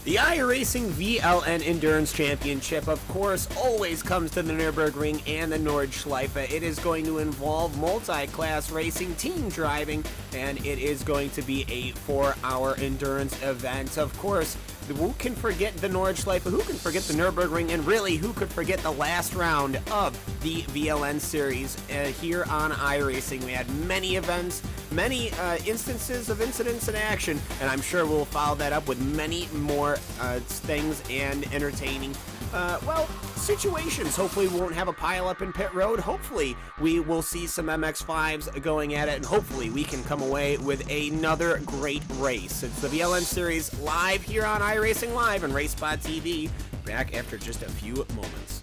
The iRacing VLN Endurance Championship, of course, always comes to the Nürburgring and the Nordschleife. It is going to involve multi-class racing, team driving, and it is going to be a 4-hour endurance event. Of course, who can forget the Nordschleife? Who can forget the Nürburgring? And really, who could forget the last round of the VLN series here on iRacing? We had many events, many instances of incidents in action, and I'm sure we'll follow that up with many more things and entertaining situations. Hopefully we won't have a pile up in pit road. Hopefully we will see some MX-5s going at it, and hopefully we can come away with another great race. It's the VLN series live here on iRacingLive and RaceSpotTV. Back after just a few moments.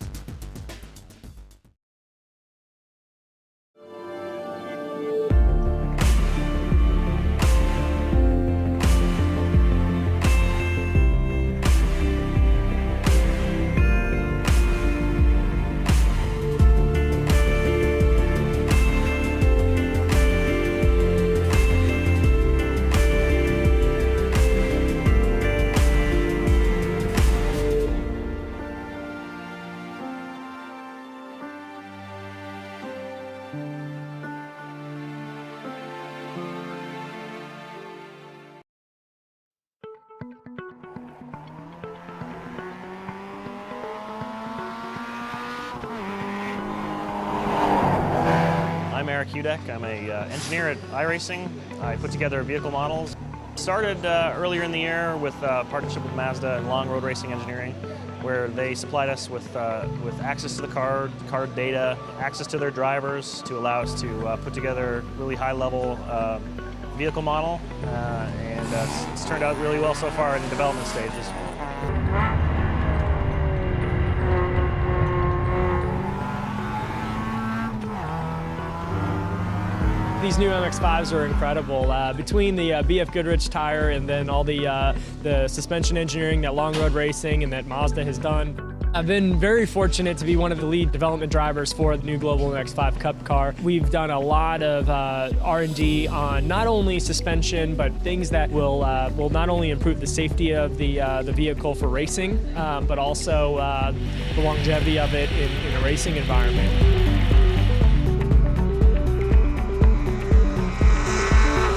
I'm Eric Hudek. I'm an engineer at iRacing. I put together vehicle models. Started earlier in the year with a partnership with Mazda and Long Road Racing Engineering, where they supplied us with access to the car data, access to their drivers to allow us to put together really high-level vehicle model, and it's turned out really well so far in the development stages. These new MX-5s are incredible. Between the BF Goodrich tire and then all the suspension engineering that Long Road Racing and that Mazda has done, I've been very fortunate to be one of the lead development drivers for the new Global MX-5 Cup car. We've done a lot of R&D on not only suspension, but things that will not only improve the safety of the vehicle for racing, but also the longevity of it in a racing environment.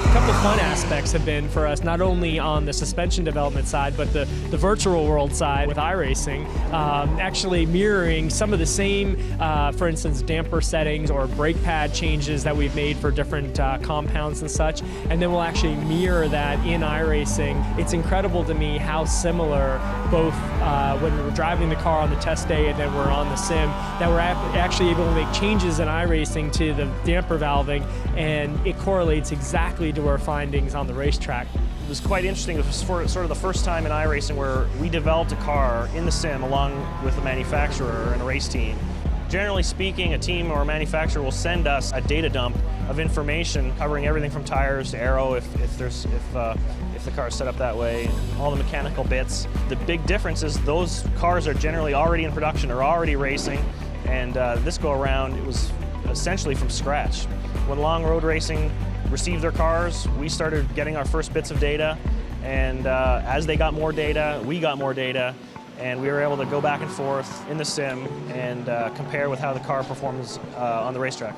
A couple fun aspects have been for us, not only on the suspension development side, but the virtual world side with iRacing, actually mirroring some of the same, for instance, damper settings or brake pad changes that we've made for different compounds and such, and then we'll actually mirror that in iRacing. It's incredible to me how similar both when we're driving the car on the test day and then we're on the sim, that we're actually able to make changes in iRacing to the damper valving, and it correlates exactly to our findings on the racetrack. It was quite interesting. It was sort of the first time in iRacing where we developed a car in the sim along with the manufacturer and a race team. Generally speaking, a team or a manufacturer will send us a data dump of information covering everything from tires to aero if the car is set up that way, all the mechanical bits. The big difference is those cars are generally already in production or already racing, and this go around it was essentially from scratch. When Long Road Racing received their cars, we started getting our first bits of data, and as they got more data, we got more data, and we were able to go back and forth in the sim and compare with how the car performs on the racetrack.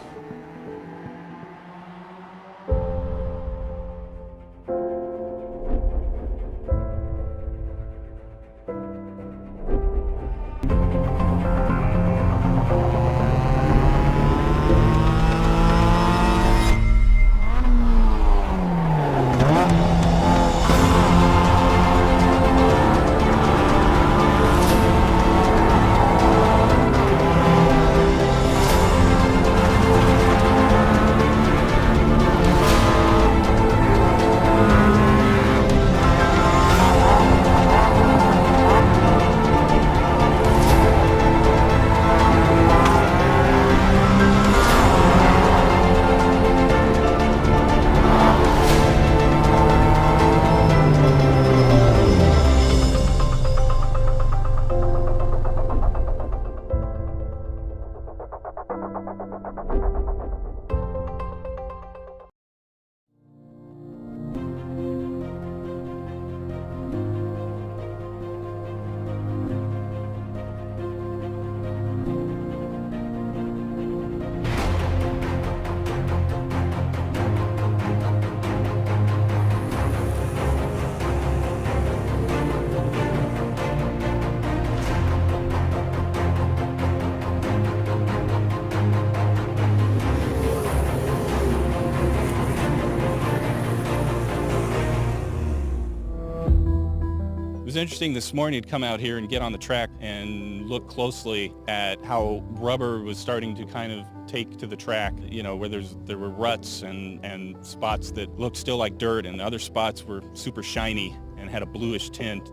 was interesting this morning to come out here and get on the track and look closely at how rubber was starting to kind of take to the track, you know, where there were ruts and spots that looked still like dirt, and other spots were super shiny and had a bluish tint.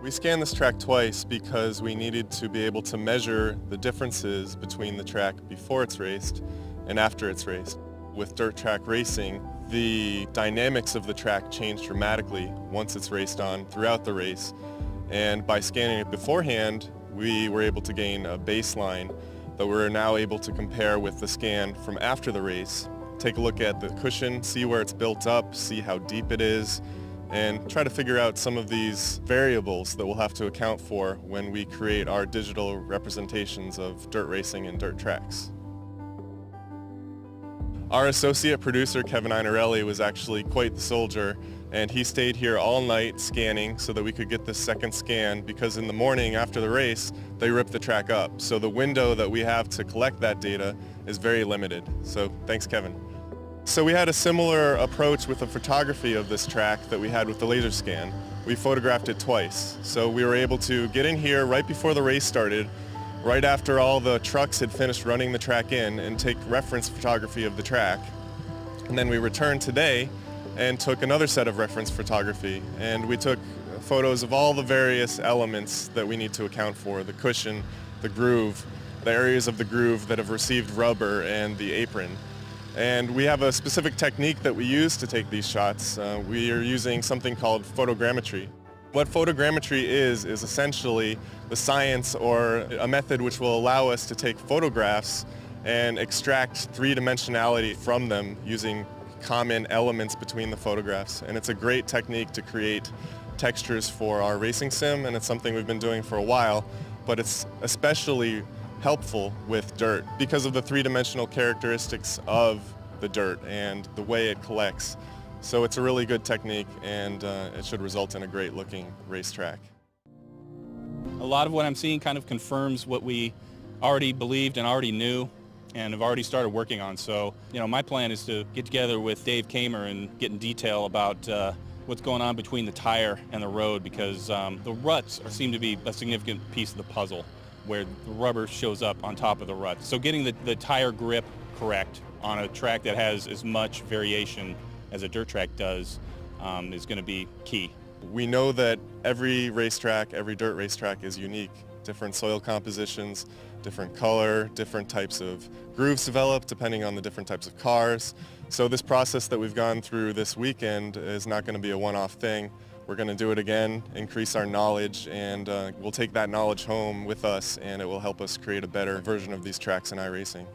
We scanned this track twice because we needed to be able to measure the differences between the track before it's raced and after it's raced. With dirt track racing, the dynamics of the track change dramatically once it's raced on throughout the race. And by scanning it beforehand, we were able to gain a baseline that we're now able to compare with the scan from after the race. Take a look at the cushion, see where it's built up, see how deep it is, and try to figure out some of these variables that we'll have to account for when we create our digital representations of dirt racing and dirt tracks. Our associate producer, Kevin Einarelli, was actually quite the soldier, and he stayed here all night scanning so that we could get this second scan, because in the morning after the race, they ripped the track up. So the window that we have to collect that data is very limited. So thanks, Kevin. So we had a similar approach with the photography of this track that we had with the laser scan. We photographed it twice. So we were able to get in here right before the race started, right after all the trucks had finished running the track in, and take reference photography of the track. And then we returned today and took another set of reference photography. And we took photos of all the various elements that we need to account for: the cushion, the groove, the areas of the groove that have received rubber, and the apron. And we have a specific technique that we use to take these shots. We are using something called photogrammetry. What photogrammetry is essentially the science or a method which will allow us to take photographs and extract three-dimensionality from them using common elements between the photographs. And it's a great technique to create textures for our racing sim, and it's something we've been doing for a while, but it's especially helpful with dirt because of the three-dimensional characteristics of the dirt and the way it collects. So it's a really good technique, and it should result in a great looking racetrack. A lot of what I'm seeing kind of confirms what we already believed and already knew and have already started working on. So, you know, my plan is to get together with Dave Kamer and get in detail about what's going on between the tire and the road, because the ruts seem to be a significant piece of the puzzle, where the rubber shows up on top of the rut. So getting the tire grip correct on a track that has as much variation as a dirt track does is going to be key. We know that every racetrack, every dirt racetrack is unique. Different soil compositions, different color, different types of grooves developed depending on the different types of cars. So this process that we've gone through this weekend is not going to be a one-off thing. We're going to do it again, increase our knowledge, and we'll take that knowledge home with us, and it will help us create a better version of these tracks in iRacing.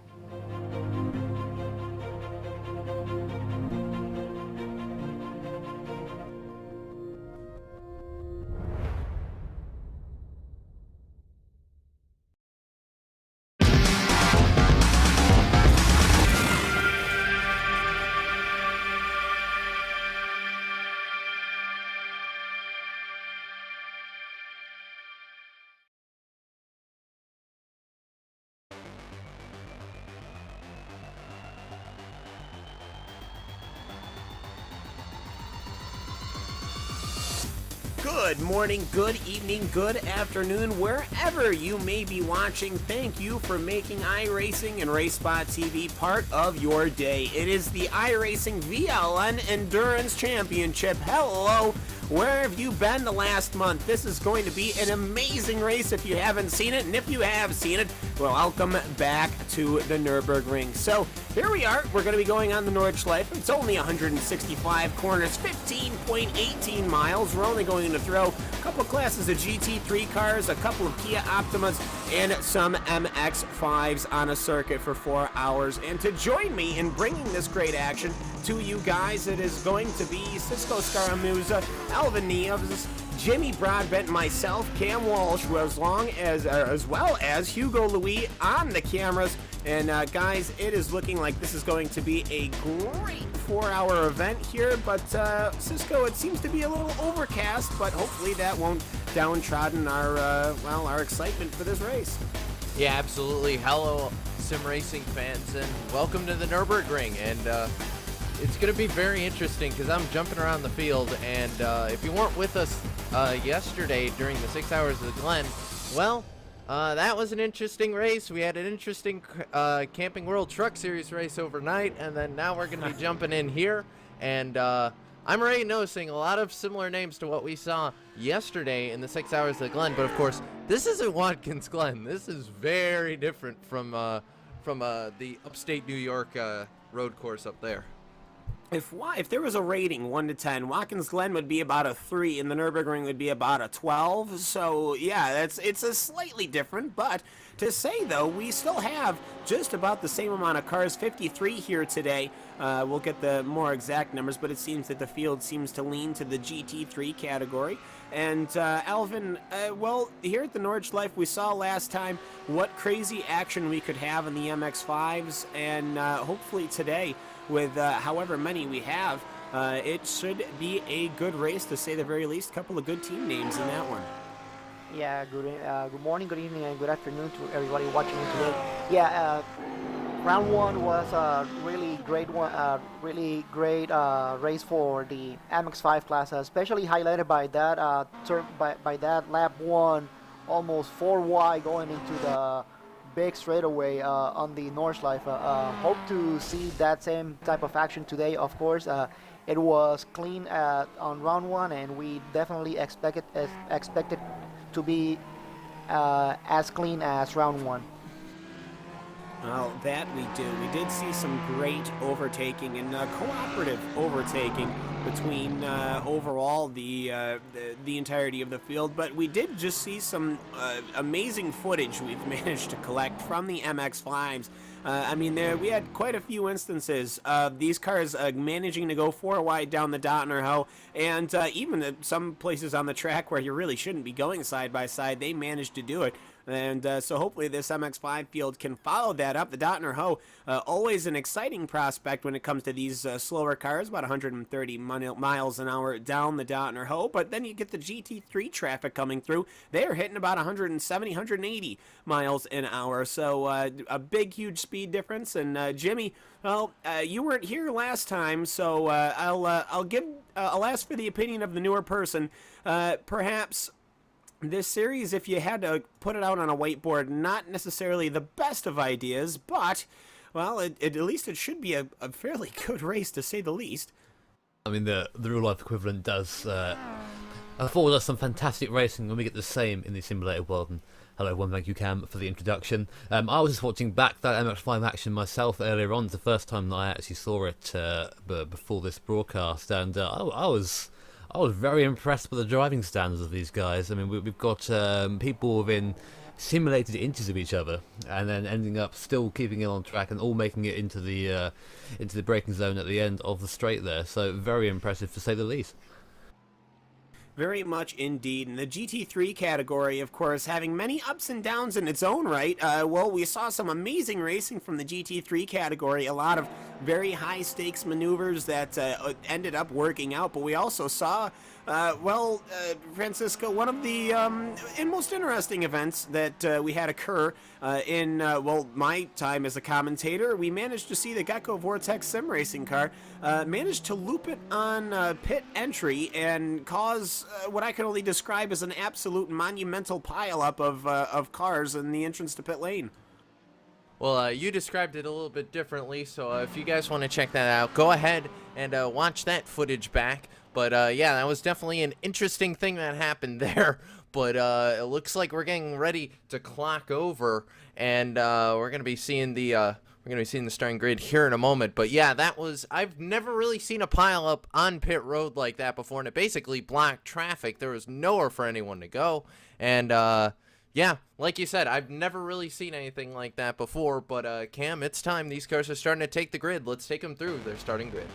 Good morning, good evening, good afternoon, wherever you may be watching. Thank you for making iRacing and RaceSpotTV part of your day. It is the iRacing VLN Endurance Championship. Hello, where have you been the last month? This is going to be an amazing race if you haven't seen it, and if you have seen it, well, welcome back to the Nürburgring. So here we are. We're going to be going on the Nordschleife. It's only 165 corners, 15.18 miles. We're only going to throw a couple classes of GT3 cars, a couple of Kia Optimas, and some MX-5s on a circuit for 4 hours. And to join me in bringing this great action to you guys, it is going to be Cisco Scaramuza, Alvin Nieves, Jimmy Broadbent, myself, Cam Walsh, as well as Hugo Louis on the cameras. And guys, it is looking like this is going to be a great 4-hour event here, but Cisco, it seems to be a little overcast, but hopefully that won't downtrodden our excitement for this race. Yeah, absolutely. Hello, sim racing fans, and welcome to the Nürburgring. And it's going to be very interesting because I'm jumping around the field, and if you weren't with us yesterday during the 6 hours of the Glen, well, that was an interesting race. We had an interesting Camping World Truck Series race overnight, and then now we're going to be jumping in here, and I'm already noticing a lot of similar names to what we saw yesterday in the 6 hours of the Glen, but of course, this isn't Watkins Glen. This is very different from the upstate New York road course up there. If there was a rating 1 to 10, Watkins Glen would be about a 3, and the Nürburgring would be about a 12. So yeah, it's a slightly different. But to say though, we still have just about the same amount of cars, 53 here today. We'll get the more exact numbers, but it seems that the field seems to lean to the GT3 category. And Alvin, well, here at the Nordschleife, we saw last time what crazy action we could have in the MX-5s, and hopefully today, with however many we have, it should be a good race, to say the very least. A couple of good team names in that one. Yeah, good morning, good evening, and good afternoon to everybody watching today. Yeah, round one was a really great one, race for the MX-5 class, especially highlighted by that by that lap one, almost 4 wide going into the big straightaway on the Nordschleife. Hope to see that same type of action today. Of course, it was clean on round one, and we definitely expect it to be as clean as round one. Well, that we do. We did see some great overtaking and cooperative overtaking between overall the entirety of the field, but we did just see some amazing footage we've managed to collect from the MX-5s. I mean, we had quite a few instances of these cars managing to go 4 wide down the Dotner and even at some places on the track where you really shouldn't be going side by side, they managed to do it. And so hopefully this MX-5 field can follow that up. The Dotner Ho, always an exciting prospect when it comes to these slower cars, about 130 miles an hour down the Dotner Ho. But then you get the GT3 traffic coming through. They're hitting about 170, 180 miles an hour. So a big, huge speed difference. And Jimmy, well, you weren't here last time, so I'll ask for the opinion of the newer person. Perhaps this series, if you had to put it out on a whiteboard, not necessarily the best of ideas, but, well, at least it should be a fairly good race, to say the least. I mean, the real-life equivalent does afford us some fantastic racing when we get the same in the simulated world. And hello everyone, thank you Cam for the introduction. I was just watching back that MX-5 action myself earlier on. It's the first time that I actually saw it before this broadcast, and I was very impressed with the driving standards of these guys. I mean, we've got people within simulated inches of each other, and then ending up still keeping it on track and all making it into the braking zone at the end of the straight there. So very impressive, to say the least. Very much indeed. In the GT3 category, of course, having many ups and downs in its own right, well, we saw some amazing racing from the GT3 category, a lot of very high-stakes maneuvers that ended up working out, but we also saw, Francisco, one of the most interesting events that we had occur in my time as a commentator. We managed to see the Gecko Vortex sim racing car managed to loop it on pit entry and cause what I can only describe as an absolute monumental pileup of cars in the entrance to pit lane. Well, you described it a little bit differently, so if you guys want to check that out, go ahead and watch that footage back. But yeah, that was definitely an interesting thing that happened there. But it looks like we're getting ready to clock over, and we're gonna be seeing the starting grid here in a moment. But yeah, I've never really seen a pileup on pit road like that before, and it basically blocked traffic. There was nowhere for anyone to go, and yeah, like you said, I've never really seen anything like that before. But Cam, it's time. These cars are starting to take the grid. Let's take them through their starting grid.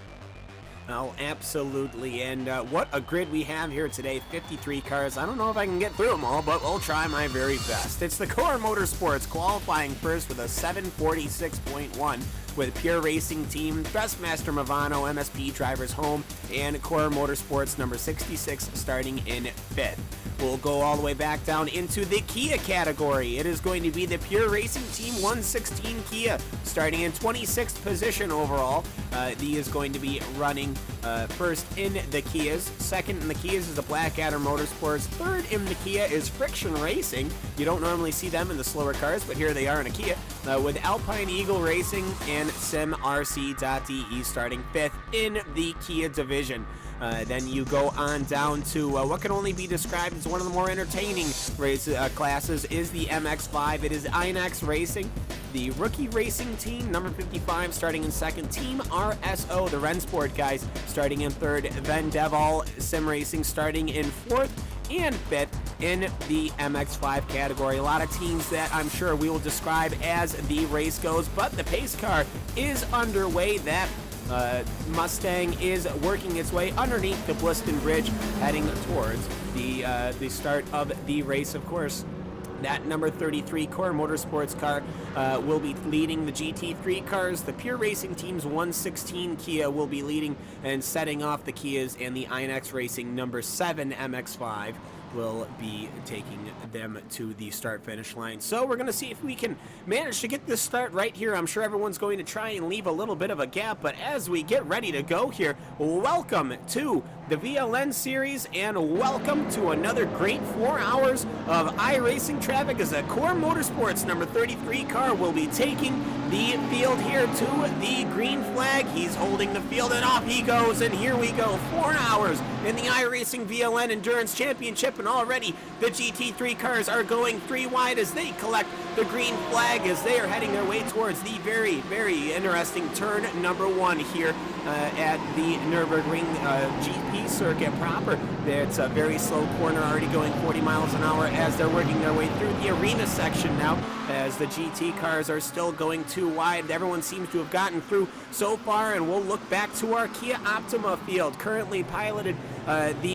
Oh, absolutely, and what a grid we have here today, 53 cars. I don't know if I can get through them all, but we'll try my very best. It's the Core Motorsports qualifying first with a 746.1. with Pure Racing Team, Thrustmaster Movano, MSP Drivers Home, and Core Motorsports number 66 starting in 5th. We'll go all the way back down into the Kia category. It is going to be the Pure Racing Team 116 Kia, starting in 26th position overall. He is going to be running first in the Kias. Second in the Kias is the Blackadder Motorsports. Third in the Kia is Friction Racing. You don't normally see them in the slower cars, but here they are in a Kia, with Alpine Eagle Racing and SimRC.de starting 5th in the Kia division. Then you go on down to what can only be described as one of the more entertaining race classes is the MX-5. It is Inex Racing, the rookie racing team, number 55, starting in 2nd. Team RSO, the Rensport guys, starting in 3rd. Then Deval Sim Racing starting in 4th and 5th in the MX-5 category. A lot of teams that I'm sure we will describe as the race goes, but the pace car is underway. That Mustang is working its way underneath the Bliston Bridge, heading towards the start of the race. Of course, that number 33 Core Motorsports car will be leading the GT3 cars. The Pure Racing Team's 116 Kia will be leading and setting off the Kias, and the Inex Racing number 7 MX-5 will be taking them to the start-finish line. So we're going to see if we can manage to get this start right here. I'm sure everyone's going to try and leave a little bit of a gap, but as we get ready to go here, welcome to the VLN series, and welcome to another great 4 hours of iRacing traffic as a Core Motorsports number 33 car will be taking the field here to the green flag. He's holding the field, and off he goes, and here we go. 4 hours in the iRacing VLN Endurance Championship, and already the GT3 cars are going 3 wide as they collect the green flag as they are heading their way towards the very, very interesting turn number 1 here at the Nürburgring GP circuit proper. It's a very slow corner, already going 40 miles an hour as they're working their way through the arena section now, as the GT cars are still going 2 wide. Everyone seems to have gotten through so far, and we'll look back to our Kia Optima field, currently piloted the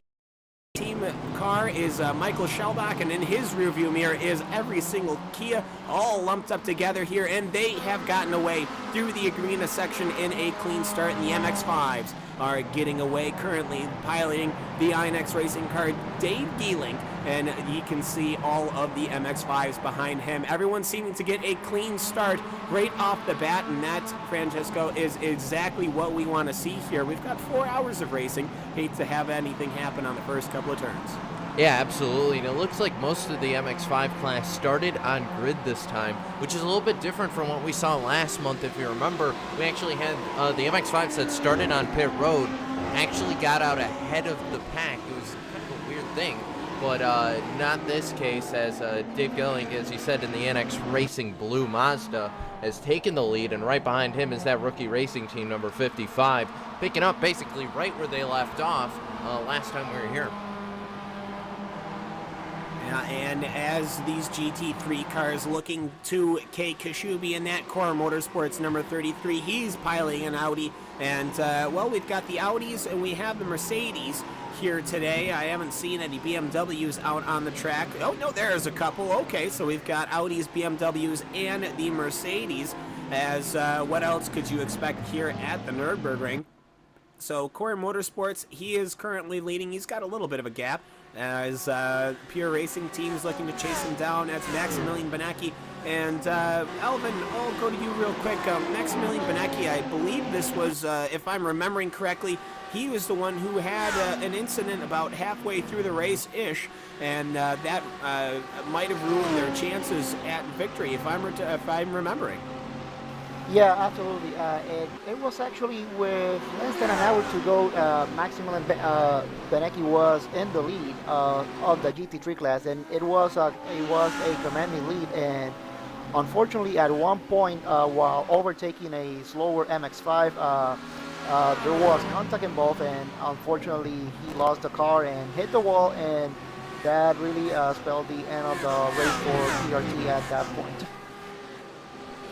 team car is Michael Schellbach, and in his rearview mirror is every single Kia all lumped up together here, and they have gotten away through the arena section in a clean start, and the MX-5s are getting away, currently piloting the Inex Racing car, Dave Geeling, and you can see all of the MX-5s behind him. Everyone seeming to get a clean start right off the bat, and that, Francesco, is exactly what we want to see here. We've got 4 hours of racing. Hate to have anything happen on the first couple of turns. Yeah, absolutely. And it looks like most of the MX-5 class started on grid this time, which is a little bit different from what we saw last month. If you remember, we actually had the MX-5s that started on pit road actually got out ahead of the pack. It was kind of a weird thing, but not this case, as Dave Gelling, as he said, in the NX Racing Blue Mazda, has taken the lead, and right behind him is that rookie racing team number 55, picking up basically right where they left off last time we were here. And as these GT3 cars looking to Kei Kashubi in that Core Motorsports number 33, he's piloting an Audi. And, well, we've got the Audis and we have the Mercedes here today. I haven't seen any BMWs out on the track. Oh, no, there's a couple. Okay, so we've got Audis, BMWs, and the Mercedes. As what else could you expect here at the Nürburgring? So Core Motorsports, he is currently leading. He's got a little bit of a gap, as Pure Racing Team is looking to chase him down. That's Maximilian Benecki. And Alvin, I'll go to you real quick. Maximilian Benecki, I believe this was, if I'm remembering correctly, he was the one who had an incident about halfway through the race-ish, and that might have ruined their chances at victory, if I'm remembering. Yeah, absolutely. It was actually with less than an hour to go. Maximilian Benecki was in the lead of the GT3 class, and it was a commanding lead. And unfortunately, at one point, while overtaking a slower MX-5, there was contact involved, and unfortunately, he lost the car and hit the wall, and that really spelled the end of the race for PRT at that point.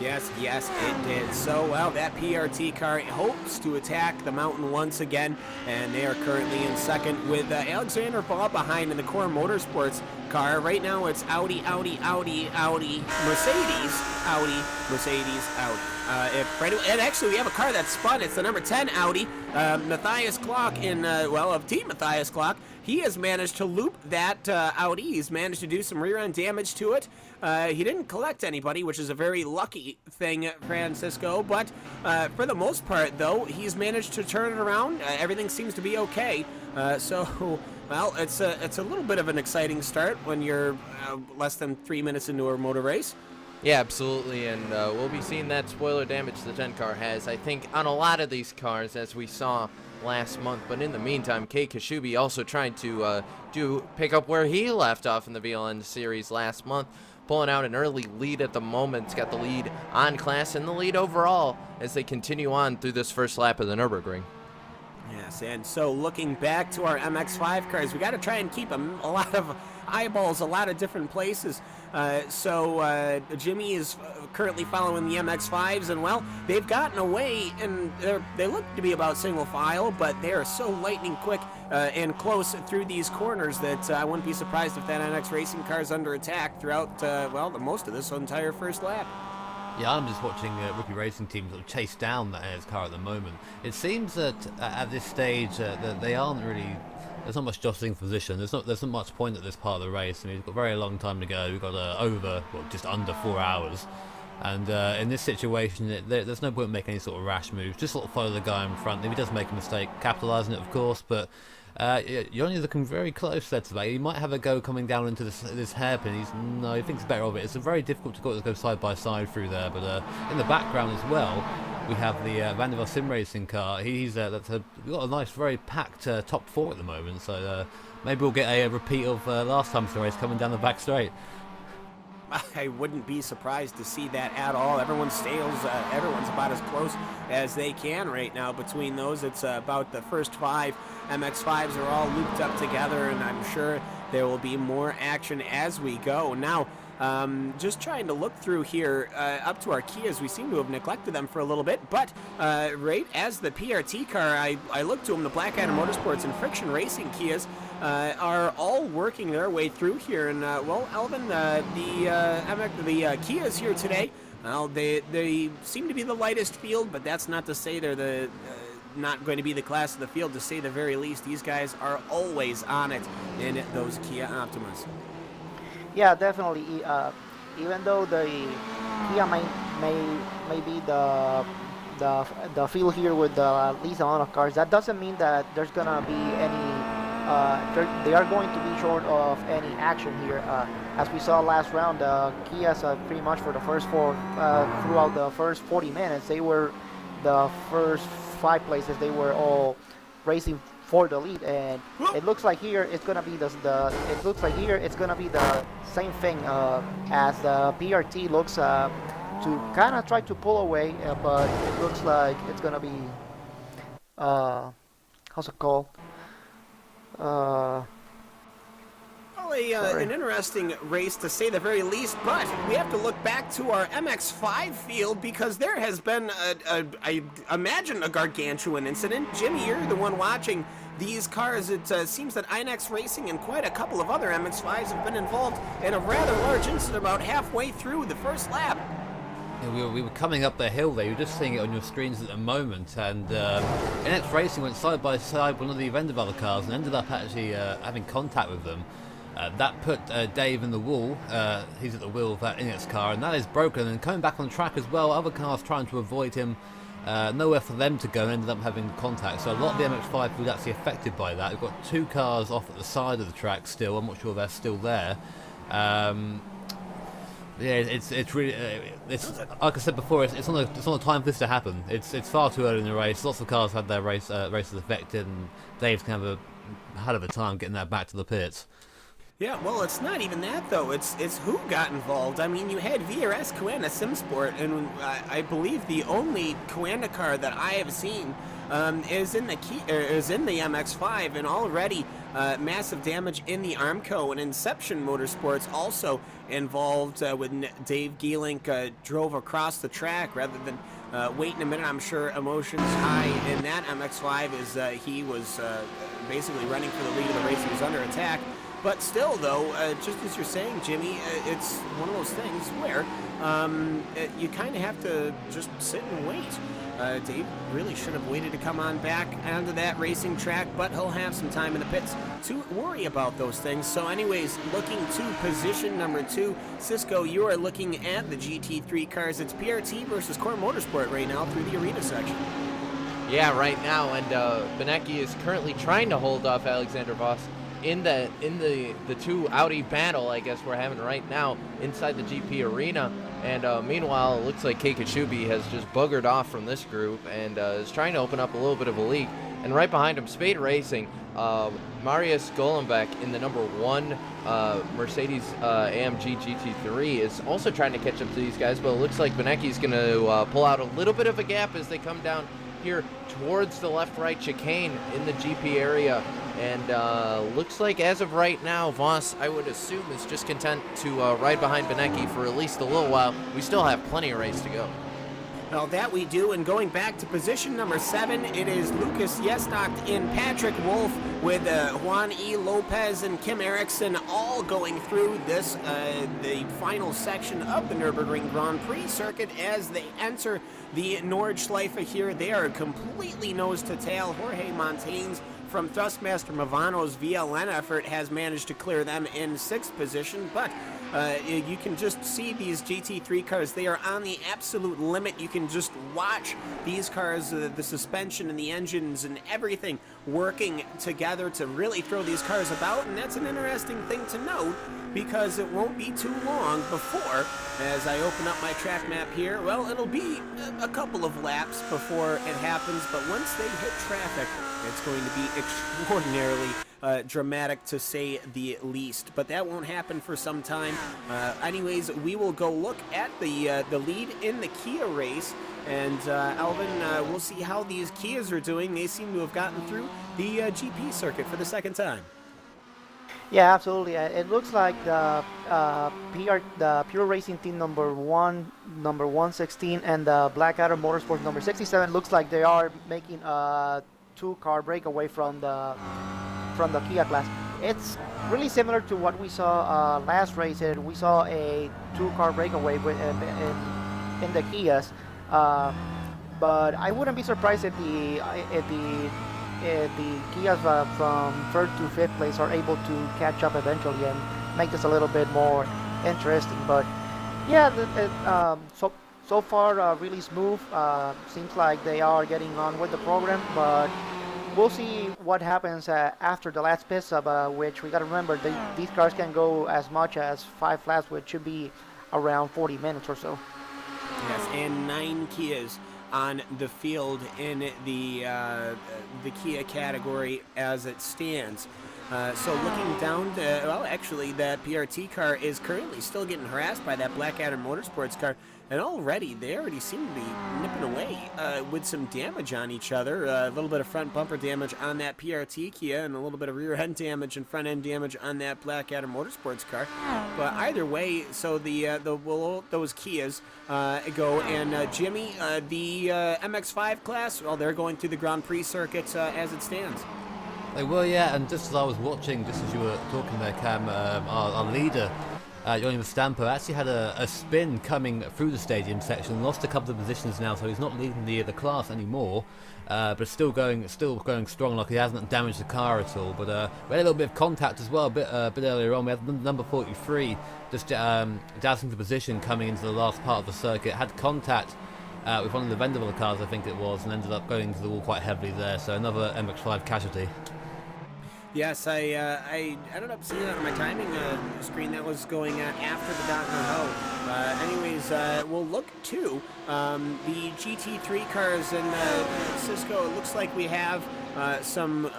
Yes, it did. So, well, that PRT car hopes to attack the mountain once again, and they are currently in second with Alexander Ball behind in the Core Motorsports car. Right now, it's Audi, Mercedes, Audi, Mercedes, Audi. And actually, we have a car that's spun. It's the number 10 Audi. Matthias Klock, of Team Matthias Klock. He has managed to loop that Audi. He's managed to do some rear-end damage to it. He didn't collect anybody, which is a very lucky thing, Francisco. But for the most part, though, he's managed to turn it around. Everything seems to be okay. Well, it's a little bit of an exciting start when you're less than 3 minutes into a motor race. Yeah, absolutely, and we'll be seeing that spoiler damage the 10 car has, I think, on a lot of these cars, as we saw last month. But in the meantime, Kei Kashubi also trying to pick up where he left off in the VLN series last month, pulling out an early lead at the moment. He's got the lead on class and the lead overall as they continue on through this first lap of the Nürburgring. Yes, and so looking back to our MX-5 cars, we got to try and keep a lot of eyeballs, a lot of different places. Jimmy is currently following the MX-5s, and well, they've gotten away, and they look to be about single file, but they are so lightning quick and close through these corners that I wouldn't be surprised if that NX Racing car is under attack throughout, the most of this entire first lap. Yeah, I'm just watching rookie racing teams sort of chase down that NX car at the moment. It seems that at this stage that they aren't really. There's not much jostling for position. There's not much point at this part of the race. I mean, we've got a very long time to go. We've got just under 4 hours. And in this situation, there's no point in making any sort of rash moves. Just sort of follow the guy in front. If he does make a mistake, capitalise on it, of course. But you're only looking very close there today. He might have a go coming down into this hairpin. He thinks better of it. It's a very difficult to go side by side through there. But in the background as well, we have the Van der Velde Sim Racing car. We've got a nice, very packed top 4 at the moment. So maybe we'll get a repeat of last time's race coming down the back straight. I wouldn't be surprised to see that at all. Everyone's about as close as they can right now between those. It's about the first 5 MX-5s are all looped up together, and I'm sure there will be more action as we go. Now, just trying to look through here up to our Kias. We seem to have neglected them for a little bit, but right as the PRT car, I look to them, the Blackadder Motorsports and Friction Racing Kias are all working their way through here. And Alvin, the Kias here today, well, they seem to be the lightest field, but that's not to say they're not going to be the class of the field, to say the very least. These guys are always on it in those Kia Optimas. Yeah, definitely. Even though the Kia may be the field here with the least amount of cars, that doesn't mean that there's gonna be any. They are going to be short of any action here. As we saw last round, Kia's pretty much for the first 4 throughout the first 40 minutes, they were the first 5 places. They were all racing for the lead, and it looks like here it's gonna be the same thing as the PRT looks to kind of try to pull away, but it looks like it's gonna be how's it called? An interesting race to say the very least, but we have to look back to our MX-5 field because there has been, I imagine, a gargantuan incident. Jimmy, you're the one watching these cars. It seems that iNex Racing and quite a couple of other MX-5s have been involved in a rather large incident about halfway through the first lap. Yeah, we were coming up the hill there. You're just seeing it on your screens at the moment, and iNex Racing went side by side with one of the Van der Velde cars and ended up actually having contact with them. That put Dave in the wall. He's at the wheel of that iNex car, and that is broken. And coming back on the track as well, other cars trying to avoid him. Nowhere for them to go, and ended up having contact. So a lot of the MX-5 was actually affected by that. We've got 2 cars off at the side of the track still. I'm not sure they're still there. Yeah, it's really it's like I said before. It's not a time for this to happen. It's far too early in the race. Lots of cars had their races affected, and Dave's kind of a hell of a time getting that back to the pits. Yeah, well, it's not even that, though. It's who got involved. I mean, you had VRS Coanda Simsport, and I believe the only Coanda car that I have seen is in the MX-5, and already massive damage in the Armco. And Inception Motorsports also involved with Dave Gielink drove across the track rather than waiting a minute. I'm sure emotions high in that MX-5 as he was basically running for the lead of the race. He was under attack. But still, though, just as you're saying, Jimmy, it's one of those things where you kind of have to just sit and wait. Dave really should have waited to come on back onto that racing track, but he'll have some time in the pits to worry about those things. So anyways, looking to position number 2, Cisco, you are looking at the GT3 cars. It's PRT versus Core Motorsport right now through the arena section. Yeah, right now, and Benecki is currently trying to hold off Alexander Voss in the two Audi battle, I guess we're having right now inside the GP arena. And meanwhile, it looks like Kei Kashubi has just boogered off from this group and is trying to open up a little bit of a lead. And right behind him, Spade Racing, Marius Golenbeck in the number 1 Mercedes AMG GT3 is also trying to catch up to these guys, but it looks like Benecki's going to pull out a little bit of a gap as they come down here towards the left-right chicane in the GP area. And looks like as of right now, Voss, I would assume, is just content to ride behind Benecki for at least a little while. We still have plenty of race to go. Well, that we do, and going back to position number 7, it is Lucas Yesnocht and Patrick Wolf with Juan E. Lopez and Kim Erickson all going through this, the final section of the Nürburgring Grand Prix circuit as they enter the Nordschleife here. They are completely nose to tail. Jorge Montañez from Thrustmaster Movano's VLN effort has managed to clear them in 6th position, but you can just see these GT3 cars. They are on the absolute limit. You can just watch these cars, the suspension and the engines and everything working together to really throw these cars about, and that's an interesting thing to note because it won't be too long before, as I open up my track map here, well, it'll be a couple of laps before it happens, but once they hit traffic, it's going to be extraordinarily dramatic, to say the least. But that won't happen for some time. Anyways, we will go look at the lead in the Kia race. And Alvin, we'll see how these Kias are doing. They seem to have gotten through the GP circuit for the 2nd time. Yeah, absolutely. It looks like the Pure Racing team number 116, and the Blackadder Motorsports number 67 looks like they are making a 2-car breakaway from the Kia class. It's really similar to what we saw last race. We saw a 2-car breakaway in the Kias, but I wouldn't be surprised if the Kias from 3rd to 5th place are able to catch up eventually and make this a little bit more interesting. But yeah, so far really smooth. Seems like they are getting on with the program, but we'll see what happens after the last pit stop, which we got to remember, these cars can go as much as 5 laps, which should be around 40 minutes or so. Yes, and 9 Kias on the field in the Kia category as it stands. So looking down, well, actually, that PRT car is currently still getting harassed by that Blackadder Motorsports car, and already they already seem to be nipping away with some damage on each other. A little bit of front bumper damage on that PRT Kia, and a little bit of rear end damage and front end damage on that Blackadder Motorsports car. But either way, so those Kias go, and Jimmy, the MX-5 class, well, they're going through the Grand Prix circuit as it stands. They were, yeah, and just as I was watching, just as you were talking there, Cam, our leader, Johnny Stamper, actually had a spin coming through the stadium section, lost a couple of positions now, so he's not leading the class anymore, but still going strong, like he hasn't damaged the car at all. But we had a little bit of contact as well, a bit earlier on. We had number 43 just dazzling the position coming into the last part of the circuit, had contact with one of the Vanderbilt cars, I think it was, and ended up going into the wall quite heavily there, so another MX-5 casualty. Yes, I ended up seeing that on my timing screen that was going after the dot and anyways, we'll look to the GT3 cars, and Cisco, it looks like we have some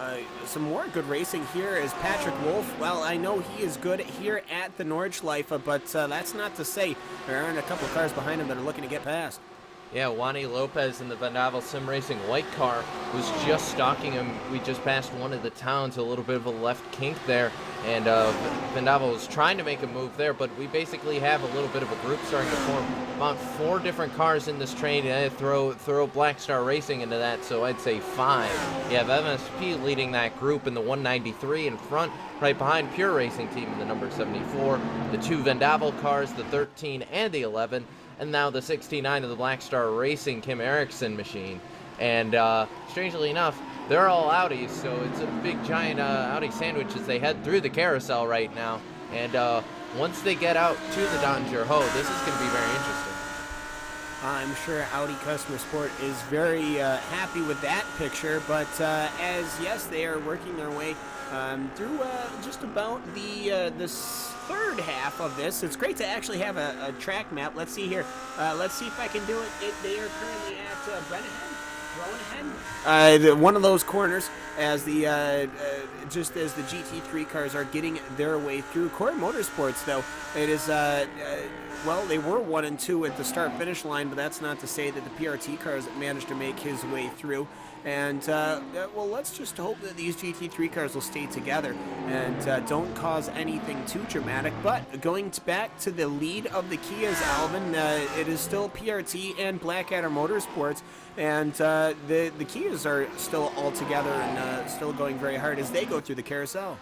more good racing here as Patrick Wolf. Well, I know he is good here at the Nordschleife, but that's not to say there aren't a couple of cars behind him that are looking to get past. Yeah, Juani Lopez in the Vendaval Sim Racing white car was just stalking him. We just passed one of the towns, a little bit of a left kink there, and Vendaval was trying to make a move there, but we basically have a little bit of a group starting to form. About 4 different cars in this train, and throw Black Star Racing into that, so I'd say 5. You have MSP leading that group in the 193 in front, right behind Pure Racing Team in the number 74, the 2 Vendaval cars, the 13 and the 11, and now the 69 of the Black Star Racing Kim Erickson machine. And strangely enough, they're all Audis, so it's a big giant Audi sandwich as they head through the carousel right now. And once they get out to the Danger Ho, this is going to be very interesting. I'm sure Audi Customer Sport is very happy with that picture, but yes, they are working their way through just about the third half of this. It's great to actually have a track map. Let's see here. Let's see if I can do it. They are currently at Brennahan. One of those corners as the just as the GT3 cars are getting their way through. Core Motorsports, though, it is well, they were 1 and 2 at the start-finish line, but that's not to say that the PRT cars managed to make his way through. And, well, let's just hope that these GT3 cars will stay together and don't cause anything too dramatic. But going back to the lead of the Kias, Alvin, it is still PRT and Blackadder Motorsports, and the Kias are still all together and still going very hard as they go through the carousel.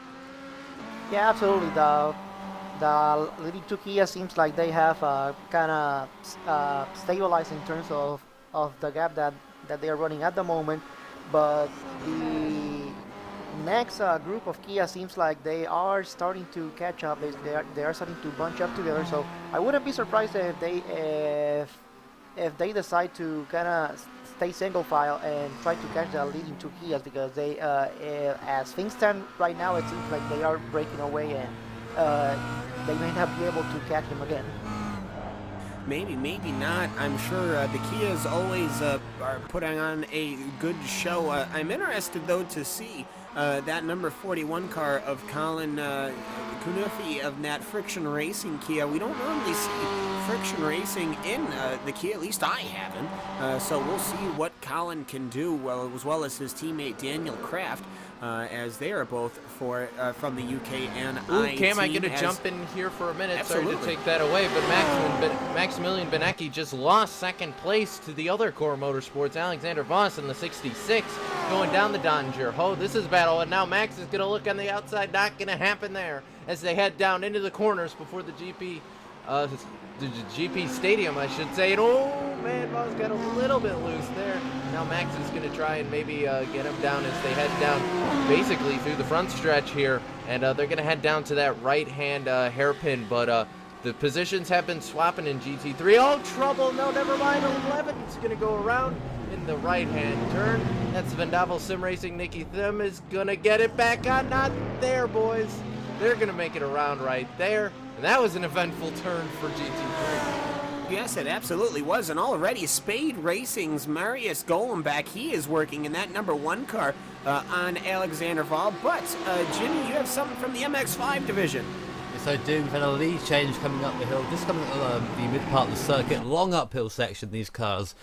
Yeah, absolutely. The leading 2 Kia seems like they have kind of stabilized in terms of the gap that they are running at the moment, but the next group of Kia seems like they are starting to catch up. They are starting to bunch up together, so I wouldn't be surprised if they decide to kind of stay single file and try to catch the leading 2 Kias, because they as things stand right now, it seems like they are breaking away and they may not be able to catch them again. Maybe, maybe not. I'm sure the Kias always are putting on a good show. I'm interested, though, to see that number 41 car of Colin Kunufi of that Friction Racing Kia. We don't normally see Friction Racing in the Kia, at least I haven't. So we'll see what Colin can do, as well as his teammate Daniel Kraft, as they are both from the UK and I. Cam, I get to jump in here for a minute? Absolutely. Sorry to take that away, but Maximilian Benecki just lost second place to the other Core Motorsports, Alexander Voss in the 66, going down the Danger Ho. This is battle, and now Max is going to look on the outside. Not going to happen there as they head down into the corners before the GP Stadium, I should say. And oh man, Voss got a little bit loose there. Now Max is going to try and maybe get him down as they head down basically through the front stretch here, and they're going to head down to that right-hand hairpin, but the positions have been swapping in GT3. Oh, trouble! No, never mind. 11 is going to go around in the right-hand turn. That's Vendaval Sim Racing. Nicky Thiem is going to get it back on. Not there, boys. They're going to make it around right there, and that was an eventful turn for GT3. Yes, it absolutely was, and already Spade Racing's Marius Golemback, he is working in that number 1 car on Alexander Val. But, Jimmy, you have something from the MX-5 division. Yes, I do. We've had a lead change coming up the hill, just coming up the mid part of the circuit, long uphill section, these cars.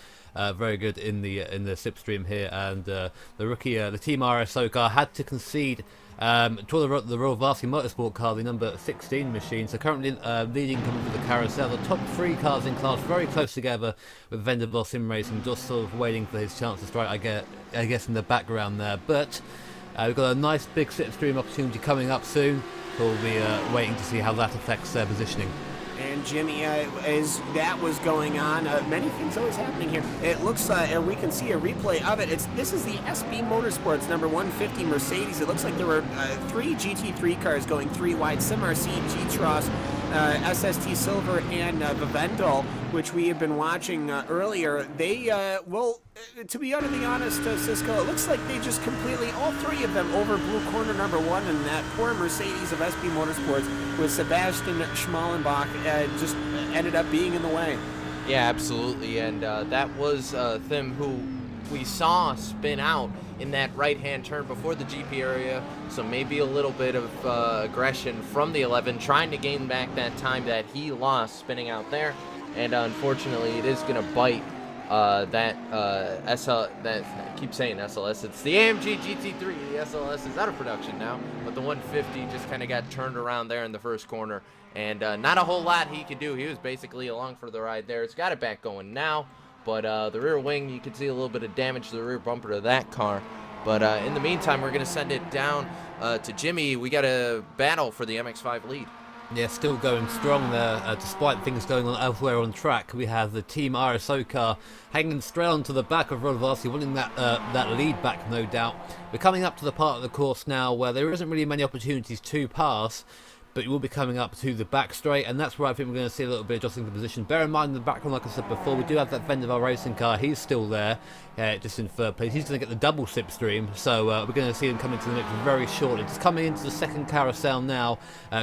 Very good in the slipstream here, and the rookie, the Team RSO car had to concede to the Royal Varsity Motorsport car, the number 16 machine. So currently leading coming through the carousel. The top 3 cars in class very close together, with Vendaval Sim Racing just sort of waiting for his chance to strike, I guess in the background there. But we've got a nice big slipstream opportunity coming up soon. So we'll be waiting to see how that affects their positioning. And Jimmy, as that was going on, many things always happening here. It looks, and we can see a replay of it. This is the SB Motorsports number 150 Mercedes. It looks like there were 3 GT3 cars going 3 wide, SimRC, G-Tross, SST Silver, and Vivendal, which we have been watching earlier. They, well, to be utterly honest, Cisco, it looks like they just completely, all 3 of them, overblew corner number 1, and that poor Mercedes of SB Motorsports with Sebastian Schmalenbach just ended up being in the way. Yeah, absolutely, and that was Thiem, who we saw spin out in that right-hand turn before the GP area, so maybe a little bit of aggression from the 11, trying to gain back that time that he lost spinning out there, and unfortunately it is going to bite that I keep saying SLS. It's the AMG GT3. The SLS is out of production now, but the 150 just kind of got turned around there in the first corner, and not a whole lot he could do. He was basically along for the ride there. It's got it back going now, but the rear wing, you can see a little bit of damage to the rear bumper of that car. But in the meantime, we're going to send it down to Jimmy. We got a battle for the MX-5 lead. Yeah, still going strong there, despite things going on elsewhere on track. We have the Team RSO car hanging straight onto the back of Royal Varsity, winning that lead back, no doubt. We're coming up to the part of the course now where there isn't really many opportunities to pass, but you will be coming up to the back straight, and that's where I think we're going to see a little bit of adjusting the position. Bear in mind in the background, like I said before, we do have that Vendaval racing car. He's still there, just in third place. He's going to get the double slipstream, so we're going to see him coming to the mix very shortly. Just coming into the second carousel now.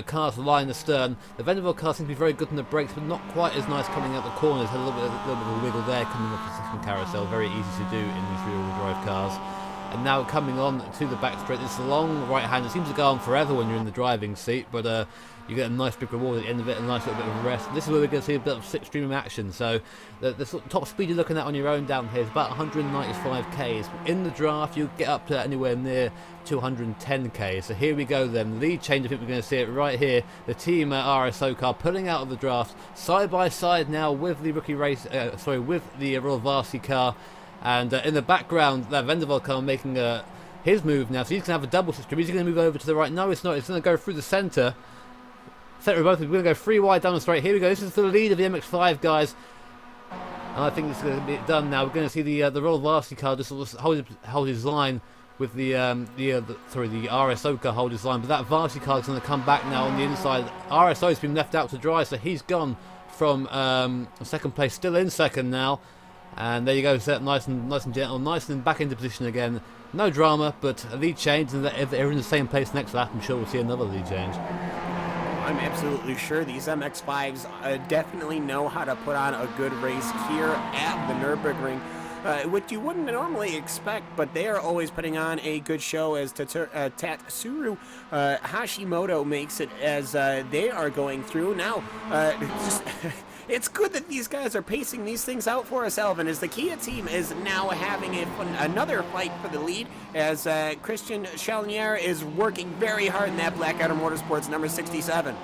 Cars line astern. The Vendaval car seems to be very good on the brakes, but not quite as nice coming out the corners. Had a little bit of a wiggle there coming off the second carousel. Very easy to do in these rear-wheel drive cars. And now coming on to the back straight, this long right hand. It seems to go on forever when you're in the driving seat, but you get a nice big reward at the end of it, a nice little bit of rest. This is where we're going to see a bit of slipstream action. So the sort of top speed you're looking at on your own down here is about 195 k's. In the draft, you get up to anywhere near 210 k's. So here we go then. Lead change, I think we're going to see it right here. The Team RSO car pulling out of the draft side by side now with the with the Royal Varsity car. And in the background, that Vendaval car making his move now. So he's going to have a double slipstream. He's going to move over to the right. No, it's not. It's going to go through the centre. Centre of both. We're going to go 3 wide down the straight. Here we go. This is the lead of the MX-5 guys. And I think it's going to be done now. We're going to see the Royal Varsity car just hold his line with the RSO car hold his line. But that Varsity car is going to come back now on the inside. RSO has been left out to dry, so he's gone from second place, still in second now. And there you go, set nice and gentle, nice and back into position again. No drama, but a lead change, and if they're in the same place next lap, I'm sure we'll see another lead change. I'm absolutely sure these MX-5s definitely know how to put on a good race here at the Nürburgring. Which you wouldn't normally expect, but they are always putting on a good show as Tatsuru Hashimoto makes it as they are going through. Now, it's good that these guys are pacing these things out for us, Elvin, as the Kia team is now having another fight for the lead, as Christian Chalinier is working very hard in that Blackadder Motorsports number 67.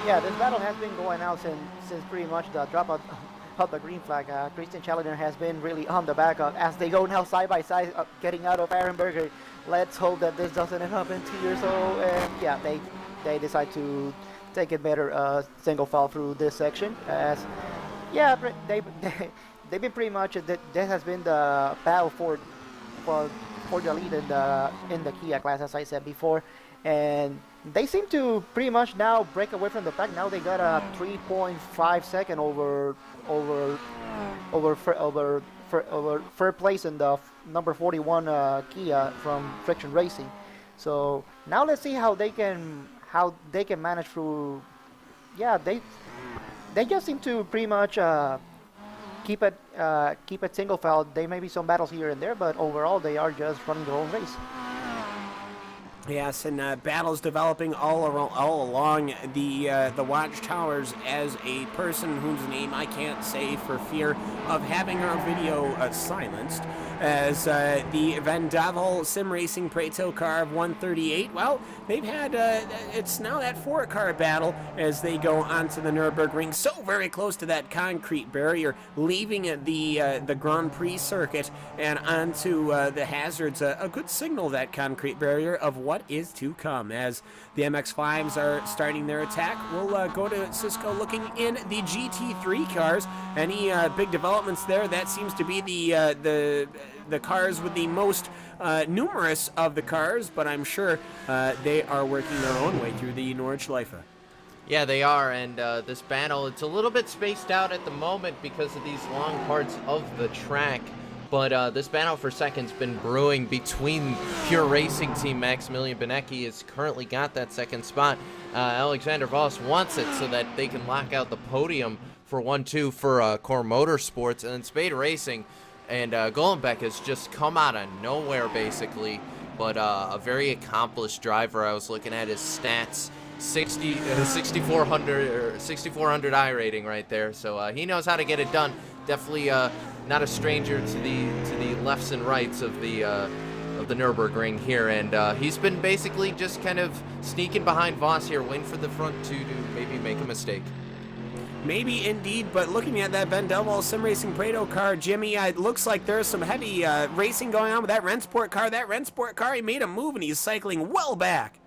Yeah, this battle has been going out since pretty much the dropout of the green flag. Christian Challenger has been really on the back as they go now side by side, getting out of Ehrenberger. Let's hope that this doesn't end up in 2 years old. And yeah, they decide to take it better single file through this section. As yeah, they've been pretty much that has been the battle for the lead in the Kia class, as I said before. And they seem to pretty much now break away from the pack. Now they got a 3.5 second over third place in the number 41 Kia from Friction Racing. So now let's see how they can manage through. Yeah, they just seem to pretty much keep it single file. There may be some battles here and there, but overall they are just running their own race. Yes, and battles developing all along the watchtowers. As a person whose name I can't say for fear of having our video silenced, as the Vendaval Sim Racing Preto car of 138. Well, they've had it's now that 4-car battle as they go onto the Nürburgring, so very close to that concrete barrier, leaving the Grand Prix circuit and onto the hazards. A good signal, that concrete barrier, of what is to come, as the MX-5s are starting their attack. We'll go to Cisco looking in the GT3 cars. Any big developments there? That seems to be the cars with the most numerous of the cars, but I'm sure they are working their own way through the Nordschleife. Yeah, they are, and this battle, it's a little bit spaced out at the moment because of these long parts of the track. But this battle for second's been brewing between Pure Racing Team. Maximilian Benecki has currently got that second spot. Alexander Voss wants it so that they can lock out the podium for 1-2 for Core Motorsports. And then Spade Racing and Golenbeck has just come out of nowhere, basically. But a very accomplished driver. I was looking at his stats. 6,400 I rating right there. So he knows how to get it done. Definitely not a stranger to the lefts and rights of the Nürburgring here, and he's been basically just kind of sneaking behind Voss here, waiting for the front two to maybe make a mistake. Maybe indeed, but looking at that Ben Delval Sim Racing Prado car, Jimmy, it looks like there's some heavy racing going on with that Rennsport car. That Rennsport car, he made a move and he's cycling well back.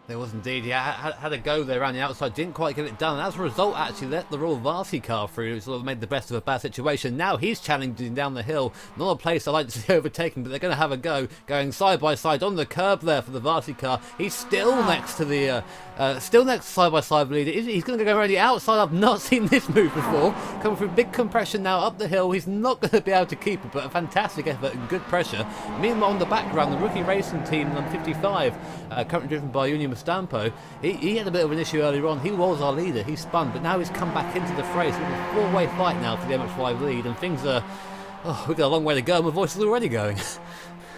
There was indeed, yeah, had a go there around the outside, didn't quite get it done, and as a result actually let the Royal Varsi car through, who sort of made the best of a bad situation. Now he's challenging down the hill, not a place I like to see overtaken, but they're going to have a go, going side by side on the curb there for the Varsi car. He's still next to the, side by side leader. He's going to go around the outside. I've not seen this move before. Coming through big compression now up the hill. He's not going to be able to keep it, but a fantastic effort and good pressure. Meanwhile on the background, the rookie racing team number 55, currently driven by Union Mustampo, he had a bit of an issue earlier on. He was our leader, he spun, but now he's come back into the fray. So it's a four-way fight now for the MX5 lead, and things are, we've got a long way to go, and my voice is already going.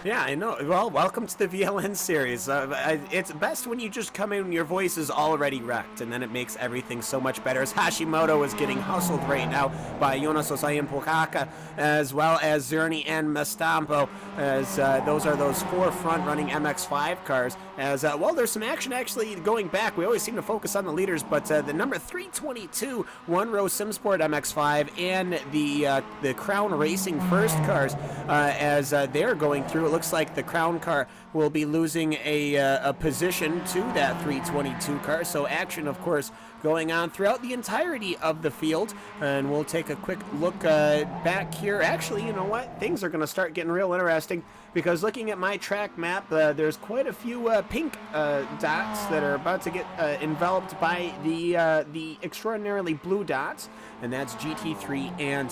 Yeah, I know. Well, welcome to the VLN series. It's best when you just come in and your voice is already wrecked, and then it makes everything so much better. As Hashimoto is getting hustled right now by Jonas Osayan Pukaka, as well as Zerni and Mastampo, as those are those four front-running MX5 cars. As well, there's some action actually going back. We always seem to focus on the leaders, but the number 322 one-row SimSport MX5 and the Crown Racing First cars, as they're going through. It looks like the Crown car will be losing a position to that 322 car. So action, of course, going on throughout the entirety of the field. And we'll take a quick look back here. Actually, you know what? Things are going to start getting real interesting, because looking at my track map, there's quite a few pink dots that are about to get enveloped by the extraordinarily blue dots, and that's GT3 and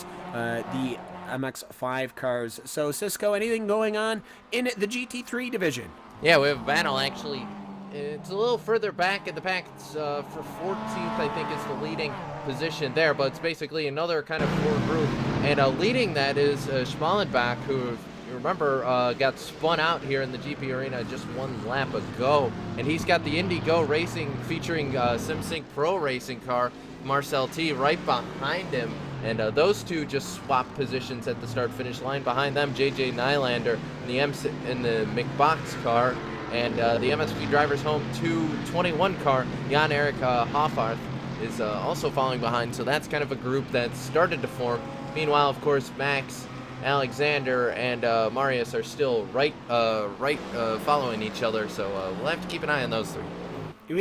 the MX5 cars. So Cisco, anything going on in the GT3 division? Yeah, we have a battle actually. It's a little further back in the pack. It's for 14th, I think, is the leading position there, but it's basically another kind of four group. And leading that is Schmalenbach, who, if you remember, got spun out here in the GP Arena just one lap ago. And he's got the Indigo Racing featuring SimSync Pro Racing car, Marcel T, right behind him. And those two just swapped positions at the start-finish line. Behind them, JJ Nylander in the McBox car, and the MSP Drivers Home 221 car, Jan-Erik Hoffarth, is also following behind. So that's kind of a group that started to form. Meanwhile, of course, Max, Alexander, and Marius are still right following each other. So we'll have to keep an eye on those three.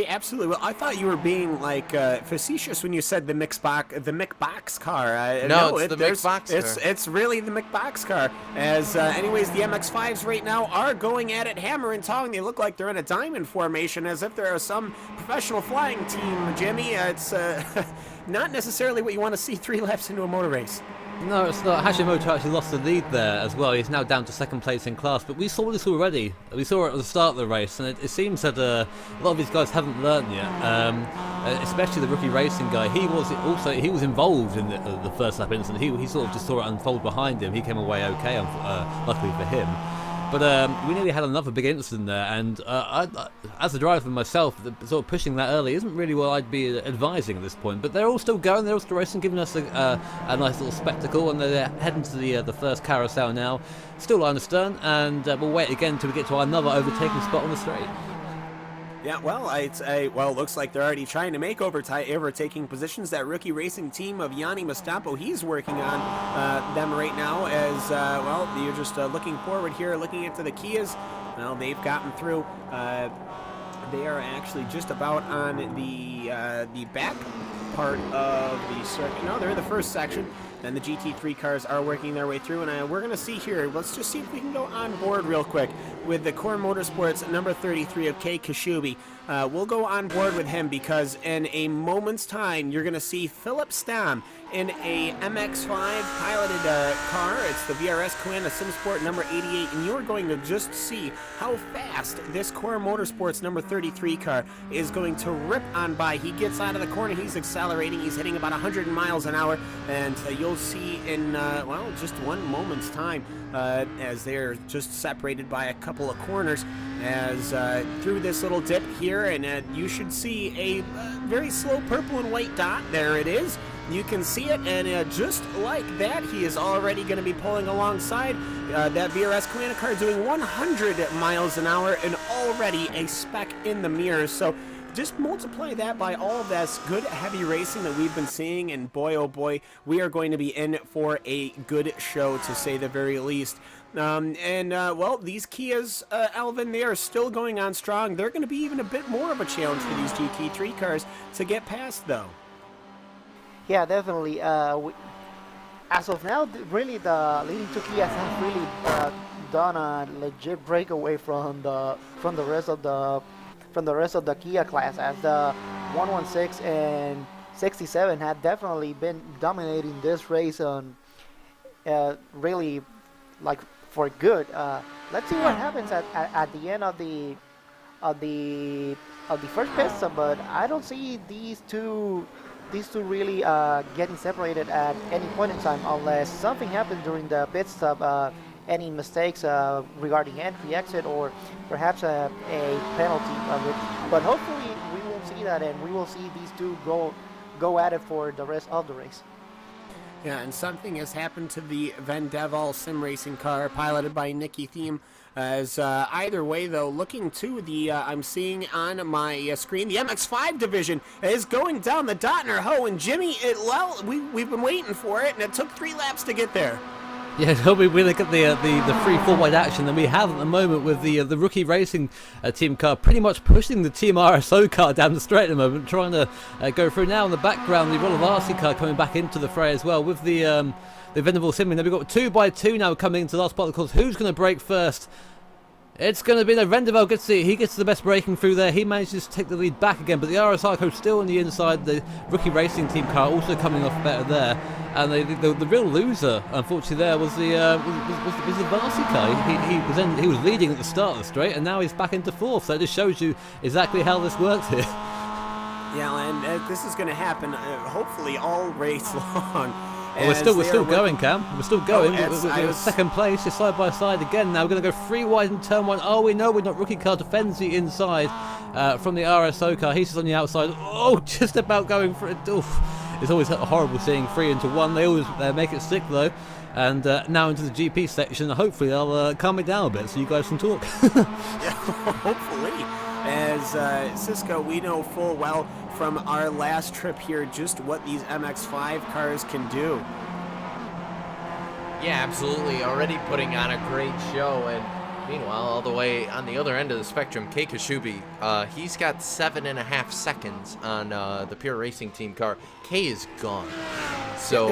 Absolutely. Well, I thought you were being like facetious when you said the McBox car. No, it's the McBox car. It's really the McBox car. As anyways, the MX5s right now are going at it hammer and tong. They look like they're in a diamond formation, as if they're some professional flying team. Jimmy, it's not necessarily what you want to see 3 laps into a motor race. No, it's not. Hashimoto actually lost the lead there as well. He's now down to second place in class, but we saw this already. We saw it at the start of the race, and it seems that a lot of these guys haven't learned yet, especially the rookie racing guy. He was involved in the first lap incident. He sort of just saw it unfold behind him. He came away okay, luckily for him. But we nearly had another big incident there, and as a driver myself, sort of pushing that early isn't really what I'd be advising at this point. But they're all still going, they're all still racing, giving us a nice little spectacle, and they're heading to the first carousel now. Still line astern, and we'll wait again until we get to another overtaking spot on the straight. Yeah, well, it looks like they're already trying to make overtaking positions. That rookie racing team of Yanni Mastampo, he's working on them right now. As you're just looking forward here, looking into the Kias. Well, they've gotten through. They are actually just about on the back part of the circuit. No, they're in the first section. And the GT3 cars are working their way through, and we're going to see here, let's just see if we can go on board real quick with the Core Motorsports number 33 of Kei Kashubi. We'll go on board with him, because in a moment's time, you're going to see Philip Stam in a MX5 piloted car. It's the VRS Koena SimSport number 88, and you're going to just see how fast this Core Motorsports number 33 car is going to rip on by. He gets out of the corner, he's accelerating, he's hitting about 100 miles an hour, and you'll see in, just one moment's time, as they're just separated by a couple of corners, as through this little dip here, and you should see a very slow purple and white dot. There it is. you can see it, and just like that, he is already going to be pulling alongside that VRS Command car doing 100 miles an hour and already a speck in the mirrors. So just multiply that by all of this good heavy racing that we've been seeing, and boy, oh boy, we are going to be in for a good show, to say the very least. Well, these Kias, Alvin, they are still going on strong. They're going to be even a bit more of a challenge for these GT3 cars to get past, though. Yeah, definitely. As of now, really, the leading two Kias have really done a legit breakaway from the rest of the Kia class, as the 116 and 67 had definitely been dominating this race on really, like, for good. Let's see what happens at the end of the first pista, but I don't see these two really getting separated at any point in time, unless something happens during the pit stop, any mistakes regarding entry, exit, or perhaps a penalty. But hopefully we won't see that, and we will see these two go at it for the rest of the race. Yeah, and something has happened to the Vendeval sim racing car piloted by Nicky Thiem. As either way, though, looking to the, I'm seeing on my screen, the MX-5 division is going down the Dotner Ho, and Jimmy, we've been waiting for it, and it took 3 laps to get there. Yeah, we look at the free 4-wide action that we have at the moment with the rookie racing team car pretty much pushing the Team RSO car down the straight at the moment, trying to go through. Now in the background, the Roller car coming back into the fray as well with the Venable Simming. Then we've got 2x2 now coming into the last part of the course. Who's going to break first? It's going to be Vendeval gets the best braking through there. He manages to take the lead back again, but the RSI car still on the inside. The rookie racing team car also coming off better there. And the real loser, unfortunately, there was the Varsi car. He was leading at the start of the straight, and now he's back into 4th. So it just shows you exactly how this works here. Yeah, and this is going to happen hopefully all race long. Well, we're still going, Cam. We're still going. We're second place, just side by side again. Now we're going to go 3 wide in turn 1. Oh, we know we're not. Rookie car defends the inside from the RSO car. He's just on the outside. Oh, just about going for it. Oof. It's always horrible seeing 3 into 1. They always make it stick though. And now into the GP section. Hopefully they'll calm it down a bit so you guys can talk. Yeah, hopefully. As Cisco, we know full well from our last trip here just what these MX-5 cars can do. Yeah, absolutely. Already putting on a great show, and meanwhile, all the way on the other end of the spectrum, Kei Kashubi, he's got 7.5 seconds on the Pure Racing Team car. Kei is gone. So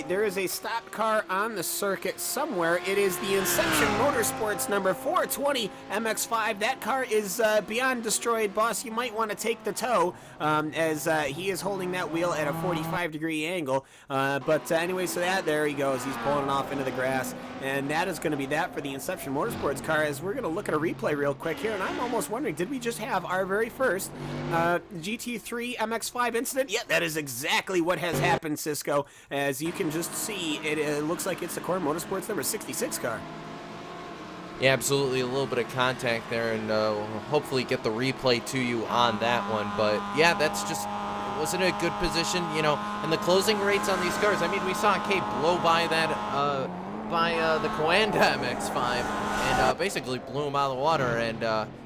there is a stopped car on the circuit somewhere. It is the Inception Motorsports number 420 MX-5. That car is beyond destroyed, boss. You might want to take the tow, as he is holding that wheel at a 45-degree angle. But anyway, so there he goes. He's pulling it off into the grass, and that is going to be that for the Inception Motorsports car. As we're going to look at a replay real quick here, and I'm almost wondering, did we just have our very first GT3 MX-5 incident? Yeah, that is exactly what has happened, Cisco. As you can just see, it looks like it's the Core Motorsports number 66 car. Yeah, absolutely. A little bit of contact there, and hopefully get the replay to you on that one. But yeah, that's just wasn't a good position, you know. And the closing rates on these cars. I mean, we saw Kei blow by that the Coanda MX-5 and basically blew him out of the water. And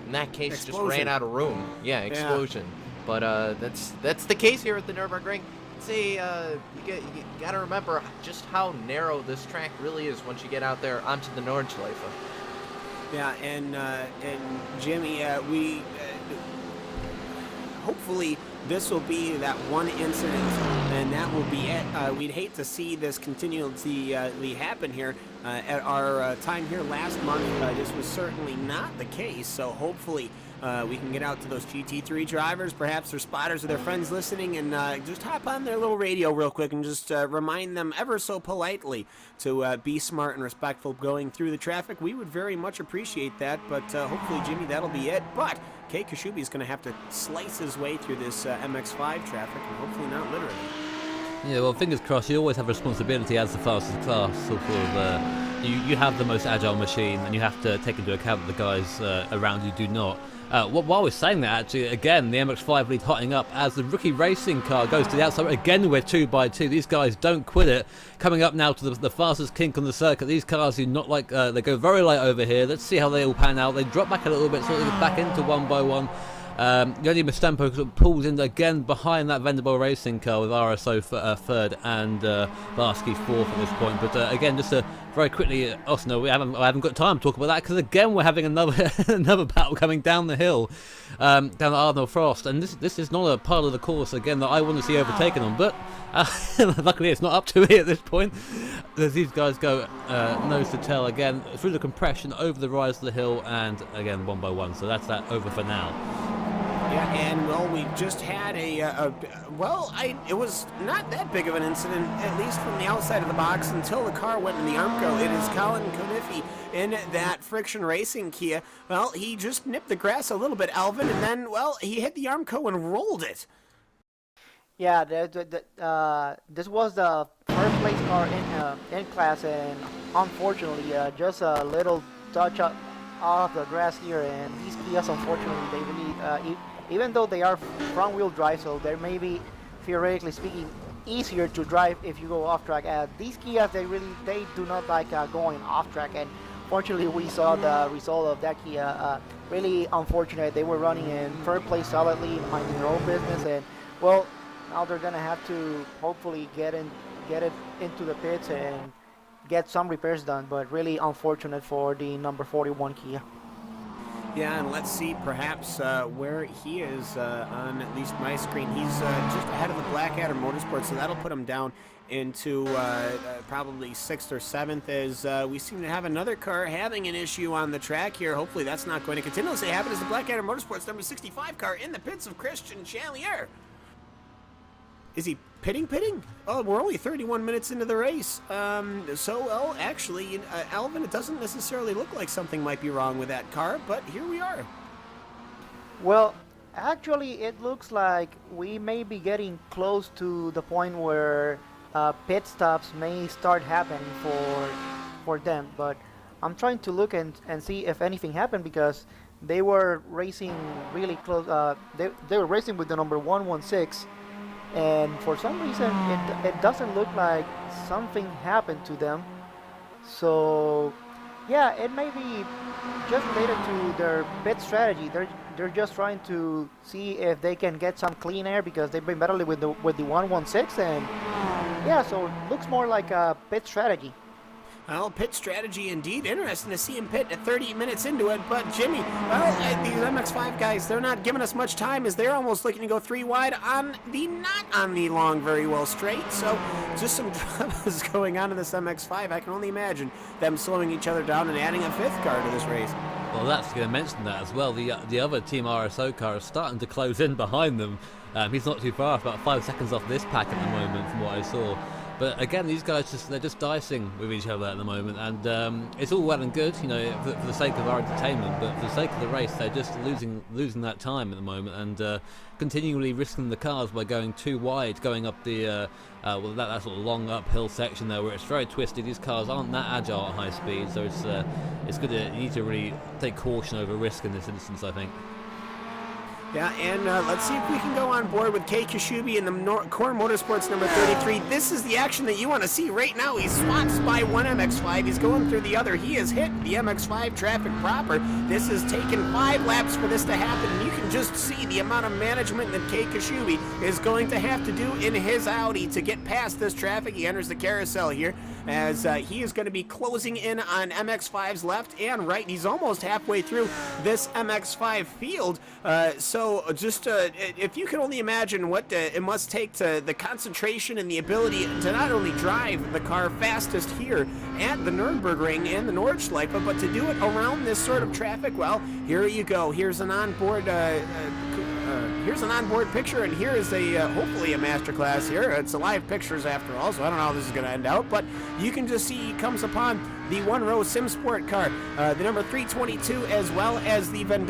in that case, Explosion. just ran out of room. Yeah, explosion. Yeah. But that's the case here at the Nürburgring. See, you gotta remember just how narrow this track really is once you get out there onto the Nordschleife. Yeah, and Jimmy, we hopefully this will be that one incident, and that will be it. We'd hate to see this continually happen here. At our time here last month, this was certainly not the case. So hopefully we can get out to those GT3 drivers, perhaps their spotters or their friends listening, and just hop on their little radio real quick and just remind them ever so politely to be smart and respectful going through the traffic. We would very much appreciate that, but hopefully, Jimmy, that'll be it. But Kei Kashubi is going to have to slice his way through this MX-5 traffic, and hopefully not literally. Yeah, well, fingers crossed. You always have responsibility as the fastest class, sort of you have the most agile machine, and you have to take into account that the guys around you do not. While we're saying that, actually, again, the MX-5 lead hotting up as the rookie racing car goes to the outside. Again, we're 2 by 2. These guys don't quit it. Coming up now to the fastest kink on the circuit. These cars do not like, they go very light over here. Let's see how they all pan out. They drop back a little bit, sort of back into 1 by 1. Yoni Mastempo sort of pulls in again behind that Vendables Racing car with RSO third and Varsky fourth at this point. But again, just very quickly, I haven't got time to talk about that because again we're having another another battle coming down the hill, down the Arnold Frost, and this is not a part of the course again that I want to see overtaken on. But luckily it's not up to me at this point. As these guys go nose to tail again through the compression over the rise of the hill, and again 1 by 1. So that's that over for now. Yeah, and well, we just had it was not that big of an incident, at least from the outside of the box, until the car went in the Armco. It is Colin Coniffy in that Friction Racing Kia. Well, he just nipped the grass a little bit, Alvin, and then, well, he hit the Armco and rolled it. Yeah, this was the first place car in class, and unfortunately, just a little touch up off the grass here, and these Kias, unfortunately, they really, even though they are front-wheel drive, so they may be, theoretically speaking, easier to drive if you go off track. These Kias, they do not like going off track, and fortunately, we saw the result of that Kia. Really unfortunate. They were running in third place solidly, minding their own business, and well, now they're gonna have to hopefully get it into the pits and get some repairs done. But really unfortunate for the number 41 Kia. Yeah, and let's see perhaps where he is on at least my screen. He's just ahead of the Blackadder Motorsports, so that'll put him down into probably 6th or 7th, as we seem to have another car having an issue on the track here. Hopefully that's not going to continuously happen, as the Blackadder Motorsports number 65 car in the pits of Christian Chalier. Is he pitting? Oh, we're only 31 minutes into the race. Well, actually, Alvin, it doesn't necessarily look like something might be wrong with that car, but here we are. Well, actually, it looks like we may be getting close to the point where pit stops may start happening for them, but I'm trying to look and see if anything happened, because they were racing really close. They were racing with the number 116. And for some reason, it doesn't look like something happened to them. So, yeah, it may be just related to their pit strategy. They're just trying to see if they can get some clean air, because they've been battling with the 116, and yeah, so it looks more like a pit strategy. Well, pit strategy indeed. Interesting to see him pit at 30 minutes into it. But Jimmy, well, these MX-5 guys, they're not giving us much time, as they're almost looking to go 3 wide on the not on the long, very well straight. So just some dramas going on in this MX-5. I can only imagine them slowing each other down and adding a 5th car to this race. Well, that's going to mention that as well. The other Team RSO car is starting to close in behind them. He's not too far, about 5 seconds off this pack at the moment from what I saw. But again, these guys they're just dicing with each other at the moment, and it's all well and good, you know, for the sake of our entertainment. But for the sake of the race, they're just losing that time at the moment, and continually risking the cars by going too wide, going up the that sort of long uphill section there where it's very twisty. These cars aren't that agile at high speed, so it's good to, you need to really take caution over risk in this instance, I think. Yeah, and let's see if we can go on board with Kei Kashubi in the Core Motorsports number 33. This is the action that you want to see right now. He swaps by one MX-5. He's going through the other. He has hit the MX-5 traffic proper. This has taken 5 laps for this to happen, and you can just see the amount of management that Kei Kashubi is going to have to do in his Audi to get past this traffic. He enters the carousel here, as he is going to be closing in on MX-5's left and right. He's almost halfway through this MX-5 field, so just if you can only imagine what it must take to the concentration and the ability to not only drive the car fastest here at the Nürburgring and the Nordschleife, but to do it around this sort of traffic. Well, here you go. Here's an onboard picture, and here is hopefully a masterclass here. It's a live pictures after all, so I don't know how this is going to end out, but you can just see he comes upon the one-row Sim Sport car, the number 322, as well as the Van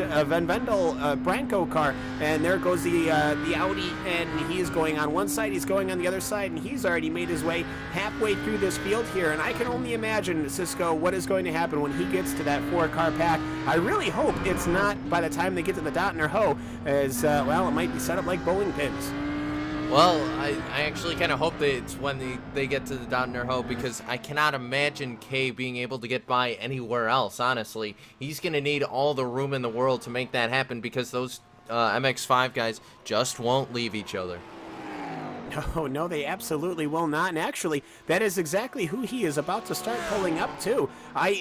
Vendel Branco car. And there goes the Audi, and he is going on one side, he's going on the other side, and he's already made his way halfway through this field here. And I can only imagine, Cisco, what is going to happen when he gets to that 4-car pack. I really hope it's not by the time they get to the Dotner Ho, as, well, it might be set up like bowling pins. Well, I actually kind of hope that it's when they get to the Dotner Ho, because I cannot imagine Kay being able to get by anywhere else, honestly. He's going to need all the room in the world to make that happen, because those MX-5 guys just won't leave each other. Oh, no, they absolutely will not. And actually, that is exactly who he is about to start pulling up to.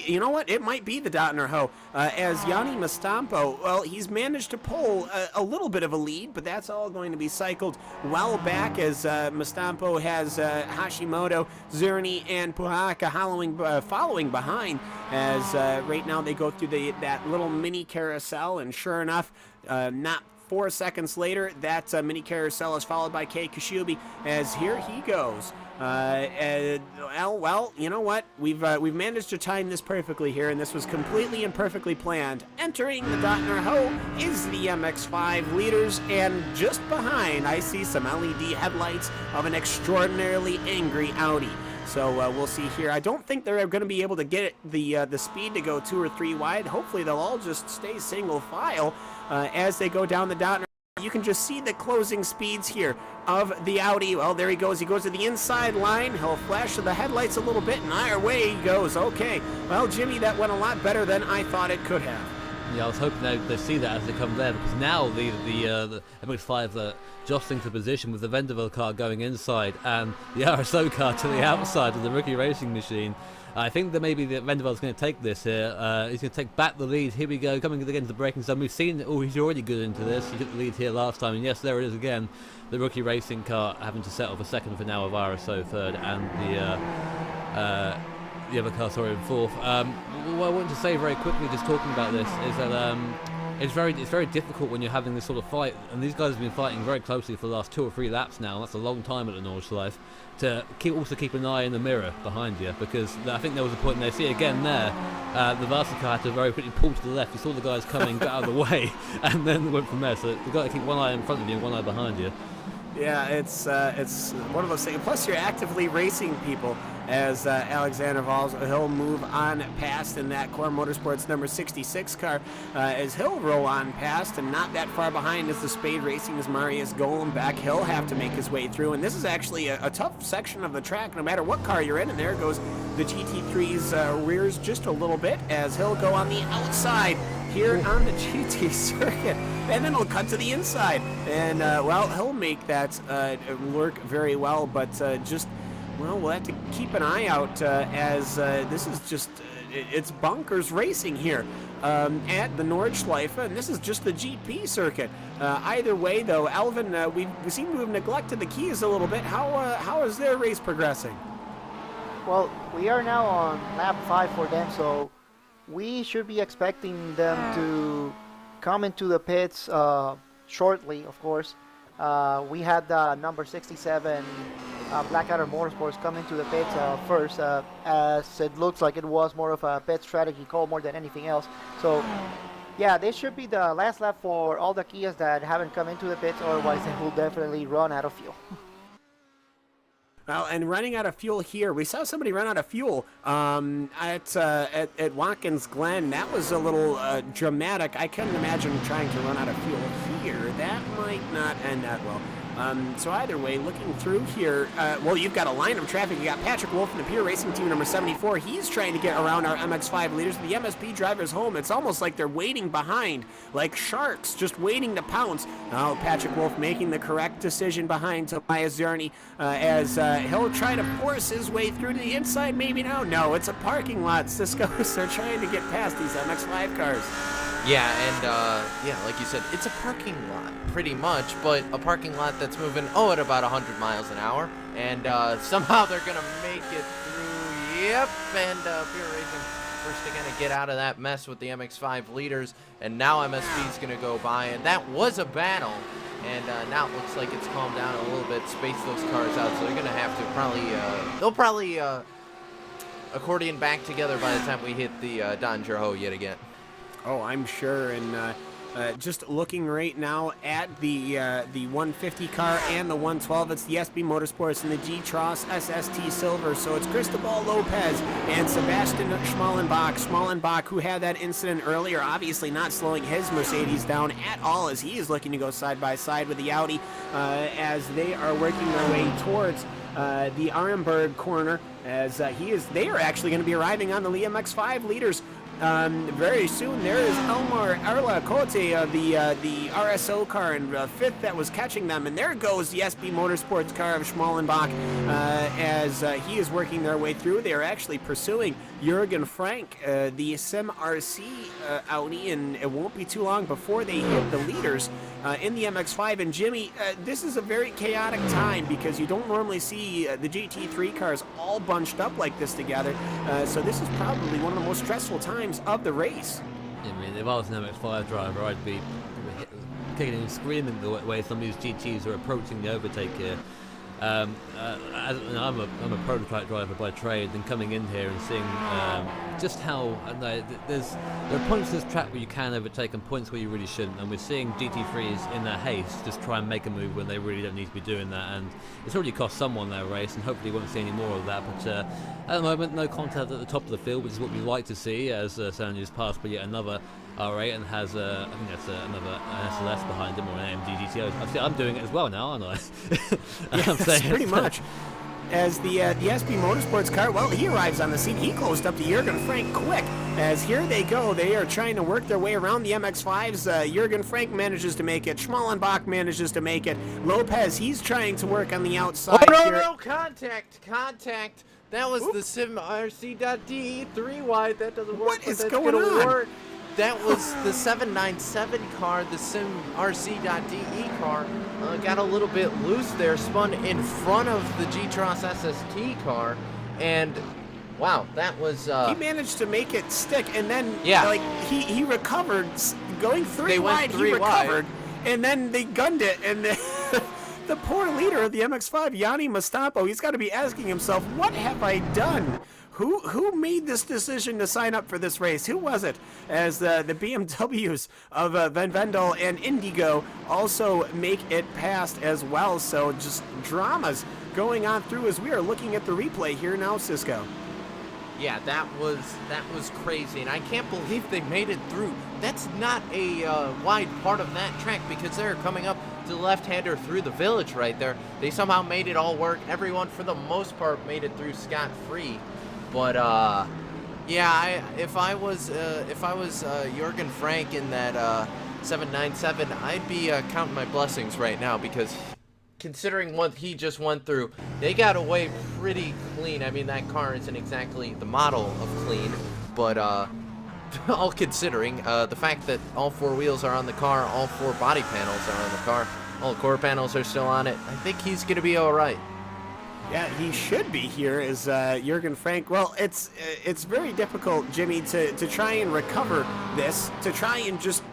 You know what? It might be the Dotner Ho. As Yanni Mastampo, well, he's managed to pull a little bit of a lead, but that's all going to be cycled well back, as Mastampo has Hashimoto, Zerny, and Puhaka following behind, as right now they go through that little mini carousel, and sure enough, not 4 seconds later, that mini carousel is followed by Kei Kashubi, as here he goes. Well, you know what? We've managed to time this perfectly here, and this was completely and perfectly planned. Entering the Dotner Ho is the MX-5 leaders, and just behind, I see some LED headlights of an extraordinarily angry Audi. So we'll see here. I don't think they're going to be able to get the speed to go 2 or 3 wide. Hopefully they'll all just stay single file as they go down the Dotner. You can just see the closing speeds here of the Audi. Well, there he goes. He goes to the inside line. He'll flash to the headlights a little bit, and away he goes. Okay. Well, Jimmy, that went a lot better than I thought it could have. Yeah, I was hoping they'd see that as they come there, because now the MX-5 are jostling for position with the Vendeville car going inside and the RSO car to the outside of the rookie racing machine. I think that maybe the Vendeville's going to take this here. He's going to take back the lead. Here we go, coming again to the braking zone. We've seen, he's already good into this. He took the lead here last time, and yes, there it is again. The rookie racing car having to settle for second for now of RSO third, and the other car, sorry, in fourth. What I wanted to say very quickly, just talking about this, is that it's very difficult when you're having this sort of fight, and these guys have been fighting very closely for the last 2 or 3 laps now. That's a long time at the Nordschleife. To also keep an eye in the mirror behind you, because I think there was a point, and they see again there, the Vasa car had to very quickly pull to the left. You saw the guys coming, got out of the way, and then went from there. So you've got to keep one eye in front of you and one eye behind you. Yeah, it's one of those things. Plus, you're actively racing people, as Alexander Valls, he'll move on past in that Core Motorsports number 66 car, as he'll roll on past, and not that far behind is the Spade Racing's Marius Golenbeck. He'll have to make his way through, and this is actually a tough section of the track, no matter what car you're in, and there goes the GT3's rears just a little bit, as he'll go on the outside here on the GT circuit, and then he'll cut to the inside, and well, he'll make that work very well, but well, we'll have to keep an eye out, as this is just it's bonkers racing here at the Nordschleife, and this is just the GP circuit. Either way, though, Alvin, we seem to have neglected the Keys a little bit. How is their race progressing? Well, we are now on lap 5 for them, so we should be expecting them to come into the pits shortly, of course. We had number 67 Blackadder Motorsports come into the pits first, as it looks like it was more of a pit strategy call more than anything else. So yeah, this should be the last lap for all the Kias that haven't come into the pits, otherwise they will definitely run out of fuel. Well, and running out of fuel here, we saw somebody run out of fuel at Watkins Glen. That was a little dramatic. I couldn't imagine trying to run out of fuel here. That might not end that well. So either way, looking through here, well, you've got a line of traffic. You got Patrick Wolf from the Pure Racing Team number 74. He's trying to get around our MX-5 leaders. The MSP drivers home. It's almost like they're waiting behind, like sharks, just waiting to pounce. Now, Patrick Wolf making the correct decision behind Tobias Zerny, as he'll try to force his way through to the inside. Maybe now. No, it's a parking lot. Cisco's are trying to get past these MX-5 cars. Yeah, and yeah, like you said, it's a parking lot, pretty much, but a parking lot that's moving, at about 100 miles an hour, and somehow they're going to make it through, yep, and Pure Racing first to kind of get out of that mess with the MX-5 leaders, and now MSP is going to go by, and that was a battle, and now it looks like it's calmed down a little bit, space those cars out, so they're going to have to probably, they'll probably accordion back together by the time we hit the Dangerho yet again. Oh, I'm sure, and just looking right now at the 150 car and the 112, it's the SB Motorsports and the G-Tross SST Silver, so it's Cristobal Lopez and Sebastian Schmallenbach. Schmallenbach, who had that incident earlier, obviously not slowing his Mercedes down at all as he is looking to go side by side with the Audi as they are working their way towards the Arenberg corner as they are actually going to be arriving on the Liam X5 leaders very soon. There is Elmar Arla Cote of the RSO car in fifth that was catching them, and there goes the SB Motorsports car of Schmallenbach as he is working their way through. They are actually pursuing Jürgen Frank, the Sim RC Audi, and it won't be too long before they hit the leaders in the MX-5. And Jimmy, this is a very chaotic time because you don't normally see the GT3 cars all bunched up like this together, so this is probably one of the most stressful times of the race. I mean, if I was an MX-5 driver, I'd be kicking and screaming the way some of these GTs are approaching the overtake here. I'm a prototype driver by trade, and coming in here and seeing just how there are points in this track where you can overtake and points where you really shouldn't, and we're seeing GT3s in their haste just try and make a move when they really don't need to be doing that, and it's already cost someone their race, and hopefully we won't see any more of that. But at the moment, no contact at the top of the field, which is what we like to see, as Sanjay's passed by yet another R8 and has I think that's another SLS behind him, or an AMG GTO. I'm doing it as well now, aren't I? Yes, pretty much. As the SB Motorsports car, well, he arrives on the scene. He closed up to Jürgen Frank quick. As here they go, they are trying to work their way around the MX-5s. Jürgen Frank manages to make it. Schmallenbach manages to make it. Lopez, he's trying to work on the outside. Oh, here. no, contact. That was the Sim RC.de 3-wide. That doesn't work. What is going on? Work. That was the 797 car, the Sim RC.de car. Got a little bit loose there, spun in front of the G-Tross SST car, and wow, that was... he managed to make it stick, and then he recovered, going three wide, he recovered, and then they gunned it, and the poor leader of the MX-5, Yanni Mastapo, he's got to be asking himself, what have I done? Who made this decision to sign up for this race? Who was it? As the BMWs of Van Vendel and Indigo also make it past as well. So just dramas going on through as we are looking at the replay here now, Cisco. Yeah, that was crazy, and I can't believe they made it through. That's not a wide part of that track because they're coming up to the left-hander through the village right there. They somehow made it all work. Everyone, for the most part, made it through scot-free. But yeah, if I was Jürgen Frank in that 797, I'd be counting my blessings right now because considering what he just went through, they got away pretty clean. I mean, that car isn't exactly the model of clean, but all considering the fact that all four wheels are on the car, all four body panels are on the car, all core panels are still on it, I think he's gonna be all right. Yeah, he should be here as Jürgen Frank. Well, it's very difficult, Jimmy, to try and recover this, to try and just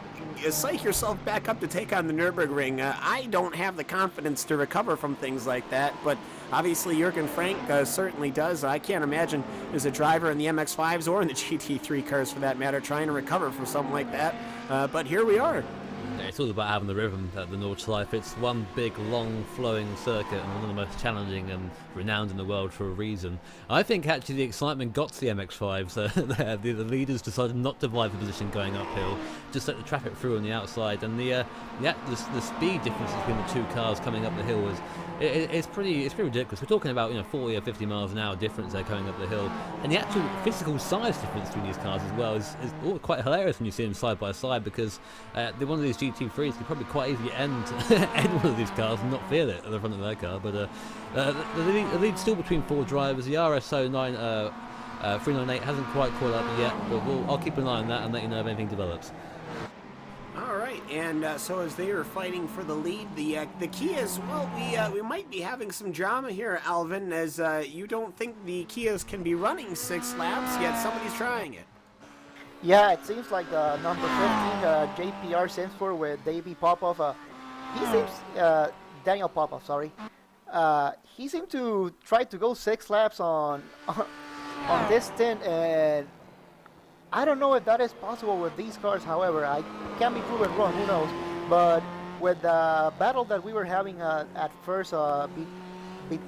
psych yourself back up to take on the Nürburgring. I don't have the confidence to recover from things like that, but obviously Jürgen Frank certainly does. I can't imagine as a driver in the MX-5s or in the GT3 cars, for that matter, trying to recover from something like that. But here we are. It's all about having the rhythm at the Nordschleife. It's one big, long, flowing circuit and one of the most challenging and renowned in the world for a reason. I think actually the excitement got to the MX-5s. The leaders decided not to divide the position going uphill, just let the traffic through on the outside, and the speed difference between the two cars coming up the hill was it's pretty ridiculous. We're talking about 40 or 50 miles an hour difference there coming up the hill, and the actual physical size difference between these cars as well is quite hilarious when you see them side by side, because one of these GT3s could probably quite easily end one of these cars and not feel it at the front of their car. But the lead's still between four drivers. The RSO 398 hasn't quite caught up yet, but I'll keep an eye on that and let you know if anything develops. All right, and so as they are fighting for the lead, the Kias, well, we might be having some drama here, Alvin, as you don't think the Kias can be running 6 laps, yet somebody's trying it. Yeah, it seems like the number 15 JPR stands for with Davey Popov. He seems, Daniel Popov, sorry. He seemed to try to go 6 laps on on this stint, and I don't know if that is possible with these cars. However, I can be proven wrong, who knows. But with the battle that we were having at first between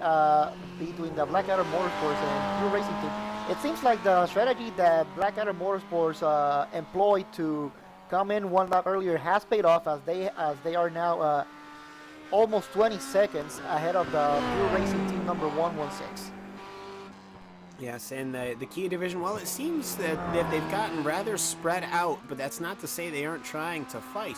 the Blackadder Motorsports and Pure Racing Team, it seems like the strategy that Blackadder Motorsports employed to come in one lap earlier has paid off, as they are now almost 20 seconds ahead of the Pure Racing Team number 116. Yes, and the Kia division, well, it seems that they've gotten rather spread out, but that's not to say they aren't trying to fight,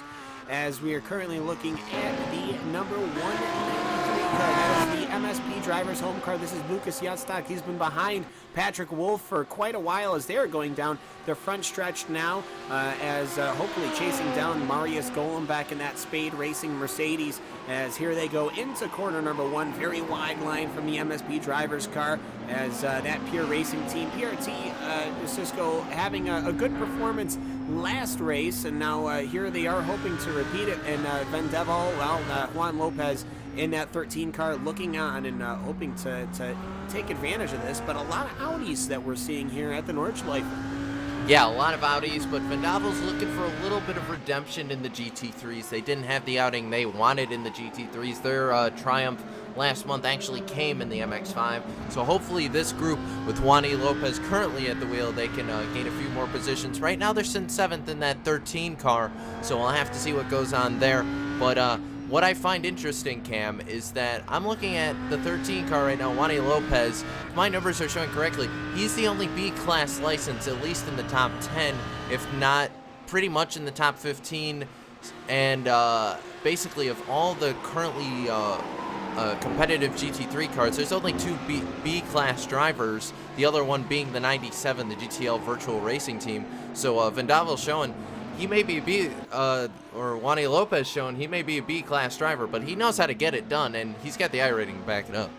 as we are currently looking at the number 193 car. That is the MSP driver's home car. This is Lucas Yatstock. He's been behind Patrick Wolf for quite a while as they're going down the front stretch now, as hopefully chasing down Marius Golem back in that Spade Racing Mercedes, as here they go into corner number 1. Very wide line from the MSP driver's car, as that Pure Racing Team, PRT Cisco, having a good performance last race, and now here they are hoping to repeat it. And Vendeval, well, Juan Lopez in that 13 car looking on and hoping to take advantage of this, but a lot of Audis that we're seeing here at the Nordschleife. Yeah, a lot of Audis, but Vendavel's looking for a little bit of redemption in the GT3s. They didn't have the outing they wanted in the GT3s. Their triumph last month actually came in the MX-5. So hopefully this group, with Juani Lopez currently at the wheel, they can gain a few more positions. Right now they're sitting 7th in that 13 car, so we'll have to see what goes on there. But what I find interesting, Cam, is that I'm looking at the 13 car right now, Juani Lopez. If my numbers are showing correctly, he's the only B-class license, at least in the top 10, if not pretty much in the top 15. And basically, of all the currently competitive GT3 cars, there's only 2 B-class drivers, the other one being the 97, the GTL Virtual Racing Team. So Vendavel's showing he may be a B, or Juani Lopez showing he may be a B-class driver, but he knows how to get it done, and he's got the iRating to back it up.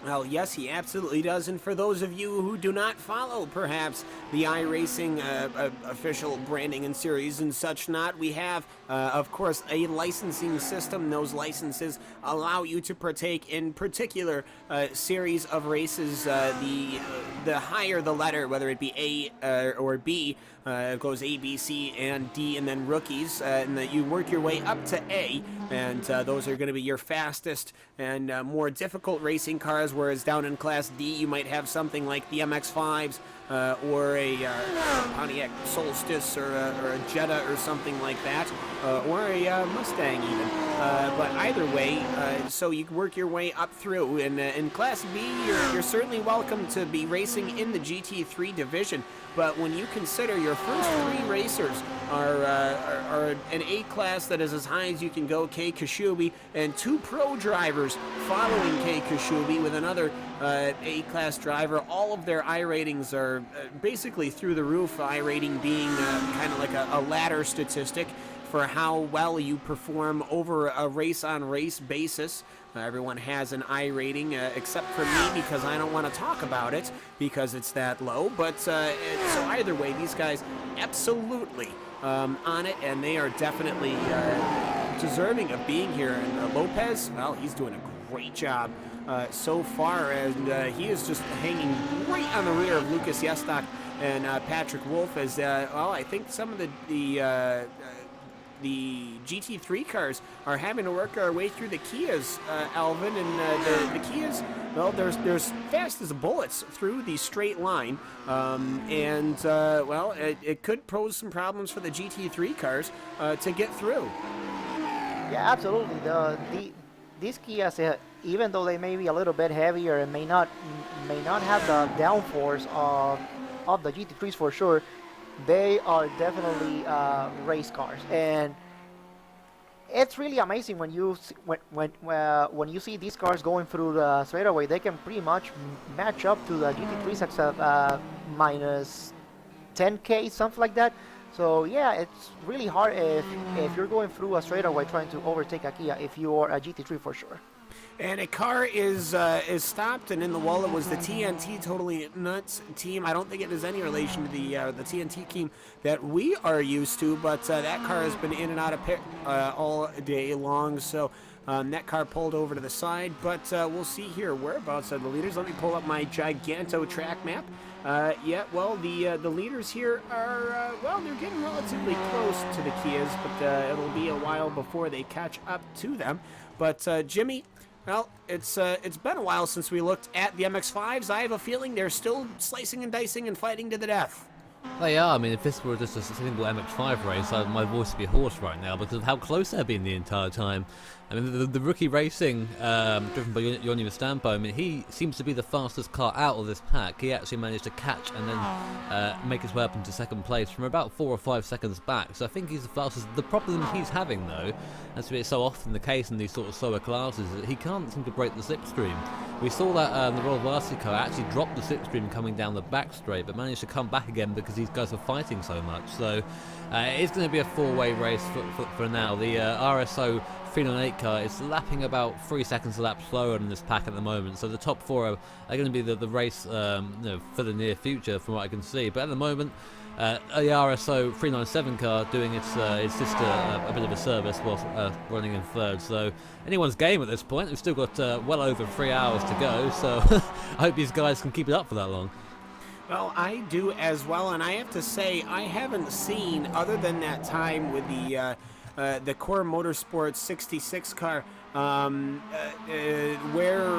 Well, yes, he absolutely does. And for those of you who do not follow, perhaps, the iRacing official branding and series and such not, we have, of course, a licensing system. Those licenses allow you to partake in particular series of races. The higher the letter, whether it be A or B, it goes A, B, C, and D, and then rookies, and that you work your way up to A, and those are going to be your fastest and more difficult racing cars, whereas down in Class D, you might have something like the MX-5s, or a Pontiac Solstice, or a Jetta, or something like that, or a Mustang even. But either way, so you work your way up through. And in Class B, you're certainly welcome to be racing in the GT3 division. But when you consider your first 3 racers are an A class that is as high as you can go, Kei Kashubi, and 2 pro drivers following Kei Kashubi with another A class driver, all of their iRatings are basically through the roof. iRating being kind of like a ladder statistic for how well you perform over a race-on-race basis. Everyone has an iRating, except for me, because I don't want to talk about it because it's that low. But so either way, these guys absolutely on it, and they are definitely deserving of being here. And Lopez, well, he's doing a great job so far, and he is just hanging right on the rear of Lucas Yatstock and Patrick Wolf, as well, I think some of the GT3 cars are having to work our way through the Kias, Alvin, and the Kias, well, they're as fast as bullets through the straight line, and well, it could pose some problems for the GT3 cars to get through. Yeah, absolutely. These Kias, even though they may be a little bit heavier and may not have the downforce of the GT3s for sure, they are definitely race cars, and it's really amazing when you see these cars going through the straightaway. They can pretty much match up to the GT3s except minus 10K, something like that. So yeah, it's really hard if you're going through a straightaway trying to overtake a Kia if you're a GT3 for sure. And a car is stopped, and in the wall it was the TNT Totally Nuts team. I don't think it is any relation to the TNT team that we are used to, but that car has been in and out of pit all day long, so that car pulled over to the side. But we'll see here whereabouts are the leaders. Let me pull up my Giganto track map Yeah, well, the leaders here are, well, they're getting relatively close to the Kias, but it'll be a while before they catch up to them. But, Jimmy, well, it's been a while since we looked at the MX-5s. I have a feeling they're still slicing and dicing and fighting to the death. They are. I mean, if this were just a single MX-5 race, my voice would be hoarse right now because of how close they've been the entire time. I mean, the rookie racing, driven by Yoni Mastampo, I mean, he seems to be the fastest car out of this pack. He actually managed to catch and then make his way up into second place from about 4 or 5 seconds back. So I think he's the fastest. The problem he's having, though, as is so often the case in these sort of slower classes, is that he can't seem to break the slipstream. We saw that the Royal Varsity car actually dropped the slipstream coming down the back straight, but managed to come back again because these guys are fighting so much. So it's going to be a 4-way race for now. The RSO 398 car is lapping about 3 seconds a lap slower than this pack at the moment, so the top 4 are going to be the race for the near future from what I can see. But at the moment, the RSO 397 car doing its sister a bit of a service while running in third, so anyone's game at this point. We've still got well over 3 hours to go, so I hope these guys can keep it up for that long. Well, I do as well, and I have to say I haven't seen, other than that time with the Core Motorsports 66 car, where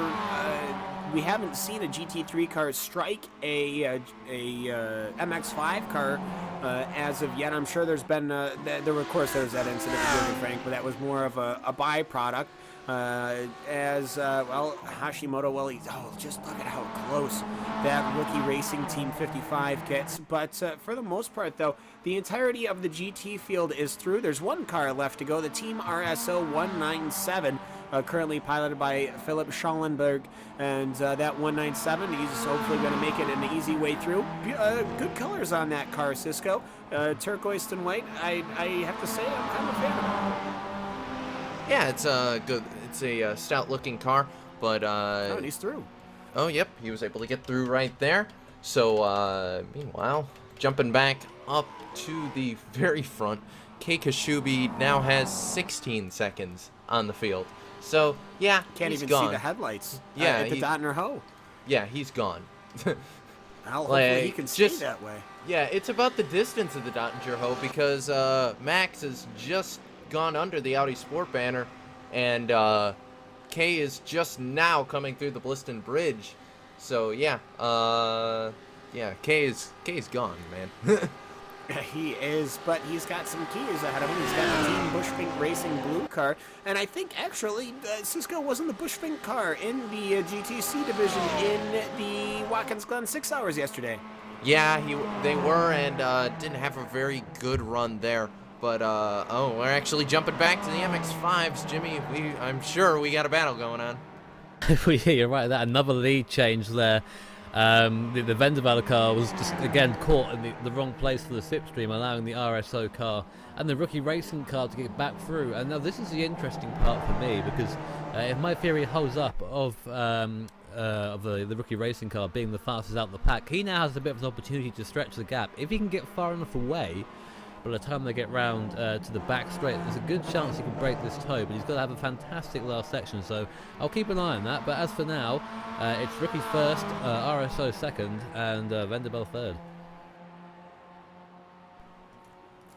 we haven't seen a GT3 car strike a MX-5 car as of yet. I'm sure there's been, of course, there's that incident with Frank, but that was more of a byproduct. Well, Hashimoto, well, just look at how close that rookie racing Team 55 gets. But for the most part, though, the entirety of the GT field is through. There's one car left to go, the Team RSO 197, currently piloted by Philip Schallenberg. And that 197, he's hopefully going to make it an easy way through. Good colors on that car, Cisco. Turquoise and white. I have to say, I'm kind of a fan of it. Yeah, it's good. It's a stout-looking car, but oh, and he's through. Oh, yep, he was able to get through right there. So, meanwhile, jumping back up to the very front, Kei Kashubi now has 16 seconds on the field. So, yeah, can't he's even gone. see the headlights. Yeah, at the Dotner Ho. Yeah, he's gone. Well, hopefully he can stay that way. Yeah, it's about the distance of the Dottinger Ho because Max has just gone under the Audi Sport banner, and Kay is just now coming through the Bliston Bridge. So yeah, Kay's gone, man. He is, but he's got some keys ahead of him. He's got the Team Bushfink Racing blue car, and I think actually Cisco wasn't the Bushfink car in the GTC division in the Watkins Glen 6 hours yesterday. Yeah, they were, and didn't have a very good run there. But, we're actually jumping back to the MX-5s, Jimmy. I'm sure we got a battle going on. Yeah, you're right. That another lead change there. The Vendaval car was just, again, caught in the wrong place for the slipstream, allowing the RSO car and the rookie racing car to get back through. And now this is the interesting part for me, because if my theory holds up of the rookie racing car being the fastest out of the pack, he now has a bit of an opportunity to stretch the gap. If he can get far enough away, by the time they get round to the back straight, there's a good chance he can break this toe, but he's got to have a fantastic last section, so I'll keep an eye on that. But as for now, it's Ricky first, RSO second, and Vanderbilt third.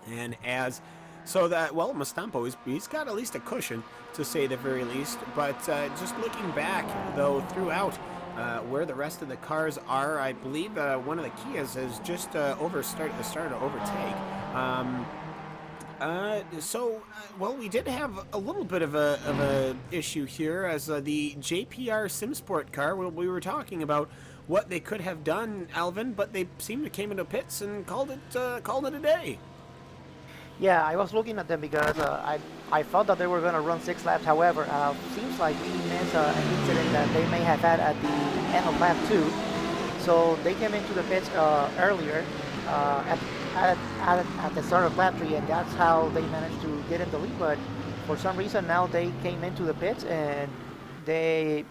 And Mastampo, he's got at least a cushion, to say the very least. But just looking back, though, throughout where the rest of the cars are, I believe one of the Kias has just started to overtake. We did have a little bit of a issue here, as the JPR SimSport car. We were talking about what they could have done, Alvin, but they seemed to came into pits and called it a day. Yeah, I was looking at them because I thought that they were going to run 6 laps. However, seems like we missed an incident that they may have had at the end of lap 2. So they came into the pits earlier at the start of lap 3, and that's how they managed to get in the lead. But for some reason now they came into the pits and the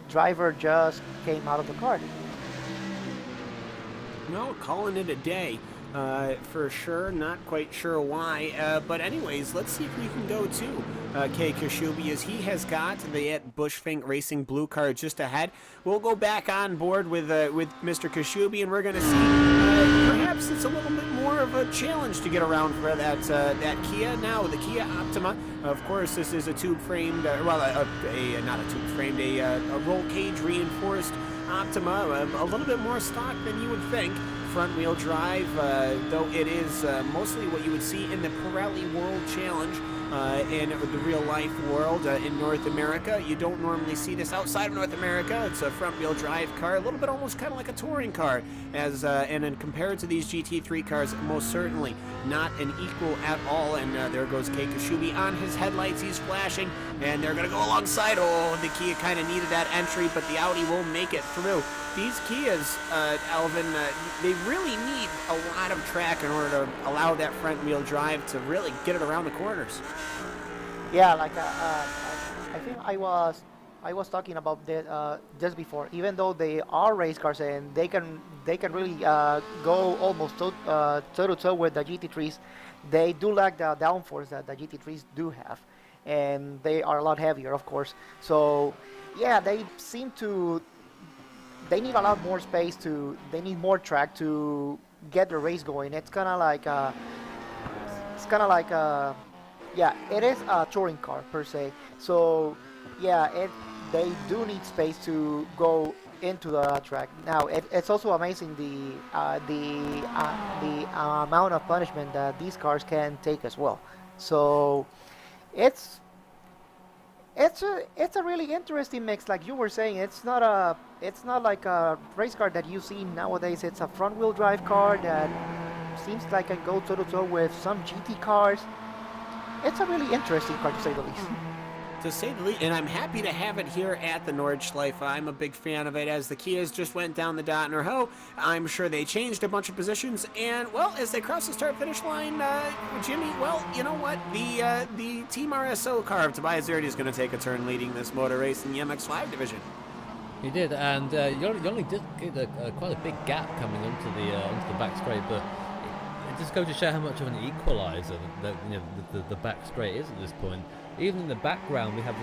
driver just came out of the car. No, calling it a day. for sure. Not quite sure why. But anyways, let's see if we can go to Kei Kashubi, as he has got the Bushfink Racing blue car just ahead. We'll go back on board with Mr. Kashubi, and we're going to see perhaps it's a little bit more of a challenge to get around for that Kia. Now, the Kia Optima, of course, this is a tube-framed, not a tube-framed, a roll cage reinforced Optima, a little bit more stock than you would think. Front-wheel drive, though it is mostly what you would see in the Pirelli World Challenge. In the real-life world in North America. You don't normally see this outside of North America. It's a front-wheel drive car, a little bit almost kind of like a touring car, and then compared to these GT3 cars, most certainly not an equal at all. And there goes Kei Kashubi on his headlights. He's flashing, and they're going to go alongside. Oh, the Kia kind of needed that entry, but the Audi will make it through. These Kias, Alvin, they really need a lot of track in order to allow that front-wheel drive to really get it around the corners. Yeah, like I think I was talking about that just before. Even though they are race cars and they can really go almost toe to toe with the GT3s, they do lack the downforce that the GT3s do have, and they are a lot heavier, of course. So yeah, they need a lot more space they need more track to get the race going. It's kind of like yeah, it is a touring car per se. So yeah, they do need space to go into the track. Now it's also amazing the amount of punishment that these cars can take as well. So it's a really interesting mix. Like you were saying, it's not like a race car that you see nowadays. It's a front-wheel drive car that seems like it can go toe-to-toe with some GT cars. It's a really interesting car, to say the least. To say the least, and I'm happy to have it here at the Nordschleife. I'm a big fan of it, as the Kias just went down the Dotner-Ho. I'm sure they changed a bunch of positions, and, well, as they cross the start-finish line, Jimmy, well, you know what? The Team RSO car of Tobias Zerdy is going to take a turn leading this motor race in the MX-5 division. He did, and you only did get quite a big gap coming onto the back straight, but it just goes to show how much of an equaliser the back straight is at this point. Even in the background, we had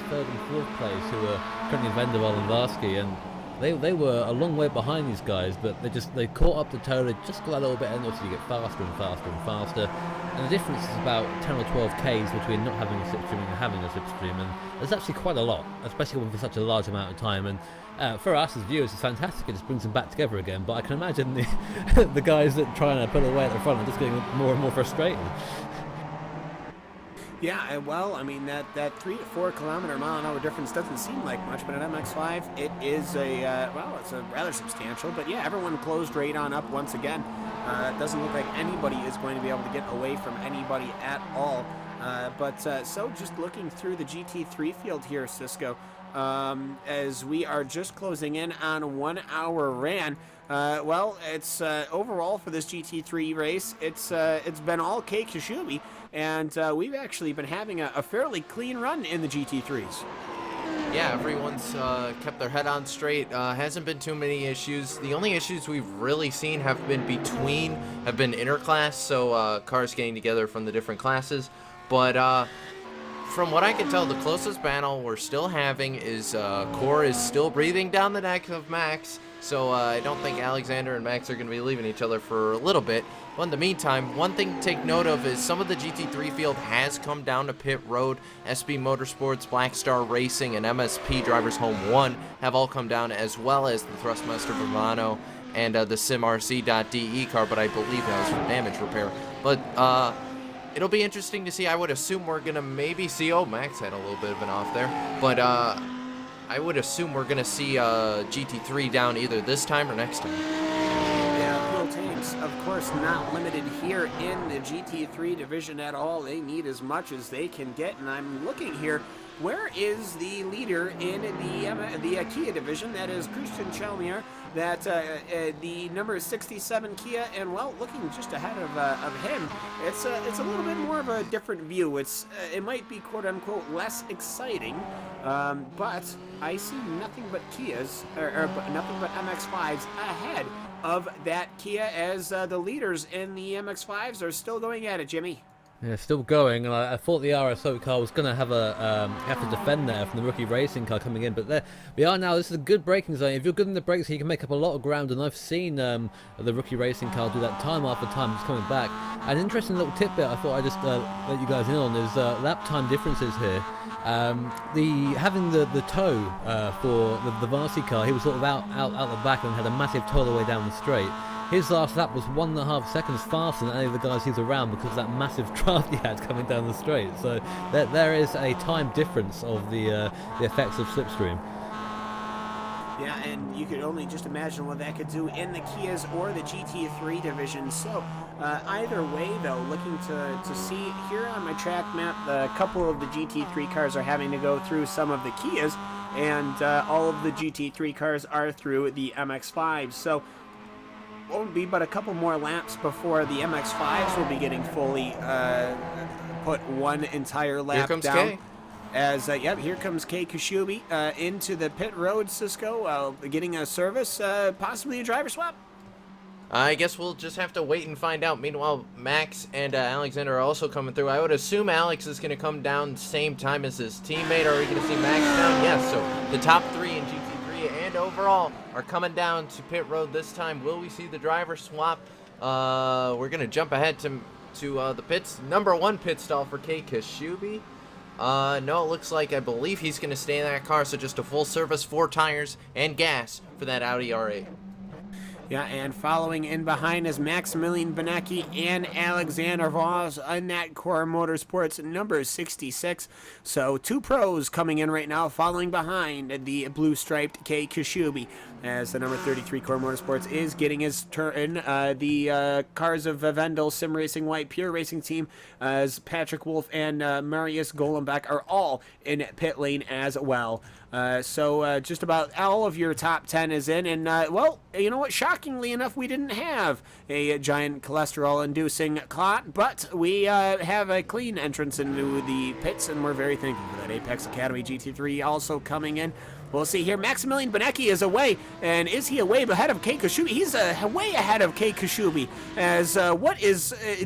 third and fourth place, who are currently Vanderwall and Varsky, and they were a long way behind these guys, but they caught up to Tola, just got a little bit, and obviously you get faster and faster and faster. And the difference is about 10 or 12 Ks between not having a slipstream and having a slipstream, and there's actually quite a lot, especially for such a large amount of time. And for us as viewers, it's fantastic. It just brings them back together again. But I can imagine the guys that trying to pull away at the front are just getting more and more frustrated. Yeah, well, I mean, that 3 to 4 kilometer mile an hour difference doesn't seem like much, but at MX-5, it is it's a rather substantial. But yeah, everyone closed right on up once again. It doesn't look like anybody is going to be able to get away from anybody at all. So just looking through the GT3 field here, Cisco, as we are just closing in on a 1 hour ran. It's overall for this GT3 race, it's been all Kei Kashubi, and we've actually been having a fairly clean run in the GT3s. Yeah, everyone's kept their head on straight. Hasn't been too many issues. The only issues we've really seen have been interclass, so cars getting together from the different classes. But from what I can tell, the closest battle we're still having is Core is still breathing down the neck of Max. So I don't think Alexander and Max are going to be leaving each other for a little bit. But in the meantime, one thing to take note of is some of the GT3 field has come down to pit road. SB Motorsports, Black Star Racing, and MSP Drivers Home 1 have all come down, as well as the Thrustmaster Bravano and the SimRC.de car, but I believe that was for damage repair. But it'll be interesting to see. I would assume we're going to maybe see, Max had a little bit of an off there, but I would assume we're going to see GT3 down either this time or next time. Yeah, fuel tanks, of course, not limited here in the GT3 division at all. They need as much as they can get, and I'm looking here. Where is the leader in the Kia division? That is Christian Chalmier. That the number 67 Kia, and well, looking just ahead of him, it's a little bit more of a different view. It might be quote unquote less exciting, but I see nothing but Kias or nothing but MX-5s ahead of that Kia as the leaders in the MX-5s are still going at it, Jimmy. Yeah, still going, and I thought the RSO car was going to have to defend there from the rookie racing car coming in, but there we are now. This is a good braking zone. If you're good in the brakes, you can make up a lot of ground, and I've seen the rookie racing car do that time after time. It's coming back. An interesting little tidbit I thought I'd just let you guys in on is lap time differences here. Having the tow for the Varsi car, he was sort of out the back and had a massive tow all the way down the straight. His last lap was 1.5 seconds faster than any of the guys he's around because of that massive draft he had coming down the straight. So there is a time difference of the effects of slipstream. Yeah, and you could only just imagine what that could do in the Kias or the GT3 division. So either way, though, looking to see here on my track map, a couple of the GT3 cars are having to go through some of the Kias, and all of the GT3 cars are through the MX-5s. So won't be but a couple more laps before the MX-5s will be getting fully put one entire lap Here comes down. Kay. As yep, here comes Kay Kashubi into the pit road, Cisco, getting a service, possibly a driver swap. I guess we'll just have to wait and find out. Meanwhile, Max and Alexander are also coming through. I would assume Alex is going to come down the same time as his teammate. Are we going to see Max down? Yes, so the top three in GT3 and overall are coming down to pit road this time. Will we see the driver swap? We're going to jump ahead to the pits. Number 1 pit stall for Kay Kashubi. No, it looks like I believe he's going to stay in that car, so just a full service, 4 tires and gas for that Audi R8. Yeah, and following in behind is Maximilian Benecki and Alexander Voss in that Core Motorsports number 66. So 2 pros coming in right now, following behind the blue-striped Kay Kashubi, as the number 33 Core Motorsports is getting his turn. The cars of Vendel Sim Racing White Pure Racing Team, as Patrick Wolf and Marius Golembeck are all in pit lane as well. So just about all of your top 10 is in, and well, you know what, shockingly enough, we didn't have a giant cholesterol-inducing clot, but we have a clean entrance into the pits, and we're very thankful for that. Apex Academy GT3 also coming in. We'll see here. Maximilian Benecki is away, and is he away ahead of Kay Kashubi? He's way ahead of Kay Kashubi. As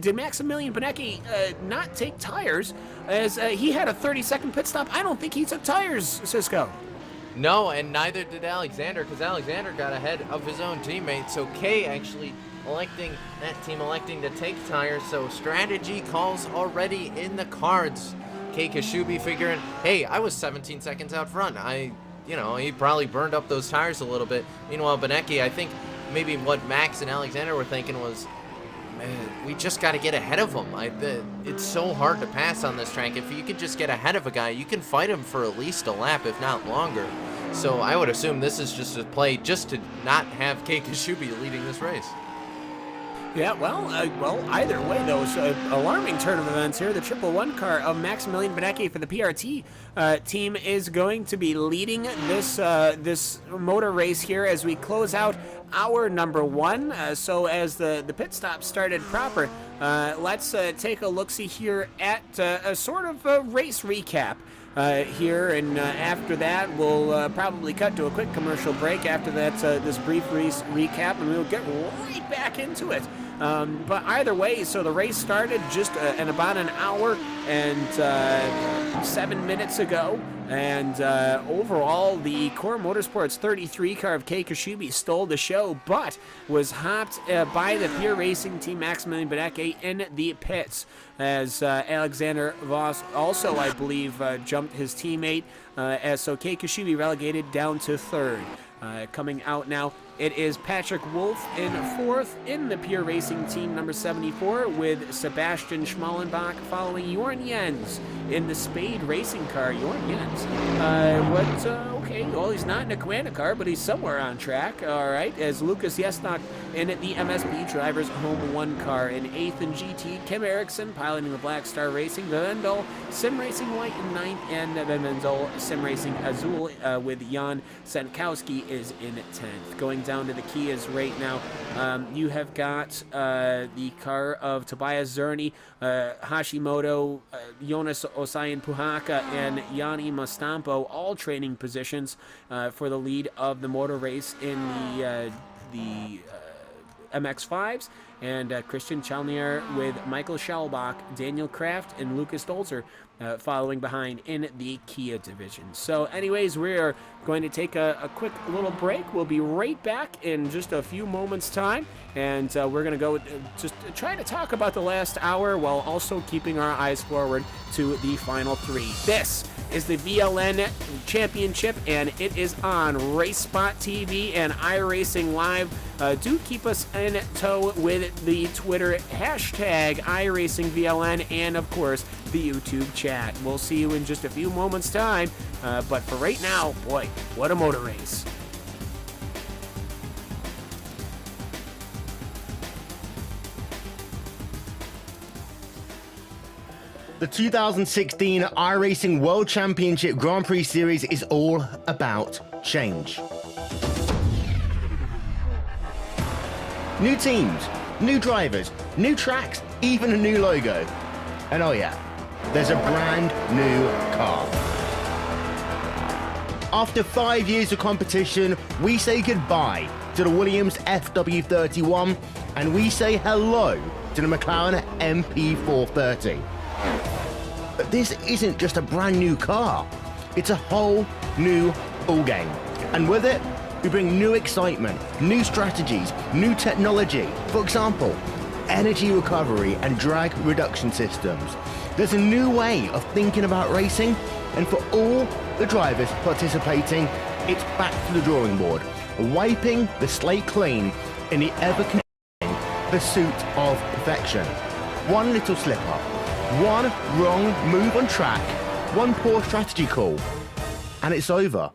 did Maximilian Benecki not take tires? As he had a 30-second pit stop. I don't think he took tires, Cisco. No, and neither did Alexander, because Alexander got ahead of his own teammate. So Kay actually electing to take tires. So strategy calls already in the cards. Kay Kashubi figuring, hey, I was 17 seconds out front. He probably burned up those tires a little bit. Meanwhile, Benecki, I think maybe what Max and Alexander were thinking was, man, we just got to get ahead of him. It's so hard to pass on this track. If you could just get ahead of a guy, you can fight him for at least a lap, if not longer. So I would assume this is just a play just to not have Kay Kashubi leading this race. Yeah, well, either way, though, so alarming turn of events here. The 111 car of Maximilian Benecki for the PRT team is going to be leading this motor race here as we close out our number 1. So as the pit stop started proper, let's take a look-see here at a sort of a race recap. Here, and after that we'll probably cut to a quick commercial break after that this brief race recap, and we'll get right back into it. But either way, so the race started just in about an hour and 7 minutes ago, and overall the Core Motorsports 33 car of Kay Kashubi stole the show, but was hopped by the Pure Racing Team Maximilian Benecki in the pits, as Alexander Voss also, I believe, jumped his teammate, so Kay Kashubi relegated down to 3rd. Coming out now, it is Patrick Wolf in 4th in the Pure Racing Team number 74, with Sebastian Schmallenbach following Jorn Jens in the Spade Racing car. Jorn Jens, okay, well, he's not in a Commanda car, but he's somewhere on track, all right, as Lucas Jestok in the MSB Drivers Home 1 car. In 8th in GT, Kim Erickson piloting the Black Star Racing, Vendel Sim Racing White in 9th, and Vendel Sim Racing Azul with Jan Senkowski is in 10th. Going down to the Kias right now, you have got the car of Tobias Zerny, Hashimoto, Jonas Osayan Puhaka, and Yanni Mastampo, all training positions for the lead of the motor race in the MX-5s, and Christian Chalnier with Michael Schellbach, Daniel Kraft, and Lucas Dolzer following behind in the Kia division. So anyways, we're going to take a quick little break. We'll be right back in just a few moments time, and we're going to go just try to talk about the last hour while also keeping our eyes forward to the final three. This is the VLN Championship, and it is on RaceSpotTV and iRacingLive. Do keep us in tow with the Twitter hashtag iRacingVLN and, of course, the YouTube chat. We'll see you in just a few moments' time, but for right now, boy, what a motor race. The 2016 iRacing World Championship Grand Prix Series is all about change. New teams, new drivers, new tracks, even a new logo. And oh yeah, there's a brand new car. After 5 years of competition, we say goodbye to the Williams FW31 and we say hello to the McLaren MP430. But this isn't just a brand new car, it's a whole new ballgame. And with it, we bring new excitement, new strategies, new technology. For example, energy recovery and drag reduction systems. There's a new way of thinking about racing, and for all the drivers participating, it's back to the drawing board, wiping the slate clean in the ever-continuing pursuit of perfection. One little slip-up, one wrong move on track, one poor strategy call, and it's over.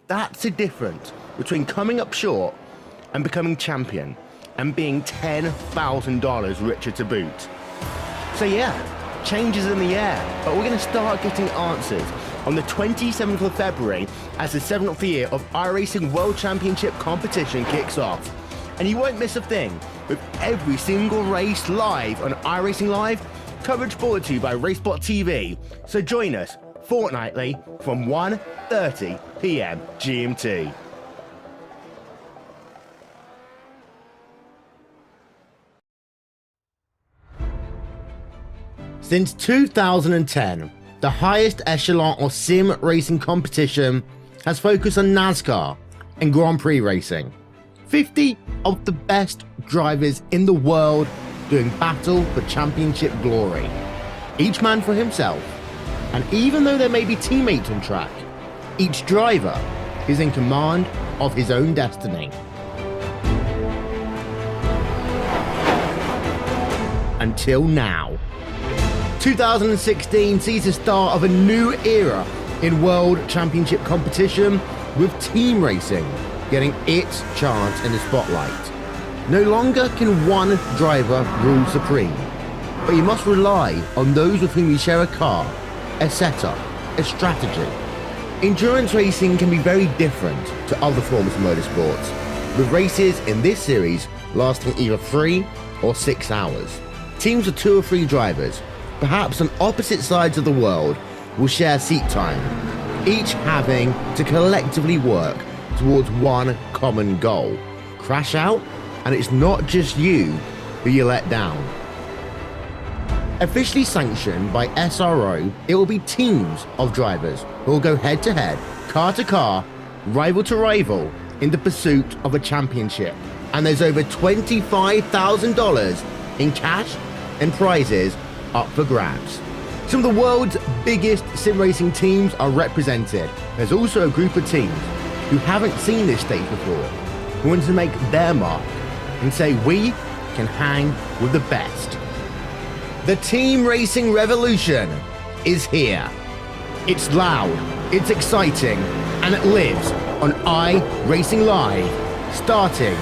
That's the difference between coming up short and becoming champion and being $10,000 richer to boot. So yeah, change is in the air, but we're going to start getting answers on the 27th of February as the 7th year of iRacing World Championship competition kicks off. And you won't miss a thing, with every single race live on iRacingLive, coverage brought to you by RaceSpotTV. So join us fortnightly from 1:30 p.m. GMT. Since 2010, the highest echelon of sim racing competition has focused on NASCAR and Grand Prix racing. 50 of the best drivers in the world doing battle for championship glory. Each man for himself, and even though there may be teammates on track, each driver is in command of his own destiny. Until now. 2016 sees the start of a new era in World Championship competition, with team racing getting its chance in the spotlight. No longer can one driver rule supreme, but you must rely on those with whom you share a car, a setup, a strategy. Endurance racing can be very different to other forms of motorsports, with races in this series lasting either 3 or 6 hours. Teams of 2 or 3 drivers, perhaps on opposite sides of the world, will share seat time, each having to collectively work towards one common goal. Crash out, and it's not just you who you let down. Officially sanctioned by SRO, it will be teams of drivers who will go head to head, car to car, rival to rival in the pursuit of a championship. And there's over $25,000 in cash and prizes up for grabs. Some of the world's biggest sim racing teams are represented. There's also a group of teams who haven't seen this stage before, who want to make their mark and say we can hang with the best. The team racing revolution is here. It's loud, it's exciting, and it lives on iRacingLive starting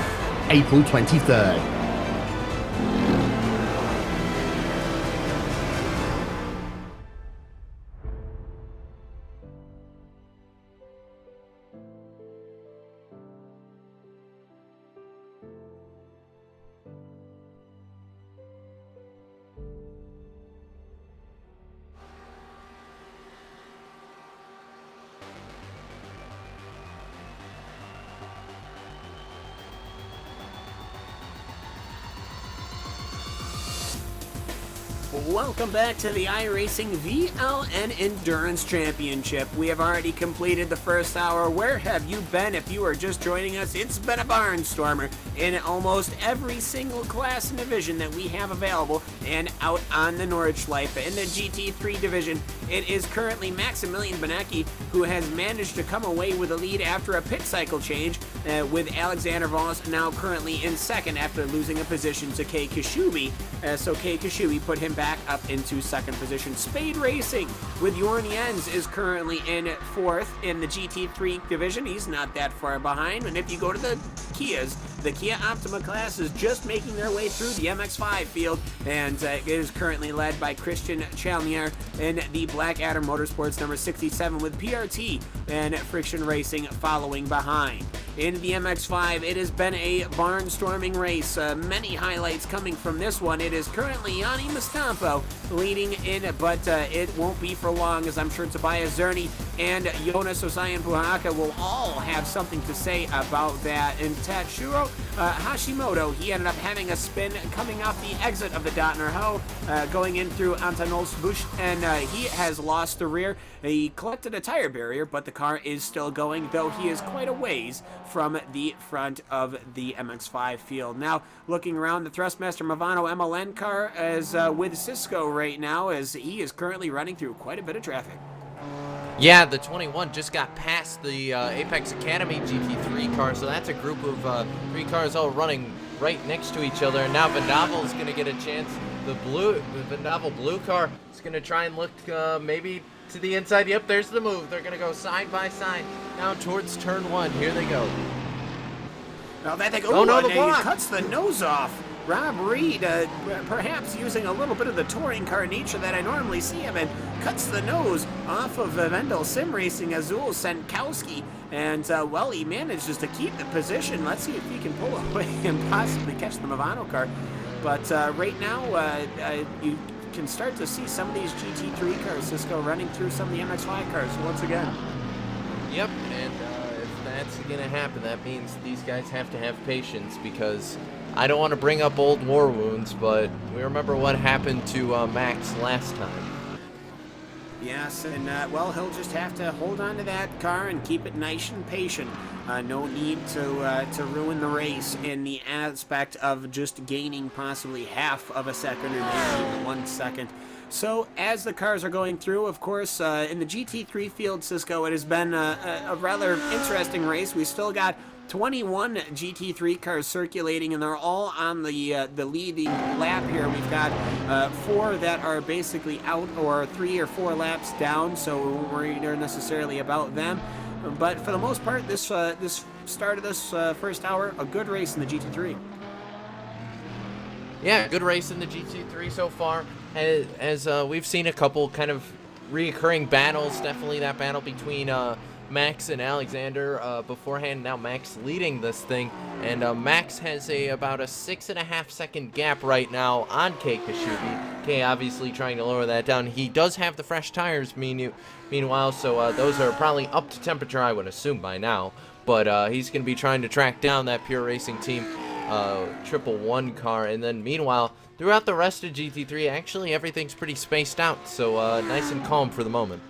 April 23rd. Welcome back to the iRacing VLN Endurance Championship. We have already completed the first hour. Where have you been if you are just joining us? It's been a barnstormer in almost every single class and division that we have available, and out on the Nordschleife in the GT3 division, it is currently Maximilian Benecki who has managed to come away with a lead after a pit cycle change, with Alexander Voss now currently in second after losing a position to Kei Kashubi. So Kei Kashubi put him back up into second position. Spade Racing with Jorn Jens is currently in fourth in the GT3 division. He's not that far behind. And if you go to the Kias, the Kia Optima class is just making their way through the MX-5 field, and it is currently led by Christian Chalmier in the Blackadder Motorsports number 67 with PRT and Friction Racing following behind. In the MX-5, it has been a barnstorming race. Many highlights coming from this one. It is currently Yanni Mustampo leading in, but it won't be for long, as I'm sure Tobias Zerny and Jonas Osayan Puhaka will all have something to say about that. And Tatsuro Hashimoto, he ended up having a spin coming off the exit of the Dotner Ho, going in through Antonos Bush, and he has lost the rear. He collected a tire barrier, but the car is still going, though he is quite a ways from the front of the MX-5 field. Now, looking around, the Thrustmaster Movano MLN car is with Cisco right now, as he is currently running through quite a bit of traffic. Yeah, the 21 just got past the Apex Academy GT3 car, so that's a group of 3 cars all running right next to each other. And now Vendavel is going to get a chance. The Vendavel blue car is going to try and look maybe to the inside. Yep, there's the move. They're going to go side by side now towards turn 1. Here they go. Now that they go, oh no, the he block cuts the nose off. Rob Reed, perhaps using a little bit of the touring car nature that I normally see him in, cuts the nose off of Vendel Sim Racing Azul Senkowski, and well, he manages to keep the position. Let's see if he can pull away and possibly catch the Movano car. But right now, you can start to see some of these GT3 cars, Cisco, running through some of the MX-5 cars once again. Yep, and if that's going to happen, that means these guys have to have patience, because I don't want to bring up old war wounds, but we remember what happened to Max last time. Yes, and well, he'll just have to hold on to that car and keep it nice and patient. No need to ruin the race in the aspect of just gaining possibly half of a second or maybe even 1 second. So as the cars are going through, of course, in the GT3 field, Cisco, it has been a rather interesting race. We still got 21 GT3 cars circulating, and they're all on the leading lap here. We've got 4 that are basically out, or 3 or 4 laps down, so we won't worry necessarily about them. But for the most part, this start of this first hour, a good race in the GT3. Yeah, good race in the GT3 so far. As we've seen a couple kind of reoccurring battles, definitely that battle between Max and Alexander beforehand. Now Max leading this thing, and Max has about a 6.5 second gap right now on Kei Kashubi. Kei obviously trying to lower that down. He does have the fresh tires meanwhile, so those are probably up to temperature, I would assume, by now. But he's going to be trying to track down that Pure Racing Team 111 car, and then meanwhile, throughout the rest of GT3, actually everything's pretty spaced out, so nice and calm for the moment.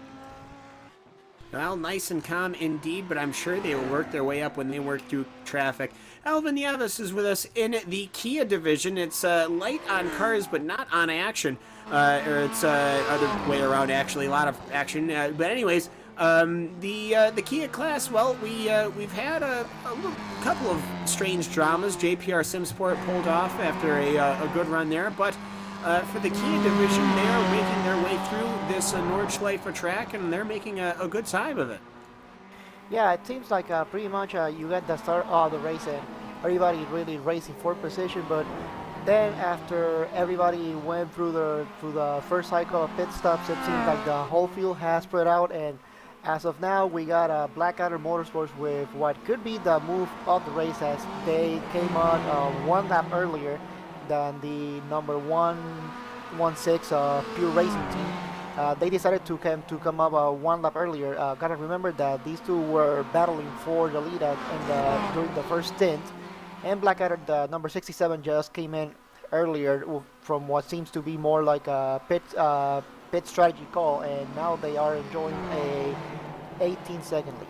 Well, nice and calm indeed, but I'm sure they will work their way up when they work through traffic. Alvin Yavis is with us in the Kia division. It's light on cars, but not on action. Or it's other way around, actually, a lot of action. But anyways, the Kia class, well, we've had a couple of strange dramas. JPR SimSport pulled off after a good run there, but for the Kia division, they are making their way through this Nordschleife track, and they're making a good time of it. Yeah, it seems like pretty much you got the start of the race and everybody really racing for position, but then after everybody went through the first cycle of pit stops, it seems like the whole field has spread out, and as of now, we got Blackadder Motorsports with what could be the move of the race, as they came on 1 lap earlier than the number 116 Pure Racing Team. They decided to come up 1 lap earlier. Gotta remember that these two were battling for the lead during the first stint, and Blackadder, the number 67, just came in earlier from what seems to be more like a pit strategy call, and now they are enjoying a 18-second lead.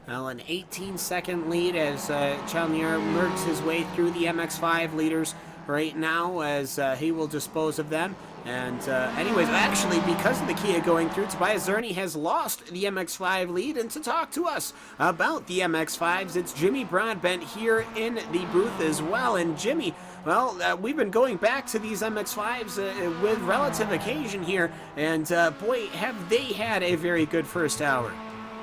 Well, an 18-second lead as Chalmier works his way through the MX-5 leaders right now as he will dispose of them. And anyways, actually, because of the Kia going through, Tobias Zerny has lost the MX-5 lead. And to talk to us about the MX-5s, it's Jimmy Broadbent here in the booth as well. And Jimmy, well, we've been going back to these MX-5s with relative occasion here. And boy, have they had a very good first hour.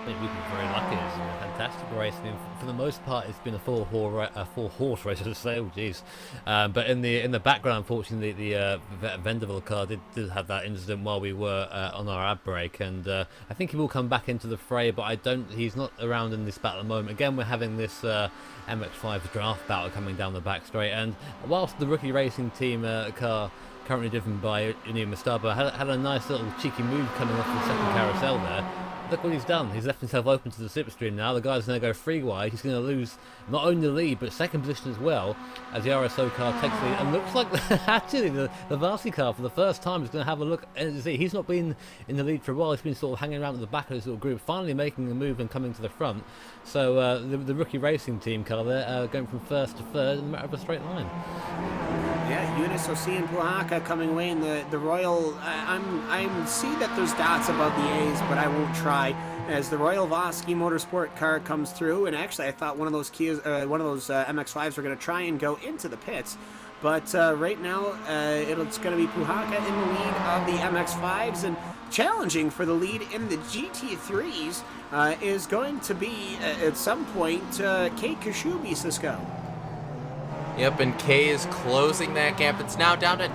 I think we've been very lucky. It's been a fantastic race. I mean, for the most part, it's been a four-horse race, I should say. Oh, jeez. But in the background, unfortunately, the Vanderbilt car did have that incident while we were on our ad break, and I think he will come back into the fray. But he's not around in this battle at the moment. Again, we're having this MX-5 draft battle coming down the back straight, and whilst the rookie racing team car, currently driven by Inu Mustaba, had a nice little cheeky move coming off the second carousel there. Look what he's done. He's left himself open to the slipstream now. The guy's going to go free wide. He's going to lose not only the lead, but second position as well, as the RSO car takes the lead. And looks like actually the Varsi car for the first time is going to have a look. He's not been in the lead for a while. He's been sort of hanging around at the back of his little group, finally making a move and coming to the front. So the rookie racing team car there going from first to third in a matter of a straight line. Yeah, Eunice Osi and Puhaka coming away in the Royal. I see that there's dots above the A's, but I won't try. As the Royal Voski Motorsport car comes through, and actually I thought one of those MX-5s were going to try and go into the pits, but right now it's going to be Puhaka in the lead of the MX-5s, and challenging for the lead in the GT3s is going to be at some point Kate Kashubi, Cisco. Yep, and K is closing that gap. It's now down to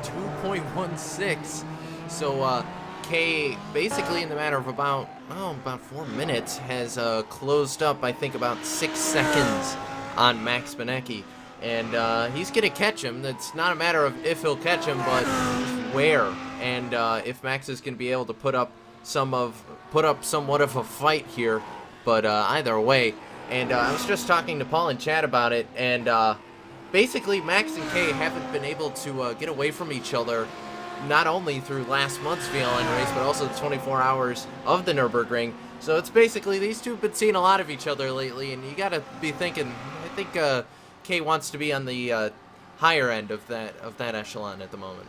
2.16. So K, basically in the matter of about 4 minutes, has closed up, I think, about 6 seconds on Max Benecki. And he's going to catch him. It's not a matter of if he'll catch him, but where. And if Max is going to be able to put up somewhat of a fight here. But either way. And I was just talking to Paul and Chad about it, and basically, Max and Kay haven't been able to get away from each other, not only through last month's VLN race, but also the 24 hours of the Nürburgring. So it's basically these two have been seeing a lot of each other lately, and you got to be thinking, I think Kay wants to be on the higher end of that echelon at the moment.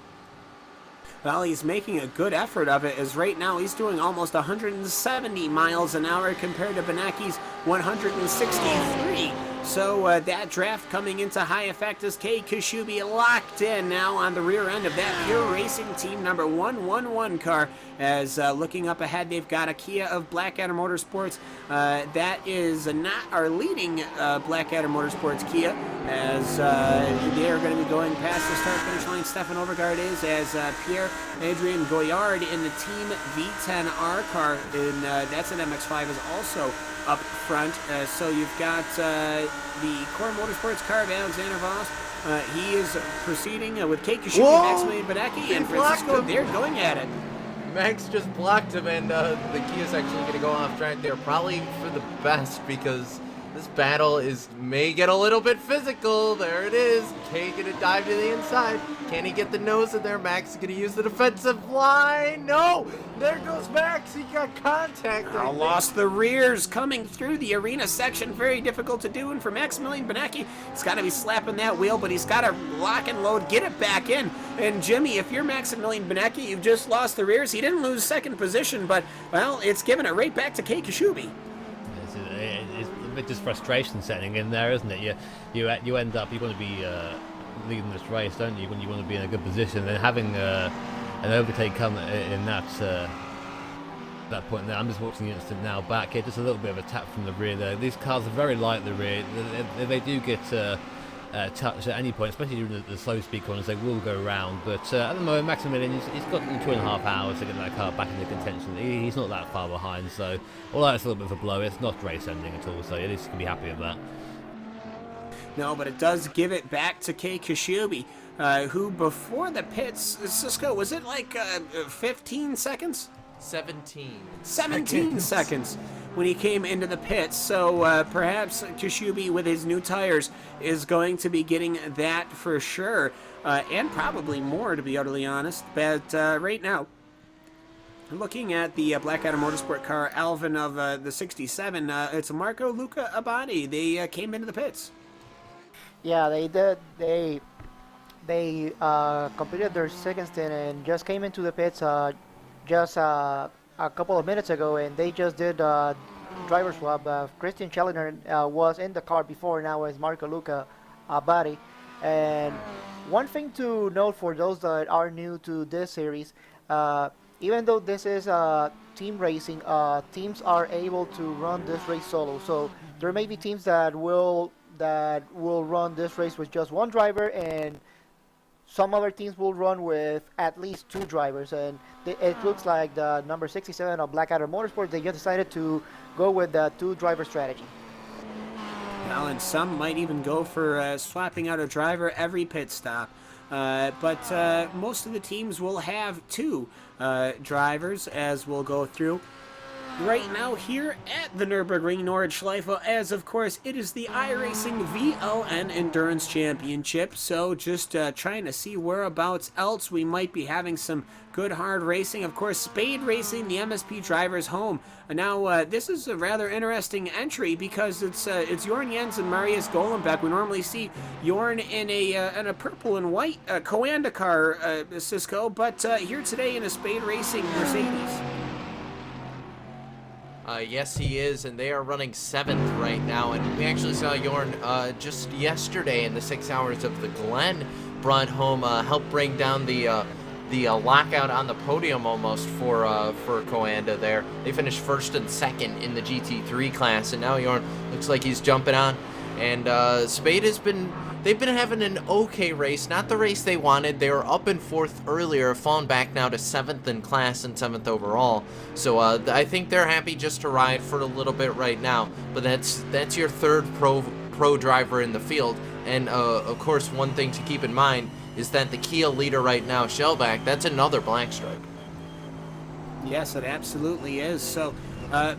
Well, he's making a good effort of it, as right now he's doing almost 170 miles an hour compared to Benecki's 163. So that draft coming into high effect as Kei Kashubi locked in now on the rear end of that Pure Racing Team number 111 car. As looking up ahead, they've got a Kia of Blackadder Motorsports. That is not our leading Blackadder Motorsports Kia, as they are going to be going past the start-finish line. Stefan Overgaard is, as Pierre-Adrien Goyard in the Team V10R car, and that's an MX-5, is also up front. So you've got the Core Motorsports car of Alexander Voss. He is proceeding with Kei Kashubi, Maximilian Benecki, and Francisco. They're going at it. Max just blocked him, and the Kia's actually going to go off track there, probably for the best, because this battle may get a little bit physical. There it is. Kay going to dive to the inside. Can he get the nose in there? Max is going to use the defensive line. No! There goes Max. He got contact. Now lost the rears coming through the arena section. Very difficult to do. And for Maximilian Benecki, he's got to be slapping that wheel, but he's got to lock and load, get it back in. And Jimmy, if you're Maximilian Benecki, you've just lost the rears. He didn't lose second position, but, well, it's giving it right back to Kei Kashubi. It's a bit just frustration setting in there, isn't it? You end up, you want to be leading this race, don't you, when you want to be in a good position, and having an overtake come in that point there. I'm just watching the instant now back here, just a little bit of a tap from the rear there. These cars are very light at the rear. They do get touched at any point, especially during the slow speed corners. They will go round, but at the moment Maximilian, he's got 2.5 hours to get that car back into contention. He's not that far behind, so although it's a little bit of a blow, it's not race ending at all, so at least you can be happy with that. No, but it does give it back to Kei Kashubi, who before the pits, Cisco, was it like 15 seconds? 17 seconds when he came into the pits. So perhaps Kashubi with his new tires is going to be getting that for sure. and probably more, to be utterly honest. But right now, looking at the Black Adder Motorsport car, Alvin of the 67, it's Marco Luca Abadi. They came into the pits. Yeah, they did. They completed their second stint and just came into the pits just a couple of minutes ago, and they just did driver swap. Christian Challenger was in the car before, now is Marco Luca Abadi. And one thing to note for those that are new to this series, even though this is team racing, teams are able to run this race solo. So there may be teams that will run this race with just one driver, and some other teams will run with at least 2 drivers. And it looks like the number 67 of Black Adder Motorsport, they just decided to go with the 2-driver strategy. Well, and some might even go for swapping out a driver every pit stop. But most of the teams will have 2 drivers, as we'll go through right now here at the Nürburgring Nordschleife, as of course it is the iRacing VLN Endurance Championship. So just trying to see whereabouts else we might be having some good hard racing. Of course, Spade Racing, the MSP drivers home. Now this is a rather interesting entry because it's Jorn Jens and Marius Golenbeck. We normally see Jorn in a purple and white Coanda car, Cisco, but here today in a Spade Racing Mercedes. Yes, he is, and they are running 7th right now. And we actually saw Jorn just yesterday in the 6 hours of the Glen brought home, helped bring down the lockout on the podium almost for Coanda there. They finished 1st and 2nd in the GT3 class, and now Jorn looks like he's jumping on. And Spade they've been having an okay race, not the race they wanted. They were up in 4th earlier, fallen back now to 7th in class and 7th overall. So I think they're happy just to ride for a little bit right now. But that's your 3rd pro driver in the field. And of course, one thing to keep in mind is that the Kia leader right now, Shellback, that's another black stripe. Yes, it absolutely is. So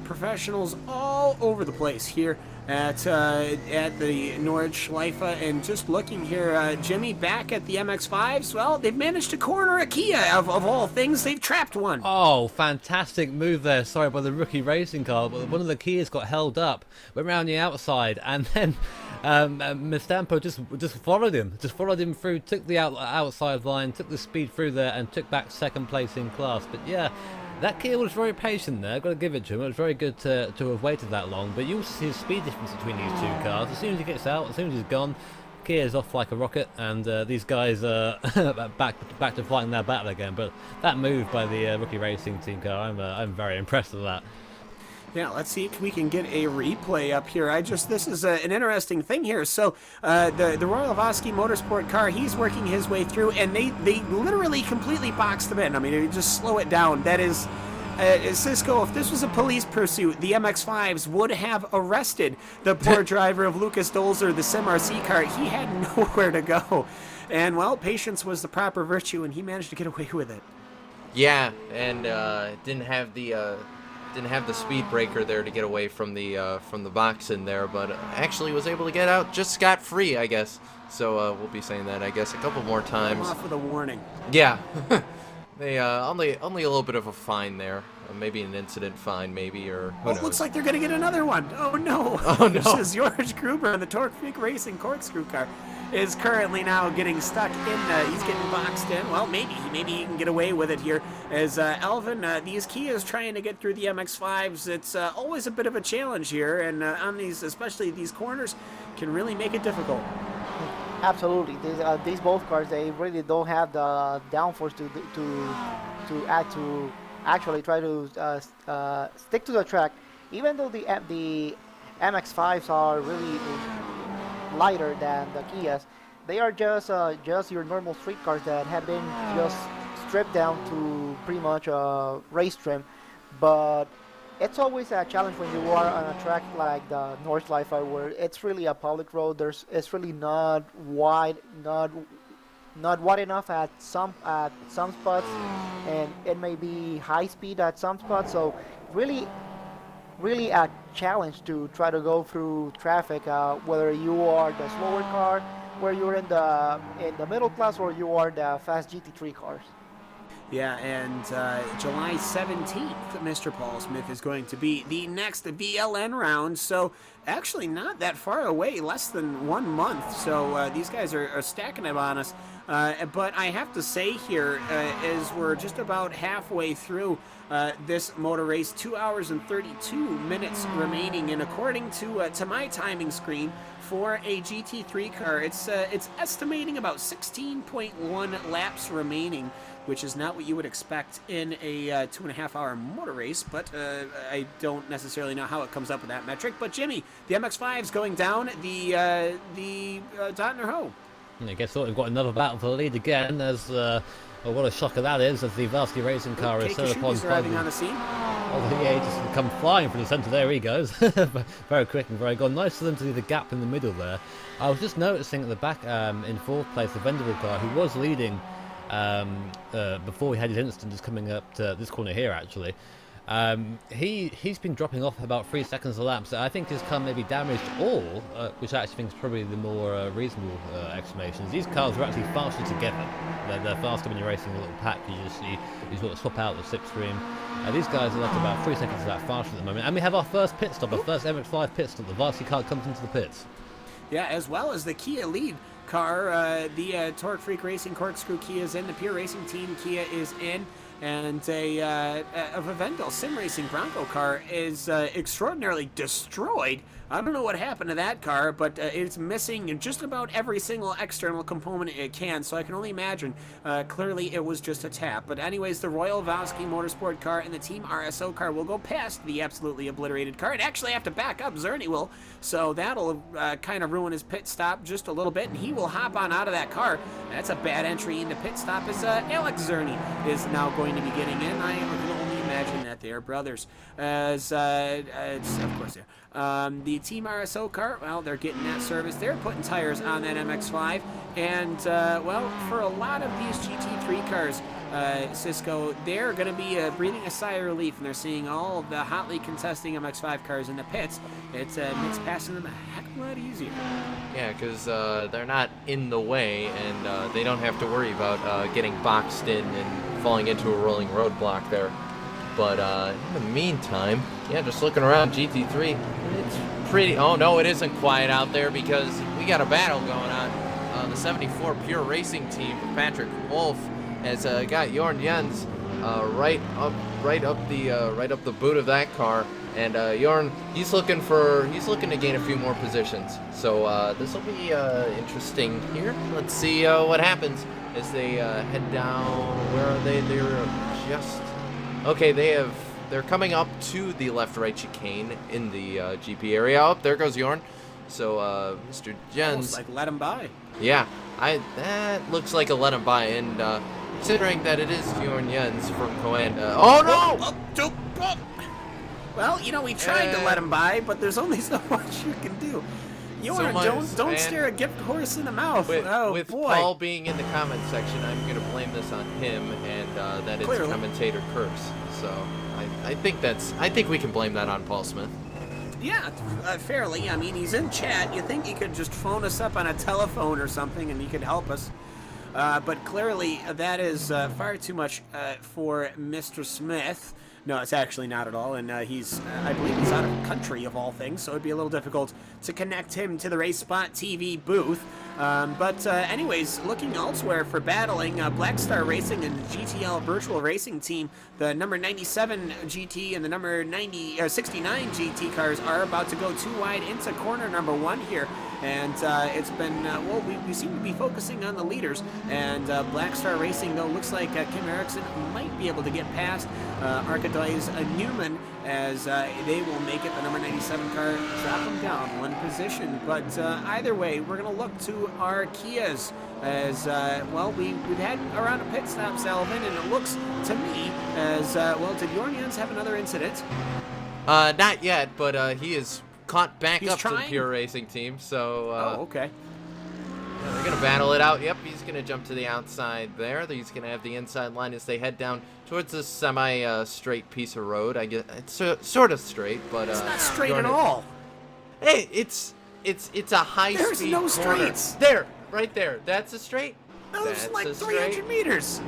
professionals all over the place here at the Nordschleife. And just looking here, Jimmy, back at the MX-5s, well, they've managed to corner a Kia. Of all things, they've trapped one. Oh, fantastic move there. Sorry, by the rookie racing car, but one of the Kias got held up, went around the outside, and then Mistampo just followed him through, took the outside line, took the speed through there, and took back 2nd place in class. But yeah, that Kia was very patient there. I've got to give it to him. It was very good to have waited that long. But you'll see the speed difference between these 2 cars. As soon as he gets out, as soon as he's gone, Kia's off like a rocket, and these guys are back to fighting their battle again. But that move by the rookie racing team car, I'm very impressed with that. Yeah, let's see if we can get a replay up here. This is an interesting thing here. So the Royal Lavoski Motorsport car, he's working his way through, and they literally completely boxed him in. I mean, they just slow it down. That is, Cisco, if this was a police pursuit, the MX-5s would have arrested the poor driver of Lucas Dolzer, the Sim RC car. He had nowhere to go. And, well, patience was the proper virtue, and he managed to get away with it. Yeah, and didn't have the speed breaker there to get away from the box in there, but actually was able to get out just scot-free, I guess. So we'll be saying that, I guess, a couple more times. Off with a warning. Yeah. They only a little bit of a fine there. Maybe an incident fine, maybe, or who knows. It looks like they're going to get another one. Oh, no. Oh, no. This is George Gruber in the Torque Freak Racing corkscrew car. Is currently now getting stuck in, he's getting boxed in. Well, maybe he can get away with it here. As Alvin, these Kias trying to get through the MX-5s, it's always a bit of a challenge here, and on these, especially these corners, can really make it difficult. Absolutely, these both cars, they really don't have the downforce to actually try to stick to the track. Even though the MX-5s are really lighter than the Kias, they are just your normal street cars that have been just stripped down to pretty much race trim. But it's always a challenge when you are on a track like the Nordschleife, where it's really a public road. It's really not wide enough at some spots, and it may be high speed at some spots. So really a challenge to try to go through traffic, whether you are the slower car where you're in the middle class, or you are the fast GT3 cars. Yeah, and July 17th, Mr. Paul Smith is going to be the next VLN round, so actually not that far away, less than 1 month, so these guys are stacking it on us. But I have to say here, as we're just about halfway through this motor race, 2 hours and 32 minutes remaining, and according to my timing screen, for a GT3 car, it's estimating about 16.1 laps remaining, which is not what you would expect in a 2.5-hour motor race, but I don't necessarily know how it comes up with that metric. But Jimmy, the MX-5 is going down the Dotner Ho. I guess what, we've got another battle for the lead again, as well, what a shocker that is, as the Varsity Racing car is set upon arriving on the scene. Oh yeah, he just come flying from the centre. There he goes. Very quick and very good. Nice for them to do the gap in the middle there. I was just noticing at the back, in fourth place, the Venderville car, who was leading before he had his incident, just coming up to this corner here actually. He's been dropping off about 3 seconds a lap, so I think his car may be damaged, or which I actually think is probably the more reasonable explanation. These cars are actually faster together. They're faster when you're racing a little pack. You sort of swap out the slipstream. These guys are left about 3 seconds a lap faster at the moment, and we have our first pit stop, our first MX-5 pit stop. The Varsity car comes into the pits. Yeah, as well as the Kia lead car, the Torque Freak Racing Corkscrew Kia is in, the Pure Racing Team Kia is in, and a Vendel Sim Racing Bronco car is extraordinarily destroyed. I don't know what happened to that car, but it's missing just about every single external component it can, so I can only imagine. Clearly it was just a tap. But anyways, the Royal Valsky Motorsport car and the Team RSO car will go past the absolutely obliterated car and actually have to back up. Zerny will, so that'll kind of ruin his pit stop just a little bit, and he will hop on out of that car. That's a bad entry into pit stop, as Alex Zerny is now going to be getting in. I can only imagine that they are brothers, as it's, of course, there. The Team RSO car, well, they're getting that service. They're putting tires on that MX-5, and well, for a lot of these GT3 cars, Cisco, they're going to be breathing a sigh of relief, and they're seeing all of the hotly contesting MX-5 cars in the pits. It makes passing them a heck of a lot easier. Yeah, because they're not in the way, and they don't have to worry about getting boxed in and falling into a rolling roadblock there. But in the meantime, yeah, just looking around GT3, it's pretty... Oh, no, it isn't quiet out there, because we got a battle going on. The 74 Pure Racing Team, Patrick Wolf, has got Jorn Jens right up the boot of that car, and Jorn, he's looking to gain a few more positions. So this will be interesting here. Let's see what happens as they head down. Where are they? They're just... Okay, they're coming up to the left-right chicane in the GP area. Oh, there goes Jorn. So Mr. Jens, almost like let him by. Yeah, that looks like a let him by, and considering that it is Jorn Jens from Coan. Oh no! Well, you know, we tried to let him by, but there's only so much you can do. Don't stare a gift horse in the mouth. With boy. Paul being in the comment section, I'm going to blame this on him, and that it's Clearly. commentator curse. So I think we can blame that on Paul Smith. Yeah, fairly. I mean, he's in chat. You think he could just phone us up on a telephone or something, and he could help us. But clearly, that is far too much for Mr. Smith. No, it's actually not at all, and I believe he's out of country of all things, so it'd be a little difficult to connect him to the RaceSpotTV booth. But anyways, looking elsewhere for battling, Black Star Racing and the GTL Virtual Racing Team, the number 97 GT and the number 69 GT cars are about to go too wide into corner number 1 here. And it's been, well, we seem to be focusing on the leaders, and Black Star Racing, though, looks like Kim Erickson might be able to get past Arkadyce Newman, as they will make it. The number 97 car, drop them down 1 position. But either way, we're going to look to our Kias, as, well, we've had around a pit stop, Salvin, and it looks to me as, well, did Jorn Jens have another incident? Not yet, but he is caught back He's up trying? to the Pure Racing Team, so... oh, okay. Yeah, they're going to battle it out. Yep, he's going to jump to the outside there. He's going to have the inside line as they head down towards this semi-straight piece of road. I guess it's sort of straight, but... It's not straight at all. Hey, it's a high-speed There's no corner. straights. There! right there. That's a straight. That was That's like a 300 straight. meters.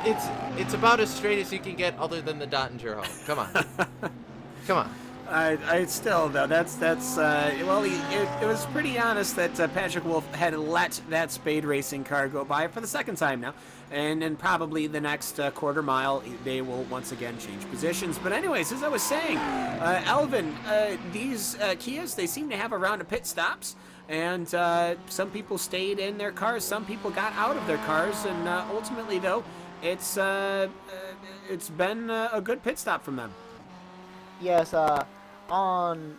It's about as straight as you can get, other than the Dottinger home. Come on, come on. I still though that's well it was pretty honest that Patrick Wolf had let that Spade Racing car go by for the second time now, and then probably the next quarter mile they will once again change positions. But anyways, as I was saying, Elvin, these Kias, they seem to have a round of pit stops, and some people stayed in their cars, some people got out of their cars, and ultimately though it's been a good pit stop from them. Yes, on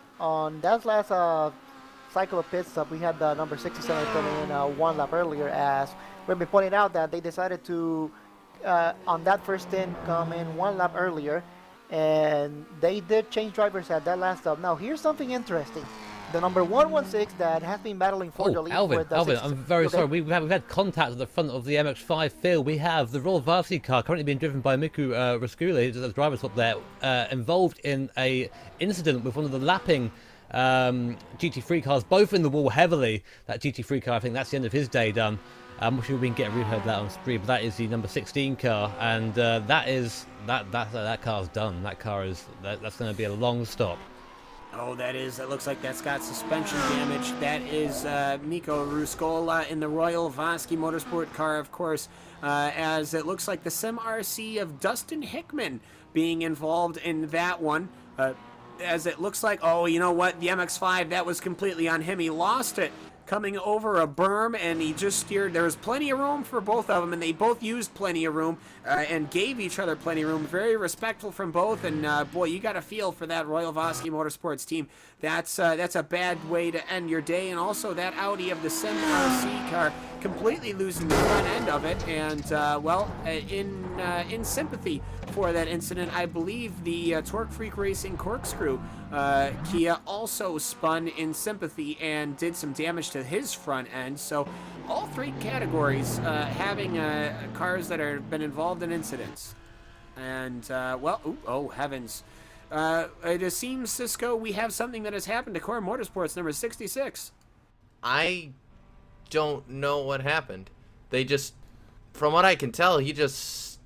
that last cycle of pit stop, we had the number 67 coming in one lap earlier, as we've been pointing out that they decided to, on that first stint, come in one lap earlier, and they did change drivers at that last stop. Now, here's something interesting. The number 116 that has been battling for the lead. Alvin, I'm very sorry. We've had contact at the front of the MX-5 field. We have the Royal Varsity car currently being driven by Miku Raskuli, the driver swap there, involved in a incident with one of the lapping GT3 cars, both in the wall heavily. That GT3 car, I think that's the end of his day done. I'm not sure we can get reheard that on screen, but that is the number 16 car, and that car's done. That car is that's going to be a long stop. Oh, that looks like that's got suspension damage. That is Mikko Ruskola in the Royal Varsity Motorsport car, of course, as it looks like the Sim RC of Dustin Hickman being involved in that one. As it looks like, oh, you know what, the MX-5, that was completely on him. He lost it coming over a berm, and he just steered. There was plenty of room for both of them, and they both used plenty of room and gave each other plenty of room. Very respectful from both, and boy, you got a feel for that Royal Varsity Motorsports team. That's a bad way to end your day, and also that Audi of the Sim RC car completely losing the front end of it, and well, in sympathy for that incident, I believe the Torque Freak Racing Corkscrew Kia also spun in sympathy and did some damage to his front end. So all three categories having cars that have been involved in incidents. And well, oh heavens, it seems, Cisco, we have something that has happened to Core Motorsports number 66. I don't know what happened. They just, from what I can tell, he just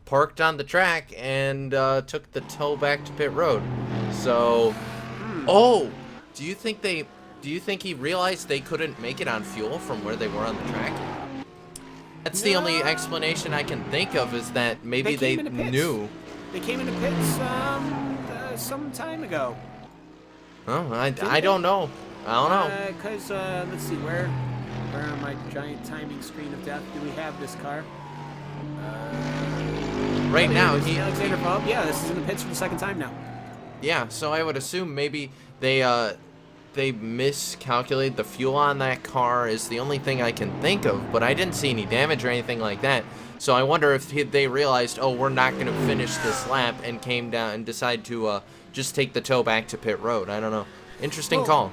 parked on the track and took the tow back to pit road. So, oh, do you think he realized they couldn't make it on fuel from where they were on the track? That's the only explanation I can think of, is that maybe they knew. They came into pits some time ago. Oh, I don't know. I don't know. Because, let's see, where on my giant timing screen of death do we have this car? Right now, Alexander Bob. Yeah, this is in the pits for the second time now. Yeah, so I would assume maybe they miscalculated the fuel on that car is the only thing I can think of, but I didn't see any damage or anything like that. So I wonder if they realized, oh, we're not going to finish this lap, and came down and decided to just take the tow back to pit road. I don't know. Interesting call.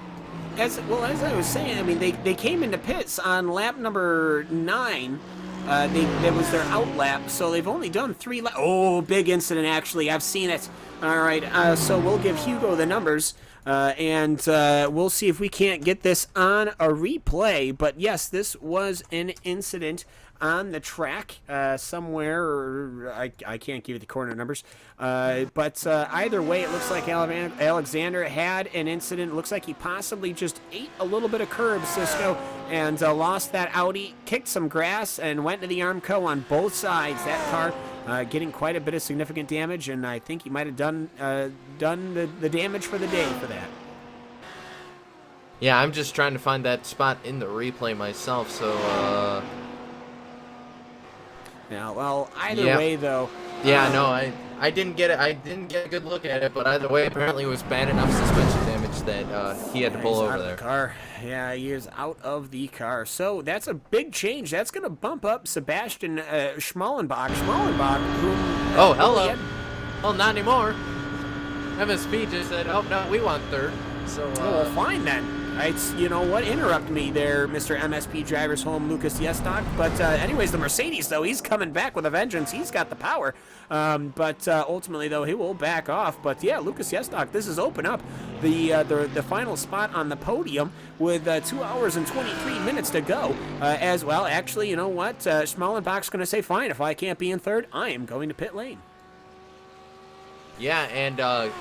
As I was saying, I mean, they came into pits on lap number 9. That was their out lap, so they've only done 3 laps. Oh, big incident, actually. I've seen it. All right, so we'll give Hugo the numbers, and we'll see if we can't get this on a replay. But yes, this was an incident on the track somewhere, or I can't give you the corner numbers. But either way, it looks like Alexander had an incident. It looks like he possibly just ate a little bit of curb, Cisco, and lost that Audi, kicked some grass, and went to the Armco on both sides. That car getting quite a bit of significant damage, and I think he might have done the damage for the day for that. Yeah, I'm just trying to find that spot in the replay myself, so yeah, well, either way, though. Yeah, no, I didn't get it. I didn't get a good look at it, but either way, apparently it was bad enough suspension damage that he had to pull over there. Car. Yeah, he is out of the car. So that's a big change. That's going to bump up Sebastian Schmallenbach. Who, oh, hello. Well, not anymore. MSP just said, oh, no, we want third. So, well, fine then. You know what? Interrupt me there, Mr. MSP Drivers Home, Lucas Yestock. But anyways, the Mercedes, though, he's coming back with a vengeance. He's got the power. But ultimately, though, he will back off. But yeah, Lucas Yestock, this is open up the final spot on the podium with 2 hours and 23 minutes to go. As well, actually, you know what? Schmallenbach's going to say, fine, if I can't be in third, I am going to pit lane. Yeah, and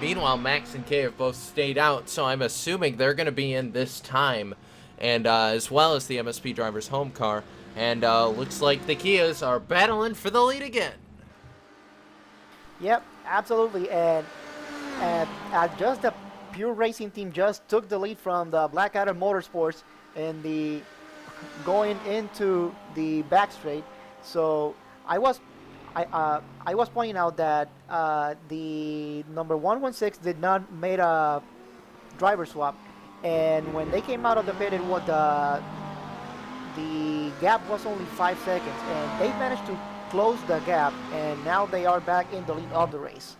meanwhile, Max and Kay have both stayed out, so I'm assuming they're going to be in this time, and as well as the MSP Driver's home car. And looks like the Kias are battling for the lead again. Yep, absolutely. And just the Pure Racing team just took the lead from the Black Adam Motorsports in the going into the back straight. So I was pointing out that the number 116 did not made a driver swap, and when they came out of the pit, it was the gap was only 5 seconds, and they managed to close the gap, and now they are back in the lead of the race.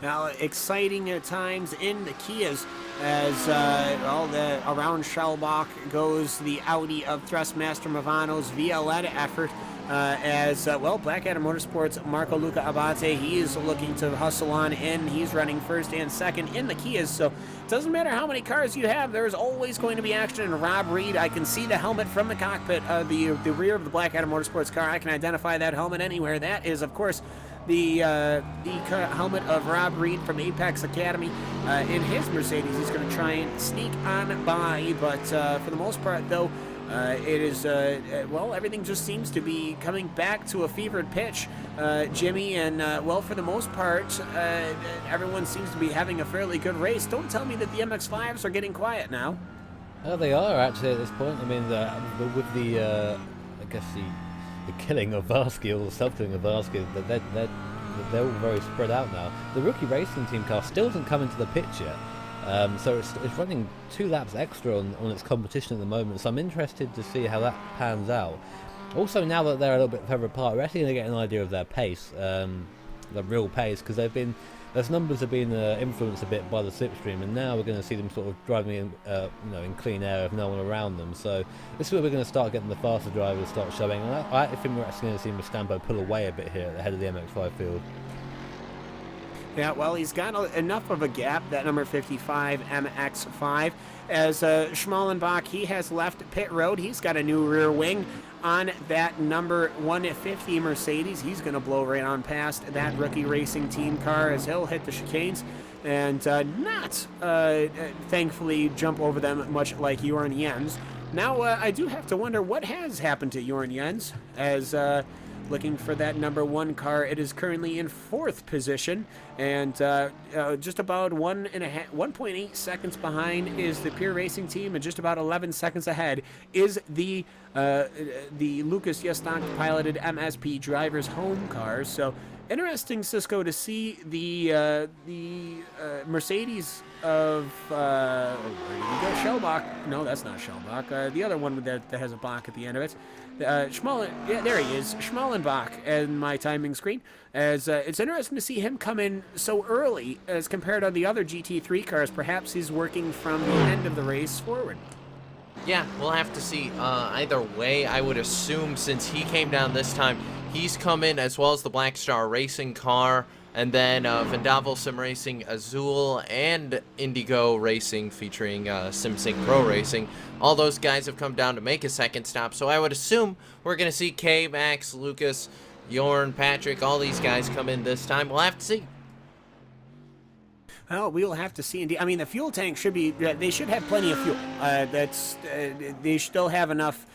Now, exciting times in the Kias as around Shellbach goes the Audi of Thrustmaster Movano's VLN effort. Black Adam Motorsports, Marco Luca Abate, he is looking to hustle on in. He's running first and second in the Kias, so it doesn't matter how many cars you have, there's always going to be action. And Rob Reed, I can see the helmet from the cockpit of the rear of the Black Adam Motorsports car. I can identify that helmet anywhere. That is, of course, the helmet of Rob Reed from Apex Academy in his Mercedes. He's going to try and sneak on by, but for the most part, though, it is, everything just seems to be coming back to a fevered pitch, Jimmy, and, for the most part, everyone seems to be having a fairly good race. Don't tell me that the MX-5s are getting quiet now. Oh, they are, actually, at this point. I mean, with the killing of Varsky, or the self-killing of Varsky, they're all very spread out now. The rookie racing team car still doesn't come into the picture. So it's running 2 laps extra on its competition at the moment, so I'm interested to see how that pans out. Also, now that they're a little bit further apart, we're actually going to get an idea of their pace, the real pace, because those numbers have been influenced a bit by the slipstream, and now we're going to see them sort of driving in clean air with no one around them. So this is where we're going to start getting the faster drivers start showing. And I think we're actually going to see Mustambo pull away a bit here at the head of the MX-5 field. Yeah, well, he's got enough of a gap, that number 55 MX-5, as Schmallenbach, he has left pit road. He's got a new rear wing on that number 150 Mercedes. He's going to blow right on past that rookie racing team car as he'll hit the chicanes and not, thankfully, jump over them much like Jorn Jens. Now, I do have to wonder what has happened to Jorn Jens as... looking for that number 1 car. It is currently in 4th position, and just about 1.8 seconds behind is the Pure Racing team, and just about 11 seconds ahead is the Lucas Yestock piloted MSP Drivers home cars. So interesting, Cisco, to see the Mercedes of where did we go? Shellbach. No, that's not Shellbach. The other one that has a Bach at the end of it. Yeah, there he is, Schmallenbach, in my timing screen. As it's interesting to see him come in so early as compared to the other GT3 cars. Perhaps he's working from the end of the race forward. Yeah, we'll have to see. Either way, I would assume since he came down this time, he's come in as well as the Black Star Racing car, and then Vendavel Sim Racing Azul and Indigo Racing featuring SimSync Pro Racing. All those guys have come down to make a second stop, so I would assume we're going to see Kay, Max, Lucas, Jorn, Patrick, all these guys come in this time. We'll have to see. Well, we'll have to see. Indeed, I mean, the fuel tank should be. They should have plenty of fuel. They still have enough.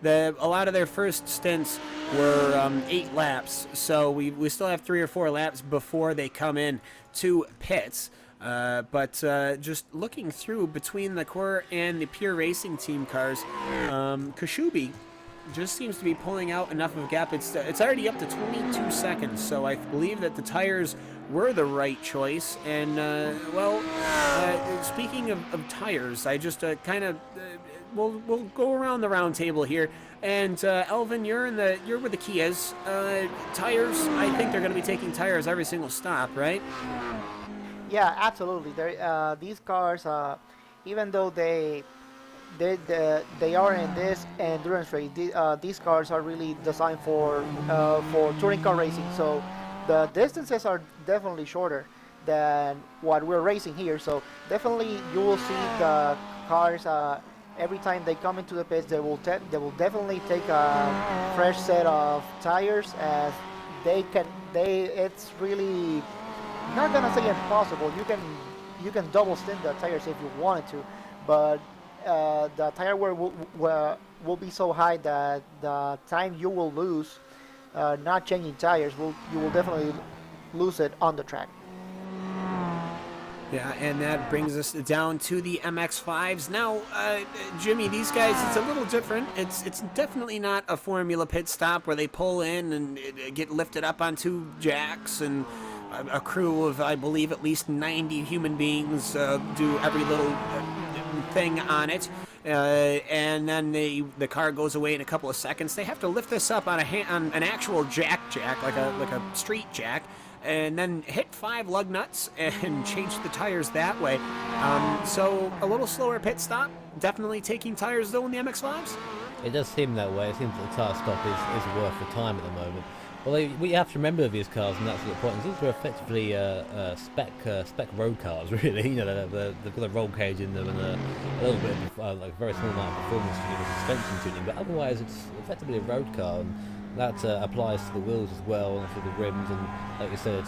A lot of their first stints were 8 laps, so we still have 3 or 4 laps before they come in to pits. But just looking through between the Core and the Pure Racing team cars, Kashubi just seems to be pulling out enough of a gap. It's already up to 22 seconds, so I believe that the tires were the right choice. And speaking of tires, I just we'll go around the round table here. And Elvin, you're with the Kias. Tires, I think they're going to be taking tires every single stop, right? Yeah, absolutely. These cars, even though they are in this endurance race, these cars are really designed for touring car racing. So the distances are definitely shorter than what we're racing here. So definitely you will see the cars every time they come into the pits. They will definitely take a fresh set of tires, as it's really not gonna say impossible. You can double stint the tires if you wanted to, but the tire wear will be so high that the time you will lose not changing tires you will definitely lose it on the track. Yeah, and that brings us down to the MX-5s. Now, Jimmy, these guys, it's a little different. It's definitely not a Formula pit stop where they pull in and get lifted up onto jacks, and a crew of, I believe, at least 90 human beings do every little thing on it. And then the car goes away in a couple of seconds. They have to lift this up on an actual jack, like a street jack, and then hit 5 lug nuts and change the tires that way. So a little slower pit stop, definitely taking tires though in the MX-5s. It does seem that way. It seems that the tyre stop is worth the time at the moment. Well, we have to remember these cars, and that's the point. These are effectively spec road cars, really. You know, they've got a roll cage in them and a little bit of like a very small amount of performance to do with suspension tuning, but otherwise it's effectively a road car, and that applies to the wheels as well and to the rims. And like you said,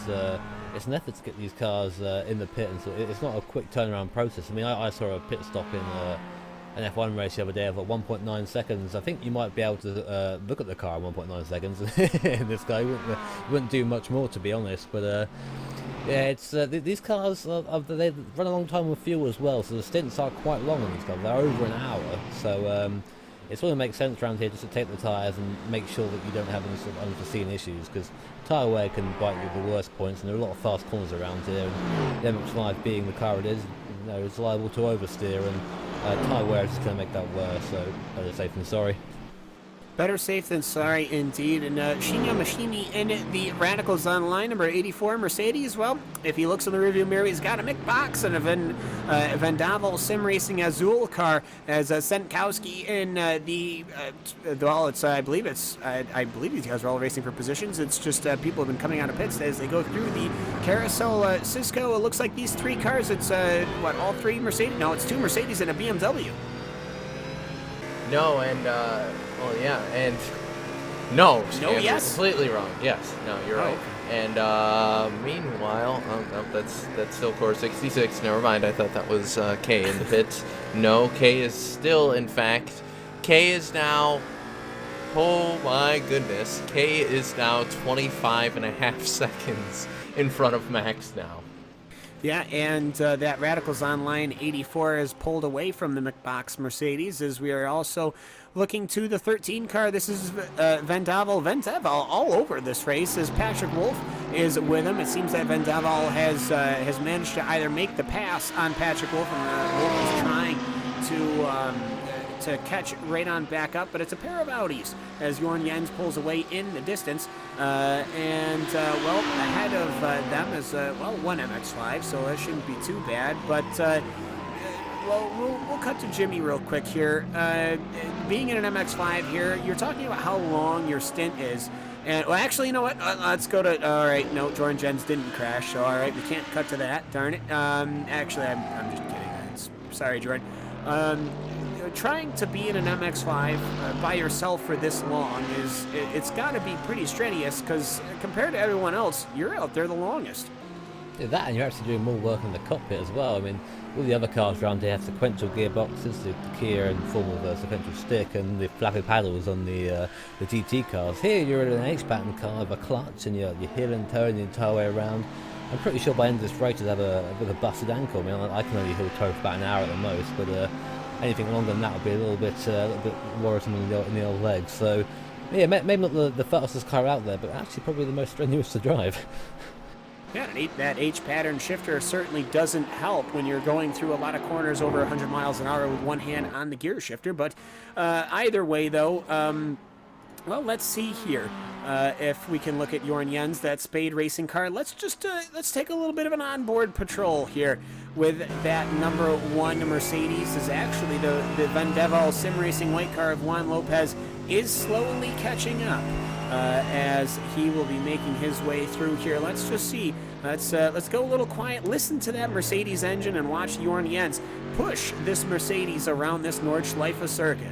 it's an effort to get these cars in the pit, and so it's not a quick turnaround process. I mean, I saw a pit stop in an F1 race the other day of 1.9 seconds. I think you might be able to look at the car in 1.9 seconds. In this guy wouldn't do much more, to be honest. But yeah, it's these cars they run a long time with fuel as well, so the stints are quite long on these cars. They're over an hour, so it sort of makes sense around here just to take the tyres and make sure that you don't have any sort of unforeseen issues, because tyre wear can bite you at the worst points, and there are a lot of fast corners around here, and the MX-5 being the car it is, you know, it's liable to oversteer, and tyre wear is just going to make that worse, so better safe than sorry. Better safe than sorry, indeed. And Shinya Machini in the Radicals Online, number 84 Mercedes. Well, if he looks in the rearview mirror, he's got a McBox and a Vendaval Sim Racing Azul car, as Senkowski in well, it's I believe these guys are all racing for positions. It's just people have been coming out of pits as they go through the Carousel Cisco. It looks like these 3 cars. It's all 3 Mercedes? No, it's 2 Mercedes and a BMW. No, and well, yeah, and no, yes, completely wrong. Yes, no, you're right. And meanwhile, no, that's still core 66. Never mind, I thought that was K in the pits. No, K is still, in fact, K is now. Oh my goodness, K is now 25.5 seconds in front of Max now. Yeah, and that Radicals Online 84 is pulled away from the McBox Mercedes, as we are also looking to the 13 car. This is Vendaval all over this race, as Patrick Wolf is with him. It seems that Vendaval has managed to either make the pass on Patrick Wolf, and Wolf is trying to catch right on back up, but it's a pair of Audis as Jorn Jens pulls away in the distance, and well, ahead of them is one MX-5, so that shouldn't be too bad. But well, we'll cut to Jimmy real quick here. Being in an MX-5 here, you're talking about how long your stint is. And, well, actually, you know what? Let's go to... All right, no, Jorn Jens didn't crash, so all right, we can't cut to that. Darn it. Actually, I'm just kidding. Sorry, Jordan. Trying to be in an MX-5 by yourself for this long it's got to be pretty strenuous, because compared to everyone else, you're out there the longest. Yeah, that, and you're actually doing more work in the cockpit as well. I mean, all the other cars around here have sequential gearboxes, the Kia in form of a sequential stick, and the flappy paddles on the GT cars. Here you're in an H-pattern car with a clutch, and you're heel and toe the entire way around. I'm pretty sure by the end of this race you'll have a bit of a busted ankle. I mean, I can only heel toe for about an hour at the most, but anything longer than that would be a little bit worrisome in the old legs. So, yeah, maybe not the fastest car out there, but actually probably the most strenuous to drive. Yeah, that H-pattern shifter certainly doesn't help when you're going through a lot of corners over 100 miles an hour with one hand on the gear shifter. But either way, though, well, let's see here. if we can look at Jorn Jens, that Spade racing car, let's take a little bit of an onboard patrol here with that number 1 Mercedes. Is actually the Van Devel sim racing white car of Juan Lopez is slowly catching up as he will be making his way through here. Let's just see. Let's go a little quiet. Listen to that Mercedes engine and watch Jorn Jens push this Mercedes around this Nordschleife circuit.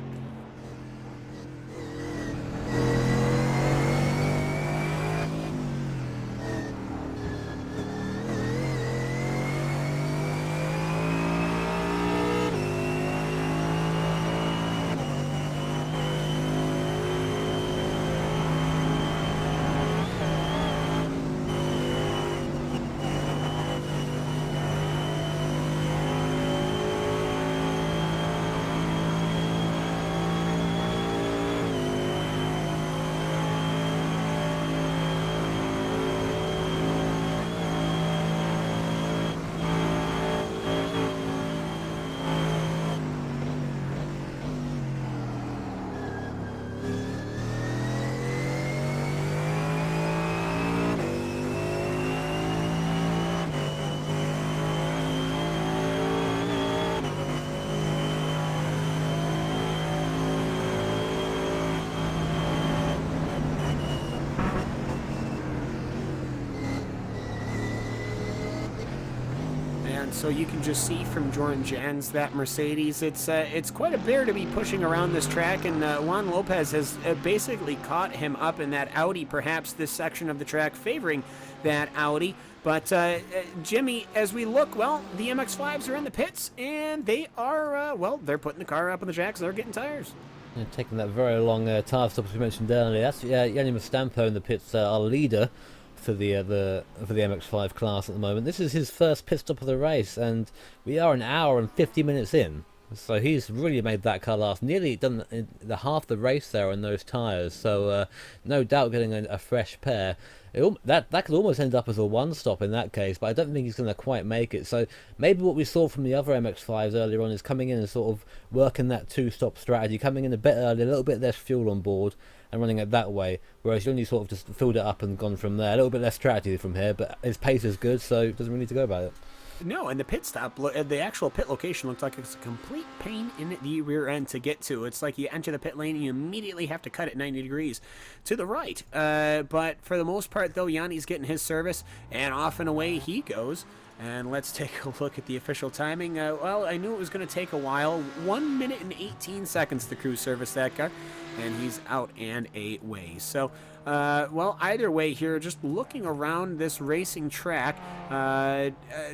So you can just see from Jorn Jens that Mercedes, it's quite a bear to be pushing around this track, and Juan Lopez has basically caught him up in that Audi, perhaps this section of the track favoring that Audi. But Jimmy, as we look, well, the MX-5s are in the pits, and they are, they're putting the car up on the tracks, and they're getting tires. Yeah, taking that very long tire stop as we mentioned earlier. That's Yanni Mustampo in the pits, our leader for the MX-5 class at the moment. This is his first pit stop of the race, and we are an hour and 50 minutes in. So he's really made that car last. Nearly done the half the race there on those tyres. So no doubt getting a fresh pair. That could almost end up as a one-stop in that case, but I don't think he's going to quite make it. So maybe what we saw from the other MX-5s earlier on is coming in and sort of working that two-stop strategy, coming in a bit early, a little bit less fuel on board, and running it that way, whereas you only sort of just filled it up and gone from there. A little bit less strategy from here, but his pace is good, so it doesn't really need to go about it. No, and the pit stop, the actual pit location looks like it's a complete pain in the rear end to get to. It's like you enter the pit lane and you immediately have to cut it 90 degrees to the right. But for the most part, though, Yanni's getting his service, and off and away he goes. And let's take a look at the official timing. Well, I knew it was going to take a while. 1 minute and 18 seconds to crew service that car, and he's out and away. So, well, either way here, just looking around this racing track,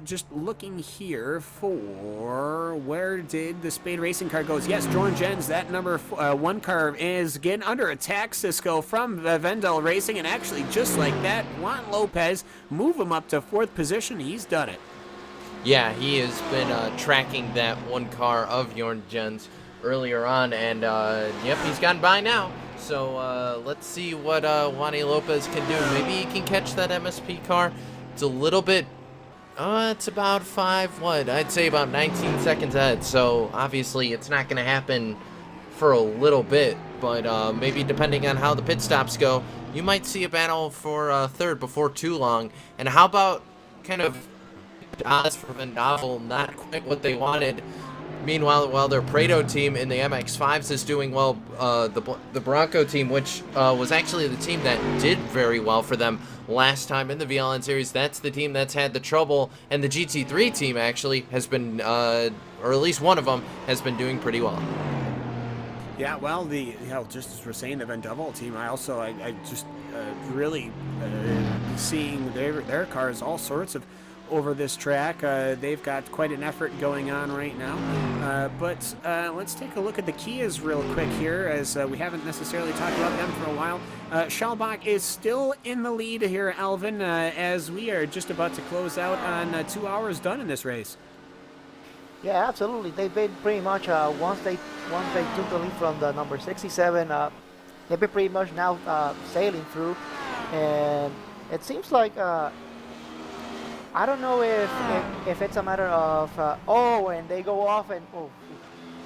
just looking here for where did the Spade racing car goes. Yes, Jorn Jens, that number 1 car is getting under attack, Cisco, from Vendel Racing, and actually just like that, Juan Lopez move him up to 4th position. He's done it. Yeah, he has been tracking that 1 car of Jorn Jens earlier on, and yep, he's gotten by now. So let's see what Juan Lopez can do. Maybe he can catch that MSP car. It's a little bit, it's about I'd say about 19 seconds ahead. So obviously it's not going to happen for a little bit, but maybe depending on how the pit stops go, you might see a battle for 3rd before too long. And how about kind of odds for Vendel, not quite what they wanted. Meanwhile, while their Prado team in the MX-5s is doing well, the Bronco team, which was actually the team that did very well for them last time in the VLN series, that's the team that's had the trouble, and the GT3 team actually has been, or at least one of them, has been doing pretty well. Yeah, well, just as we're saying, the Vendel team, I just really seeing their cars, all sorts of over this track. They've got quite an effort going on right now. But let's take a look at the Kias real quick here, as we haven't necessarily talked about them for a while. Schalbach is still in the lead here, Alvin, as we are just about to close out on 2 hours done in this race. Yeah, absolutely. They've been pretty much once they took the lead from the number 67. They've been pretty much now sailing through, and it seems like I don't know if it's a matter of and they go off and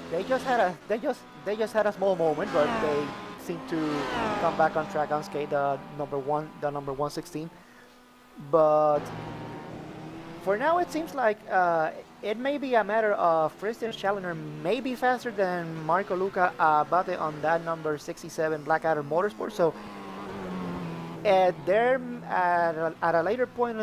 they just had a small moment, but they seem to come back on track on skate, the number 116. But for now, it seems like it may be a matter of Christian Challenger may be faster than Marco Luca Abate on that number 67 Blackadder Motorsport. So at a later point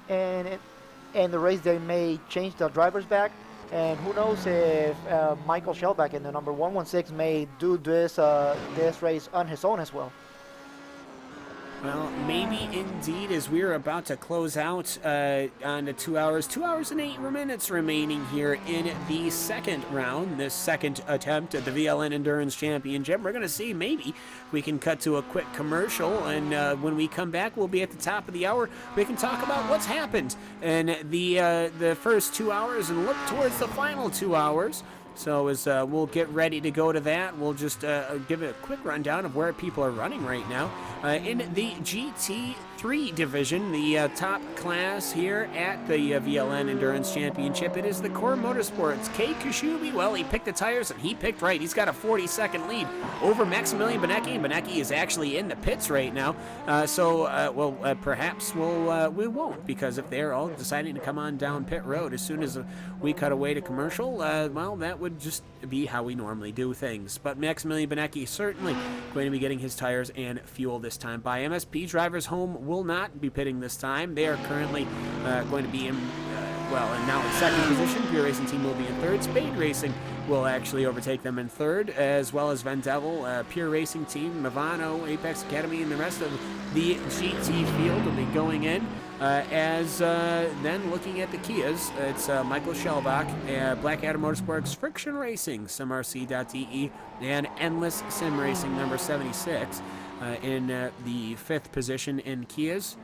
in the race, they may change the drivers back. And who knows if Michael Shellback in the number 116 may do this race on his own as well. Well, maybe indeed, as we're about to close out on the 2 hours. 2 hours and 8 minutes remaining here in the second round, this second attempt at the VLN Endurance Championship. We're going to see maybe we can cut to a quick commercial, and when we come back, we'll be at the top of the hour. We can talk about what's happened in the first 2 hours and look towards the final 2 hours. So as we'll get ready to go to that, we'll just give a quick rundown of where people are running right now. In the GT3 division, the top class here at the VLN Endurance Championship, it is the Core Motorsports. Kei Kashubi, well, he picked the tires and he picked right. He's got a 40-second lead over Maximilian Benecki, and Benecki is actually in the pits right now. Perhaps we won't, because if they're all deciding to come on down pit road as soon as we cut away to commercial, well, that would just be how we normally do things. But Maximilian Benecki certainly going to be getting his tires and fuel this time by MSP. Drivers home will not be pitting this time. They are currently going to be in now in second position. Pure Racing Team will be in third. Spade Racing will actually overtake them in third, as well as Vendevil, Pure Racing Team, Movano, Apex Academy, and the rest of the GT field will be going in. Then looking at the Kias, it's Michael Shellbach, Blackadder Motorsports, Friction Racing, SimRC.de, and Endless Sim Racing number 76 in the fifth position in Kias.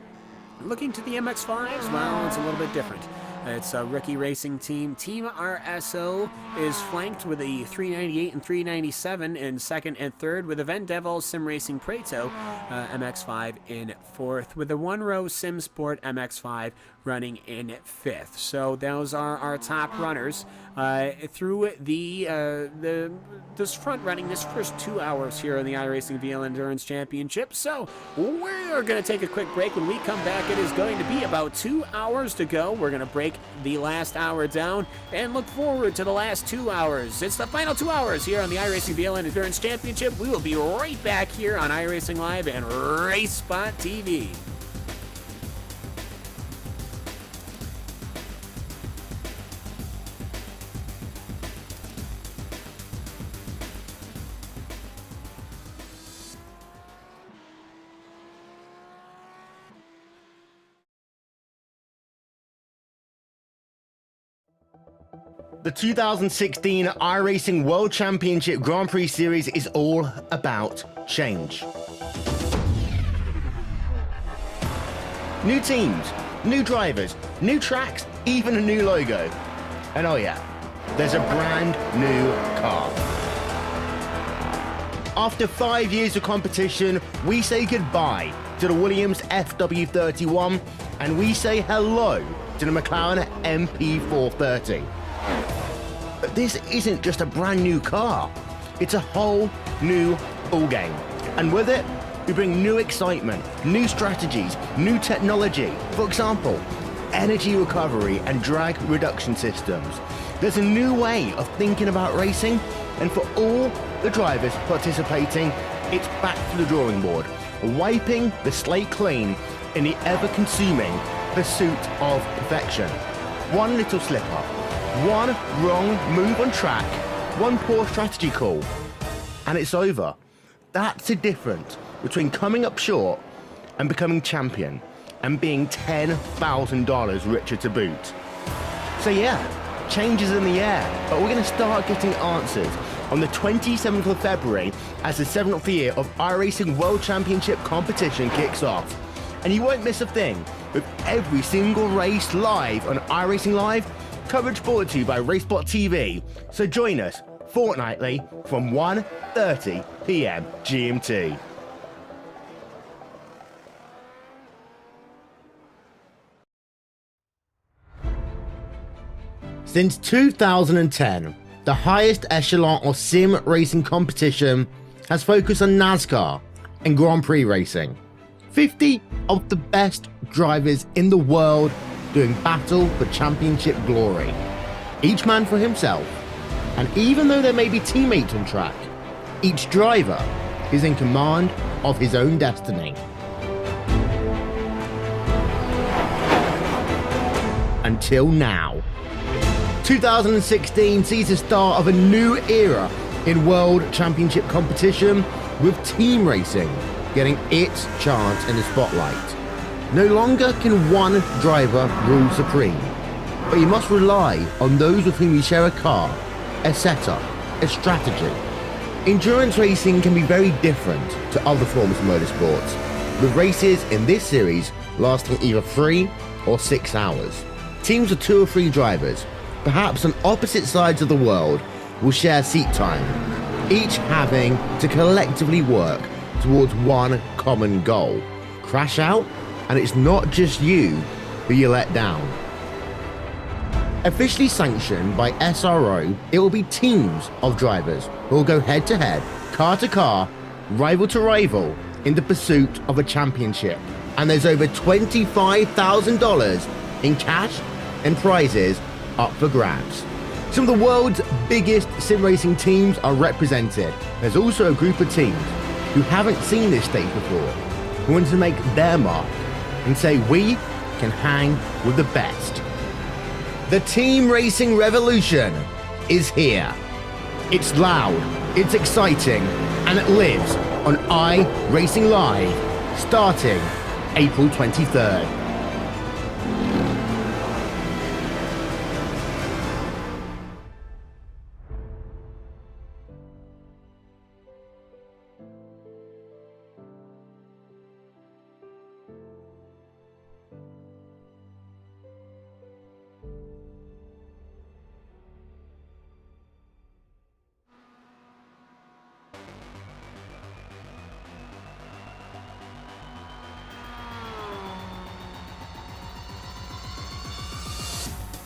Looking to the MX-5s, well, it's a little bit different. It's a rookie racing team. Team RSO is flanked with a 398 and 397 in second and third, with the Vendevil Sim Racing Preto MX-5 in fourth, with the one-row Sim Sport MX-5 running in fifth. So those are our top runners through this front running, this first 2 hours here on the iRacing VLN Endurance Championship. So we're going to take a quick break. When we come back, it is going to be about 2 hours to go. We're going to break the last hour down and look forward to the last 2 hours. It's the final 2 hours here on the iRacing VLN Endurance Championship. We will be right back here on iRacing Live and RaceSpotTV. The 2016 iRacing World Championship Grand Prix Series is all about change. New teams, new drivers, new tracks, even a new logo. And oh yeah, there's a brand new car. After 5 years of competition, we say goodbye to the Williams FW31 and we say hello to the McLaren MP430. But this isn't just a brand new car, it's a whole new ballgame. And with it, we bring new excitement, new strategies, new technology. For example, energy recovery and drag reduction systems. There's a new way of thinking about racing, and for all the drivers participating, it's back to the drawing board, wiping the slate clean in the ever-consuming pursuit of perfection. One little slip-up, one wrong move on track, one poor strategy call, and it's over. That's the difference between coming up short and becoming champion and being $10,000 richer to boot. So yeah, change is in the air, but we're going to start getting answers on the 27th of February as the 7th year of iRacing World Championship competition kicks off. And you won't miss a thing, with every single race live on iRacingLive, coverage brought to you by RaceSpotTV. So join us fortnightly from 1:30 p.m. GMT. Since 2010, the highest echelon of sim racing competition has focused on NASCAR and Grand Prix racing. 50 of the best drivers in the world doing battle for championship glory. Each man for himself, and even though there may be teammates on track, each driver is in command of his own destiny. Until now. 2016 sees the start of a new era in World Championship competition, with team racing getting its chance in the spotlight. No longer can one driver rule supreme, but you must rely on those with whom you share a car, a setup, a strategy. Endurance racing can be very different to other forms of motorsports, with races in this series lasting either 3 or 6 hours. Teams of 2 or 3 drivers, perhaps on opposite sides of the world, will share seat time, each having to collectively work towards one common goal. Crash out, and it's not just you who you let down. Officially sanctioned by SRO, it will be teams of drivers who will go head to head, car to car, rival to rival, in the pursuit of a championship. And there's over $25,000 in cash and prizes up for grabs. Some of the world's biggest sim racing teams are represented. There's also a group of teams who haven't seen this stage before, who want to make their mark and say we can hang with the best. The team racing revolution is here. It's loud, it's exciting, and it lives on iRacingLive, starting April 23rd.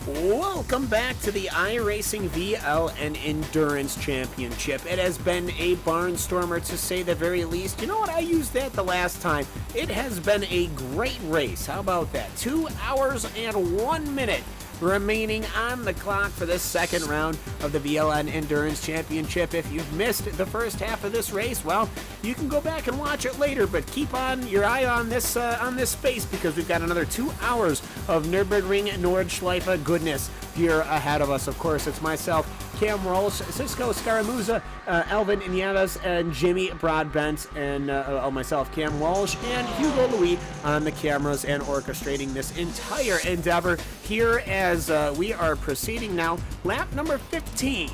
Welcome back to the iRacing VLN Endurance Championship. It has been a barnstormer, to say the very least. You know what? I used that the last time. It has been a great race. How about that? 2 hours and 1 minute remaining on the clock for this second round of the VLN Endurance Championship. If you've missed the first half of this race, well, you can go back and watch it later, but keep on your eye on this space, because we've got another 2 hours of Nürburgring Nordschleife goodness here ahead of us. Of course, it's myself, Cam Walsh, Cisco Scaramouza, Alvin Nieves, and Jimmy Broadbent, and myself, Cam Walsh, and Hugo Louis on the cameras and orchestrating this entire endeavor here as we are proceeding now. Lap number 15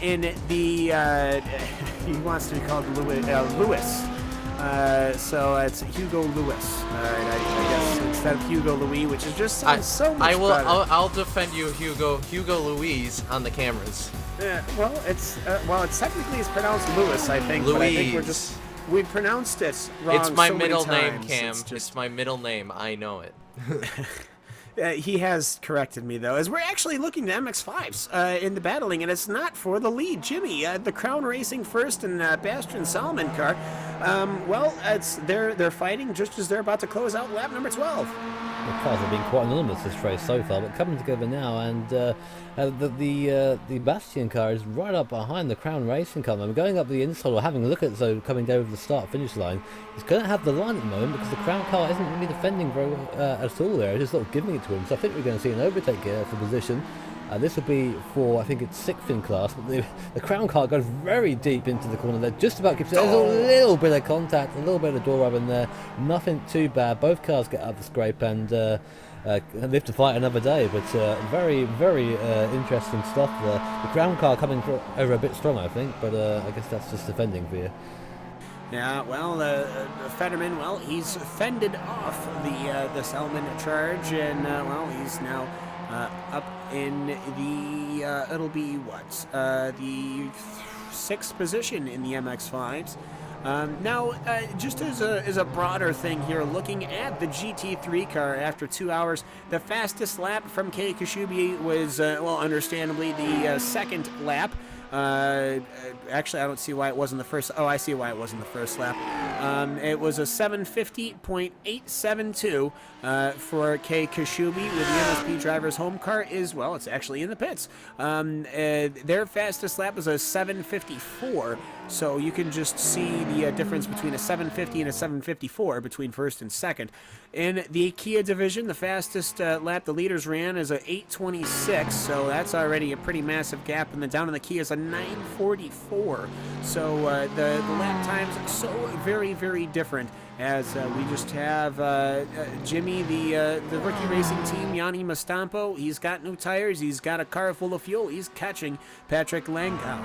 in the, he wants to be called Lewis. So it's Hugo Lewis. All right, I guess instead of Hugo Louis, which is just sounds so much better. I'll defend you, Hugo Louise, on the cameras. Well, it's technically it's pronounced Lewis, I think. Louise. But I think we pronounced it wrong. It's my so many middle name, times. Cam. It's my middle name. I know it. He has corrected me, though, as we're actually looking to MX-5s in the battling, and it's not for the lead. Jimmy, the Crown Racing first and Bastian Salomon car, they're fighting just as they're about to close out lap number 12. The cars have been quite anonymous this race so far, but coming together now, and the Bastian car is right up behind the Crown Racing car. I'm going up the inside, or having a look at Zoe coming over the start-finish line. He's going to have the line at the moment because the Crown car isn't really defending very well at all there. It's just sort of giving it to him. So I think we're going to see an overtake here for position. This will be for, I think it's 6th in class, but the Crown car goes very deep into the corner there, just about keeps it. There's a little bit of contact, a little bit of door rub in there, nothing too bad. Both cars get up the scrape and live to fight another day, but very, very interesting stuff there. The Crown car coming over a bit strong, I think, but I guess that's just defending for you. Yeah, well, Fetterman, well, he's fended off the Salmon charge, and, he's now up in the, it'll be what, the 6th position in the MX-5s. Now, just as a broader thing here, looking at the GT3 car after 2 hours, the fastest lap from Kei Kashubi was, understandably the 2nd lap. Actually, I don't see why it wasn't the first. Oh, I see why it wasn't the first lap. It was a 750.872 for Kei Kashubi with the MSP driver's home car is, well, it's actually in the pits. Their fastest lap was a 754, so you can just see the difference between a 750 and a 754 between first and second. In the Kia division, the fastest lap the leaders ran is a 826, so that's already a pretty massive gap, and then down in the Kia is a 944. So the lap times so very, very different, as we just have Jimmy, the rookie racing team, Yanni Mastampo. He's got new tires. He's got a car full of fuel. He's catching Patrick Langkow.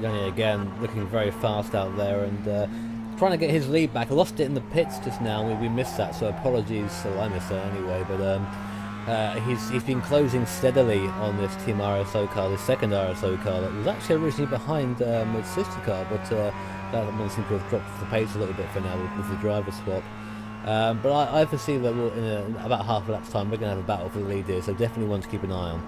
Yanni again looking very fast out there and trying to get his lead back. I lost it in the pits just now. We missed that, so apologies. So I missed that anyway. But he's been closing steadily on this Team RSO car, this second RSO car that was actually originally behind its sister car, but that one seems to have dropped the pace a little bit for now with the driver swap. But I foresee that in about half a lap's time we're going to have a battle for the lead here, so definitely one to keep an eye on.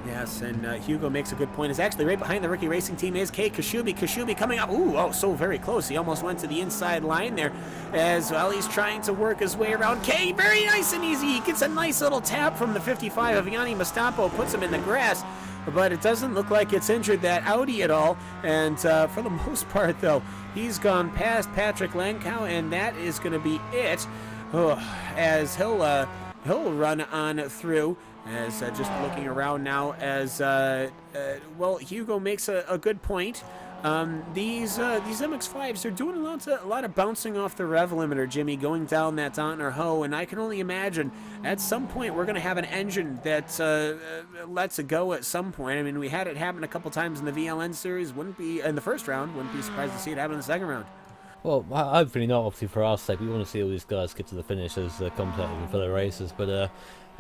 Yes, and Hugo makes a good point. Is actually right behind the rookie racing team is Kei Kashubi. Kashubi coming up. Ooh, oh, so very close. He almost went to the inside line there as well. He's trying to work his way around. Kei, very nice and easy. He gets a nice little tap from the 55 of Yanni Mastampo, puts him in the grass, but it doesn't look like it's injured that Audi at all. And for the most part, though, he's gone past Patrick Langkow, and that is going to be it. As he'll run on through. As just looking around now, as well, Hugo makes a good point. These MX-5s are doing a lot of bouncing off the rev limiter, Jimmy, going down that Dontner Ho, and I can only imagine at some point we're going to have an engine that lets it go at some point. I mean, we had it happen a couple times in the VLN series. Wouldn't be in the first round. Wouldn't be surprised to see it happen in the second round. Well, hopefully not. Obviously, for our sake, we want to see all these guys get to the finish as competitive and fellow racers, but.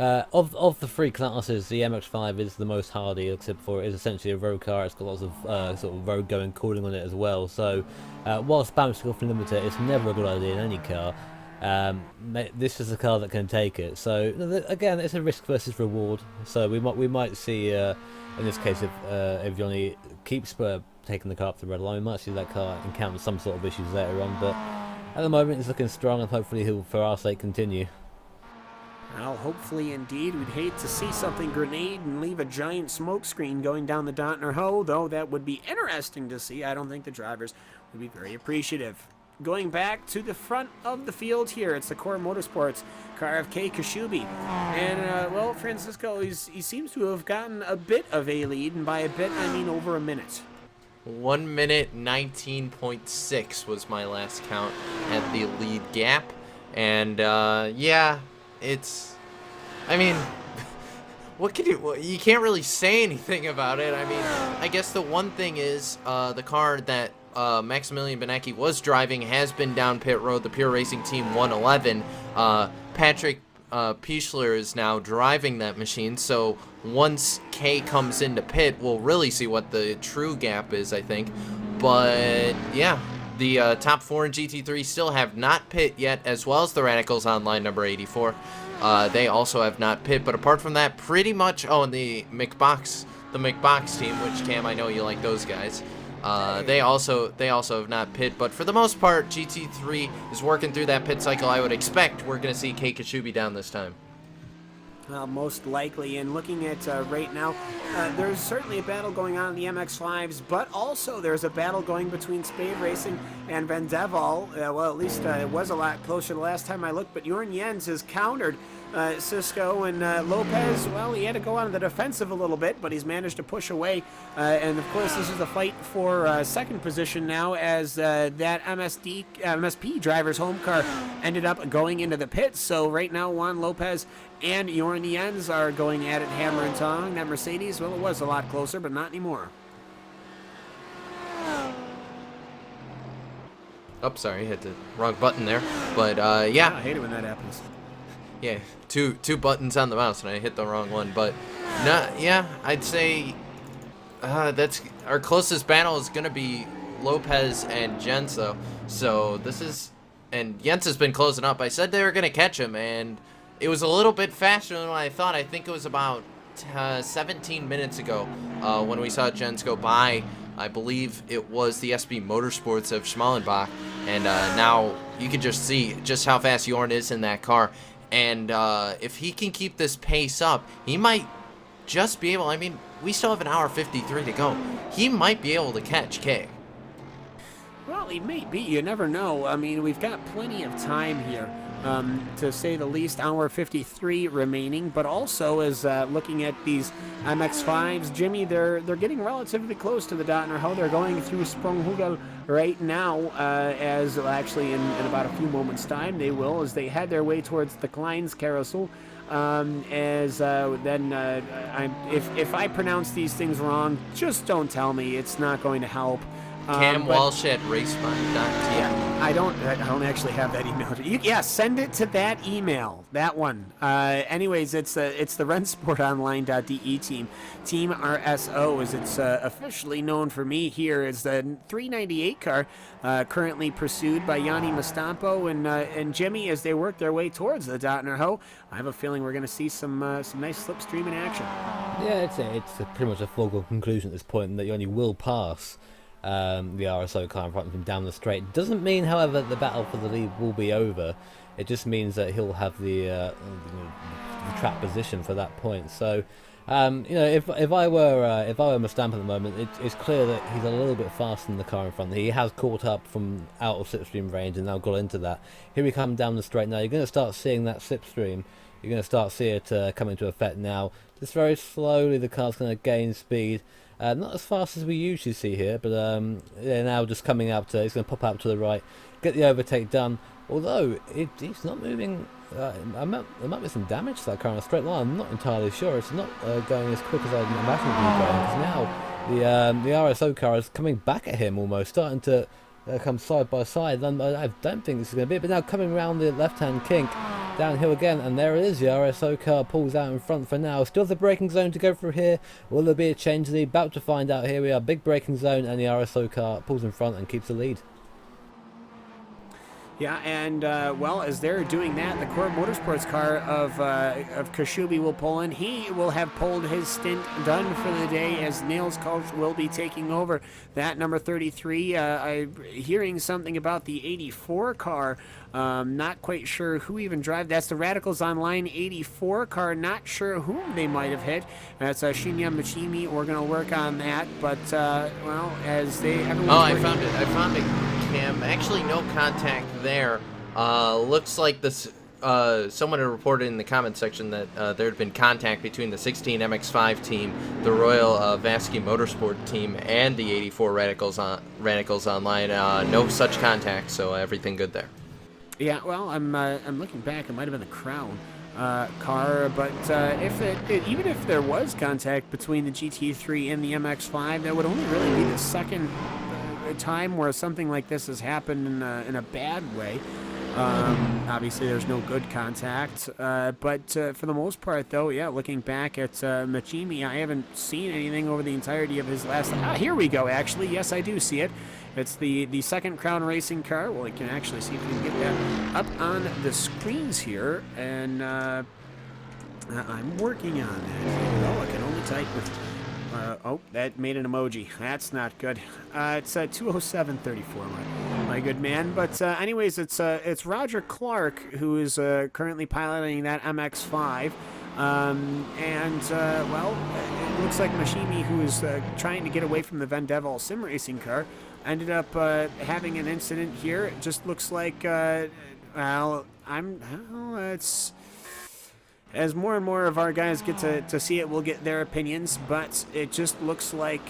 Of the three classes, the MX-5 is the most hardy, except for it is essentially a road car. It's got lots of sort of road going cooling on it as well. So, whilst bouncing off the limiter, it's never a good idea in any car. This is a car that can take it. So again, it's a risk versus reward. So we might see in this case if Yanni keeps taking the car up the red line, we might see that car encounter some sort of issues later on. But at the moment, it's looking strong, and hopefully he'll, for our sake, continue. Well, hopefully indeed. We'd hate to see something grenade and leave a giant smoke screen going down the Dontner Ho, though that would be interesting to see. I don't think the drivers would be very appreciative. Going back to the front of the field here, it's the Core Motorsports car of Kei Kashubi. And, well, Francisco, he seems to have gotten a bit of a lead, and by a bit, I mean over a minute. 1 minute 19.6 was my last count at the lead gap. And, yeah, it's, I mean, what can you can't really say anything about it. I mean, I guess the one thing is the car that Maximilian Benecki was driving has been down pit road, the Pure Racing Team 111. Patrick Pichler is now driving that machine, so once Kay comes into pit, we'll really see what the true gap is, I think. But, yeah. The top four in GT3 still have not pit yet, as well as the Radicals on line number 84. They also have not pit, but apart from that, pretty much, oh, and the McBox team, which, Cam, I know you like those guys. They also have not pit, but for the most part, GT3 is working through that pit cycle. I would expect we're going to see Kei Kashubi down this time. Most likely, and looking at right now, there's certainly a battle going on in the MX-5s, but also there's a battle going between Spade Racing and Van Deval. Well, at least it was a lot closer the last time I looked, but Jorn Jens has countered Cisco, and Lopez, well, he had to go on the defensive a little bit, but he's managed to push away. And, of course, this is a fight for second position now, as that MSP driver's home car ended up going into the pits. So right now, Juan Lopez and Jorn Jens are going at it hammer and tongue. That Mercedes, well, it was a lot closer, but not anymore. Oh, sorry, hit the wrong button there. But, yeah. I hate it when that happens. Yeah, two buttons on the mouse, and I hit the wrong one. But, yeah, I'd say that's our closest battle is going to be Lopez and Jens, though. So this is, and Jens has been closing up. I said they were going to catch him, and it was a little bit faster than what I thought. I think it was about 17 minutes ago when we saw gens go by. I believe it was the SB Motorsports of Schmalenbach, and now you can just see just how fast Jorn is in that car. And if he can keep this pace up, he might just be able, I mean, we still have an hour 53 to go. He might be able to catch K. Well, he may be. You never know. I mean, we've got plenty of time here, to say the least. Hour 53 remaining, but also as looking at these MX-5s, Jimmy, they're getting relatively close to the Dotner. They're going through Sprunghugel right now, as actually in about a few moments' time they will, as they head their way towards the Kleins Carousel. If I pronounce these things wrong, just don't tell me. It's not going to help. Cam Walsh at RaceSpotTV. I don't actually have that email. Yeah, send it to that email. That one. Anyways, it's the RensportOnline.de team. Team RSO, as it's officially known for me here, is the 398 car, currently pursued by Yanni Mastampo and Jimmy as they work their way towards the Dotner Ho. I have a feeling we're going to see some nice slipstream in action. Yeah, it's pretty much a foregone conclusion at this point that Yanni will pass the RSO car in front of him down the straight. Doesn't mean, however, the battle for the lead will be over. It just means that he'll have the track position for that point. So, if I were Mustamp at the moment, it's clear that he's a little bit faster than the car in front. He has caught up from out of slipstream range and now got into that. Here we come down the straight now. You're going to start seeing that slipstream. You're going to start seeing it come into effect now. Just very slowly, the car's going to gain speed. Not as fast as we usually see here, but they're now just coming up to. It's going to pop out to the right, get the overtake done. Although he's not moving. There might be some damage to that car on a straight line. I'm not entirely sure. It's not going as quick as I'd imagine it would be going. Because now the RSO car is coming back at him almost, starting to come side by side. I don't think this is going to be it. But now coming around the left-hand kink, downhill again, and there it is. The RSO car pulls out in front for now. Still the braking zone to go through here. Will there be a change lead? About to find out. Here we are, big braking zone, and the RSO car pulls in front and keeps the lead. Yeah, and well, as they're doing that, the Core Motorsports car of Kashubi will pull in. He will have pulled his stint done for the day, as Niels Koch will be taking over that number 33. I'm hearing something about the 84 car. Not quite sure who even drive. That's the Radicals Online 84 car. Not sure whom they might have hit. That's Shinya Machimi. We're going to work on that. But, well, as they... I found it. Cam. Actually, no contact there. Looks like this. Someone had reported in the comment section that there had been contact between the 16 MX-5 team, the Royal Vasky Motorsport team, and the 84 Radicals Online. No such contact, so everything good there. Yeah, well, I'm looking back. It might have been the Crown car, but even if there was contact between the GT3 and the MX-5, that would only really be the second time where something like this has happened in a bad way. Obviously, there's no good contact, but for the most part, though, yeah, looking back at Machimi, I haven't seen anything over the entirety of his last... here we go, actually. Yes, I do see it. It's the second Crown Racing car. Well, you can actually see if we can get that up on the screens here, and I'm working on that. Oh, I can only type with... oh, that made an emoji. That's not good. It's 20734, my good man. But anyways, it's Roger Clark who is currently piloting that MX-5. Well, it looks like Mashimi, who is trying to get away from the Vendeval sim racing car, ended up having an incident here. It just looks like, it's... As more and more of our guys get to see it, we'll get their opinions, but it just looks like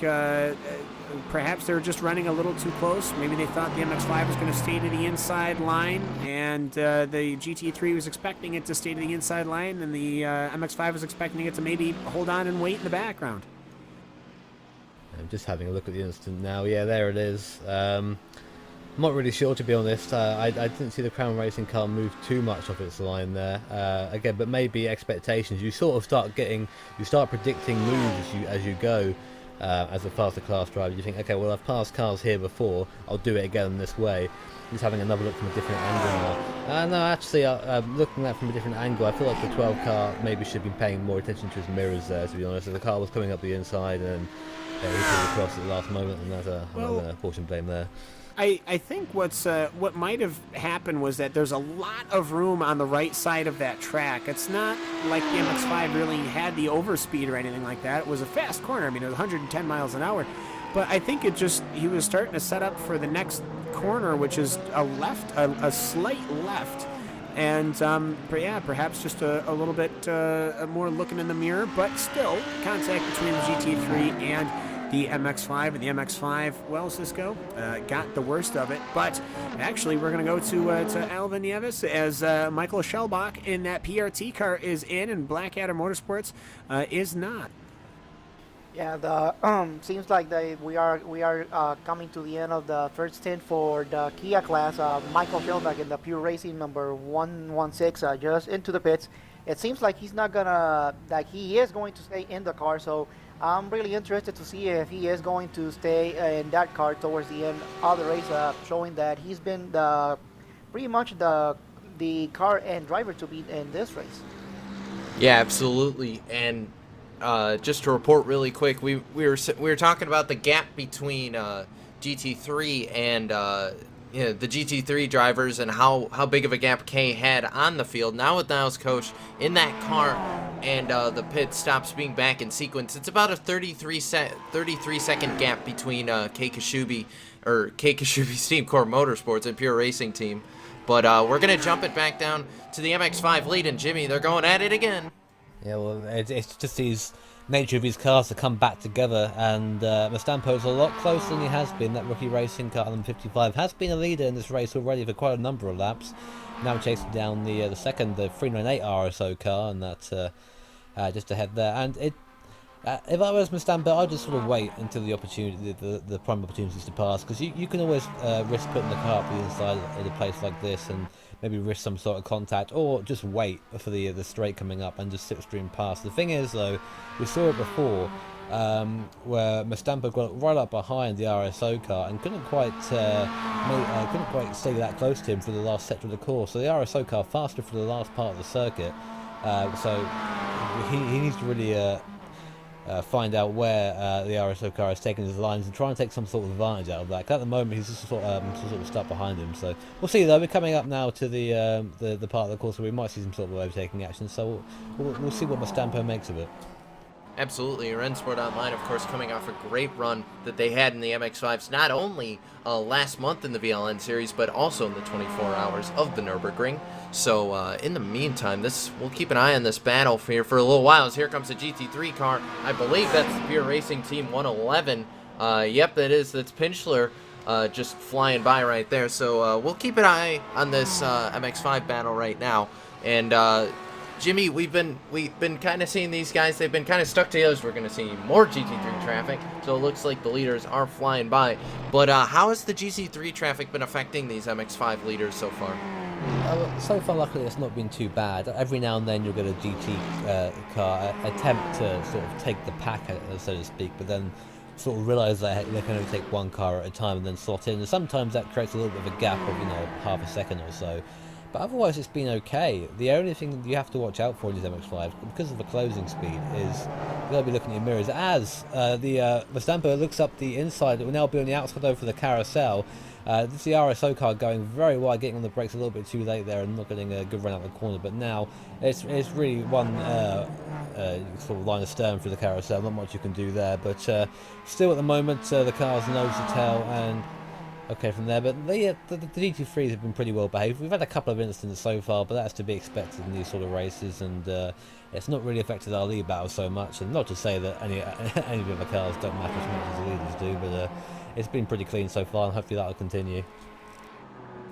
perhaps they were just running a little too close. Maybe they thought the MX-5 was going to stay to the inside line, and the GT3 was expecting it to stay to the inside line, and the MX-5 was expecting it to maybe hold on and wait in the background. I'm just having a look at the incident now. Yeah, there it is. I'm not really sure, to be honest. I didn't see the Crown Racing car move too much off its line there. Again, but maybe expectations. You sort of start predicting moves as you go. as a faster class driver. You think, okay, well, I've passed cars here before, I'll do it again this way. Just having another look from a different angle now. No, actually, looking at it from a different angle, I feel like the 12 car maybe should be paying more attention to his mirrors there, to be honest. So the car was coming up the inside and he pulled across at the last moment, and that's a portion blame there. I think what might have happened was that there's a lot of room on the right side of that track. It's not like the MX-5 really had the overspeed or anything like that. It was a fast corner. I mean, it was 110 miles an hour. But I think he was starting to set up for the next corner, which is a slight left. And perhaps just a little bit more looking in the mirror, but still contact between the GT3 and the MX-5, and the MX-5, well, Cisco, got the worst of it. But actually, we're going to go to Alvin Nieves as Michael Schellbach in that PRT car is in, and Blackadder Motorsports is not. Yeah, the seems like we are coming to the end of the third stint for the Kia class. Michael Schellbach in the Pure Racing number 116 just into the pits. It seems like he is going to stay in the car, so I'm really interested to see if he is going to stay in that car towards the end of the race, showing that he's been pretty much the car and driver to beat in this race. Yeah, absolutely. And just to report really quick, we were talking about the gap between GT3 and the GT3 drivers and how big of a gap Kay had on the field. Now with Niles Coach in that car and the pit stops being back in sequence, it's about a 33 second gap between Kay Kashubi's Team Core Motorsports and Pure Racing Team. But we're going to jump it back down to the MX-5 lead, and Jimmy, they're going at it again. Yeah, well, it's just these nature of these cars to come back together, and Mastampo's a lot closer than he has been. That rookie racing car, number 55, has been a leader in this race already for quite a number of laps. Now chasing down the 398 RSO car, and that's just ahead there. And if I was Mastampo, I'd just sort of wait until the opportunity, the prime opportunities to pass, because you can always risk putting the car up the inside at a place like this, and maybe risk some sort of contact, or just wait for the straight coming up and just slipstream past. The thing is, though, we saw it before, where Mastampo got right up behind the RSO car and couldn't quite stay that close to him for the last sector of the course. So the RSO car faster for the last part of the circuit. So he needs to really find out where the RSO car is taking his lines and try and take some sort of advantage out of that. 'Cause at the moment, he's just sort of stuck behind him. So we'll see, though. We're coming up now to the part of the course where we might see some sort of overtaking action. So we'll see what Mastampo makes of it. Absolutely. Rennsport Online, of course, coming off a great run that they had in the MX-5s, not only last month in the VLN series, but also in the 24 hours of the Nürburgring. So in the meantime, we'll keep an eye on this battle here for a little while, as here comes the GT3 car. I believe that's the Pure Racing Team 111. Yep, that's Pinchler just flying by right there. So we'll keep an eye on this MX-5 battle right now. And Jimmy, we've been kind of seeing these guys. They've been kind of stuck together. So we're going to see more GT3 traffic. So it looks like the leaders are flying by. But how has the GT3 traffic been affecting these MX-5 leaders so far? So far, luckily, it's not been too bad. Every now and then you'll get a GT car attempt to sort of take the pack, so to speak, but then sort of realise that they can only take one car at a time and then slot in. And sometimes that creates a little bit of a gap of, half a second or so. But otherwise, it's been okay. The only thing you have to watch out for in these MX-5, because of the closing speed, is you've got to be looking at your mirrors. As the Mastampo looks up the inside, it will now be on the outside over the carousel. This is the RSO car going very wide, getting on the brakes a little bit too late there and not getting a good run out the corner. But now it's really one sort of line of stern through the carousel. Not much you can do there. But still, at the moment, the car's nose to tail and okay from there. But the GT3s have been pretty well behaved. We've had a couple of incidents so far, but that's to be expected in these sort of races. And it's not really affected our lead battle so much. And not to say that any of the other cars don't matter as much as the leaders do, but it's been pretty clean so far, and hopefully that'll continue.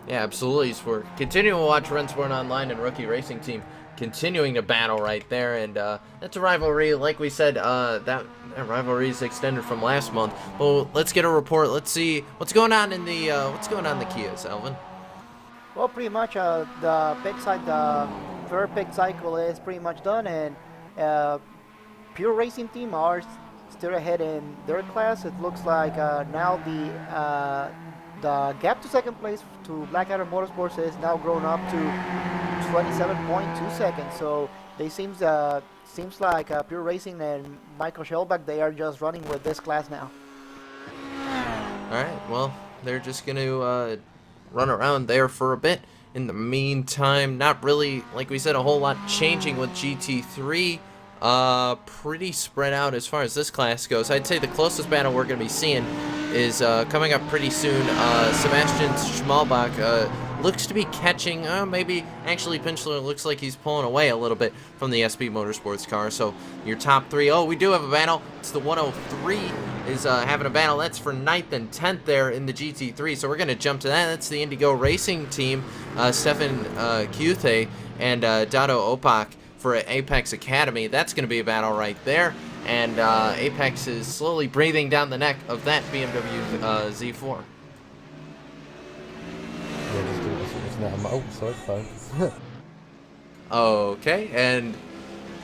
Yeah, absolutely. So we're continuing to watch Rennsport Online and Rookie Racing Team continuing to battle right there, and that's a rivalry. Like we said, that rivalry is extended from last month. Well, let's get a report. Let's see what's going on in the Kias, Alvin. Well, pretty much the pit side, the third pit cycle is pretty much done, and Pure Racing Team are still ahead in their class. It looks like now the gap to second place to Blackadder Motorsports is now grown up to 27.2 seconds. So they seems like Pure Racing and Michael Shellback, they are just running with this class now. All right, well, they're just going to run around there for a bit. In the meantime, not really, like we said, a whole lot changing with GT3. Pretty spread out as far as this class goes. I'd say the closest battle we're going to be seeing is coming up pretty soon. Sebastian Schmalbach looks to be catching, maybe actually Pinchler looks like he's pulling away a little bit from the SB Motorsports car. So your top three, oh, we do have a battle. It's the 103 is having a battle. That's for 9th and 10th there in the GT3. So we're going to jump to that. That's the Indigo Racing team, Stefan Cuthe and Dado Opak for Apex Academy. That's going to be a battle right there. And Apex is slowly breathing down the neck of that BMW Z4. Okay, and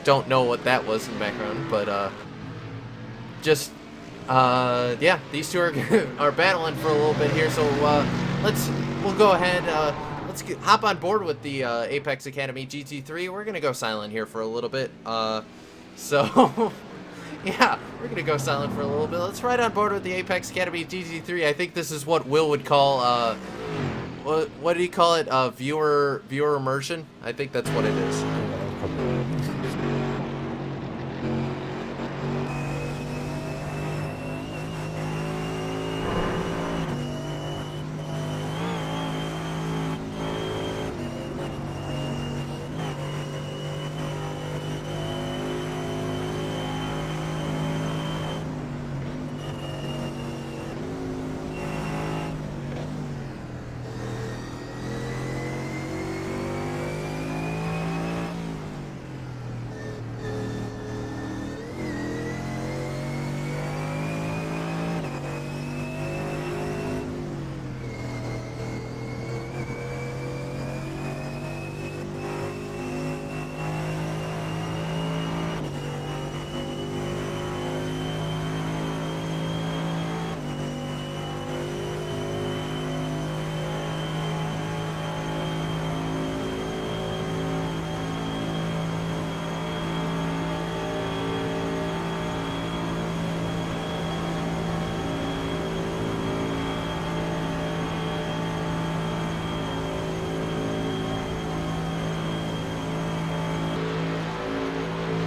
don't know what that was in the background, but yeah, these two are battling for a little bit here. So we'll go ahead. Let's hop on board with the Apex Academy GT3. We're gonna go silent here for a little bit. So yeah, we're gonna go silent for a little bit. Let's ride on board with the Apex Academy GT3. I think this is what Will would call what do you call it? Viewer immersion. I think that's what it is.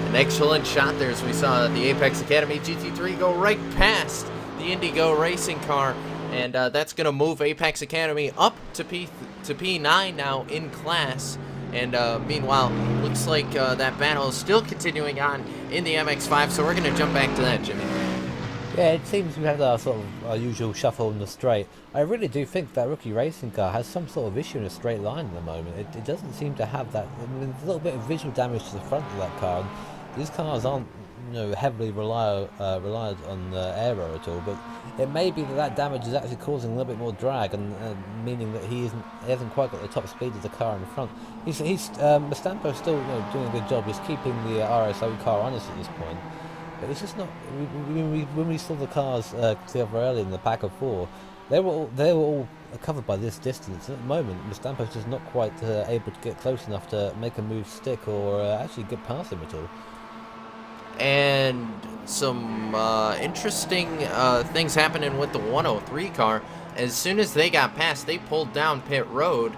An excellent shot there as we saw the Apex Academy GT3 go right past the Indigo Racing car, and that's going to move Apex Academy up to P9 now in class. And meanwhile, looks like that battle is still continuing on in the MX-5, so we're going to jump back to that, Jimmy. Yeah, it seems we had our sort of our usual shuffle in the straight. I really do think that rookie racing car has some sort of issue in a straight line at the moment. It doesn't seem to have that. I mean, there's a little bit of visual damage to the front of that car. And these cars aren't, heavily reliant on aero at all, but it may be that damage is actually causing a little bit more drag, and meaning that he hasn't quite got the top speed of the car in front. Mastampo's still doing a good job. He's keeping the RSO car honest at this point. But it's just not. When we saw the cars together earlier in the pack of four, they were all covered by this distance. At the moment, Mastampo's just not quite able to get close enough to make a move stick or actually get past him at all. And some interesting things happening with the 103 car. As soon as they got past, they pulled down pit road,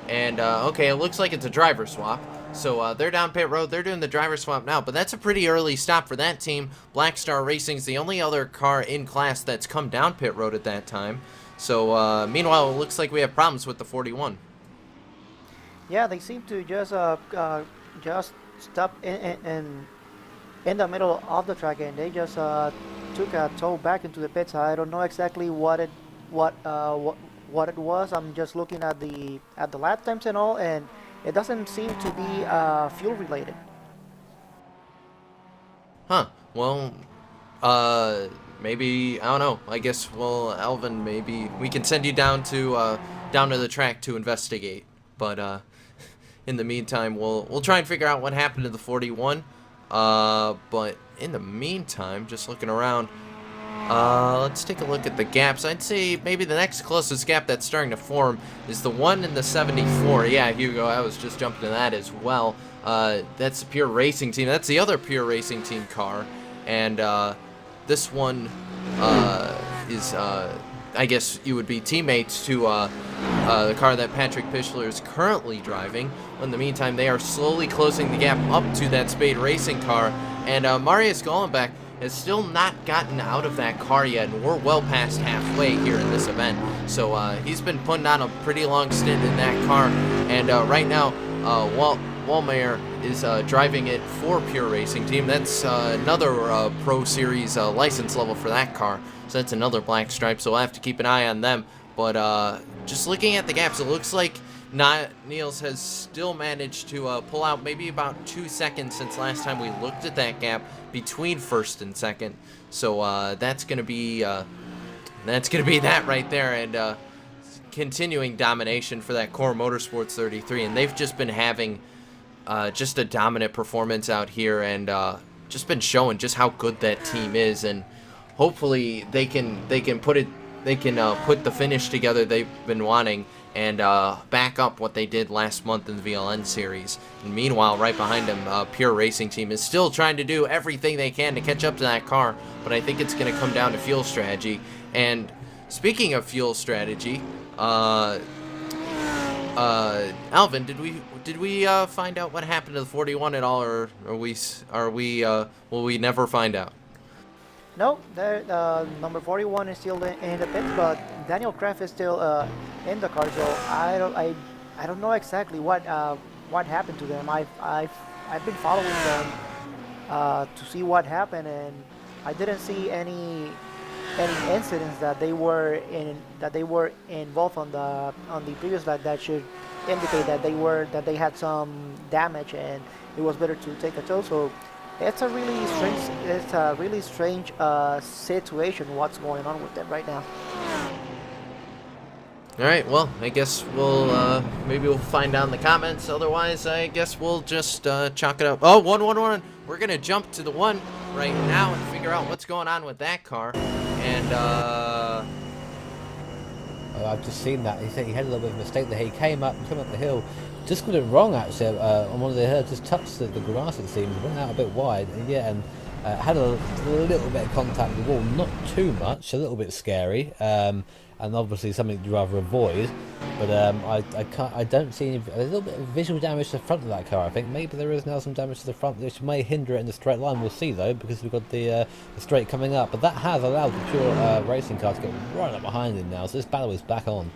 and okay, it looks like it's a driver swap. So they're down pit road. They're doing the driver swap now, but that's a pretty early stop for that team. Black Star Racing's the only other car in class that's come down pit road at that time. So meanwhile, it looks like we have problems with the 41. Yeah, they seem to just stop in the middle of the track, and they just took a tow back into the pits. I don't know exactly what it was. I'm just looking at the lap times and all, and it doesn't seem to be fuel related. Huh. Well, maybe, I don't know. I guess, well, Alvin, maybe we can send you down to the track to investigate. But in the meantime, we'll try and figure out what happened to the 41. But in the meantime, just looking around, let's take a look at the gaps. I'd say maybe the next closest gap that's starting to form is the one in the 74. Yeah, Hugo, I was just jumping to that as well. That's the Pure Racing Team. That's the other Pure Racing Team car. And this one is, I guess you would be teammates to the car that Patrick Pichler is currently driving. In the meantime, they are slowly closing the gap up to that Spade Racing car. And Marius Gollenbeck has still not gotten out of that car yet, and we're well past halfway here in this event. So he's been putting on a pretty long stint in that car, and right now Wallmeyer is driving it for Pure Racing Team. That's another Pro Series license level for that car, so that's another black stripe, so we'll have to keep an eye on them. But just looking at the gaps, it looks like Niels has still managed to pull out maybe about 2 seconds since last time we looked at that gap between first and second. So that's gonna be that right there, and continuing domination for that Core Motorsports 33, and they've just been having just a dominant performance out here, and just been showing just how good that team is, and hopefully they can put the finish together they've been wanting, and back up what they did last month in the VLN series. And meanwhile, right behind them, Pure Racing Team is still trying to do everything they can to catch up to that car, but I think it's going to come down to fuel strategy. And speaking of fuel strategy, Alvin, did we find out what happened to the 41 at all, or will we never find out? No, number 41 is still in the pit, but Daniel Kraft is still in the car. So I don't know exactly what happened to them. I've been following them to see what happened, and I didn't see any incidents that they were involved on the previous lap that should indicate that they had some damage, and it was better to take a tow. So it's a really strange situation what's going on with them right now. All right, well, I guess maybe we'll find out in the comments. Otherwise, I guess we'll just chalk it up. Oh, 111. We're gonna jump to the one right now and figure out what's going on with that car. And I've just seen that. He said he had a little bit of a mistake there. He came up the hill, just got it wrong actually. On one of the hills, just touched the grass, it seems, went out a bit wide. And had a little bit of contact with the wall, not too much, a little bit scary. And obviously something to rather avoid, but I don't see a little bit of visual damage to the front of that car. I think maybe there is now some damage to the front, which may hinder it in the straight line. We'll see though, because we've got the straight coming up, but that has allowed the Pure Racing car to get right up behind him now, so this battle is back on.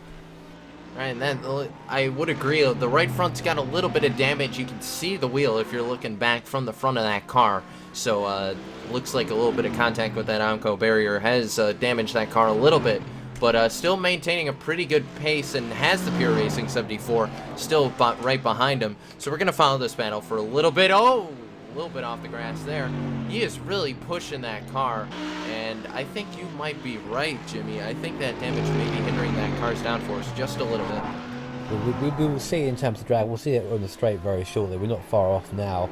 Right, and then I would agree, the right front's got a little bit of damage. You can see the wheel if you're looking back from the front of that car, so looks like a little bit of contact with that Amco barrier has damaged that car a little bit. But still maintaining a pretty good pace, and has the Pure Racing 74 still right behind him. So we're going to follow this battle for a little bit. Oh, a little bit off the grass there. He is really pushing that car, and I think you might be right, Jimmy. I think that damage may be hindering that car's downforce just a little bit. We will see in terms of drag. We'll see it on the straight very shortly. We're not far off now.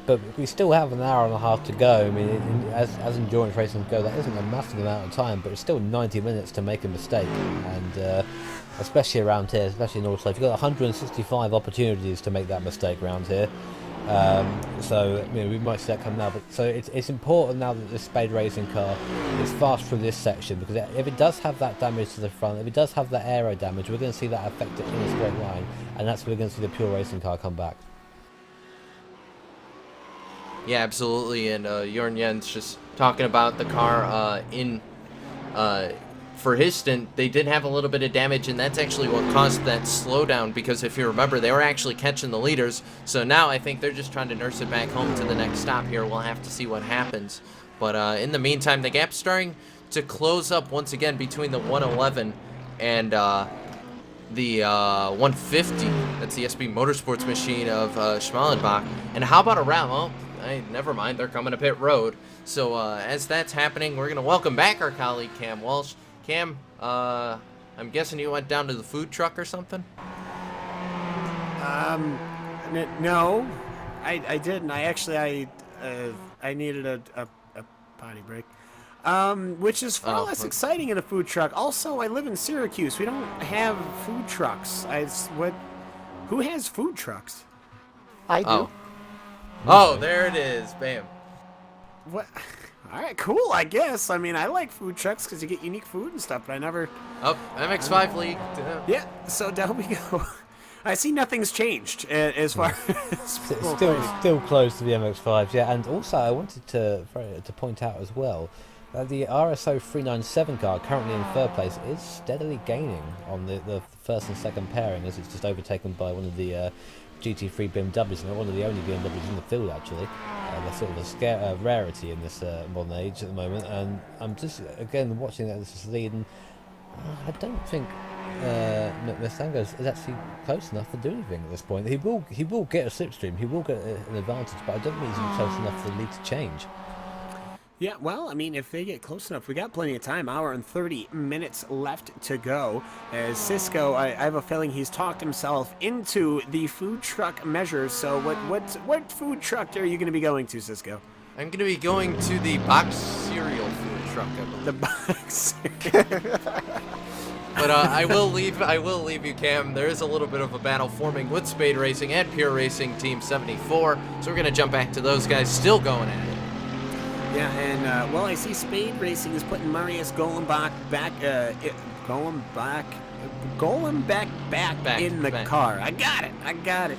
But we still have an hour and a half to go. I mean, as endurance racing go, that isn't a massive amount of time, but it's still 90 minutes to make a mistake, and especially around here, especially in North Lake, you've got 165 opportunities to make that mistake around here. So we might see that come now, but so it's important now that this Spade Racing car is fast through this section, because if it does have that damage to the front, if it does have that aero damage, we're going to see that affect it in a straight line, and that's where we're going to see the Pure Racing car come back. Yeah, absolutely, and Jorn Jens just talking about the car for his stint, they did have a little bit of damage, and that's actually what caused that slowdown, because if you remember, they were actually catching the leaders, so now I think they're just trying to nurse it back home to the next stop here. We'll have to see what happens, but in the meantime, the gap's starting to close up once again between the 111 and the 150. That's the SB Motorsports machine of Schmalenbach. And how about a round? Well, never mind, they're coming to pit road. So as that's happening, we're going to welcome back our colleague Cam Walsh. Cam, I'm guessing you went down to the food truck or something? No. I didn't. I needed a potty break. Which is far less exciting in a food truck. Also, I live in Syracuse. We don't have food trucks. Who has food trucks? I do. Oh, there it is. Bam. What? All right, cool, I guess. I mean, I like food trucks because you get unique food and stuff, but I never... Oh, MX5 league. Yeah, so down we go. I see nothing's changed as far as... Still close to the MX-5s, yeah. And also, I wanted to point out as well that the RSO 397 car, currently in third place, is steadily gaining on the first and second pairing, as it's just overtaken by one of the GT3 BMWs, and one of the only BMWs in the field, actually. They're sort of a rarity in this modern age at the moment, and I'm just, again, watching this lead, and I don't think Mustango is actually close enough to do anything at this point. He will get a slipstream, he will get an advantage, but I don't think he's close enough for the lead to change. Yeah, well, I mean, if they get close enough, we got plenty of time. Hour and 30 minutes left to go. As Cisco, I have a feeling he's talked himself into the food truck measures. So what food truck are you going to be going to, Cisco? I'm going to be going to the box cereal food truck, I believe. The box cereal. But I will leave you, Cam. There is a little bit of a battle forming with Spade Racing and Pure Racing Team 74. So we're going to jump back to those guys still going at it. Yeah, and, well, I see Spade Racing is putting Marius Golenbach back in the car. I got it.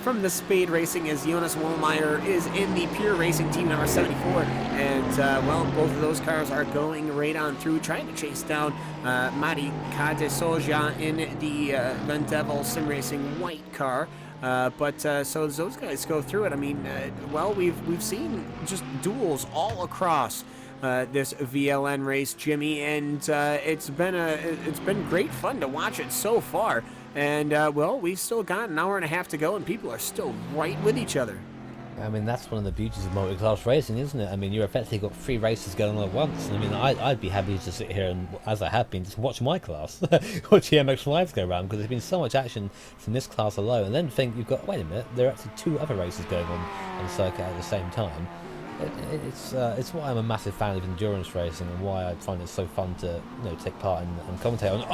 From the Spade Racing, as Jonas Wollmeyer is in the Pure Racing team number 74. And, well, both of those cars are going right on through, trying to chase down Mari Kadesoja in the Vendevel Sim Racing white car. So as those guys go through it, I mean, well, we've seen just duels all across this VLN race, Jimmy, and it's been great fun to watch it so far. And well, we've still got an hour and a half to go, and people are still right with each other. I mean, that's one of the beauties of multi-class racing, isn't it? I mean, you're effectively got 3 races going on at once. I mean, I'd be happy to sit here and, as I have been, just watch my class, watch the MX-5s go around, because there's been so much action from this class alone. And then think you've got, wait a minute, there are actually 2 other races going on the circuit at the same time. It's why I'm a massive fan of endurance racing, and why I find it so fun to take part in and commentate on.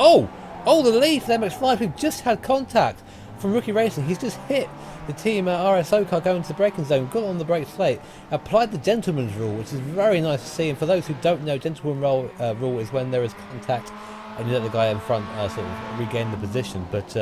Oh, the lead for the MX-5, who just had contact from Rookie Racing. He's just hit the team RSO car going to the braking zone, got on the brakes late, applied the gentleman's rule, which is very nice to see. And for those who don't know, gentleman's rule is when there is contact and you let the guy in front sort of regain the position. But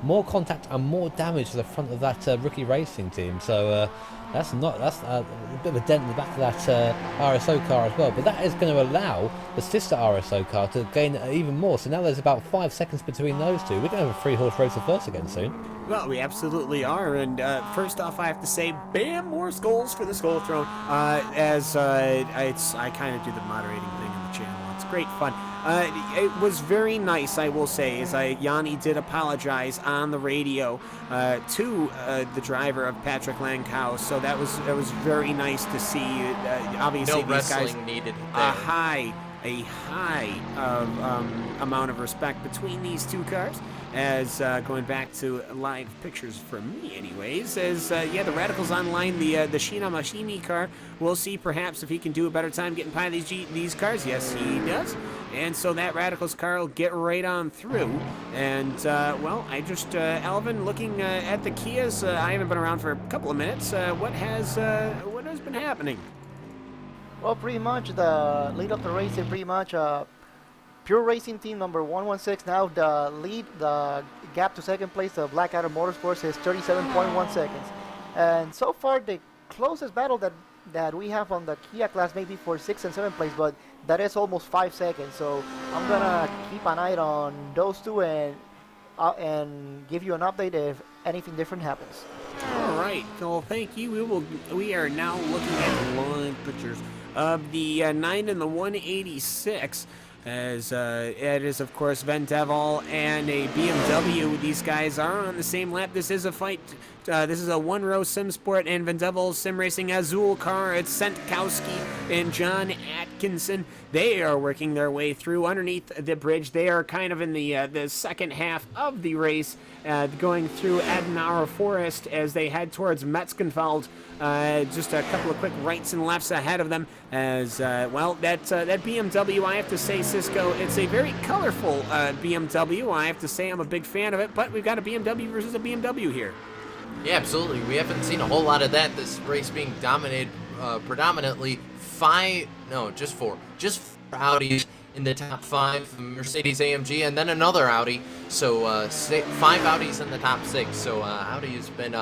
more contact and more damage to the front of that Rookie Racing team. So that's a bit of a dent in the back of that RSO car as well. But that is going to allow the sister RSO car to gain even more. So now there's about 5 seconds between those two. We're going to have a 3-horse race of first again soon. Well, we absolutely are. And first off, I have to say, bam, more skulls for the Skull Throne. I kind of do the moderating thing on the channel. It's great fun. It was very nice, I will say, as Yanni did apologize on the radio to the driver of Patrick Langhouse. So that was very nice to see. Obviously, no these guys needed a high amount of respect between these 2 cars. As going back to live pictures from me, anyways, as the Radicals Online, the Shina Mashimi car, we'll see perhaps if he can do a better time getting by these cars. Yes, he does. And so that Radicals car will get right on through. And well, I just Alvin, looking at the Kias, I haven't been around for a couple of minutes. What has been happening? Well, pretty much the lead of the race is pretty much Pure Racing team number 116. Now the gap to second place of Blackadder Motorsports is 37.1 seconds. And so far the closest battle that we have on the Kia class maybe for 6th and 7th place, but that is almost 5 seconds. So I'm gonna keep an eye on those 2 and give you an update if anything different happens. All right. Well, thank you. We are now looking at live pictures of the 9 and the 186. As it is, of course, Vendevel and a BMW. These guys are on the same lap. This is a fight This is a one-row SimSport and Vendevil Sim Racing Azul car. It's Sentkowski and John Atkinson. They are working their way through underneath the bridge. They are kind of in the second half of the race, going through Adenauer Forest as they head towards Metzgenfeld. Just a couple of quick rights and lefts ahead of them. As well, that BMW, I have to say, Cisco, it's a very colorful BMW. I have to say I'm a big fan of it, but we've got a BMW versus a BMW here. Yeah, absolutely. We haven't seen a whole lot of that. This race being dominated predominantly just four Audis in the top 5, Mercedes AMG, and then another Audi. So 5 Audis in the top 6. So Audi has been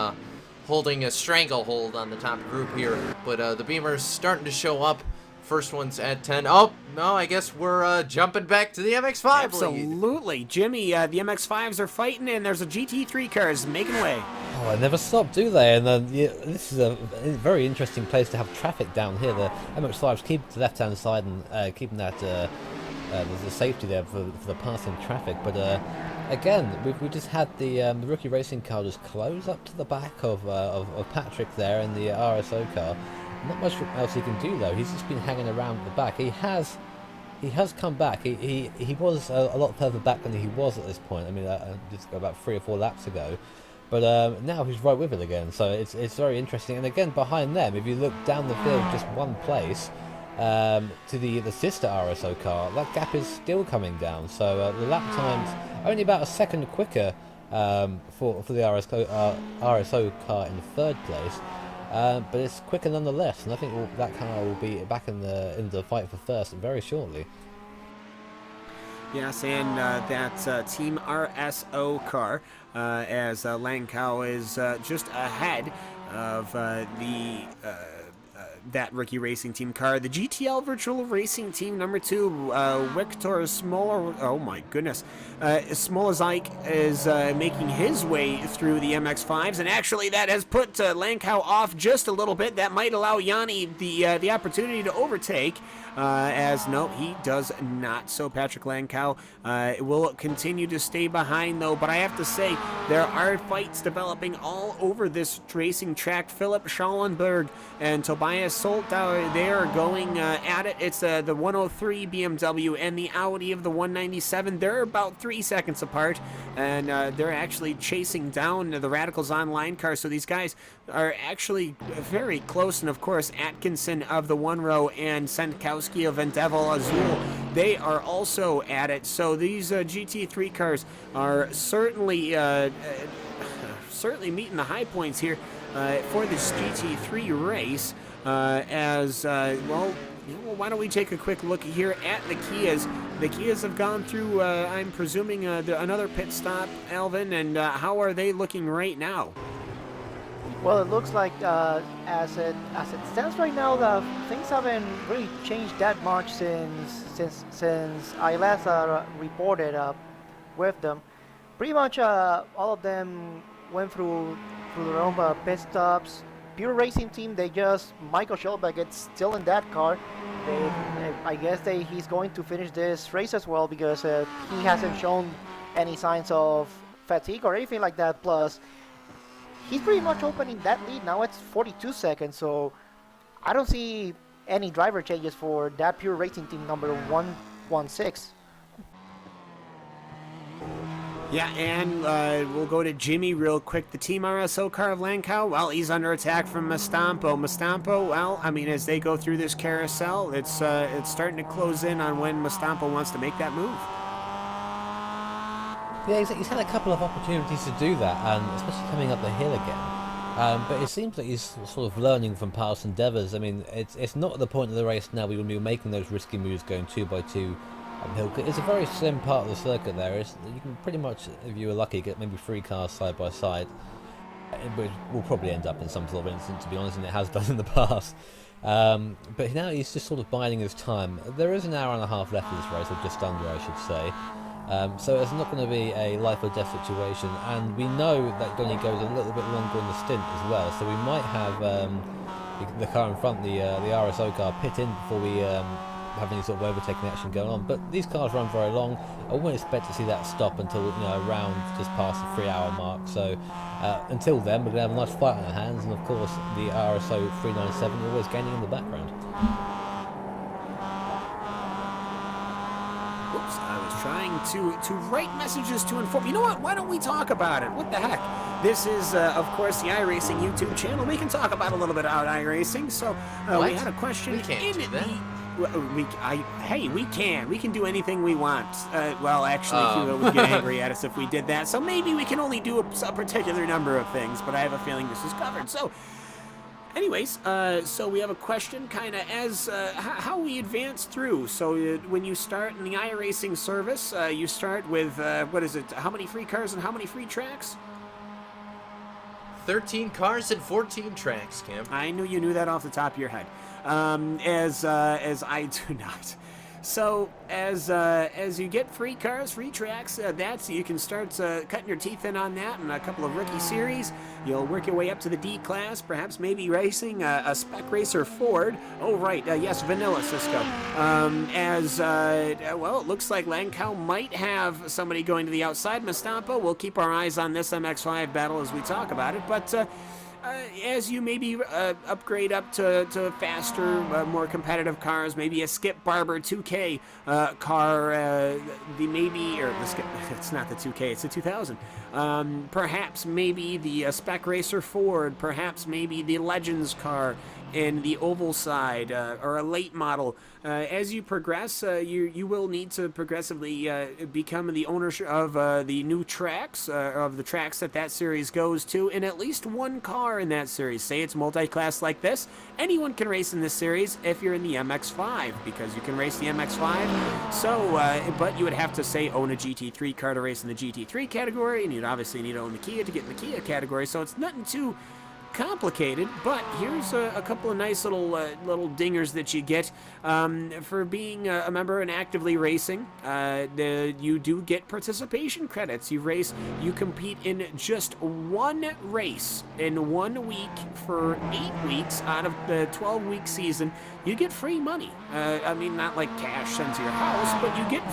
holding a stranglehold on the top group here. But the Beamer's starting to show up. First one's at 10. Oh, no, I guess we're jumping back to the MX-5 Absolutely. lead. Jimmy, the MX-5s are fighting, and there's a GT3 cars making way. Oh, they never stop, do they? And this is a very interesting place to have traffic down here. The MX-5s keep the left-hand side and keeping that there's a safety there for the passing traffic. But again, we just had the rookie racing car just close up to the back of Patrick there in the RSO car. Not much else he can do though. He's just been hanging around at the back. He has come back. He was a lot further back than he was at this point. I mean, just about 3 or 4 laps ago. But now he's right with it again. So it's very interesting. And again, behind them, if you look down the field just one place to the sister RSO car, that gap is still coming down. So the lap times only about a second quicker for the RSO car in the 3rd place. But it's quicker nonetheless, and I think that car will be back in the fight for first very shortly. Yes, and that Team RSO car, as Langkow is just ahead of that rookie racing team car. The GTL Virtual Racing Team number 2, Viktor Smolar. Oh my goodness, Smolazike is making his way through the MX-5s, and actually that has put Langkow off just a little bit. That might allow Yanni the opportunity to overtake. As no, he does not. So Patrick Langkow will continue to stay behind though. But I have to say, there are fights developing all over this racing track. Philip Schallenberg and Tobias Soltauer, they are going at it. It's the 103 BMW and the Audi of the 197. They're about 3 seconds apart, and they're actually chasing down the Radicals Online car. So these guys are actually very close. And of course, Atkinson of the 1 row and Sentkowski of Vendevil Azul, they are also at it. So these GT3 cars are certainly meeting the high points here for this GT3 race. Well, why don't we take a quick look here at the Kias? The Kias have gone through, I'm presuming, another pit stop, Alvin, and how are they looking right now? Well, it looks like as it stands right now, things haven't really changed that much since I last reported with them. Pretty much all of them went through their own pit stops. Pure Racing Team, Michael Schellbeck is still in that car. I guess he's going to finish this race as well, because he hasn't shown any signs of fatigue or anything like that. Plus, he's pretty much opening that lead now. It's 42 seconds, so I don't see any driver changes for that Pure Racing Team number 116. Yeah, and we'll go to Jimmy real quick. The Team RSO car of Langkow, well, he's under attack from Mastampo. Mastampo, well, I mean, as they go through this carousel, it's starting to close in on when Mastampo wants to make that move. Yeah, he's had a couple of opportunities to do that, and especially coming up the hill again. But it seems like he's sort of learning from past endeavours. I mean, it's not at the point of the race now we will be making those risky moves going 2x2 uphill. It's a very slim part of the circuit there. You can pretty much, if you were lucky, get maybe 3 cars side by side. Which will probably end up in some sort of incident, to be honest, and it has done in the past. But now he's just sort of biding his time. There is an hour and a half left of this race, or just under, I should say. So it's not going to be a life or death situation, and we know that Donny goes a little bit longer in the stint as well, so we might have the car in front, the RSO car, pit in before we have any sort of overtaking action going on. But these cars run very long. I wouldn't expect to see that stop until around just past the 3-hour mark. So until then, we're going to have a nice fight on our hands, and of course the RSO 397 always gaining in the background. Oops, I was trying to write messages to inform. You know what? Why don't we talk about it? What the heck? This is, of course, the iRacing YouTube channel. We can talk about a little bit about iRacing. So we had a question. We can't do that. Hey, we can. We can do anything we want. Well, actually, Hugo would get angry at us if we did that. So maybe we can only do a particular number of things. But I have a feeling this is covered. So. Anyways, so we have a question kind of as how we advance through. So when you start in the iRacing service, you start with, what is it, how many free cars and how many free tracks? 13 cars and 14 tracks, Cam. I knew you knew that off the top of your head, as I do not. So as you get free cars, free tracks, you can start cutting your teeth in on that in a couple of rookie series. You'll work your way up to the D class, perhaps maybe racing a spec racer Ford. Oh right, yes, Vanilla Cisco. Well, it looks like Langkow might have somebody going to the outside. Mastampa. We'll keep our eyes on this MX-5 battle as we talk about it, but. As you maybe upgrade up to faster, more competitive cars, maybe a Skip Barber 2K car, it's not the 2K, it's the 2000. Perhaps maybe the Spec Racer Ford, perhaps maybe the Legends car in the oval side, or a late model. As you progress, you will need to progressively become the owner of the new tracks, of the tracks that series goes to, in at least one car in that series. Say it's multi-class like this, anyone can race in this series if you're in the MX-5, because you can race the MX-5. So, but you would have to, say, own a GT3 car to race in the GT3 category, and you'd obviously need to own the Kia to get in the Kia category, so it's nothing too complicated, but here's a couple of nice little dingers that you get for being a member and actively racing. You do get participation credits. You compete in just one race in 1 week for 8 weeks out of the 12-week season. You get free money. I mean, not like cash sent to your house, but you get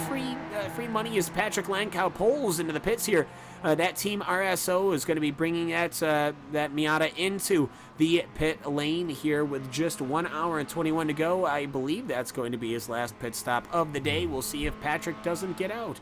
free money as Patrick Langkow pulls into the pits here. That Team RSO is going to be bringing that Miata into the pit lane here with just 1 hour and 21 to go. I believe that's going to be his last pit stop of the day. We'll see if Patrick doesn't get out.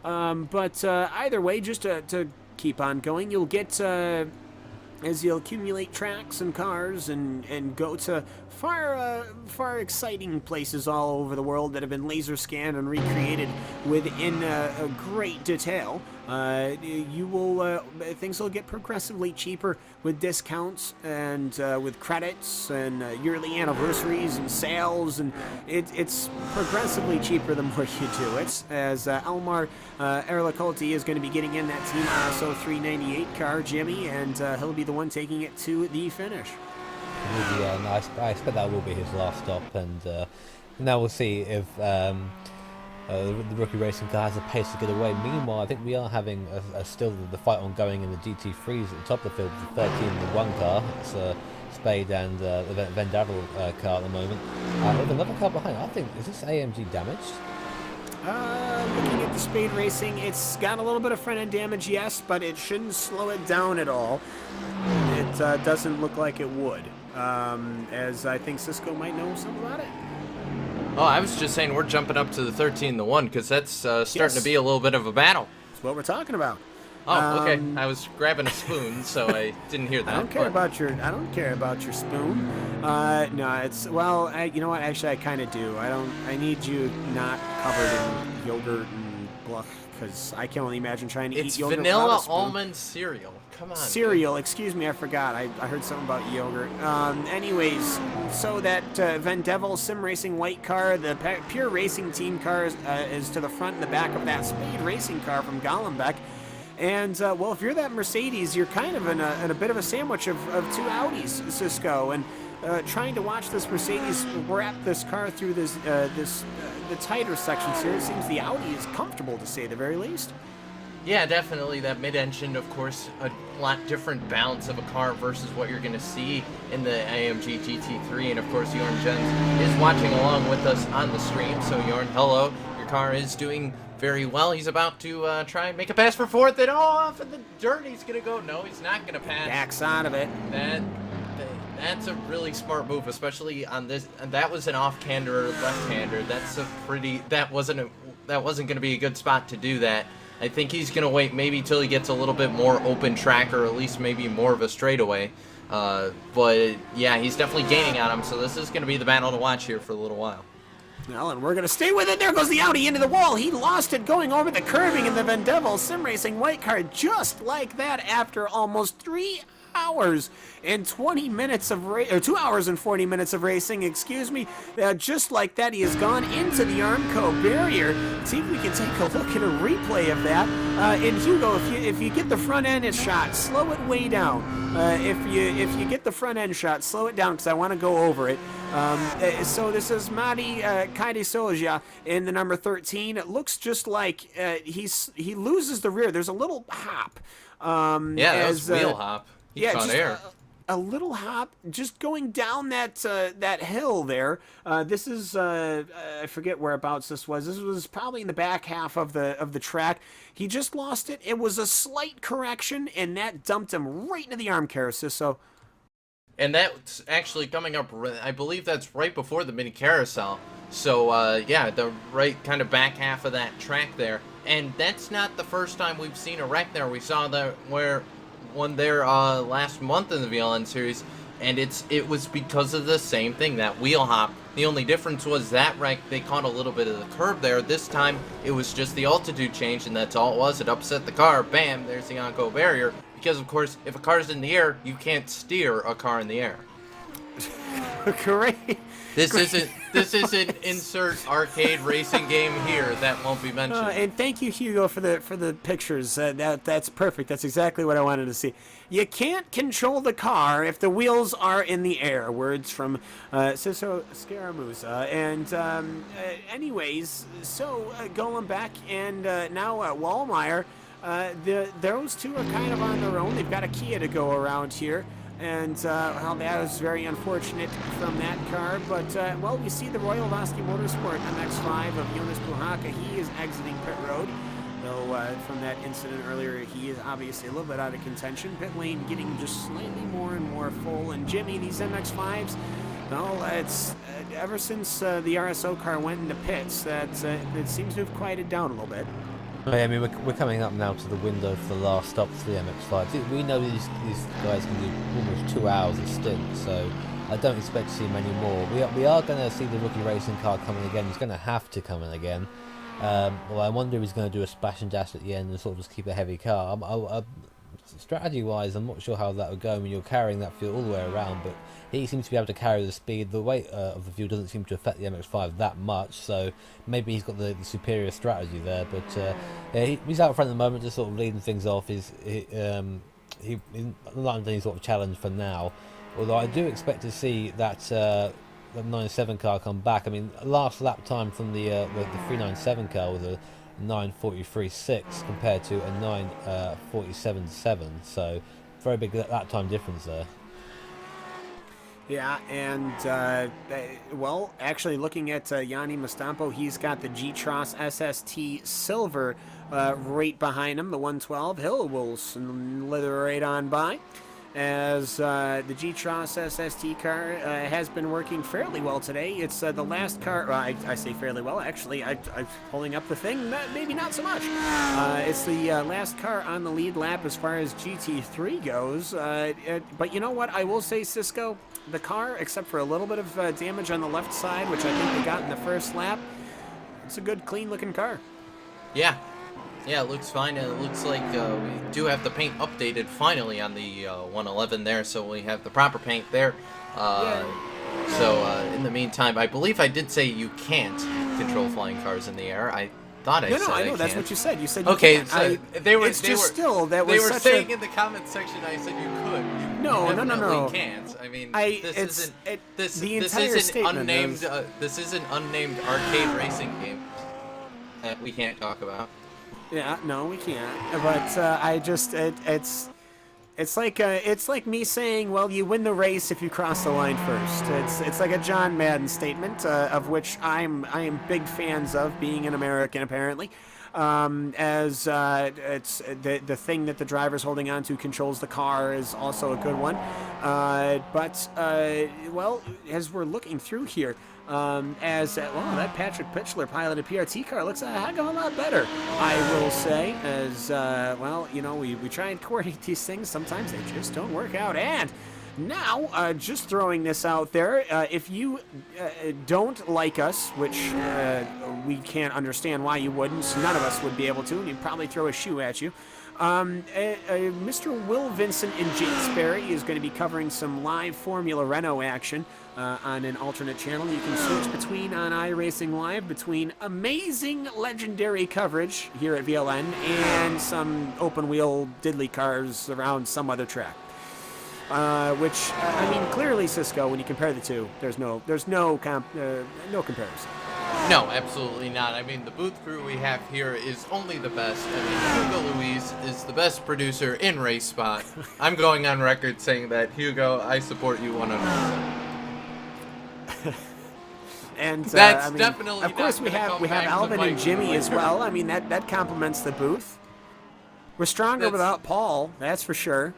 But either way, just to keep on going, you'll get... as you'll accumulate tracks and cars and go to far exciting places all over the world that have been laser scanned and recreated within a great detail, things will get progressively cheaper with discounts and with credits and yearly anniversaries and sales, and it's progressively cheaper the more you do it. As Elmar Erlacolti is going to be getting in that Team RSO 398 car, Jimmy, and he'll be the one taking it to the finish. I expect that will be his last stop, and now we'll see if the rookie racing car has a pace to get away. Meanwhile, I think we are having still the fight ongoing in the GT3s at the top of the field. The 13-1 car, it's Spade and the Van Davel car at the moment. With another car behind, I think, is this AMG damaged? Looking at the Spade Racing, it's got a little bit of front end damage, yes, but it shouldn't slow it down at all. It doesn't look like it would, as I think Cisco might know something about it. Oh, I was just saying we're jumping up to the 13-1 because that's starting to be a little bit of a battle. That's what we're talking about. Oh, okay. I was grabbing a spoon, so I didn't hear that. I don't care about your spoon. No, it's you know what? Actually, I kind of do. I need you not covered in yogurt and blah, because I can only imagine trying to eat yogurt. It's vanilla without a spoon. almond cereal. Come on. Cereal. Excuse me, I forgot. I heard something about yogurt. Anyways, so that Van Devel Sim Racing white car, the pure racing team car is to the front and the back of that Spade Racing car from Gollenbeck. And, well, if you're that Mercedes, you're kind of in a bit of a sandwich of two Audis, Cisco, and trying to watch this Mercedes wrap this car through the tighter sections here. It seems the Audi is comfortable, to say the very least. Yeah, definitely. That mid-engine, of course, lot different balance of a car versus what you're going to see in the AMG GT3. And of course, Jorn Jens is watching along with us on the stream. So Jorn, hello. Your car is doing very well. He's about to try and make a pass for fourth, and off in the dirt he's going to go. No, he's not going to pass. Backs out of it. That's a really smart move, especially on this. And that was an off-hander left-hander. That's a pretty. That wasn't going to be a good spot to do that. I think he's going to wait maybe till he gets a little bit more open track, or at least maybe more of a straightaway. But yeah, he's definitely gaining on him. So this is going to be the battle to watch here for a little while. Well, and we're going to stay with it. There goes the Audi into the wall. He lost it going over the curbing in the Vendevil Sim Racing white car just like that after almost 3 hours and 20 minutes of 2 hours and 40 minutes of racing, excuse me. Just like that, he has gone into the Armco barrier. Let's see if we can take a look at a replay of that. And Hugo, if you get the front end shot, slow it way down. If you get the front end shot, slow it down because I want to go over it. So this is Madi Kaidesoja in the number 13. It looks just like he loses the rear. There's a little hop. That was wheel hop. He's on air. A little hop, just going down that hill there. This is I forget whereabouts this was. This was probably in the back half of the track. He just lost it. It was a slight correction, and that dumped him right into the arm carousel. So. And that's actually coming up, I believe that's right before the mini carousel. So, yeah, the right kind of back half of that track there. And that's not the first time we've seen a wreck there. We saw that one there last month in the VLN series, and it was because of the same thing, that wheel hop. The only difference was that wreck, they caught a little bit of the curb there. This time, it was just the altitude change, and that's all it was. It upset the car. Bam, there's the Armco barrier. Because, of course, if a car's in the air, you can't steer a car in the air. Great. This isn't insert arcade racing game here. That won't be mentioned. And thank you, Hugo, for the pictures. That's perfect. That's exactly what I wanted to see. You can't control the car if the wheels are in the air. Words from Ciso Scaramuza. And anyways, so going back, and now Wallmeyer. Those two are kind of on their own. They've got a Kia to go around here. And, well, that was very unfortunate from that car. But, well, we see the Royal Vasky Motorsport MX-5 of Jonas Puhaka. He is exiting pit road. Though, from that incident earlier, he is obviously a little bit out of contention. Pit lane getting just slightly more and more full. And, Jimmy, these MX-5s, well, it's ever since the RSO car went into pits, it seems to have quieted down a little bit. I mean, we're coming up now to the window for the last stop for the MX-5. We know these guys can do almost 2 hours a stint, so I don't expect to see many more. We are going to see the rookie racing car coming again. He's going to have to come in again. Well, I wonder if he's going to do a splash and dash at the end and sort of just keep a heavy car. Strategy-wise, I'm not sure how that would go. I mean, you're carrying that fuel all the way around, but he seems to be able to carry the speed. The weight of the fuel doesn't seem to affect the MX-5 that much, so maybe he's got the superior strategy there. But yeah, he's out front at the moment, just sort of leading things off. He's not under any sort of challenge for now, although I do expect to see that the 97 car come back. I mean, last lap time from the 397 car was a 9:43.6 compared to a 9:47.7, so very big lap time difference there. Yeah, and, well, actually looking at Yanni Mastampo, he's got the G-Tross SST Silver right behind him, the 112. Hill will slither right on by, as the G-Tross SST car has been working fairly well today. It's the last car, I say fairly well, actually, I'm pulling up the thing, maybe not so much. It's the last car on the lead lap as far as GT3 goes, but you know what, I will say, Cisco, the car, except for a little bit of damage on the left side, which I think they got in the first lap, it's a good, clean-looking car. Yeah. Yeah, it looks fine, and it looks like we do have the paint updated finally on the 111 there, so we have the proper paint there. So, in the meantime, I believe I did say you can't control flying cars in the air. I thought I said I know, that's can't. what you said. You said you okay, can't. So they were saying in the comment section I said you could. You can't. I mean, this is an unnamed arcade racing game that we can't talk about. Yeah, no, we can't. But I just, it's It's like me saying, well, you win the race if you cross the line first. It's like a John Madden statement, of which I am big fans of, being an American apparently. It's the thing that the driver's holding on to controls the car is also a good one. Well, as we're looking through here, that Patrick Pitchler piloted PRT car looks a heck of a lot better, I will say, as we try and coordinate these things, sometimes they just don't work out. And now, just throwing this out there, if you don't like us, which we can't understand why you wouldn't, none of us would be able to, and he'd probably throw a shoe at you. Mr. Will Vincent and James Barry is going to be covering some live Formula Renault action on an alternate channel. You can switch between on iRacingLive between amazing legendary coverage here at VLN and some open wheel diddly cars around some other track. Clearly Cisco, when you compare the two, there's no comparison. No, absolutely not. I mean, the booth crew we have here is only the best. I mean, Hugo Luis is the best producer in RaceSpot. I'm going on record saying that, Hugo, I support you 100%. And that's definitely. Of course, we have Alvin and Jimmy as well. I mean, that complements the booth. We're stronger without Paul, that's for sure.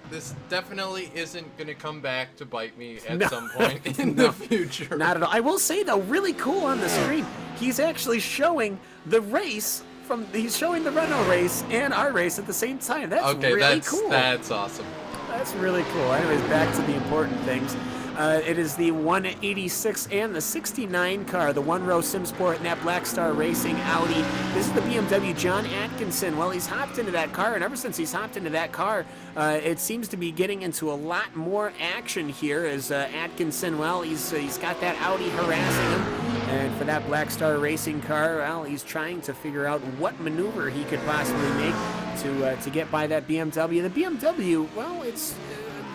This definitely isn't going to come back to bite me at some point in the future. Not at all. I will say, though, really cool on the screen, he's actually showing the race he's showing the Renault race and our race at the same time. That's really cool. That's awesome. That's really cool. Anyways, back to the important things. It is the 186 and the 69 car, the one-row SimSport and that Black Star Racing Audi. This is the BMW John Atkinson. Well, he's hopped into that car, and ever since he's hopped into that car, it seems to be getting into a lot more action here as Atkinson, well, he's got that Audi harassing him. And for that Black Star Racing car, well, he's trying to figure out what maneuver he could possibly make to get by that BMW. The BMW, well, it's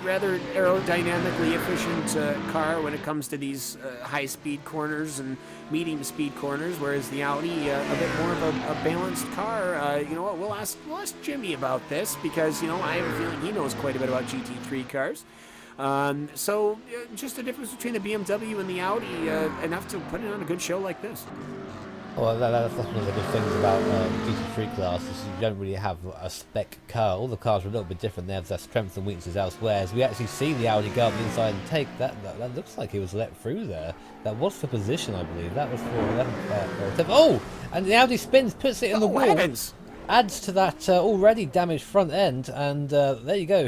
rather aerodynamically efficient car when it comes to these high-speed corners and medium-speed corners, whereas the Audi a bit more of a balanced car. You know what? We'll ask Jimmy about this because I have a feeling he knows quite a bit about GT3 cars. Just the difference between the BMW and the Audi, enough to put it on a good show like this. Well, that's one of the good things about GT3 classes. You don't really have a spec car. All the cars are a little bit different. They have their strengths and weaknesses elsewhere. As we actually see the Audi go up the inside and take, that looks like he was let through there. That was the position, I believe. That was for 11th. Oh! And the Audi spins, puts it in the wall. Heavens. Adds to that already damaged front end. And there you go.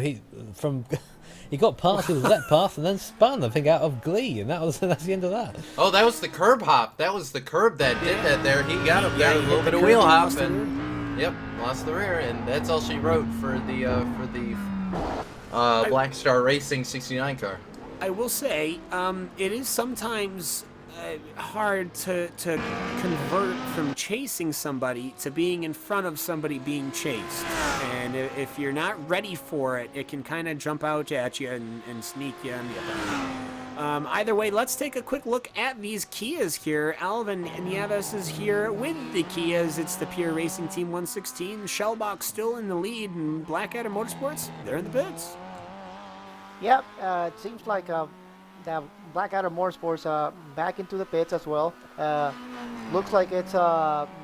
He got past, he was let past, and then spun, I think, out of glee, and that's the end of that. Oh, that was the curb hop. That was the curb that did that there. He got him, got a little bit of wheel hop, and yep, lost the rear, and that's all she wrote for the Black Star Racing 69 car. I will say, it is sometimes hard to convert from chasing somebody to being in front of somebody being chased, and if you're not ready for it, it can kind of jump out at you and sneak you on the other. Either way, let's take a quick look at these Kias here. Alvin Nieves is here with the Kias. It's the Pure Racing Team 116. Shellbox still in the lead, and Blackadder Motorsports, they're in the pits. Yep, it seems like that Blackadder Motorsports back into the pits as well. Looks like it's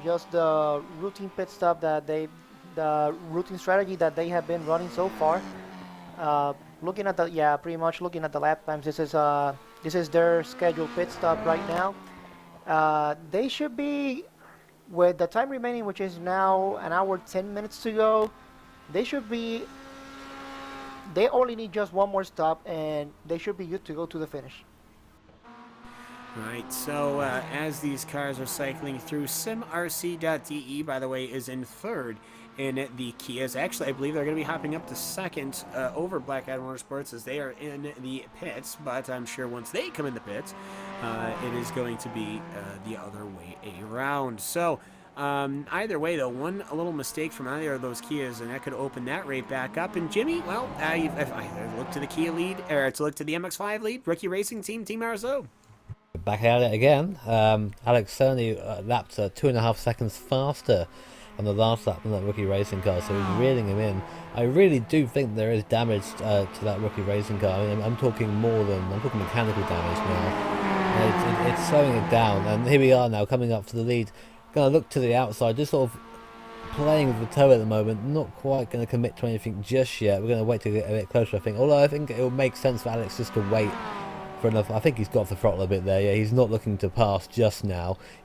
just the routine pit stop the routine strategy that they have been running so far. Looking at pretty much looking at the lap times. This is their scheduled pit stop right now. They should be, with the time remaining, which is now an hour 10 minutes to go. They only need just one more stop, and they should be good to go to the finish. Right, so as these cars are cycling through, SimRC.de, by the way, is in third in the Kias. Actually, I believe they're going to be hopping up to second over Blackadder Motorsports as they are in the pits, but I'm sure once they come in the pits, it is going to be the other way around. So, either way, though, a little mistake from either of those Kias, and that could open that rate back up. And Jimmy, well, if I look to the Kia lead, or to look to the MX-5 lead, Rookie Racing Team, Team RSO. Back at it again. Alex Cerny lapped 2.5 seconds faster on the last lap on that rookie racing car, so he's reeling him in. I really do think there is damage to that rookie racing car. I mean, I'm talking mechanical damage now. It's slowing it down, and here we are now coming up to the lead. Gonna look to the outside, just sort of playing with the toe at the moment, not quite going to commit to anything just yet. We're going to wait to get a bit closer, I think. Although I think it will make sense for Alex just to wait for enough. I think he's got off the throttle a bit there. Yeah, he's not looking to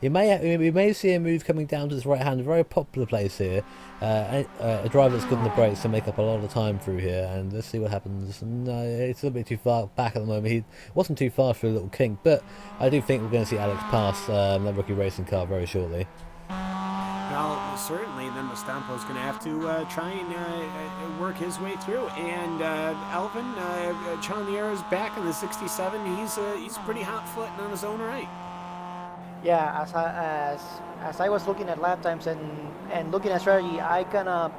we may see a move coming down to his right hand. A very popular place here. A driver that's good on the brakes to make up a lot of time through here. And let's see what happens. No, it's a little bit too far back at the moment. He wasn't too far for a little kink, but I do think we're going to see Alex pass that rookie racing car very shortly. Well, certainly, then Mastampo's going to have to try and work his way through. And Alvin Chalniera's back in the 67. He's pretty hot footing on his own right. Yeah, as I was looking at lap times and looking at strategy, I kind of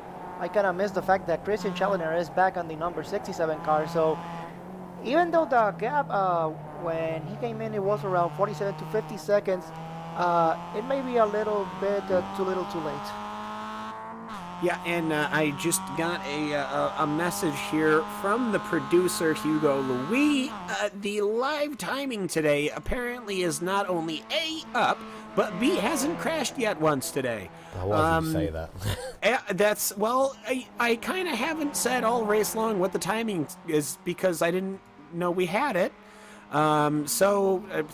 missed the fact that Christian Chalniera is back on the number 67 car. So even though the gap when he came in, it was around 47 to 50 seconds. It may be a little bit too little too late. Yeah, and I just got a message here from the producer, Hugo Louis. The live timing today apparently is not only A, up, but B, hasn't crashed yet once today. Why did you say that? I kind of haven't said all race long what the timing is because I didn't know we had it.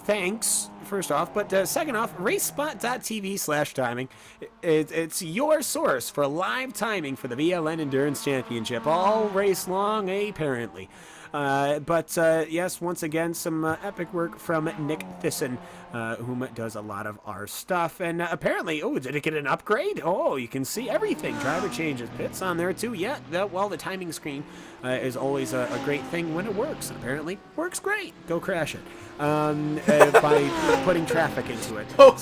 Thanks, first off. But second off, RaceSpot.tv/timing. It's your source for live timing for the VLN Endurance Championship. All race long, apparently. Yes, once again, some epic work from Nick Thyssen, whom does a lot of our stuff. And apparently, did it get an upgrade? Oh, you can see everything. Driver changes, pits on there too. Yeah, the timing screen is always a great thing when it works. Apparently, works great. Go crash it by putting traffic into it. Well,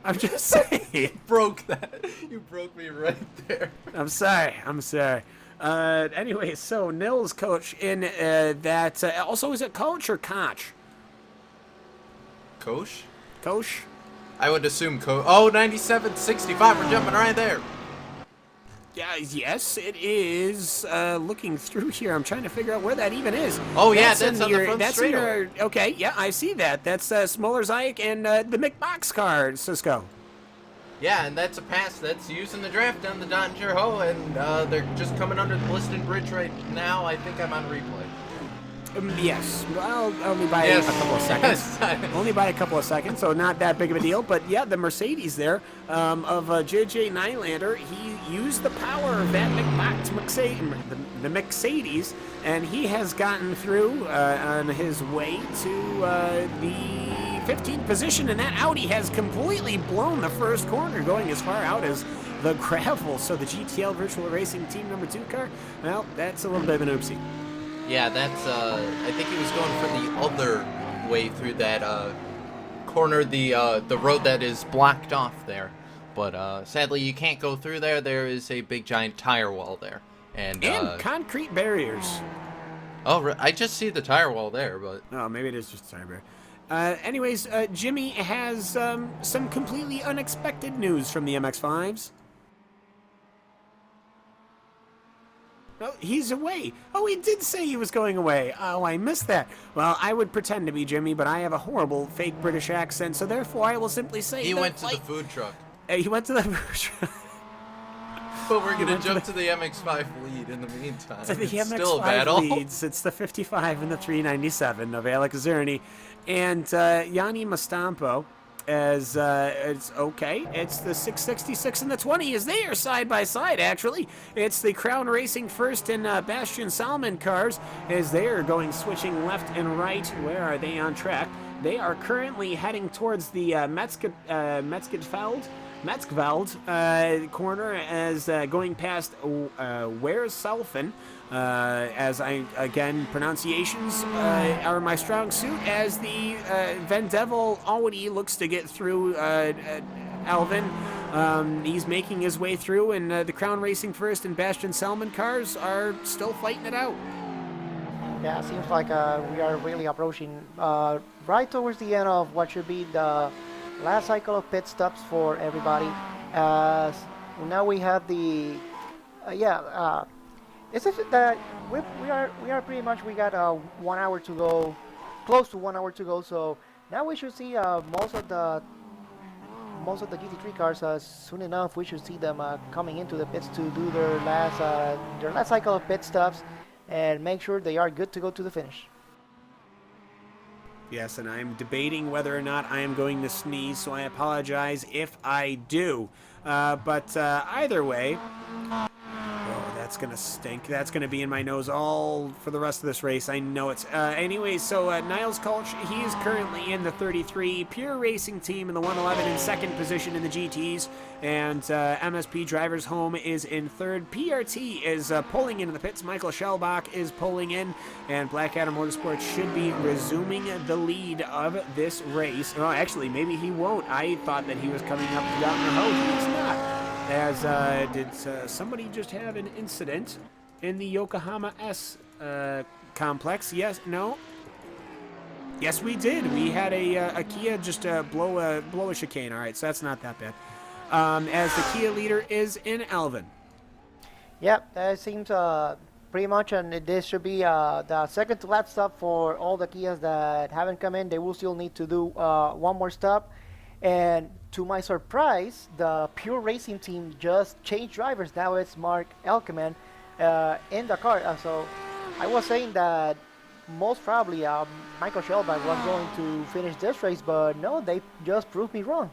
I'm just saying. You broke that. You broke me right there. I'm sorry. Anyway, so Nils coach in that. Also, is it coach or Koch? Koch? Koch? I would assume Koch. Oh, 97.65. We're jumping right there. Yeah, yes, it is. Looking through here, I'm trying to figure out where that even is. Oh, yeah, that's on the front straightaway. Okay, yeah, I see that. That's Smoller Zayek and the McBox car, Cisco. Yeah, and that's a pass that's using the draft down the Dodger Ho, and they're just coming under the Bliston Bridge right now. I think I'm on replay. Yes, well, only by a couple of seconds. Only by a couple of seconds, so not that big of a deal. But yeah, the Mercedes there of JJ Nylander, he used the power of that the Mercedes, and he has gotten through on his way to the 15th position, and that Audi has completely blown the first corner, going as far out as the gravel. So the GTL Virtual Racing Team number 2 car, well, that's a little bit of an oopsie. Yeah, that's, I think he was going for the other way through that corner, the road that is blocked off there. But sadly, you can't go through there. There is a big giant tire wall there. And concrete barriers. Oh, I just see the tire wall there, but... Oh, maybe it is just a tire barrier. Anyways, Jimmy has some completely unexpected news from the MX-5s. Oh, he's away. Oh, he did say he was going away. Oh, I missed that. Well, I would pretend to be Jimmy, but I have a horrible fake British accent, so therefore I will simply say he went to the food truck. He went to the food truck. But we're going to jump to the MX-5 lead in the meantime. To the it's MX-5 still a battle. leads. It's the 55 and the 397 of Alex Zerny. And Yanni Mastampo, as it's okay. It's the 666 and the 20 is there side by side, actually. It's the Crown Racing First and Bastian Salmon cars as they are switching left and right. Where are they on track? They are currently heading towards the Metzgeveld corner as going past Where's Selfen. As pronunciations are my strong suit, as the Vendevel Audi looks to get through Alvin. He's making his way through, and the Crown Racing First and Bastian Salmon cars are still fighting it out. Yeah, it seems like we are really approaching right towards the end of what should be the last cycle of pit stops for everybody. As now we have the it's just that we are pretty much, we got 1 hour to go, close to 1 hour to go. So now we should see most of the GT3 cars soon enough. We should see them coming into the pits to do their last cycle of pit stops and make sure they are good to go to the finish. Yes, and I'm debating whether or not I am going to sneeze, so I apologize if I do. But either way, oh, that's going to stink. That's going to be in my nose all for the rest of this race. I know it. Anyway, so Niles Kulch, he is currently in the 33 Pure Racing team in the 111 in second position in the GTs. And MSP Drivers Home is in third. PRT is pulling into the pits. Michael Shellbach is pulling in. And Black Adam Motorsports should be resuming the lead of this race. Oh, actually, maybe he won't. I thought that he was coming up down the road. He's not. As did somebody just have an incident in the Yokohama S complex? Yes, no? Yes, we did. We had a Kia just blow a chicane. All right, so that's not that bad. As the Kia leader is in Alvin. Yep, that seems pretty much, and this should be the second to last stop for all the Kias that haven't come in. They will still need to do one more stop. And to my surprise, the Pure Racing team just changed drivers. Now it's Mark Elkeman in the car. So I was saying that most probably Michael Shellback was going to finish this race, but no, they just proved me wrong.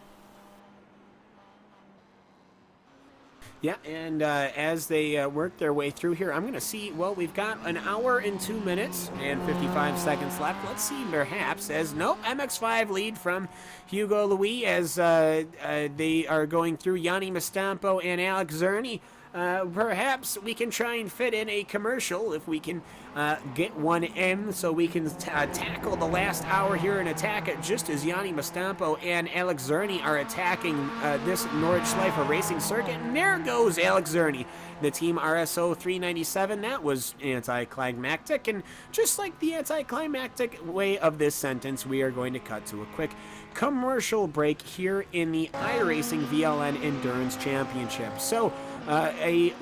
Yeah, and as they work their way through here, I'm going to see, well, we've got an hour and 2 minutes and 55 seconds left. Let's see, perhaps, as no MX-5 lead from Hugo Louis as they are going through Yanni Mastampo and Alex Zerny. Perhaps we can try and fit in a commercial if we can get one in, so we can tackle the last hour here and attack it just as Yanni Mastampo and Alex Zerny are attacking this Norwich Schleifer racing circuit. And there goes Alex Zerny, the Team RSO 397. That was anticlimactic, and just like the anticlimactic way of this sentence, we are going to cut to a quick commercial break here in the iRacing VLN Endurance Championship. So a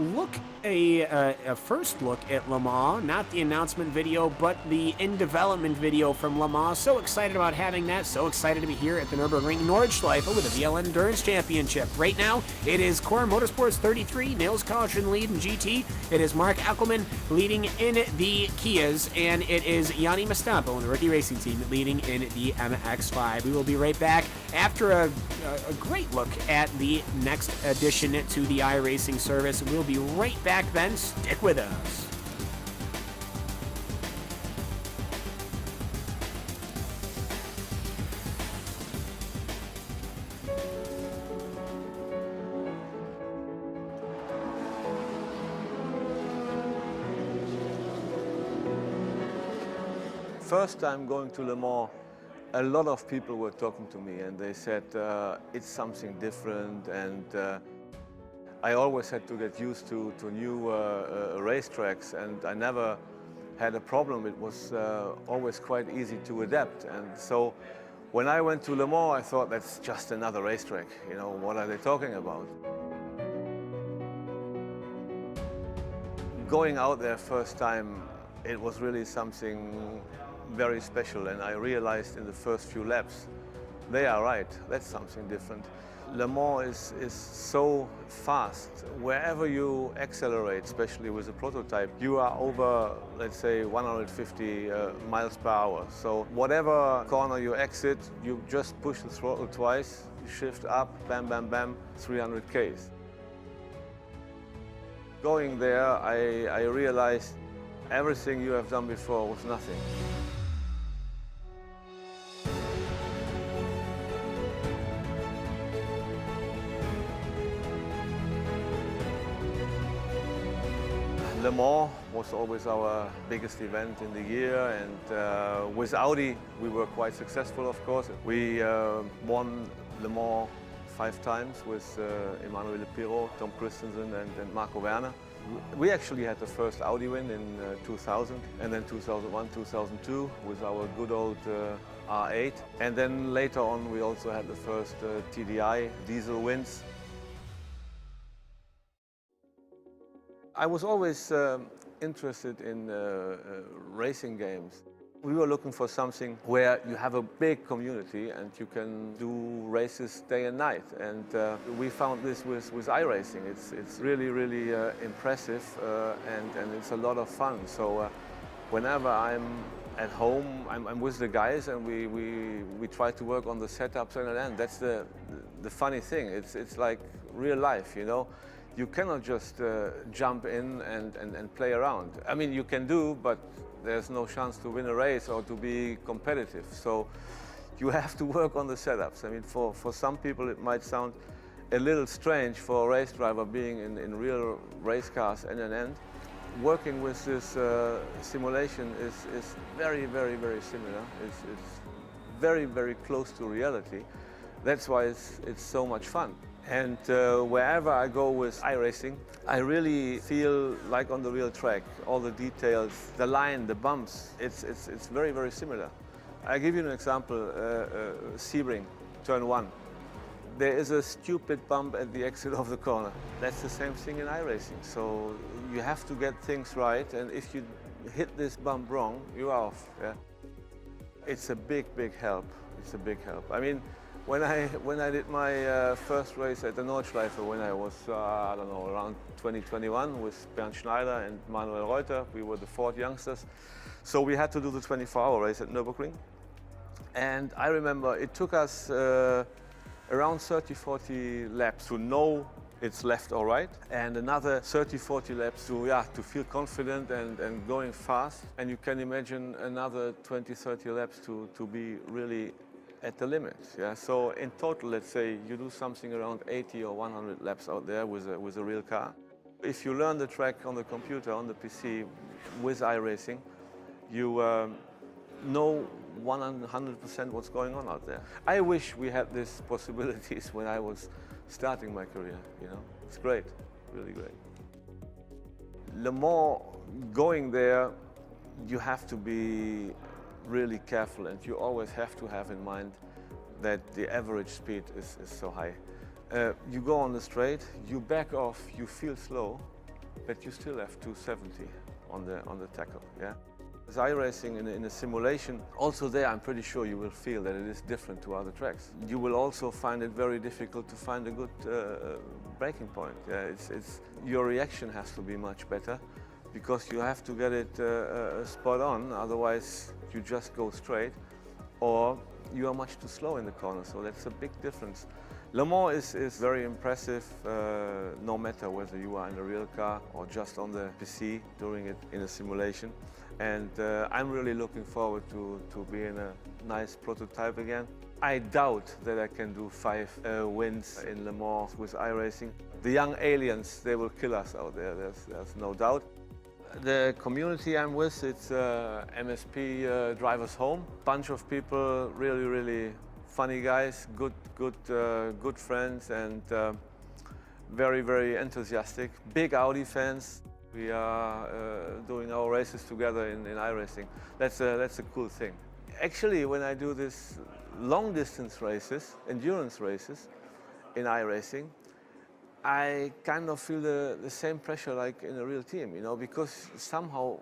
first look at Le Mans, not the announcement video, but the in development video from Le Mans. So excited about having that. So excited to be here at the Nürburgring Nordschleife with the VLN Endurance Championship. Right now, it is Core Motorsports 33, Niels Kulch in lead in GT. It is Mark Elkelman leading in the Kias, and it is Yanni Mastampo in the rookie racing team leading in the MX-5. We will be right back after a great look at the next addition to the iRacing service. We'll be right back then. Stick with us. First time going to Le Mans, a lot of people were talking to me and they said it's something different, and I always had to get used to new racetracks, and I never had a problem. It was always quite easy to adapt. And so when I went to Le Mans, I thought that's just another racetrack. You know, what are they talking about? Going out there first time, it was really something very special, and I realized in the first few laps, they are right, that's something different. Le Mans is so fast. Wherever you accelerate, especially with a prototype, you are over, let's say, 150 miles per hour. So whatever corner you exit, you just push the throttle twice, you shift up, bam, bam, bam, 300 Ks. Going there, I realized everything you have done before was nothing. Le Mans was always our biggest event in the year, and with Audi we were quite successful, of course. We won Le Mans 5 times with Emmanuel Pirot, Tom Christensen and Marco Werner. We actually had the first Audi win in 2000, and then 2001, 2002 with our good old R8. And then later on we also had the first TDI diesel wins. I was always interested in racing games. We were looking for something where you have a big community and you can do races day and night. And we found this with iRacing. It's really, really impressive and it's a lot of fun. So whenever I'm at home, I'm with the guys and we try to work on the setups and that's the funny thing. It's like real life, you know. You cannot just jump in and play around. I mean, you can do, but there's no chance to win a race or to be competitive. So you have to work on the setups. I mean, for some people it might sound a little strange for a race driver being in real race cars end to end. Working with this simulation is very, very, very similar. It's very, very close to reality. That's why it's so much fun. And wherever I go with iRacing, I really feel like on the real track. All the details, the line, the bumps, it's very, very similar. I give you an example, Sebring, turn 1. There is a stupid bump at the exit of the corner. That's the same thing in iRacing. So you have to get things right, and if you hit this bump wrong, you're off. Yeah? It's a big, big help. It's a big help. I mean, when I did my first race at the Nordschleife, when I was, I don't know, around 2021 with Bernd Schneider and Manuel Reuter, we were the 4 youngsters. So we had to do the 24-hour race at Nürburgring. And I remember it took us around 30-40 laps to know it's left or right, and another 30-40 laps to feel confident and going fast. And you can imagine another 20-30 laps to be really at the limit. Yeah? So in total, let's say you do something around 80 or 100 laps out there with a real car. If you learn the track on the computer, on the PC, with iRacing, you know 100% what's going on out there. I wish we had these possibilities when I was starting my career, you know. It's great, really great. Le Mans, going there, you have to be really careful, and you always have to have in mind that the average speed is so high. You go on the straight, you back off, you feel slow, but you still have 270 on the tackle. Yeah. As iRacing in a simulation, also there I'm pretty sure you will feel that it is different to other tracks. You will also find it very difficult to find a good braking point. Yeah, your reaction has to be much better, because you have to get it spot on, otherwise you just go straight, or you are much too slow in the corner, so that's a big difference. Le Mans is very impressive, no matter whether you are in a real car or just on the PC doing it in a simulation. And I'm really looking forward to being a nice prototype again. I doubt that I can do 5 wins in Le Mans with iRacing. The young aliens, they will kill us out there, there's no doubt. The community I'm with, it's MSP Drivers Home. Bunch of people, really, really funny guys, good friends, and very, very enthusiastic. Big Audi fans. We are doing our races together in iRacing. That's a cool thing. Actually, when I do this long distance races, endurance races in iRacing, I kind of feel the same pressure like in a real team, you know, because somehow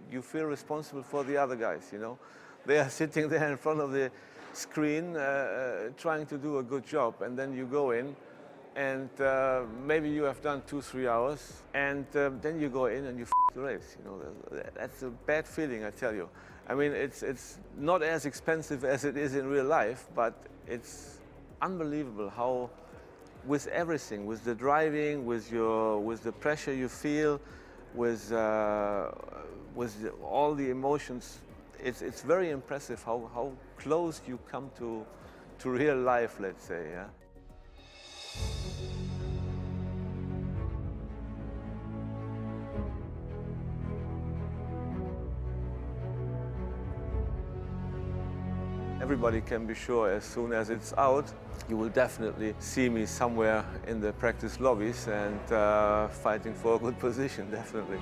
you feel responsible for the other guys, you know. They are sitting there in front of the screen trying to do a good job, and then you go in and maybe you have done 2-3 hours, and then you go in and you the race, you know. That's a bad feeling, I tell you. I mean, it's not as expensive as it is in real life, but it's unbelievable how, with everything, with the driving, with the pressure you feel, with all the emotions, it's very impressive how close you come to real life, let's say. Yeah. everybody can be sure as soon as it's out, you will definitely see me somewhere in the practice lobbies and fighting for a good position, definitely.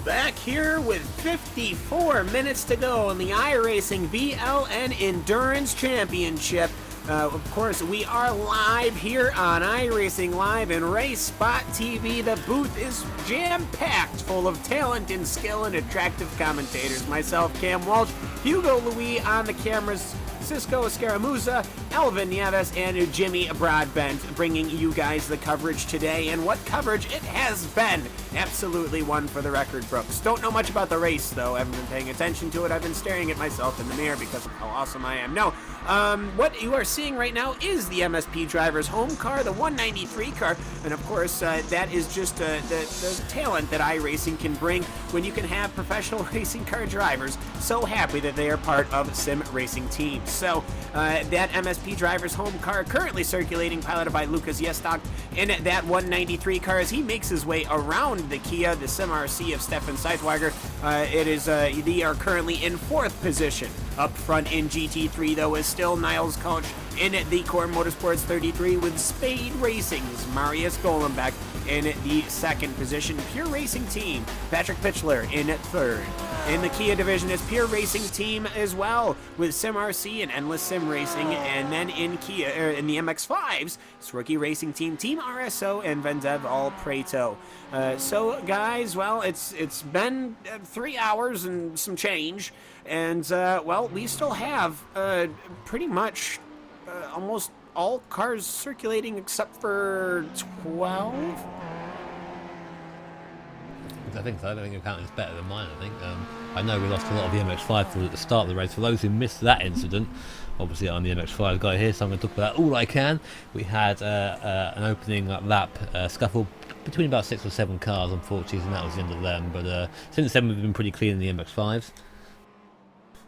Back here with 54 minutes to go in the iRacing VLN Endurance Championship. Of course, we are live here on iRacing Live and RaceSpotTV. The booth is jam-packed full of talent and skill and attractive commentators. Myself, Cam Walsh, Hugo Louis on the cameras, Cisco Escaramuza, Alvin Nieves, and Jimmy Broadbent bringing you guys the coverage today. And what coverage it has been! Absolutely one for the record books. Don't know much about the race, though. I haven't been paying attention to it. I've been staring at myself in the mirror because of how awesome I am. No, what you are seeing right now is the MSP driver's home car, the 193 car. And of course, that is just the talent that iRacing can bring when you can have professional racing car drivers so happy that they are part of sim racing teams. So that MSP driver's home car currently circulating, piloted by Lucas Yestock in that 193 car as he makes his way around the Kia, the Sim RC of Stefan Seitwager. They are currently in 4th position. Up front in GT3, though, is still Niles Couch in the Core Motorsports 33 with Spade Racing's Marius Golenbeck in the 2nd position. Pure Racing Team, Patrick Pitchler in 3rd. In the Kia division is Pure Racing Team as well, with Sim RC and Endless Sim Racing. And then in Kia, in the MX-5s, it's Rookie Racing Team, Team RSO, and Vendev All Preto. So, guys, well, it's been 3 hours and some change. And, well, we still have pretty much almost all cars circulating except for 12? I think so. I don't think your count is better than mine, I think. I know we lost a lot of the MX-5 at the start of the race. For those who missed that incident, obviously I'm the MX-5 guy here, so I'm going to talk about all I can. We had an opening lap scuffle between about 6 or 7 cars, unfortunately, and that was the end of them. But since then, we've been pretty clean in the MX-5s.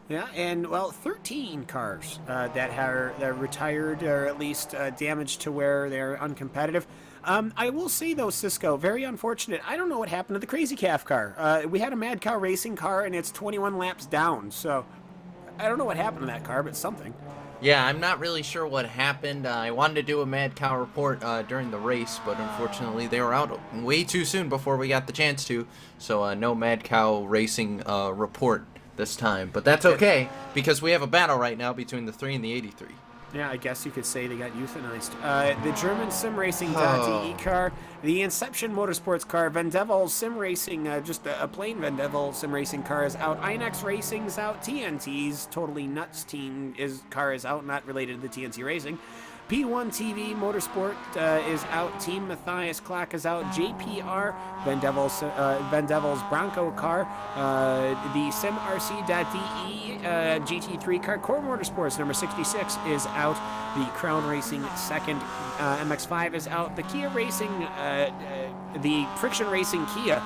Yeah, and, well, 13 cars that are retired or at least damaged to where they're uncompetitive. I will say, though, Cisco, very unfortunate. I don't know what happened to the Crazy Calf car. We had a Mad Cow Racing car, and it's 21 laps down, so I don't know what happened to that car, but something. Yeah, I'm not really sure what happened. I wanted to do a Mad Cow report during the race, but unfortunately they were out way too soon before we got the chance to, so no Mad Cow Racing report this time. But that's okay, because we have a battle right now between the 3 and the 83. Yeah, I guess you could say they got euthanized. The German Sim Racing.de car, the Inception Motorsports car, Vendevel Sim Racing, just a plain Vendevel Sim Racing car is out. Inex Racing's out. TNT's Totally Nuts team car is out, not related to the TNT Racing. P1 TV Motorsport is out. Team Matthias Klock is out. JPR, Vendevel's Bronco car. The SimRC.de GT3 car. Core Motorsports number 66 is out. The Crown Racing second MX-5 is out. The Kia Racing, the Friction Racing Kia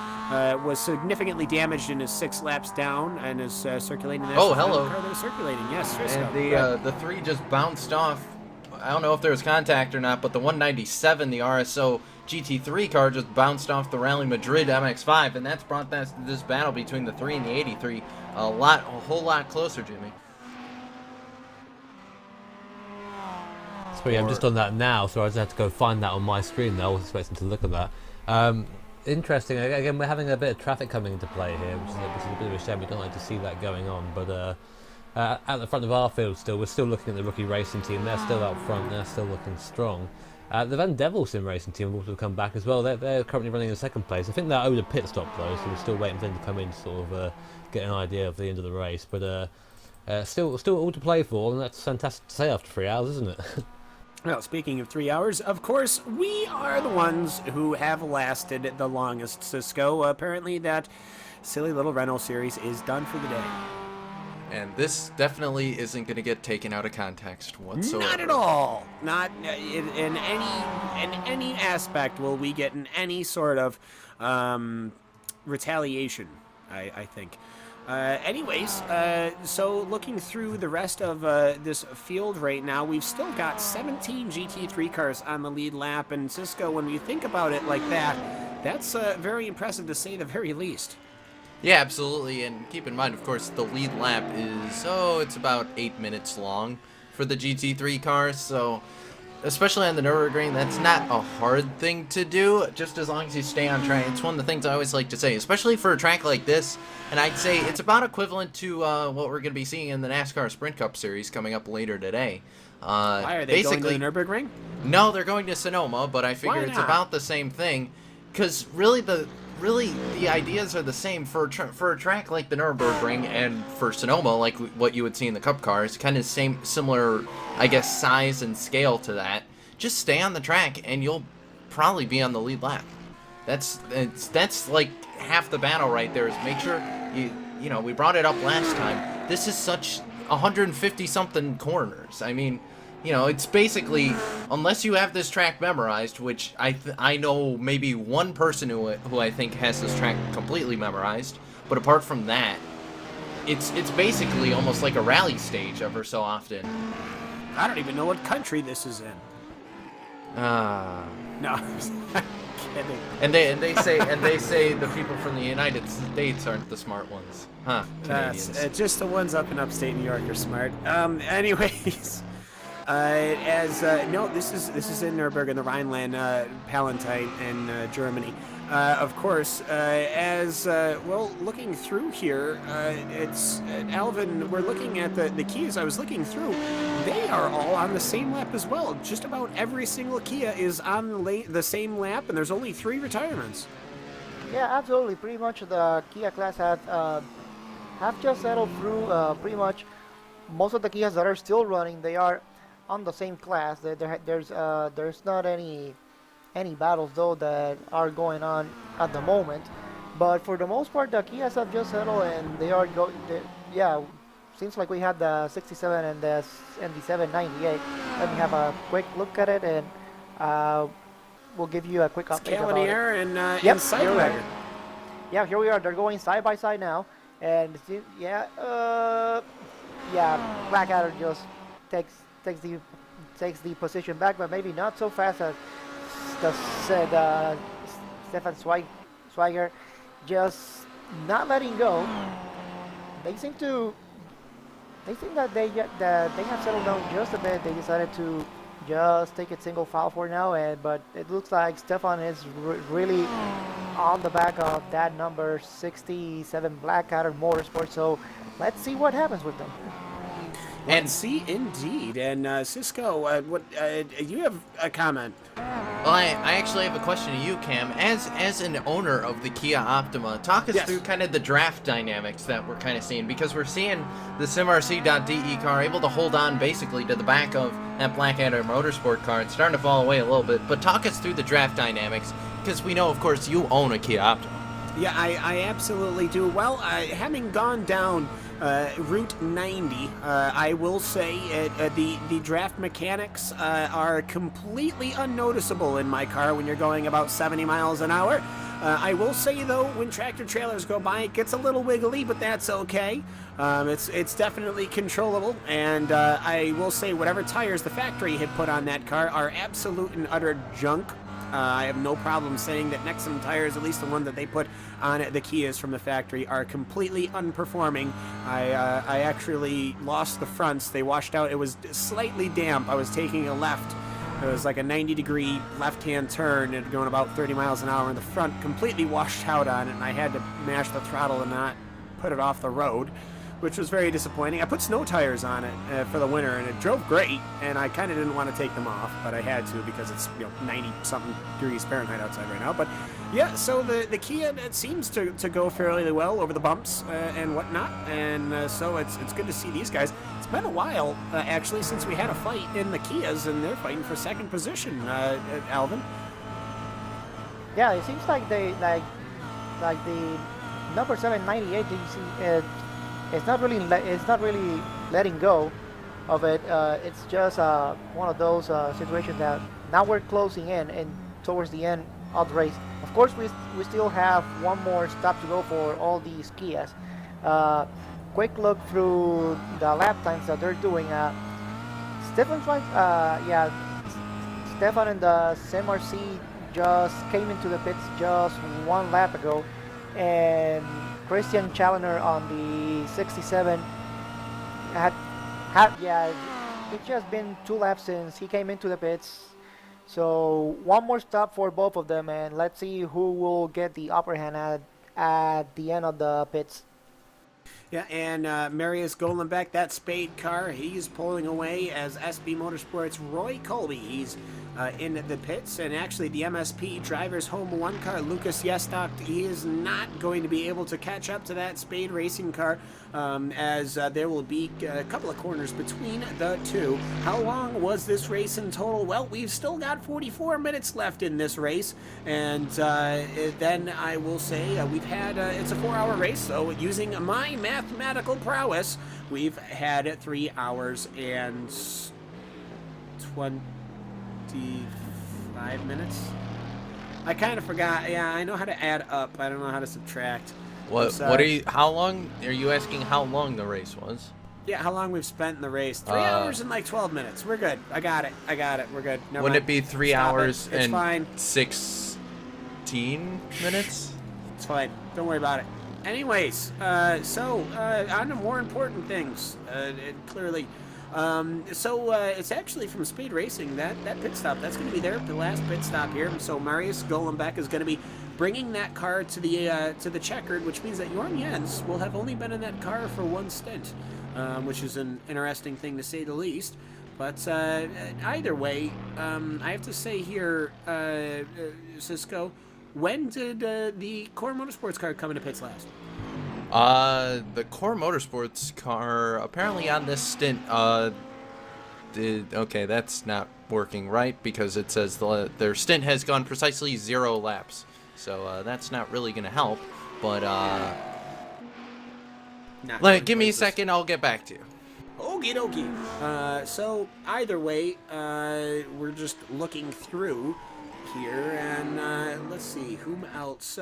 was significantly damaged and is 6 laps down and is circulating. Oh, hello. Car that is circulating, yes. And the 3 just bounced off. I don't know if there was contact or not, but the 197, the RSO GT3 car, just bounced off the Rally Madrid MX-5, and that's brought this battle between the 3 and the 83 a whole lot closer, Jimmy. Sorry, I'm just on that now, so I just had to go find that on my screen. I wasn't expecting to look at that. Interesting. Again, we're having a bit of traffic coming into play here, which is a bit of a shame. We don't like to see that going on, but at the front of our field still, we're still looking at the Rookie Racing team. They're still out front. They're still looking strong. The Van Devil Sim Racing team will also come back as well. They're currently running in 2nd place. I think they're owed a pit stop though, so we're still waiting for them to come in to sort of get an idea of the end of the race. But still all to play for, and that's fantastic to say after 3 hours, isn't it? Well, speaking of 3 hours, of course, we are the ones who have lasted the longest, Cisco. Apparently that silly little Renault series is done for the day. And this definitely isn't going to get taken out of context whatsoever. Not at all. Not in any aspect will we get in any sort of retaliation, I think. Anyways, so looking through the rest of this field right now, we've still got 17 GT3 cars on the lead lap. And Cisco, when we think about it like that, that's very impressive to say the very least. Yeah, absolutely. And keep in mind, of course, the lead lap is, it's about 8 minutes long for the GT3 cars. So, especially on the Nürburgring, that's not a hard thing to do, just as long as you stay on track. It's one of the things I always like to say, especially for a track like this. And I'd say it's about equivalent to what we're going to be seeing in the NASCAR Sprint Cup Series coming up later today. Why are they going to the Nürburgring? No, they're going to Sonoma, but I figure it's about the same thing. Because really the ideas are the same for a track like the Nürburgring, and for Sonoma, like what you would see in the Cup cars, kind of similar, I guess, size and scale to that. Just stay on the track, and you'll probably be on the lead lap. That's like half the battle right there. Is make sure you know, we brought it up last time. This is such 150 something corners. I mean, you know, it's basically, unless you have this track memorized, which I know maybe one person who I think has this track completely memorized, but apart from that, it's basically almost like a rally stage ever so often. I don't even know what country this is in. No, I'm kidding. And they say the people from the United States aren't the smart ones, huh? Canadians. That's just the ones up in upstate New York are smart. Anyways. No, this is in Nürburgring, the Rhineland, Palatine, in Germany. Of course, well, looking through here, it's Alvin. We're looking at the Kias. I was looking through; they are all on the same lap as well. Just about every single Kia is on the same lap, and there's only 3 retirements. Yeah, absolutely. Pretty much the Kia class have just settled through. Pretty much most of the Kias that are still running, they are on the same class. There's not any battles though that are going on at the moment, but for the most part the Kias have just settled, and they are yeah, seems like we had the 67 and the 798. Let me have a quick look at it, and we'll give you a quick update about it. And yep, Sidewagon. Yeah, here we are. They're going side by side now, and yeah, Blackadder just takes the position back, but maybe not so fast as Stefan Schweiger, just not letting go. They think that they have settled down just a bit. They decided to just take it single file for now, but it looks like Stefan is really on the back of that number 67 Blackadder Motorsport. So let's see what happens with them. And see, indeed. And Cisco, what you have a comment? Well, I actually have a question to you, Cam. As an owner of the Kia Optima, talk us through kind of the draft dynamics that we're kind of seeing, because we're seeing the SimRC.de car able to hold on basically to the back of that Blackadder Motorsport car. It's starting to fall away a little bit, but talk us through the draft dynamics, because we know, of course, you own a Kia Optima. Yeah, I absolutely do. Well, having gone down Route 90, I will say the draft mechanics are completely unnoticeable in my car when you're going about 70 miles an hour. I will say, though, when tractor trailers go by, it gets a little wiggly, but that's okay. It's definitely controllable, and I will say whatever tires the factory had put on that car are absolute and utter junk. I have no problem saying that Nexum tires, at least the one that they put on the Kias from the factory, are completely unperforming. I actually lost the fronts. They washed out. It was slightly damp. I was taking a left. It was like a 90-degree left-hand turn and going about 30 miles an hour, and the front completely washed out on it, and I had to mash the throttle and not put it off the road, which was very disappointing. I put snow tires on it for the winter, and it drove great, and I kind of didn't want to take them off, but I had to because it's 90-something degrees Fahrenheit outside right now. But yeah, so the Kia, it seems to go fairly well over the bumps and whatnot, and so it's good to see these guys. It's been a while, actually, since we had a fight in the Kias, and they're fighting for second position, Alvin. Yeah, it seems like the number 798, did you see it's not really letting go of it. It's just one of those situations that now we're closing in and towards the end of the race. Of course, we still have one more stop to go for all these Kias. Quick look through the lap times that they're doing. Stefan and the SimRC just came into the pits just one lap ago, and Christian Challenger on the 67 it's just been 2 laps since he came into the pits. So one more stop for both of them, and let's see who will get the upper hand at the end of the pits. Yeah, and Marius Golenbeck, that Spade car, he's pulling away as SB Motorsports' Roy Colby. He's in the pits, and actually the MSP Drivers Home 1 car, Lucas Yestock, he is not going to be able to catch up to that Spade racing car, as there will be a couple of corners between the two. How long was this race in total? Well, we've still got 44 minutes left in this race, and then I will say we've had, it's a 4-hour race, so using my mathematical prowess, we've had 3 hours and 25 minutes. I kind of forgot. Yeah, I know how to add up. I don't know how to subtract. What are you? How long are you asking? How long the race was? Yeah, how long we've spent in the race? 3 hours and like 12 minutes. We're good. I got it. We're good. Never Wouldn't mind. it be 3 Stop hours It's and fine. 16 minutes? It's fine. Don't worry about it. Anyways, so on to more important things. Clearly. It's actually from Speed Racing, that pit stop, that's going to be the last pit stop here. So Marius Golenbeck is going to be bringing that car to the checkered, which means that Jorn Jens will have only been in that car for one stint, which is an interesting thing to say the least. But either way, I have to say here, Cisco, when did the Core Motorsports car come into pits last? The Core Motorsports car, apparently on this stint, okay, that's not working right, because it says their stint has gone precisely 0 laps. So, that's not really going to help, but, give me a second, I'll get back to you. Okie dokie. So, either way, we're just looking through here, and let's see, whom else?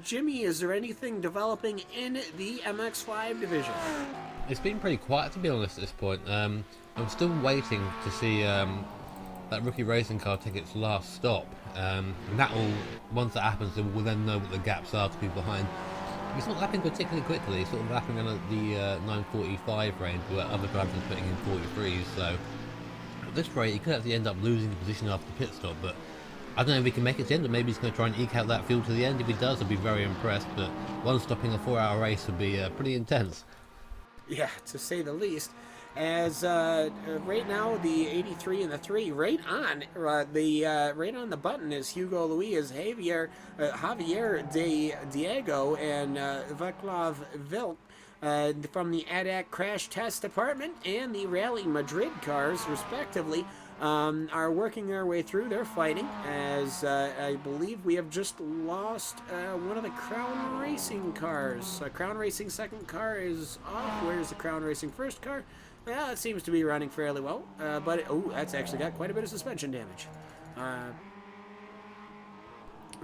Jimmy, is there anything developing in the MX-5 division? It's been pretty quiet, to be honest, at this point. I'm still waiting to see that rookie racing car take its last stop, and once that happens, we'll then know what the gaps are to be behind. It's not lapping particularly quickly, it's sort of lapping on the 9:45 range, where other drivers are putting in 43s, so at this rate, he could actually end up losing the position after the pit stop, but I don't know if he can make it to the end, or maybe he's going to try and eke out that field to the end. If he does, I'll be very impressed, but one stopping a 4-hour race would be pretty intense. Yeah, to say the least. As right now, the 83 and the 3, right on the button is Hugo Luis, Javier de Diego, and Vaclav Vilk from the ADAC Crash Test Department and the Rally Madrid cars, respectively, are working their way through. They're fighting, as I believe we have just lost one of the Crown Racing cars. Crown Racing second car is off. Where's the Crown Racing first car? Well, it seems to be running fairly well, but that's actually got quite a bit of suspension damage.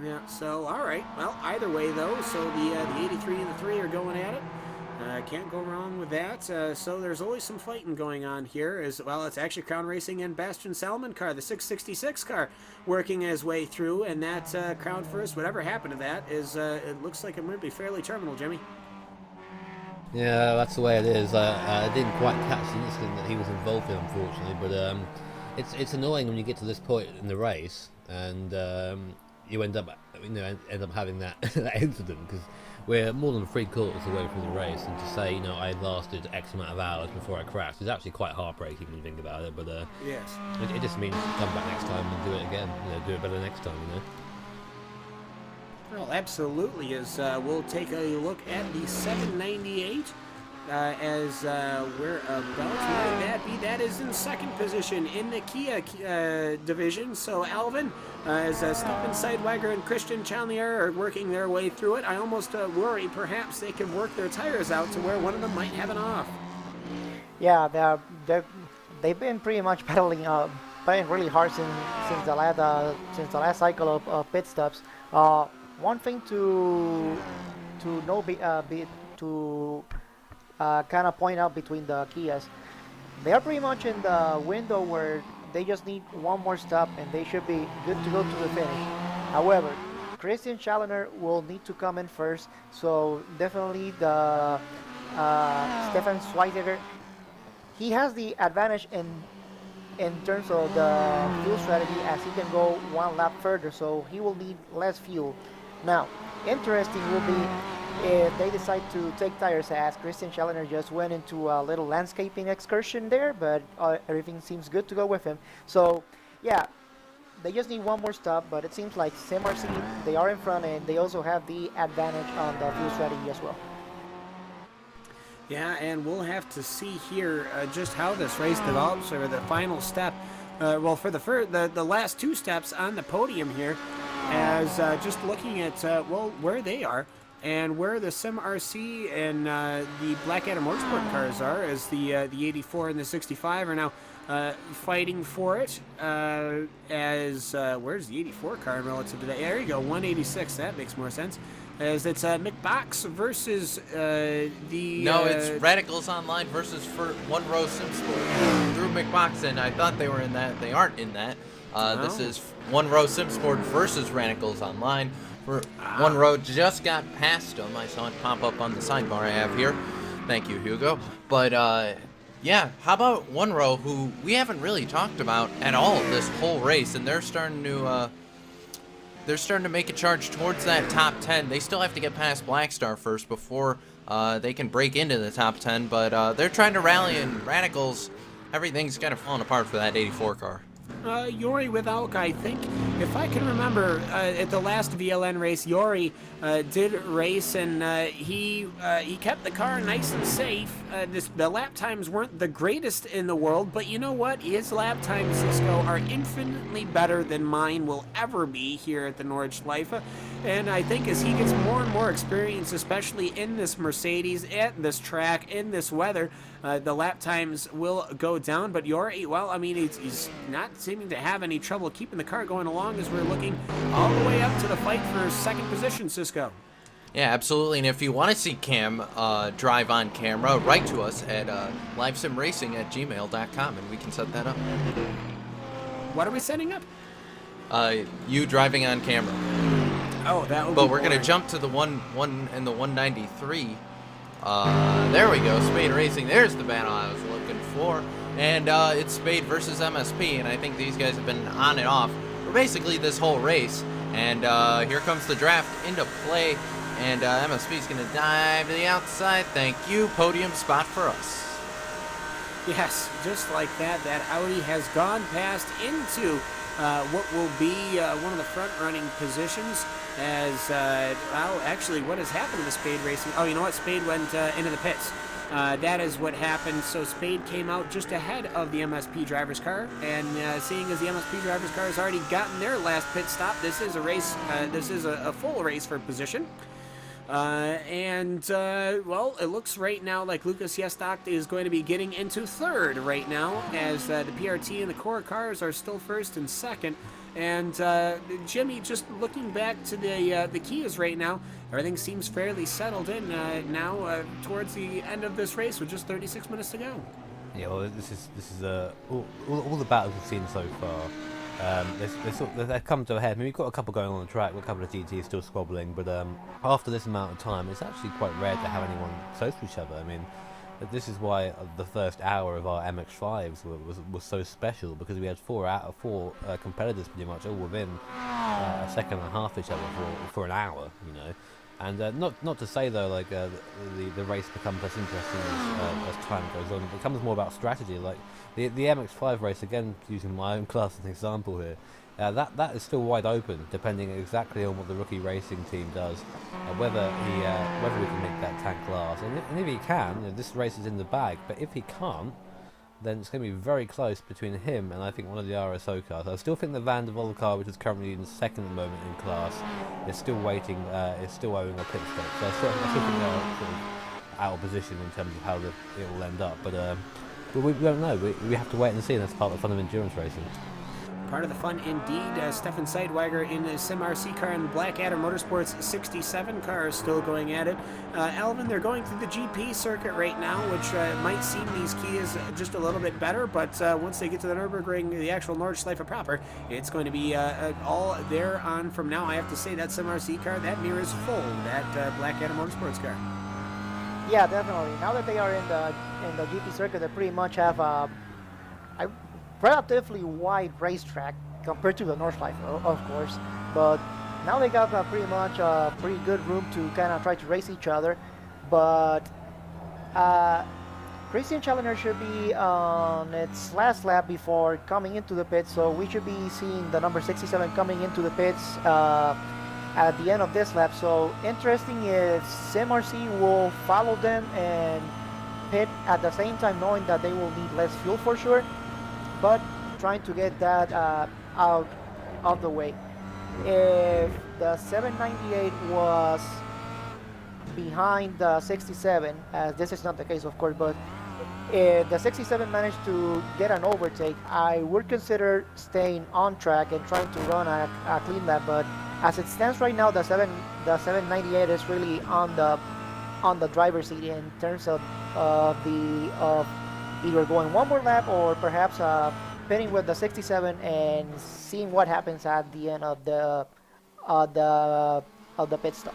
Yeah, so, alright. Well, either way, though, so the 83 and the 3 are going at it. Can't go wrong with that. So there's always some fighting going on here. As well, it's actually Crown Racing and Bastian Salmon car, the 666 car, working his way through. And that Crown First, whatever happened to that, is it looks like it might be fairly terminal, Jimmy. Yeah, that's the way it is. I didn't quite catch the incident that he was involved in, unfortunately. But it's annoying when you get to this point in the race and you end up having that that incident, because we're more than 3 quarters away from the race, and to say, I lasted X amount of hours before I crashed is actually quite heartbreaking when you think about it. But yes, it just means come back next time and do it again. Do it better next time. Well, absolutely. As we'll take a look at the 798 as we're about to let that be. That is in second position in the Kia division. So Alvin, as Stephen Sidewiger and Christian Chalnier are working their way through it, I almost worry perhaps they could work their tires out to where one of them might have an off. Yeah, they've been pretty much playing really hard since the last cycle of pit stops. One thing to kind of point out between the Kias, they are pretty much in the window where they just need one more stop and they should be good to go to the finish. However, Christian Challenger will need to come in first, so definitely the Stefan Schweiziger, he has the advantage in terms of the fuel strategy, as he can go one lap further, so he will need less fuel. Now, interesting will be if they decide to take tires, as Christian Challenger just went into a little landscaping excursion there, but everything seems good to go with him. So, yeah, they just need one more stop, but it seems like SimRC, they are in front and they also have the advantage on the fuel strategy as well. Yeah, and we'll have to see here just how this race develops over the final step. Well, for the last two steps on the podium here, as just looking at where they are and where the SimRC and the Black Adam Motorsport cars are, as the 84 and the 65 are now fighting for it. As where's the 84 car relative to that? There you go, 186. That makes more sense. As it's McBox versus the... No, it's Radicals Online versus One Row SimSport. Drew McBox, and I thought they were in that. They aren't in that. This is One Row SimSport versus Radicals Online. One Row just got past them. I saw it pop up on the sidebar I have here. Thank you, Hugo. But, yeah, how about One Row, who we haven't really talked about at all this whole race, and they're starting to... They're starting to make a charge towards that top 10. They still have to get past Blackstar first before they can break into the top 10, but they're trying to rally, and Radicals, everything's kind of falling apart for that 84 car. Yori with Alka, I think, if I can remember, at the last VLN race, Yori did race, and he kept the car nice and safe. The lap times weren't the greatest in the world, but you know what? His lap times, Cisco, are infinitely better than mine will ever be here at the Nordschleife. And I think as he gets more and more experience, especially in this Mercedes, at this track, in this weather, the lap times will go down. But Yori, well, I mean, he's not seeming to have any trouble keeping the car going along as we're looking all the way up to the fight for second position, Cisco. Yeah, absolutely. And if you want to see Cam drive on camera, write to us at livesimracing@gmail.com and we can set that up. What are we setting up? You driving on camera. Oh, that would be But we're going to boring. jump to the one and the 193. There we go, Spade Racing. There's the battle I was looking for. And it's Spade versus MSP, and I think these guys have been on and off for basically this whole race. And here comes the draft into play, and MSP's going to dive to the outside. Thank you. Podium spot for us. Yes, just like that, that Audi has gone past into what will be one of the front-running positions. As, well, actually, what has happened to Spade Racing? Oh, you know what? Spade went into the pits. That is what happened. So Spade came out just ahead of the MSP driver's car, and seeing as the MSP driver's car has already gotten their last pit stop, this is a race. This is a full race for position. Well, it looks right now like Lucas Yestok is going to be getting into third right now, as the PRT and the core cars are still first and second. And Jimmy, just looking back to the Kias right now, everything seems fairly settled in now towards the end of this race with just 36 minutes to go. Yeah, well, this is all the battles we've seen so far. They've come to a head. I mean, we've got a couple going on the track, with a couple of GTs still squabbling, but after this amount of time, it's actually quite rare to have anyone close to each other. I mean, this is why the first hour of our MX-5s was so special, because we had four competitors pretty much all within a second and a half each other for an hour, you know. And not to say though, like the race becomes less interesting as time goes on. It becomes more about strategy. Like the MX-5 race, again using my own class as an example here, that is still wide open, depending exactly on what the rookie racing team does, whether we can make that tank last. And if he can, this race is in the bag. But if he can't, then it's going to be very close between him and I think one of the RSO cars. I still think the Van der Volle car, which is currently in second at the moment in class, is still waiting, is still owing a pit stop. So I still think they're sort of out of position in terms of how it will end up. But we don't know. We have to wait and see, and that's part of the fun of endurance racing. Part of the fun indeed. Stefan Seidweiger in his Sim RC car and Blackadder Motorsports 67 car is still going at it. Alvin, they're going through the GP circuit right now, which might seem these Kias just a little bit better, but once they get to the Nürburgring, the actual Nordschleife proper, it's going to be all there on from now. I have to say that Sim RC car, that mirror is full, that Blackadder Motorsports car. Yeah, definitely. Now that they are in the GP circuit, they pretty much have a relatively wide racetrack compared to the Nordschleife, of course. But now they got pretty much pretty good room to kind of try to race each other. But Christian Challenger should be on its last lap before coming into the pits, so we should be seeing the number 67 coming into the pits at the end of this lap. So interesting if SimRC will follow them and pit at the same time, knowing that they will need less fuel for sure, but trying to get that out of the way. If the 798 was behind the 67, as this is not the case of course, but if the 67 managed to get an overtake, I would consider staying on track and trying to run a clean lap. But as it stands right now, the 798 is really on the driver's seat in terms of either going one more lap or perhaps pitting with the 67 and seeing what happens at the end of the pit stop.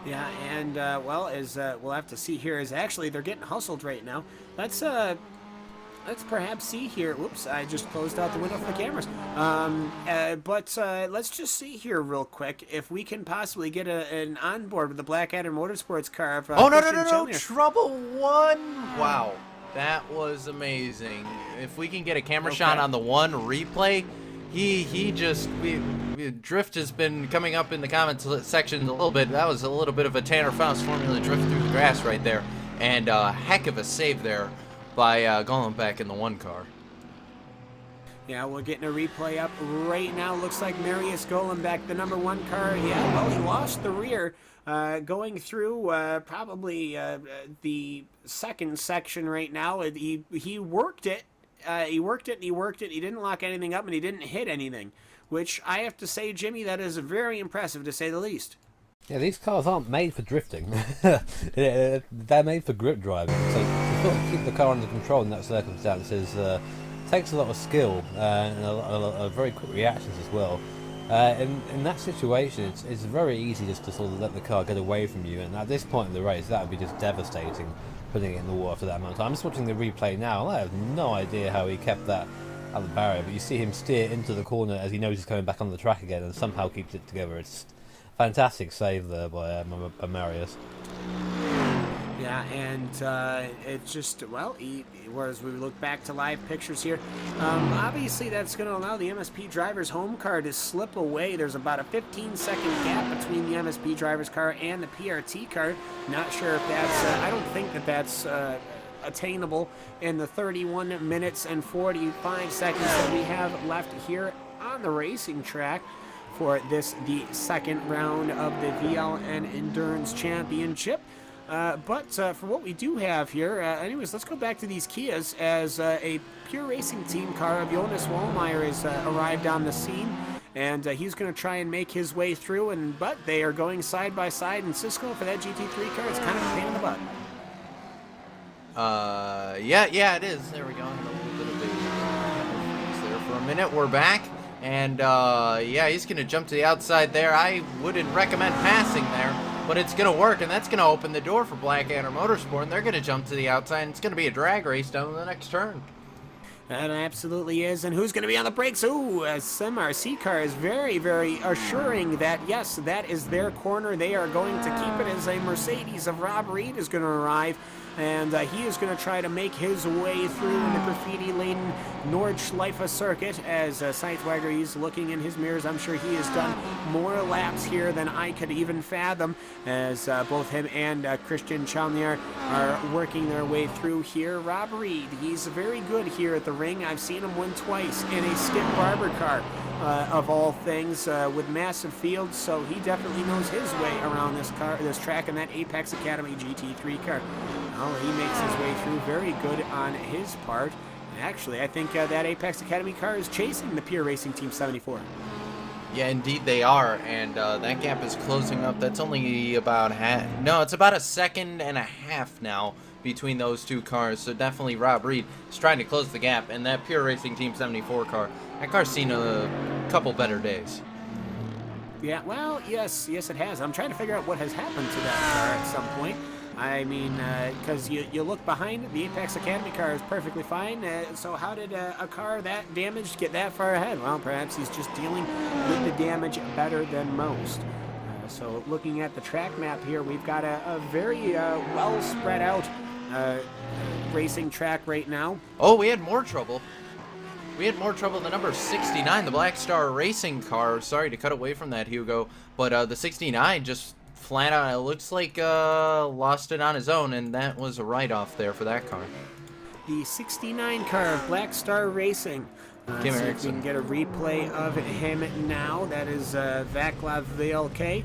Yeah, and well, as we'll have to see here, is actually they're getting hustled right now. Let's perhaps see here. Whoops, I just closed out the window for the cameras. But let's just see here real quick if we can possibly get an onboard with the Blackadder Motorsports car. Of, oh, no, Trouble One. Wow, that was amazing. If we can get a camera shot on the one replay, Drift has been coming up in the comments section a little bit. That was a little bit of a Tanner Faust Formula drift through the grass right there. And a heck of a save there by going back in the one car. Yeah, we're getting a replay up right now. Looks like Marius Golenbeck, the number one car. Yeah, well, he lost the rear going through probably the second section right now. He worked it. He worked it. He didn't lock anything up, and he didn't hit anything, which I have to say, Jimmy, that is very impressive to say the least. Yeah, these cars aren't made for drifting. They're made for grip driving. So to sort of keep the car under control in that circumstances takes a lot of skill and a very quick reactions as well. In that situation, it's very easy just to sort of let the car get away from you. And at this point in the race, that would be just devastating, putting it in the water for that amount of time. I'm just watching the replay now. I have no idea how he kept that at the barrier, but you see him steer into the corner as he knows he's coming back on the track again and somehow keeps it together. It's fantastic save there by Marius. Yeah, and it's just, well, whereas we look back to live pictures here, obviously that's going to allow the MSP driver's home car to slip away. There's about a 15-second gap between the MSP driver's car and the PRT car. Not sure if that's, I don't think that that's attainable in the 31 minutes and 45 seconds that we have left here on the racing track for this, the second round of the VLN Endurance Championship. But for what we do have here, anyways, let's go back to these Kias as a pure racing team car of Jonas Wallmeyer has arrived on the scene, and he's going to try and make his way through. But they are going side by side, and Cisco for that GT3 car, it's kind of a pain in the butt. Yeah, it is. There we go. A little bit of a there for a minute. We're back. And, yeah, he's going to jump to the outside there. I wouldn't recommend passing there, but it's going to work, and that's going to open the door for Blackadder Motorsport, and they're going to jump to the outside, and it's going to be a drag race down to the next turn. That absolutely is. And who's going to be on the brakes? Ooh, a Sim RC car is very, very assuring that, yes, that is their corner. They are going to keep it as a Mercedes of Rob Reed is going to arrive and he is going to try to make his way through the graffiti-laden Nordschleife circuit as Scythewagger, he's looking in his mirrors. I'm sure he has done more laps here than I could even fathom, as both him and Christian Chalnier are working their way through here. Rob Reed, he's very good here at the ring. I've seen him win twice in a Skip Barber car, of all things, with massive fields, so he definitely knows his way around this track in that Apex Academy GT3 car. Well, he makes his way through very good on his part. Actually, I think that Apex Academy car is chasing the Pure Racing Team 74. Yeah, indeed they are, and that gap is closing up. That's only about it's about a second and a half now between those two cars, so definitely Rob Reed is trying to close the gap, and that Pure Racing Team 74 car, that car's seen a couple better days. Yeah, well, yes it has. I'm trying to figure out what has happened to that car at some point. I mean, because you look behind, the Apex Academy car is perfectly fine, so how did a car that damaged get that far ahead? Well, perhaps he's just dealing with the damage better than most. So looking at the track map here, we've got a very well spread out racing track right now. Oh, we had more trouble. We had more trouble. The number 69, the Black Star Racing car. Sorry to cut away from that, Hugo, but the 69 just flat out, it looks like lost it on his own, and that was a write-off there for that car. The 69 car of Black Star Racing. Kim see if Erickson. we can get a replay of him now. That is Vaclav VLK.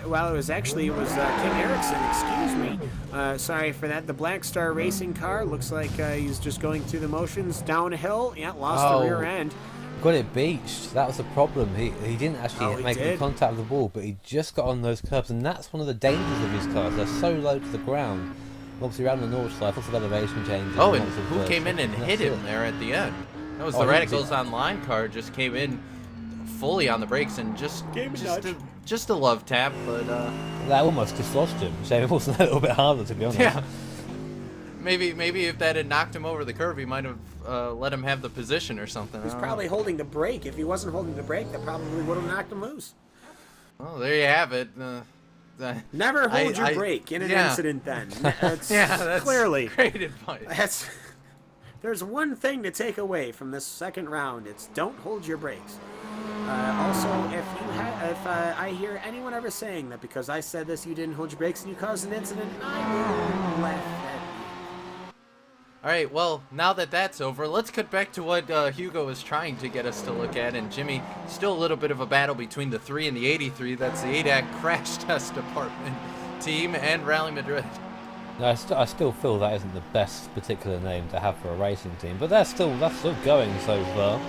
Well, it was Kim Erickson, excuse me. Sorry for that. The Black Star Racing car looks like he's just going through the motions downhill. Yeah, lost the rear end. Got it beached. That was the problem. He didn't actually make any contact with the wall, but he just got on those curbs, and that's one of the dangers of his cars. They're so low to the ground. Obviously, around the Nordschleife, lots of elevation changes. Oh, and who came in and hit him there at the end? That was the Radicals Online car. Just came in fully on the brakes and just a love tap, but that almost dislodged him. Shame it wasn't a little bit harder, to be honest. Yeah. Maybe if that had knocked him over the curb, he might have let him have the position or something. He's probably holding the brake. If he wasn't holding the brake, that probably would have knocked him loose. Well, there you have it. Never hold your brake in an incident then. That's clearly great advice. There's one thing to take away from this second round. It's don't hold your brakes. Also, if I hear anyone ever saying that because I said this, you didn't hold your brakes and you caused an incident, I will laugh at you. All right, well, now that that's over, let's cut back to what Hugo is trying to get us to look at. And Jimmy, still a little bit of a battle between the 3 and the 83. That's the ADAC Crash Test Department team and Rally Madrid. No, I still feel that isn't the best particular name to have for a racing team, but that's still going so far,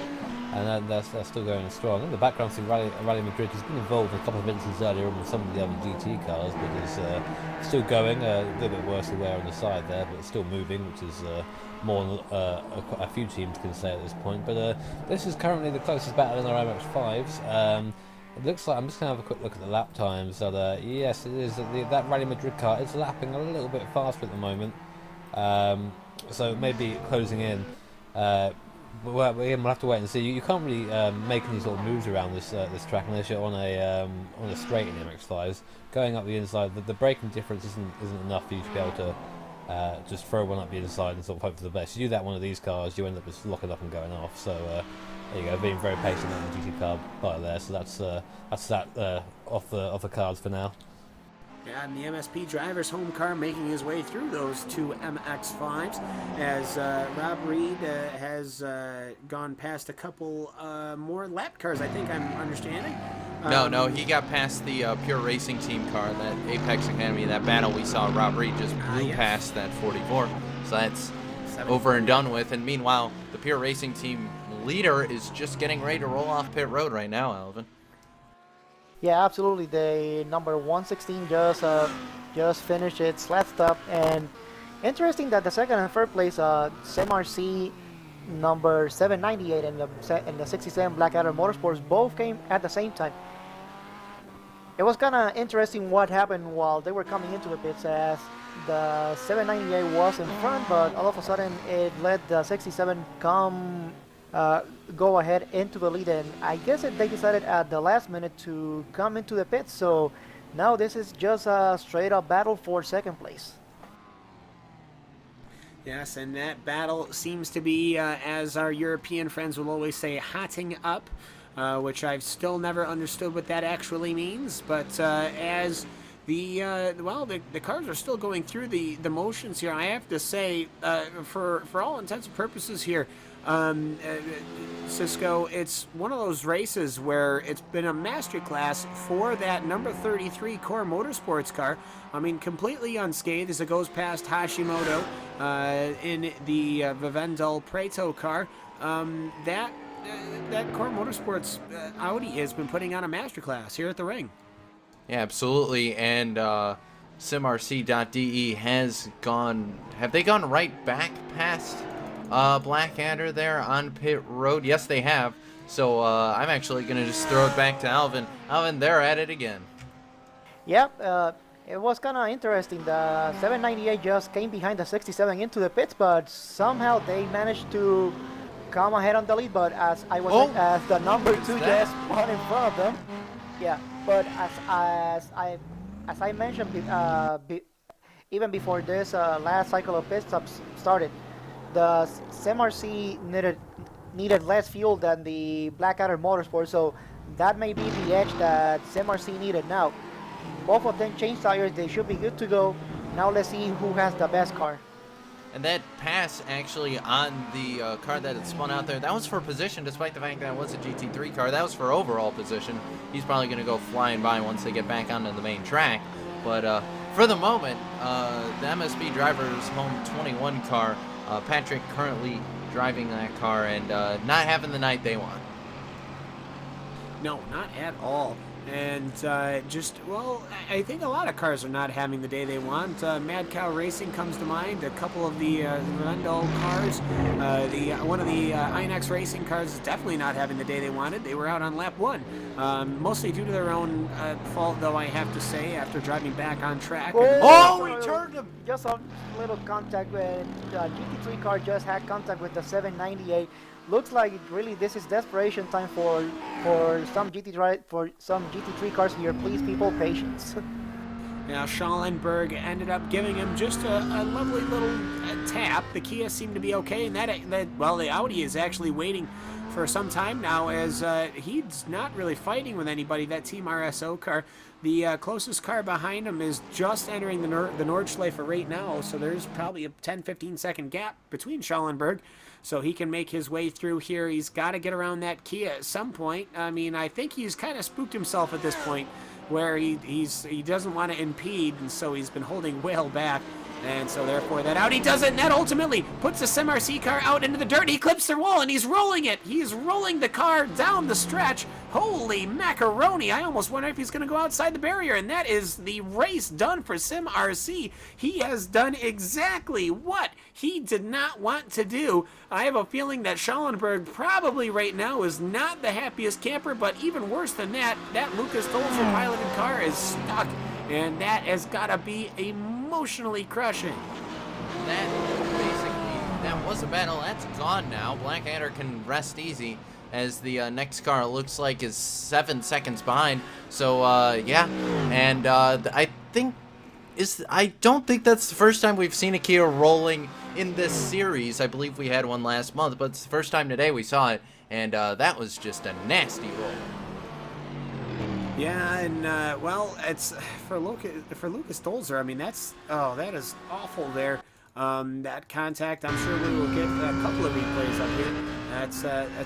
and they're still going strong. In the background, see Rally Madrid has been involved a couple of instances earlier on with some of the other GT cars, but is still going. A little bit worse wear on the side there, but it's still moving, which is more than a few teams can say at this point. But this is currently the closest battle in our MX-5s. It looks like, I'm just going to have a quick look at the lap times, that yes, it is, that Rally Madrid car is lapping a little bit faster at the moment, so maybe closing in, but we'll have to wait and see. You can't really make any sort of moves around this track unless you're on a straight in MX-5s. Going up the inside, the braking difference isn't enough for you to be able to just throw one up the inside and sort of hope for the best. You do that one of these cars, you end up just locking up and going off, so there you go, being very patient on the GT car right there. So that's that off the cards for now. Yeah, and the MSP driver's home car making his way through those two MX-5s as Rob Reed has gone past a couple more lap cars, I think I'm understanding. No, he got past the Pure Racing Team car, that Apex Academy, that battle we saw. Rob Reed just blew past that 44, so that's over and done with. And meanwhile, the Pure Racing Team leader is just getting ready to roll off pit road right now, Alvin. Yeah, absolutely. The number 116 just finished its last stop, and interesting that the second and third place, SMRC number 798 and the 67 Blackadder Motorsports both came at the same time. It was kind of interesting what happened while they were coming into the pits, as the 798 was in front, but all of a sudden it let the 67 go ahead into the lead, and I guess they decided at the last minute to come into the pits, so now this is just a straight up battle for second place. Yes, and that battle seems to be, as our European friends will always say, hotting up, which I've still never understood what that actually means. But as the cars are still going through the motions here, I have to say, for all intents and purposes here, Cisco, it's one of those races where it's been a masterclass for that number 33 Core Motorsports car. I mean, completely unscathed as it goes past Hashimoto in the Vivendel Preto car. That Core Motorsports Audi has been putting on a masterclass here at the ring. Yeah, absolutely. And SimRC.de has gone. Have they gone right back past Blackadder there on pit road? Yes, they have. So I'm actually going to just throw it back to Alvin. Alvin, they're at it again. Yep, it was kind of interesting. The 798 just came behind the 67 into the pits, but somehow they managed to come ahead on the lead. But as the number 2 just spun in front of them. Yeah, but as I mentioned, even before this last cycle of pit stops started, the SimRC needed less fuel than the Blackadder Motorsport, so that may be the edge that SimRC needed. Now, both of them changed tires; they should be good to go. Now let's see who has the best car. And that pass actually on the car that had spun out there, that was for position, despite the fact that it was a GT3 car. That was for overall position. He's probably going to go flying by once they get back onto the main track. But for the moment, the MSB Drivers Home 21 car, Patrick currently driving that car and not having the night they want. No, not at all. And I think a lot of cars are not having the day they want. Mad Cow Racing comes to mind. A couple of the Rendell cars. One of the Inex Racing cars is definitely not having the day they wanted. They were out on lap 1. Mostly due to their own fault, though, I have to say, after driving back on track. Oh, he turned him! Just a little contact with the GT3 car just had contact with the 798. Looks like really this is desperation time for some GT3 cars here. Please, people, patience. Now, Schallenberg ended up giving him just a lovely little tap. The Kia seemed to be okay, and the Audi is actually waiting for some time now, as he's not really fighting with anybody. That Team RSO car, the closest car behind him, is just entering the Nordschleife right now, so there's probably a 10-15 second gap between Schallenberg. So he can make his way through here. He's got to get around that Kia at some point. I mean, I think he's kind of spooked himself at this point, where he doesn't want to impede, and so he's been holding well back. And so therefore that Audi does it, and that ultimately puts the SimRC car out into the dirt. He clips their wall, and he's rolling it. He's rolling the car down the stretch. Holy macaroni. I almost wonder if he's going to go outside the barrier, and that is the race done for SimRC. He has done exactly what he did not want to do. I have a feeling that Schallenberg probably right now is not the happiest camper, but even worse than that, that Lucas Dolzer piloted car is stuck, and that has got to be emotionally crushing. That was a battle. That's gone now. Blackadder can rest easy, as the next car looks like is 7 seconds behind. So yeah, and I don't think that's the first time we've seen a Kia rolling in this series. I believe we had one last month, but it's the first time today we saw it, and that was just a nasty roll. Yeah, and it's for Lucas Dolzer. I mean, that is awful there. That contact, I'm sure we will get a couple of replays up here. That's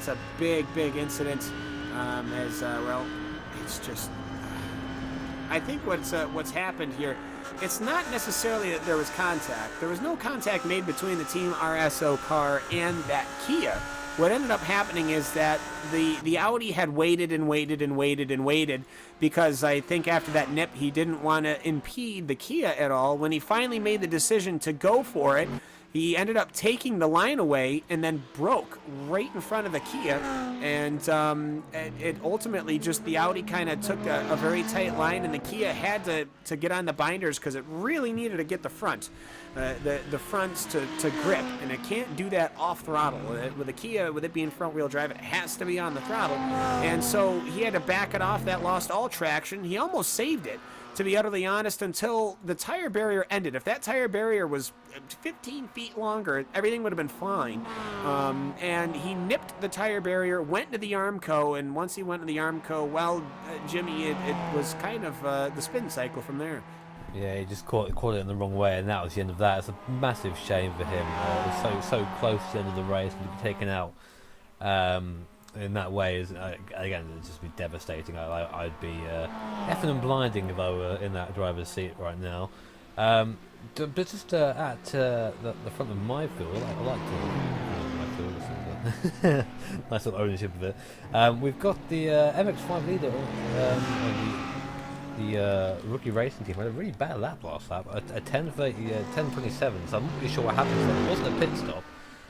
a big incident. It's just. I think what's happened here, it's not necessarily that there was contact. There was no contact made between the Team RSO car and that Kia. What ended up happening is that the Audi had waited because I think after that nip he didn't want to impede the Kia at all. When he finally made the decision to go for it, he ended up taking the line away and then broke right in front of the Kia, and it ultimately just, the Audi kind of took a very tight line, and the Kia had to get on the binders because it really needed to get the fronts to grip, and it can't do that off throttle. With a Kia, with it being front wheel drive, it has to be on the throttle, and so he had to back it off. That lost all traction. He almost saved it. to be utterly honest, until the tire barrier ended. If that tire barrier was 15 feet longer, everything would have been fine. And he nipped the tire barrier, went to the Armco, and once he went to the Armco, well, Jimmy, it was kind of the spin cycle from there. Yeah, he just caught it in the wrong way, and that was the end of that. It's a massive shame for him. It was so close to the end of the race, and to be taken out in that way is again, it'd just be devastating. I'd be effing and blinding if I were in that driver's seat right now. But just at the front of my field, I like to my field. Nice little ownership of it. We've got the MX-5 leader. The rookie racing team had a really bad lap last lap, a 10:27. So I'm not really sure what happened there. It wasn't a pit stop,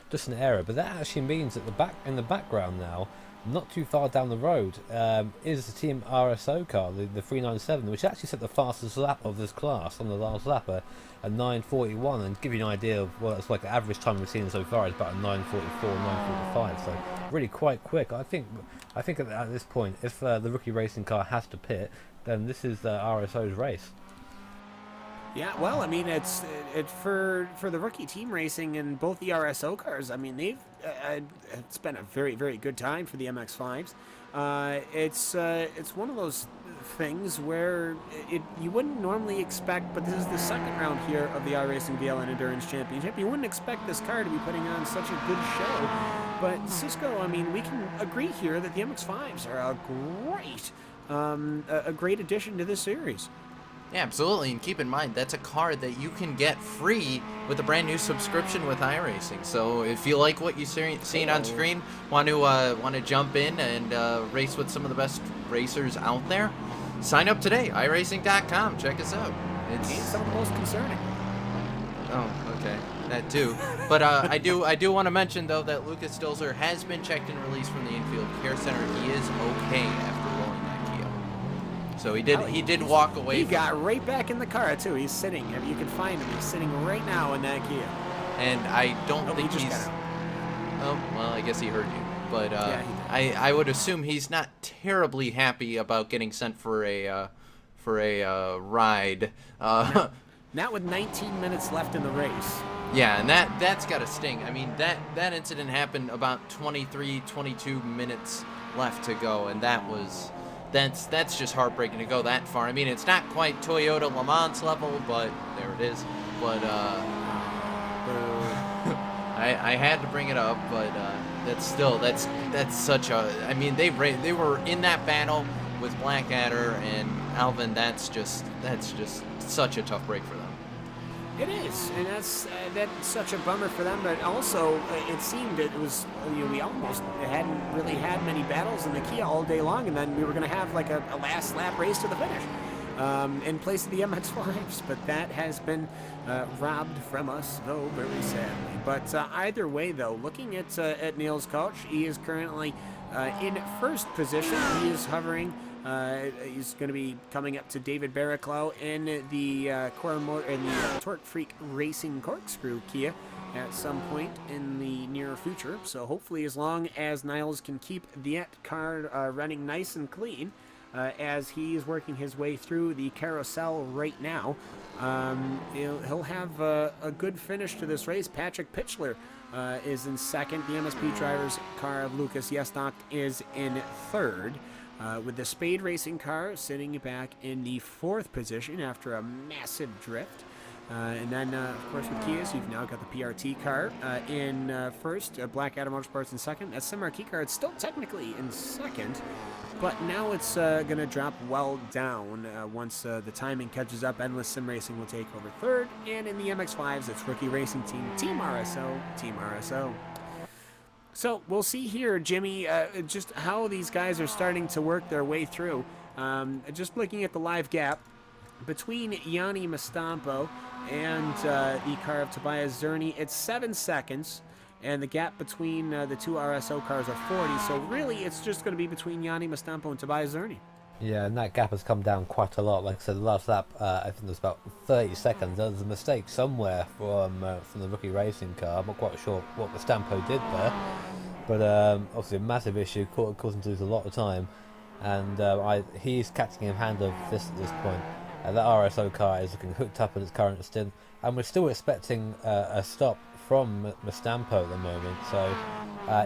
just an error. But that actually means that in the background now, not too far down the road, is the Team RSO car, the 397, which actually set the fastest lap of this class on the last lap at 9:41. And give you an idea of what it's like, the average time we've seen so far is about a 9:44, 9:45. So really quite quick. I think at this point, if the rookie racing car has to pit, then this is RSO's race. Yeah, well, I mean, it's for the rookie team racing and both the RSO cars. I mean, it's been a very, very good time for the MX-5s. It's one of those things where you wouldn't normally expect, but this is the second round here of the iRacing VLN Endurance Championship. You wouldn't expect this car to be putting on such a good show. But Cisco, I mean, we can agree here that the MX-5s are a great addition to this series. Yeah, absolutely, and keep in mind, that's a car that you can get free with a brand new subscription with iRacing. So if you like what you're seeing on screen, want to jump in and race with some of the best racers out there, sign up today, iRacing.com. Check us out. It's some of the most concerning. Oh, okay, that too. But I do want to mention though that Lucas Stilzer has been checked and released from the infield care center. He is okay after rolling that Kia. So he did walk away. He got right back in the car too. He's sitting. If you can find him, he's sitting right now in that Kia. And I don't think he he's. just got out. Oh well, I guess he heard you. But yeah, I would assume he's not terribly happy about getting sent for a ride. Not with 19 minutes left in the race. Yeah, and that's got to sting. I mean, that incident happened about 22 minutes left to go, and that's just heartbreaking to go that far. I mean, it's not quite Toyota Le Mans level, but there it is. But I had to bring it up, but that's such a. I mean, they were in that battle with Blackadder and Alvin. That's just such a tough break for them. It is, and that's such a bummer for them. But also, it seemed it was we almost hadn't really had many battles in the Kia all day long, and then we were going to have like a last lap race to the finish in place of the MX-5s. But that has been robbed from us, though very sadly. But either way, though, looking at Neil's coach, he is currently in first position. He is hovering. He's going to be coming up to David Barraclough in the Torque Freak Racing Corkscrew Kia at some point in the near future. So hopefully, as long as Niles can keep that car running nice and clean, as he is working his way through the carousel right now, he'll have a good finish to this race. Patrick Pitchler is in second. The MSP driver's car of Lucas Yesnock is in third. With the Spade Racing car sitting back in the fourth position after a massive drift. And then, of course, with Kias, you've now got the PRT car in first, Blackadder Motorsports in second. That Sim-Marquee car, it's still technically in second, but now it's going to drop well down once the timing catches up. Endless Sim Racing will take over third, and in the MX-5s, it's Rookie Racing Team, Team RSO. So we'll see here, Jimmy, just how these guys are starting to work their way through. Just looking at the live gap between Yanni Mastampo and the car of Tobias Zerny, it's 7 seconds, and the gap between the two RSO cars are 40. So really, it's just going to be between Yanni Mastampo and Tobias Zerny. Yeah, and that gap has come down quite a lot. Like I said, the last lap, I think it was about 30 seconds. There was a mistake somewhere from the rookie racing car. I'm not quite sure what Mastampo did there, but obviously a massive issue, causing him to lose a lot of time. And he's catching him hand of fist at this point. That RSO car is looking hooked up in its current stint, and we're still expecting a stop from Mustampo at the moment, so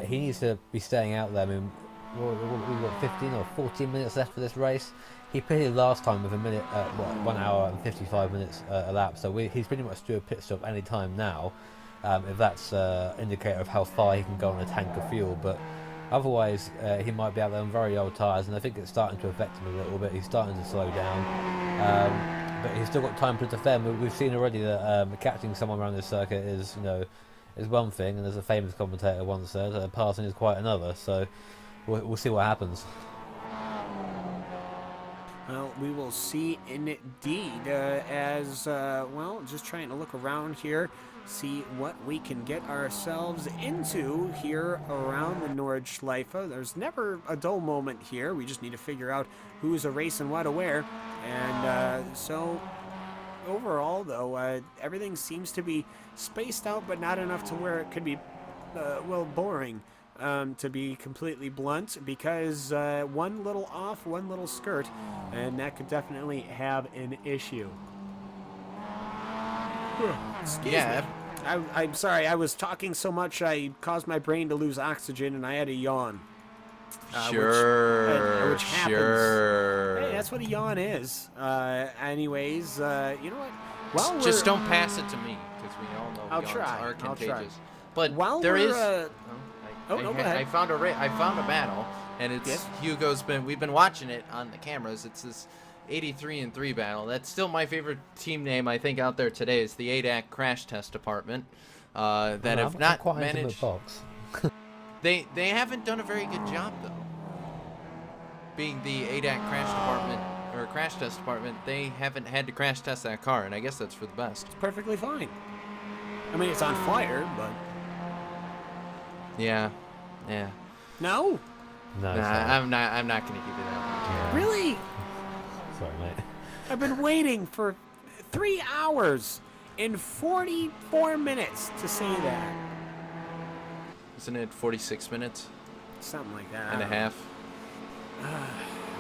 he needs to be staying out there. I mean, we've got 15 or 14 minutes left for this race. He pitted last time with 1 hour and 55 minutes elapsed, so he's pretty much due a pit stop any time now, if that's an indicator of how far he can go on a tank of fuel. But otherwise, he might be out there on very old tyres, and I think it's starting to affect him a little bit. He's starting to slow down, but he's still got time to defend. We've seen already that catching someone around this circuit is, is one thing, and as a famous commentator once said, passing is quite another. So we'll see what happens. Well, we will see indeed, well, just trying to look around here, see what we can get ourselves into here around the Nordschleife. There's never a dull moment here. We just need to figure out who's a race and what to wear. And so overall, though, everything seems to be spaced out, but not enough to where it could be, well, boring. To be completely blunt, because one little off, one little skirt, and that could definitely have an issue. Excuse me. I'm sorry, I was talking so much I caused my brain to lose oxygen and I had a yawn. Which happens. Sure. Hey, that's what a yawn is. Anyways, you know what? Well, just don't pass it to me, because we all know I'll yawns try. are I'll contagious. try. But while there is. No, go ahead. I found a battle, and it's Hugo's been. We've been watching it on the cameras. It's this 83-3 battle. That's still my favorite team name I think out there today. Is the ADAC Crash Test Department that have not managed. They haven't done a very good job though. Being the ADAC Crash Department or Crash Test Department, they haven't had to crash test that car, and I guess that's for the best. It's perfectly fine. I mean, it's on fire, but. Yeah. No? No, I'm not going to give you that one. Really? Sorry, mate. I've been waiting for 3 hours and 44 minutes to say that. Isn't it 46 minutes? Something like that. And a half.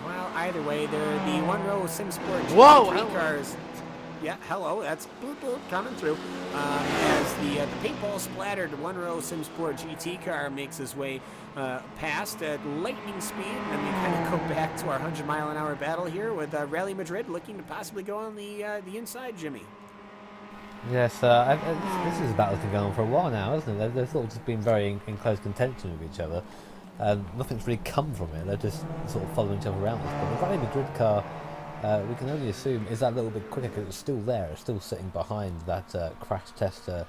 Well, either way, they're the one-row SimSport GT cars. Yeah, hello, that's boop boop coming through. As the paintball-splattered one-row SimSport GT car makes his way past at lightning speed, and we kind of go back to our 100-mile-an-hour battle here with Rally Madrid looking to possibly go on the inside, Jimmy. Yes, this is a battle that's been going on for a while now, hasn't it? They've sort of just been very in close contention with each other, and nothing's really come from it. They're just sort of following each other around. But the Rally Madrid car, we can only assume is that little bit quicker because it's still there. It's still sitting behind that crash test. I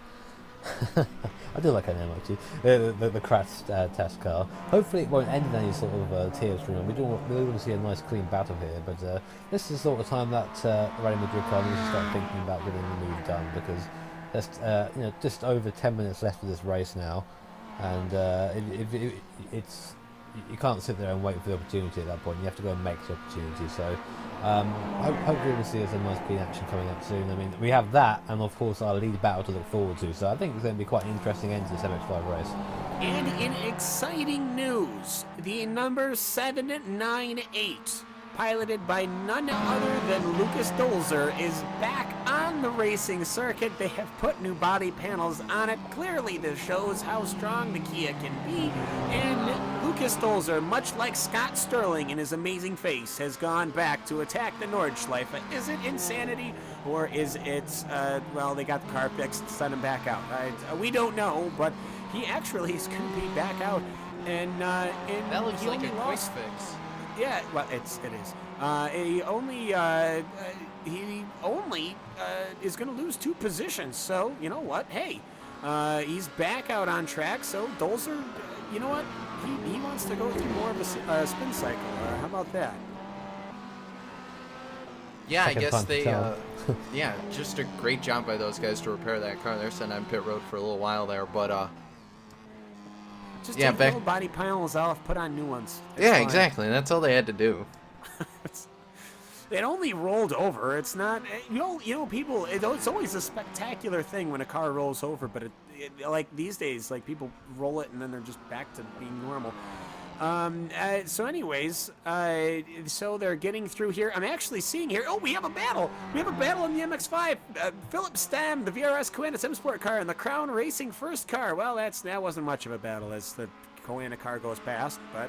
do like her name actually. The crash test car. Hopefully it won't end in any sort of tears for them. We want to see a nice clean battle here. But this is the sort of time that the Rally Madrid car needs to start thinking about getting the move done, because there's just over 10 minutes left of this race now, and it's. You can't sit there and wait for the opportunity at that point. You have to go and make the opportunity. So hopefully we'll see some nice clean action coming up soon. I mean, we have that, and of course our lead battle to look forward to. So I think it's going to be quite an interesting end to this MX-5 race. And in exciting news, the number 798, piloted by none other than Lucas Dolzer, is back on the racing circuit. They have put new body panels on it. Clearly this shows how strong the Kia can be, and Lucas Dolzer, much like Scott Sterling in his amazing face, has gone back to attack the Nordschleife. Is it insanity, or is it, well, they got the car fixed, send him back out? We don't know, but he actually is going to be back out, and that looks like a quick fix. Yeah, well, it is. He only is going to lose 2 positions. So you know what? Hey, he's back out on track. So Dolzer, you know what? He wants to go through more of a spin cycle. How about that? Yeah, I guess they. Yeah, just a great job by those guys to repair that car. They're sitting on pit road for a little while there, but. Just take the old body panels off, put on new ones. It's fine. Exactly. That's all they had to do. It only rolled over. It's not, you know, people. It's always a spectacular thing when a car rolls over, but like these days, like people roll it and then they're just back to being normal. So anyways, so they're getting through here. I'm actually seeing here, oh, we have a battle. We have a battle in the MX-5. Philip Stam, the VRS Coanis M Sport car, and the Crown Racing first car. Well, that wasn't much of a battle as the Coana car goes past, but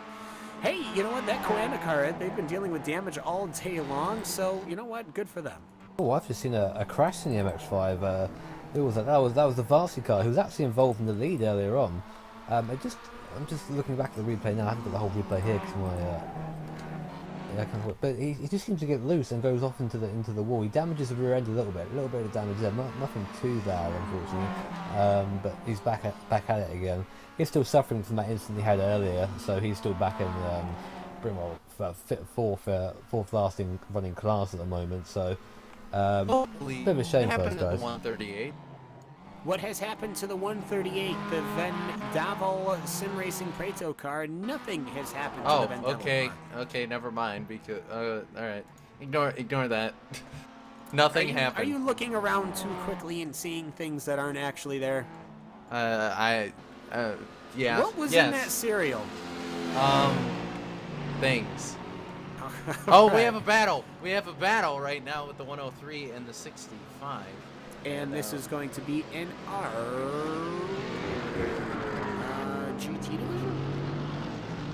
hey, you know what? That Coana car, they've been dealing with damage all day long, so you know what? Good for them. Oh, I've just seen a crash in the MX-5. That was the Varsity car who was actually involved in the lead earlier on. I'm just looking back at the replay now. I haven't got the whole replay here because I can't. But he just seems to get loose and goes off into the wall. He damages the rear end a little bit of damage there. Nothing too bad, unfortunately. But he's back at it again. He's still suffering from that incident he had earlier, so he's still back in pretty well fourth last in running class at the moment. So bit of a shame for us guys. 138. What has happened to the 138, the Vendaval Sim Racing Prato car? Nothing has happened to the Vendaval car. Okay, never mind. Because all right, ignore that. Nothing happened. Are you looking around too quickly and seeing things that aren't actually there? Yeah. What was in that cereal? Things. All We right. have a battle. We have a battle right now with the 103 and the 65. And this is going to be in our GT division.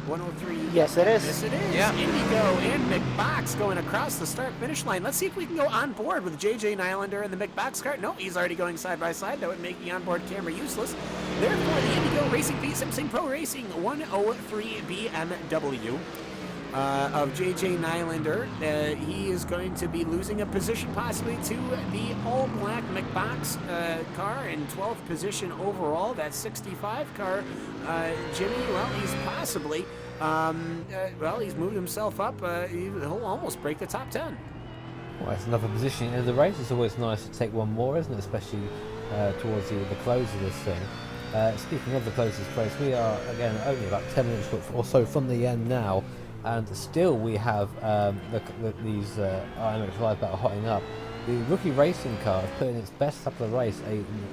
103. Yes, it is. Yes, it is. Yeah. Indigo and McBox going across the start-finish line. Let's see if we can go on board with JJ Nylander and the McBox car. No, he's already going side by side. That would make the onboard camera useless. Therefore, the Indigo Racing v Simpson Pro Racing 103 BMW. Of JJ Nylander. He is going to be losing a position possibly to the all-black McBox car in 12th position overall. That 65 car, Jimmy, well, he's possibly, he's moved himself up. He'll almost break the top 10. Well, it's another position in the race. It's always nice to take one more, isn't it? Especially towards the close of this thing. Speaking of the closest place, we are, again, only about 10 minutes or so from the end now. And still we have these iMX-5 that are hotting up. The rookie racing car has put in its best lap of the race,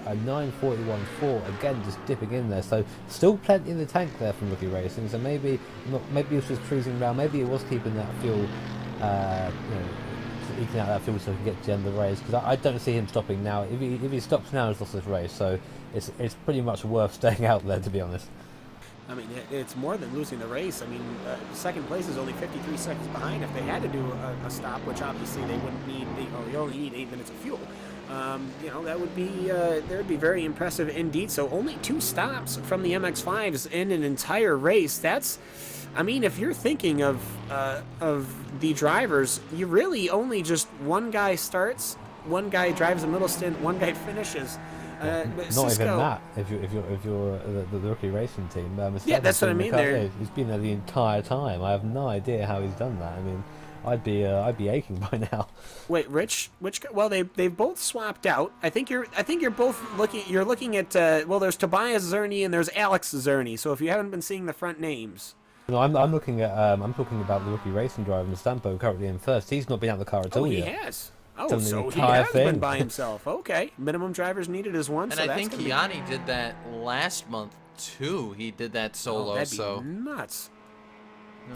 a 9:41.4, again just dipping in there. So still plenty in the tank there from rookie racing. So maybe he was just cruising around. Maybe it was keeping that fuel, eking out that fuel so he can get to the end of the race. Because I don't see him stopping now. If he stops now, he's lost his race. So it's pretty much worth staying out there, to be honest. I mean, it's more than losing the race. I mean, second place is only 53 seconds behind. If they had to do a stop, which obviously they wouldn't need, you only need 8 minutes of fuel. That would be very impressive indeed. So only 2 stops from the MX-5s in an entire race. That's, I mean, if you're thinking of the drivers, you really only just one guy starts, one guy drives a middle stint, one guy finishes. Not even that. If you're the rookie racing team, yeah, that's what I mean. There, he's been there the entire time. I have no idea how he's done that. I mean, I'd be aching by now. Wait, Rich, well, they've both swapped out. I think you're both looking. You're looking at there's Tobias Zerny and there's Alex Zerny. So if you haven't been seeing the front names. No, I'm looking at I'm talking about the rookie racing driver, Mustampo, currently in first. He's not been out of the car at all yet. He has. So he has been by himself. Okay. Minimum drivers needed is 1. And I think Kiani did that last month, too. He did that solo, that'd so... be nuts.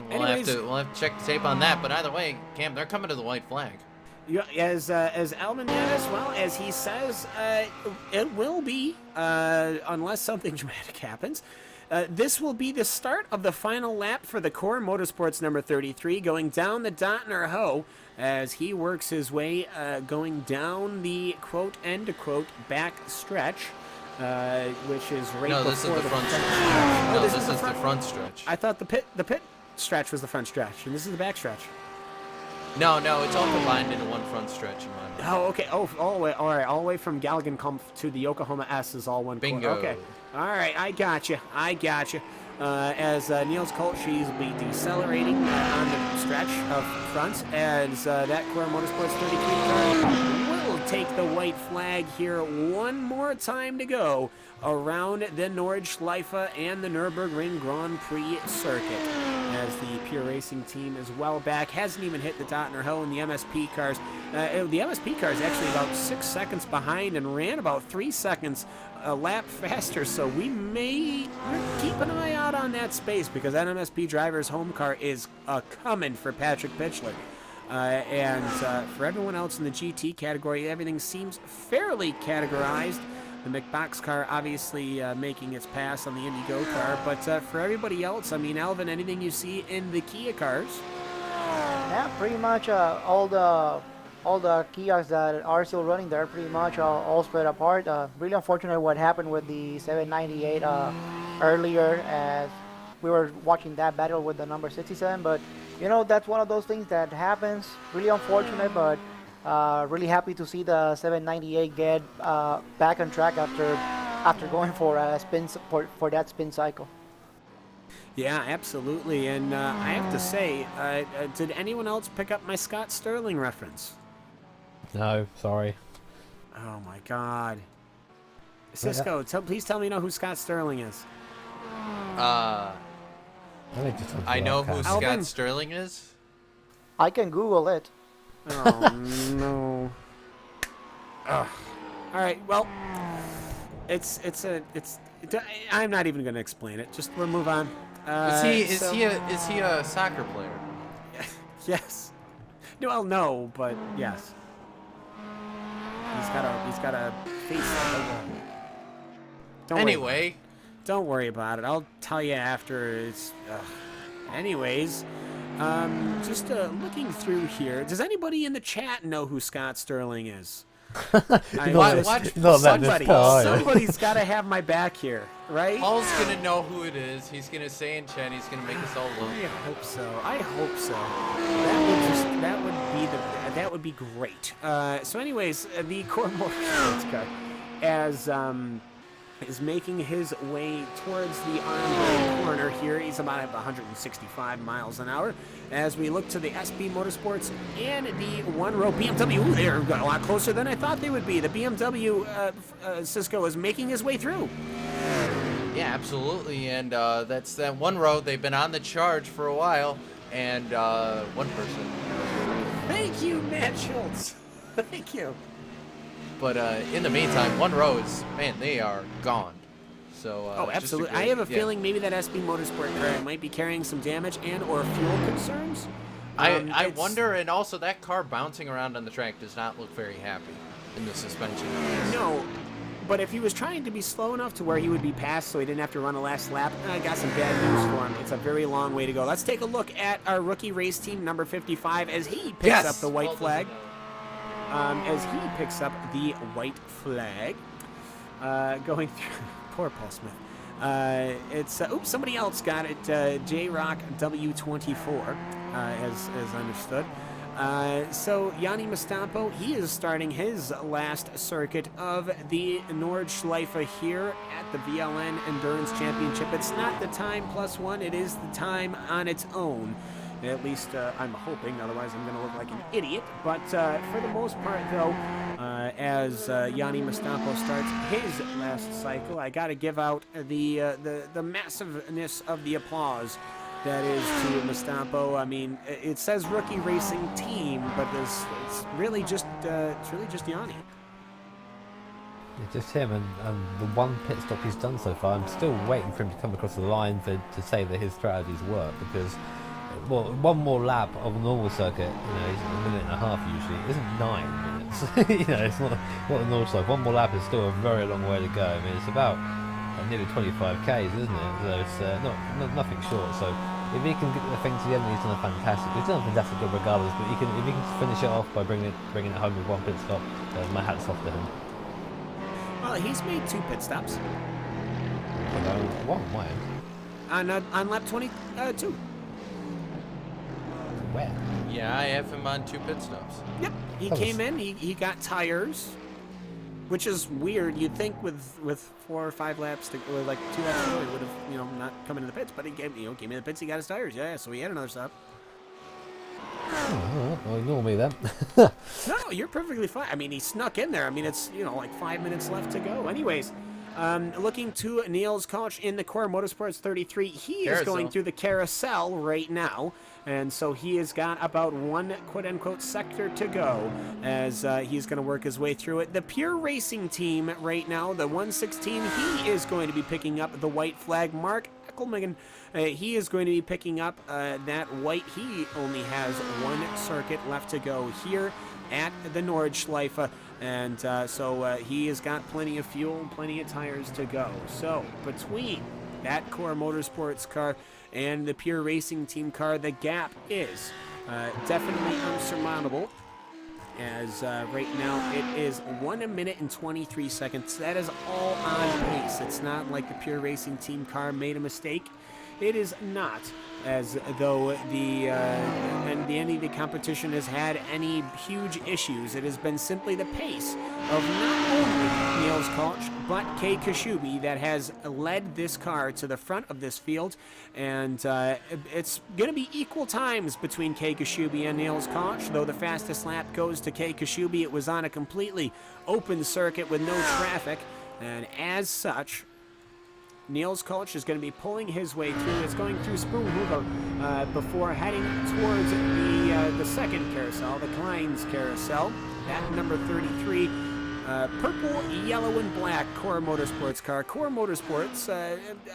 We'll have to check the tape on that. But either way, Cam, they're coming to the white flag. Yeah, as Almanac, well, as he says, it will be, unless something dramatic happens. This will be the start of the final lap for the Core Motorsports number 33, going down the Dotner Ho as he works his way going down the quote end quote back stretch, which is right before this is the front stretch. Oh, this is the front stretch. I thought the pit stretch was the front stretch, and this is the back stretch. No, it's all combined into one front stretch in my mind. Oh, okay. Oh, all the way from Galgenkampf to the Yokohama S is all one. Bingo. Okay. All right, I got you. As Niels Kolschis will be decelerating on the stretch of front, as that Core Motorsports 33 car will take the white flag here. One more time to go around the Nordschleife and the Nürburgring Grand Prix circuit. as the Pure Racing team is well back. Hasn't even hit the dot in her hoe in the MSP cars. The MSP car is actually about 6 seconds behind and ran about 3 seconds a lap faster, so we may keep an eye out on that space because that MSP driver's home car is coming for Patrick Pitchler. And for everyone else in the GT category, everything seems fairly categorized. The McBox car obviously making its pass on the Indigo car, but for everybody else, I mean, Alvin, anything you see in the Kia cars? Yeah, pretty much all the Kias that are still running there, pretty much all spread apart. Really unfortunate what happened with the 798 earlier, as we were watching that battle with the number 67. But you know, that's one of those things that happens. Really unfortunate, but really happy to see the 798 get back on track after going for a spin for that spin cycle. Yeah, absolutely. And I have to say, did anyone else pick up my Scott Sterling reference? No, sorry. Oh my God. Cisco, please tell me you know who Scott Sterling is. I know who Alvin? Scott Sterling is. I can Google it. Oh no. Ugh. All right. Well, I'm not even going to explain it. Just we'll move on. Is he a soccer player? Yes. Well, no, but yes. He's got a face. Don't worry about it. I'll tell you after. It's. Anyways. Just looking through here, does anybody in the chat know who Scott Sterling is? Somebody's got to have my back here, right? Paul's gonna know who it is. He's gonna say in chat. He's gonna make us all look. I hope so. That would be great. So, anyways, the Core Motorsports car is making his way towards the Ironburg corner here. He's about at 165 miles an hour. As we look to the SB Motorsports and the one-row BMW, ooh, they're a lot closer than I thought they would be. The BMW Cisco is making his way through. Yeah, absolutely. And that's that one row. They've been on the charge for a while. And one person. Thank you, Matt Schultz. Thank you. But in the meantime, one row is, man, they are gone. So oh, absolutely. I have a feeling maybe that SB Motorsport car might be carrying some damage and or fuel concerns. I wonder, and also that car bouncing around on the track does not look very happy in the suspension. No, but if he was trying to be slow enough to where he would be passed so he didn't have to run a last lap, I got some bad news for him. It's a very long way to go. Let's take a look at our rookie race team, number 55, as he picks up the white flag. As he picks up the white flag, going through, poor Paul Smith. It's, oops, somebody else got it, J-Rock W24, as understood. So Yanni Mastampo, he is starting his last circuit of the Nordschleife here at the VLN Endurance Championship. It's not the time +1, it is the time on its own. At least I'm hoping, otherwise I'm going to look like an idiot. But for the most part, though, as Yanni Mastampo starts his last cycle, I got to give out the massiveness of the applause that is to Mastampo. I mean, it says rookie racing team, but it's really just Yanni. It's just him, and the one pit stop he's done so far. I'm still waiting for him to come across the line to say that his strategies work, because well, one more lap of a normal circuit, you know, is a minute and a half usually. It isn't 9 minutes. You know, it's not a normal circuit. One more lap is still a very long way to go. I mean, it's about nearly 25 Ks, isn't it? So it's nothing short. So if he can get the thing to the end, he's done a fantastic job regardless. But if he can finish it off by bringing it home with one pit stop, my hat's off to him. Well, he's made 2 pit stops. One, when? On lap 22. Where? Yeah, I have him on 2 pit stops. Yep, he came in, he got tires, which is weird. You'd think with 4 or 5 laps, or like 2 laps to go, he would have, not come into the pits, but he came in the pits, he got his tires, yeah, so he had another stop. Oh, well, ignore me then. No, you're perfectly fine. I mean, he snuck in there. I mean, it's, like 5 minutes left to go. Anyways, Looking to Niels Koch in the Core Motorsports 33. He is going through the carousel right now, and so he has got about one quote-unquote sector to go as he's going to work his way through it. The Pure Racing team right now, the 116, he is going to be picking up the white flag. Mark Eckelmegan, he is going to be picking up that white. He only has one circuit left to go here at the Nordschleife. And so he has got plenty of fuel, plenty of tires to go. So between that Core Motorsports car and the Pure Racing Team car, the gap is definitely unsurmountable. As right now it is 1 minute and 23 seconds. That is all on pace. It's not like the Pure Racing Team car made a mistake. It is not as though the end of the competition has had any huge issues. It has been simply the pace of not only Niels Koch, but Kei Kashubi that has led this car to the front of this field. And it's going to be equal times between Kei Kashubi and Niels Koch, though the fastest lap goes to Kei Kashubi. It was on a completely open circuit with no traffic, and as such, Niels Koch is going to be pulling his way through. It's going through Spoonhoevel before heading towards the second carousel, the Klein's carousel. That number 33, purple, yellow, and black Core Motorsports car. Core Motorsports,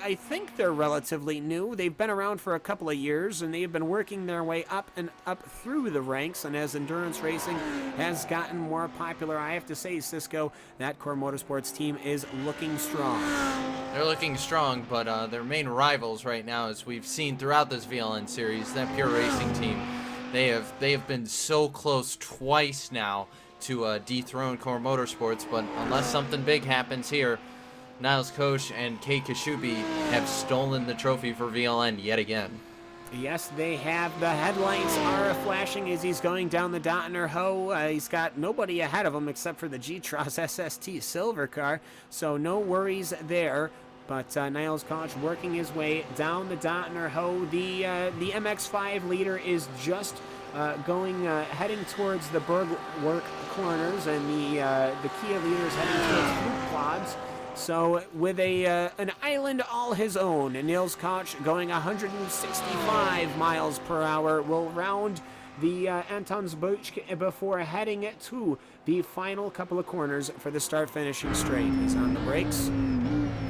I think they're relatively new. They've been around for a couple of years, and they've been working their way up and up through the ranks. And as endurance racing has gotten more popular, I have to say, Cisco, that Core Motorsports team is looking strong. They're looking strong, but their main rivals right now, as we've seen throughout this VLN series, that Pure Racing team, they have been so close twice now to dethrone Core Motorsports, but unless something big happens here, Niels Koch and Kei Kashubi have stolen the trophy for VLN yet again. Yes, they have. The headlights are flashing as he's going down the Dotner Ho. He's got nobody ahead of him except for the G-Tross SST silver car, so no worries there. But Niels Koch working his way down the Dotner Ho. The MX-5 leader is just heading towards the Bergwerk corners, and the Kia leader is heading towards Fluke Quads. So with an island all his own, Niels Koch going 165 miles per hour will round the Antonsbuch before heading to the final couple of corners for the start-finishing straight. He's on the brakes.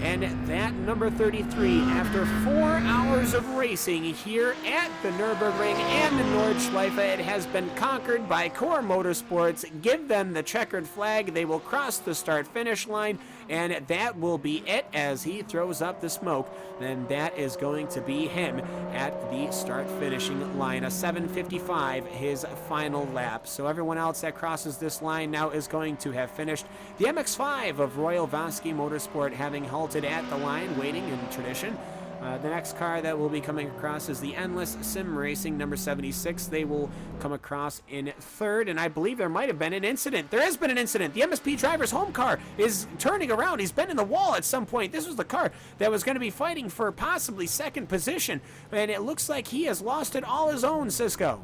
And that number 33, after 4 hours of racing here at the Nürburgring and the Nordschleife, it has been conquered by Core Motorsports. Give them the checkered flag. They will cross the start-finish line, and that will be it as he throws up the smoke. And that is going to be him at the start-finishing line. A 7:55, his final lap. So everyone else that crosses this line now is going to have finished. The MX-5 of Royal Vasky Motorsport having halted at the line, waiting in tradition. The next car that will be coming across is the Endless Sim Racing, number 76. They will come across in third, and I believe there might have been an incident. There has been an incident. The MSP driver's home car is turning around. He's been in the wall at some point. This was the car that was going to be fighting for possibly second position, and it looks like he has lost it all his own, Cisco.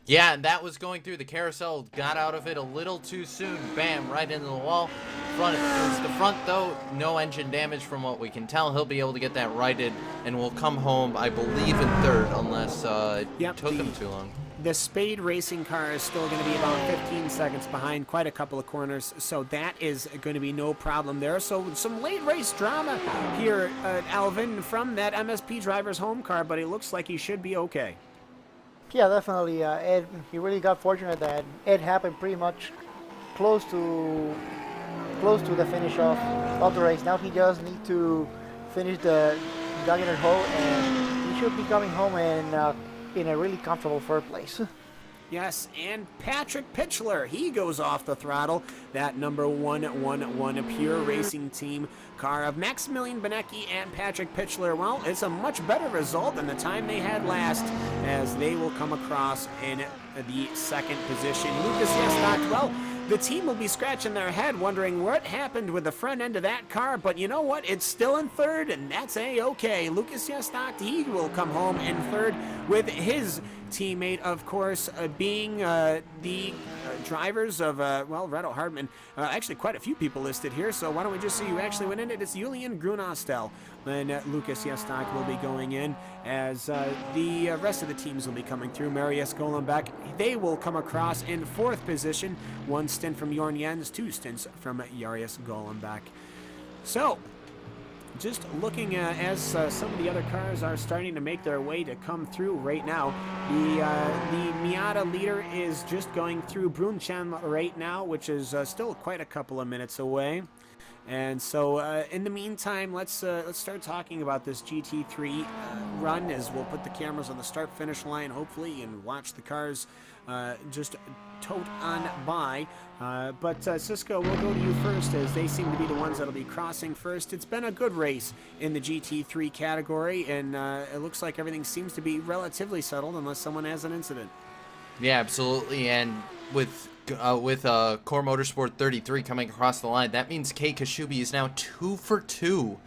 Yeah, and that was going through the carousel, got out of it a little too soon. Bam, right into the wall. It was the front, though, no engine damage from what we can tell. He'll be able to get that righted, and will come home, I believe, in third, unless it took him too long. The Spade Racing car is still going to be about 15 seconds behind, quite a couple of corners, so that is going to be no problem there. So some late race drama here, Alvin, from that MSP driver's home car, but it looks like he should be okay. Yeah, definitely. Ed, he really got fortunate that it happened pretty much close to the finish of the race. Now he just needs to finish the Dagger Ho, and he should be coming home in a really comfortable third place. Yes, and Patrick Pitchler, he goes off the throttle. That number 111 Pure Racing Team car of Maximilian Benecki and Patrick Pitchler. Well, it's a much better result than the time they had last, as they will come across in the second position. Lucas Yestott, well, the team will be scratching their head wondering what happened with the front end of that car, but you know what? It's still in third, and that's A-okay. Lucas Yestott, he will come home in third with his teammate, of course, being the drivers of, well, Reto Hardman. Actually, quite a few people listed here, so why don't we just see who actually went in it? It's Julian Grunostel. And Lucas Jestak will be going in as the rest of the teams will be coming through. Marius Golenbeck, they will come across in 4th position. 1 stint from Jorn Jens, 2 stints from Jarius Golenbeck. So, just looking as some of the other cars are starting to make their way to come through right now. The Miata leader is just going through Brunchen right now, which is still quite a couple of minutes away. And so, in the meantime, let's start talking about this GT3 run, as we'll put the cameras on the start-finish line, hopefully, and watch the cars just tote on by. But Cisco, we'll go to you first, as they seem to be the ones that'll be crossing first. It's been a good race in the GT3 category, and it looks like everything seems to be relatively settled, unless someone has an incident. Yeah, absolutely. And with Core Motorsport 33 coming across the line, that means Kei Kashubi is now 2 for 2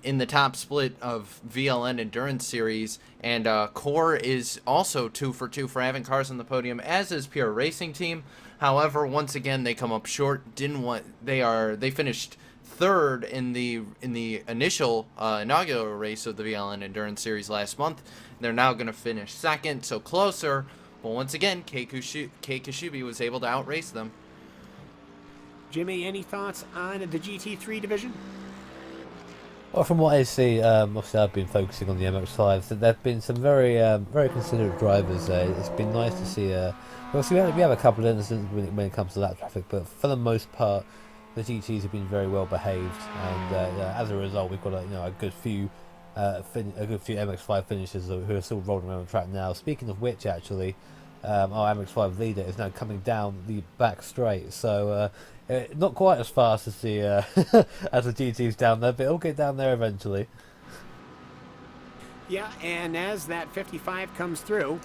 in the top split of VLN Endurance Series, and Core is also 2 for 2 for having cars on the podium, as is Pure Racing Team. However, once again, they come up short. They finished 3rd in the initial inaugural race of the VLN Endurance Series last month. They're now going to finish 2nd, so closer. But once again, Kei Kashubi was able to outrace them. Jimmy, any thoughts on the GT3 division? Well, from what I see, obviously I've been focusing on the MX-5, so there have been some very considerate drivers there. It's been nice to see, obviously we have a couple of incidents when it comes to lap traffic, but for the most part, the GTs have been very well behaved, and as a result, we've got a good few MX-5 finishers who are still rolling around the track now. Speaking of which, actually, our MX-5 leader is now coming down the back straight, so not quite as fast as the as the GTs down there, but it'll get down there eventually. Yeah, and as that 55 comes through,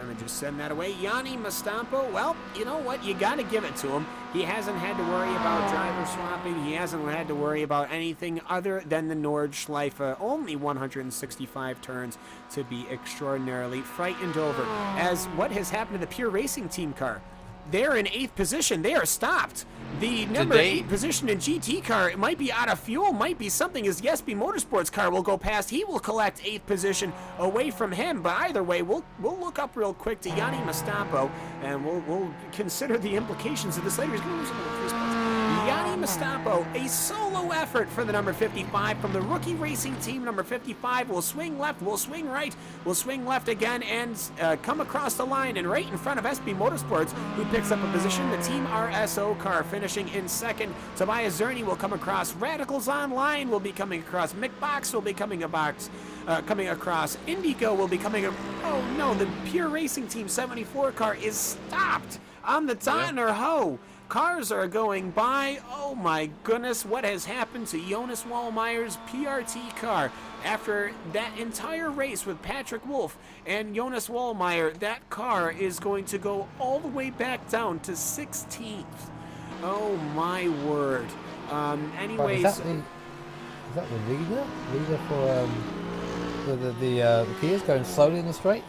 let me just send that away. Yanni Mastampo, well, you know what? You got to give it to him. He hasn't had to worry about driver swapping. He hasn't had to worry about anything other than the Nordschleife. Only 165 turns to be extraordinarily frightened over. As what has happened to the Pure Racing Team car? They're in 8th position. They are stopped. The number 8 position in GT car, it might be out of fuel, might be something as Jesby Motorsports car will go past. He will collect 8th position away from him. But either way, we'll look up real quick to Yanni Mastampo, and we'll consider the implications of this later. He's going to lose some of the free spots. Yanni Mastampo, a solo effort for the number 55 from the rookie racing team. Number 55 will swing left, will swing right, will swing left again, and come across the line and right in front of SB Motorsports, who picks up a position. The Team RSO car finishing in 2nd. Tobias Zerny will come across. Radicals Online will be coming across. Mick Box will be coming across. Indigo will be coming. Oh no, the Pure Racing Team 74 car is stopped on the Donner Ho. Cars are going by. Oh my goodness, what has happened to Jonas Wallmeyer's PRT car? After that entire race with Patrick Wolf and Jonas Wallmeyer, that car is going to go all the way back down to 16th. Oh my word. Anyways, Is that the leader? Leader for the Kia's going slowly in the straight?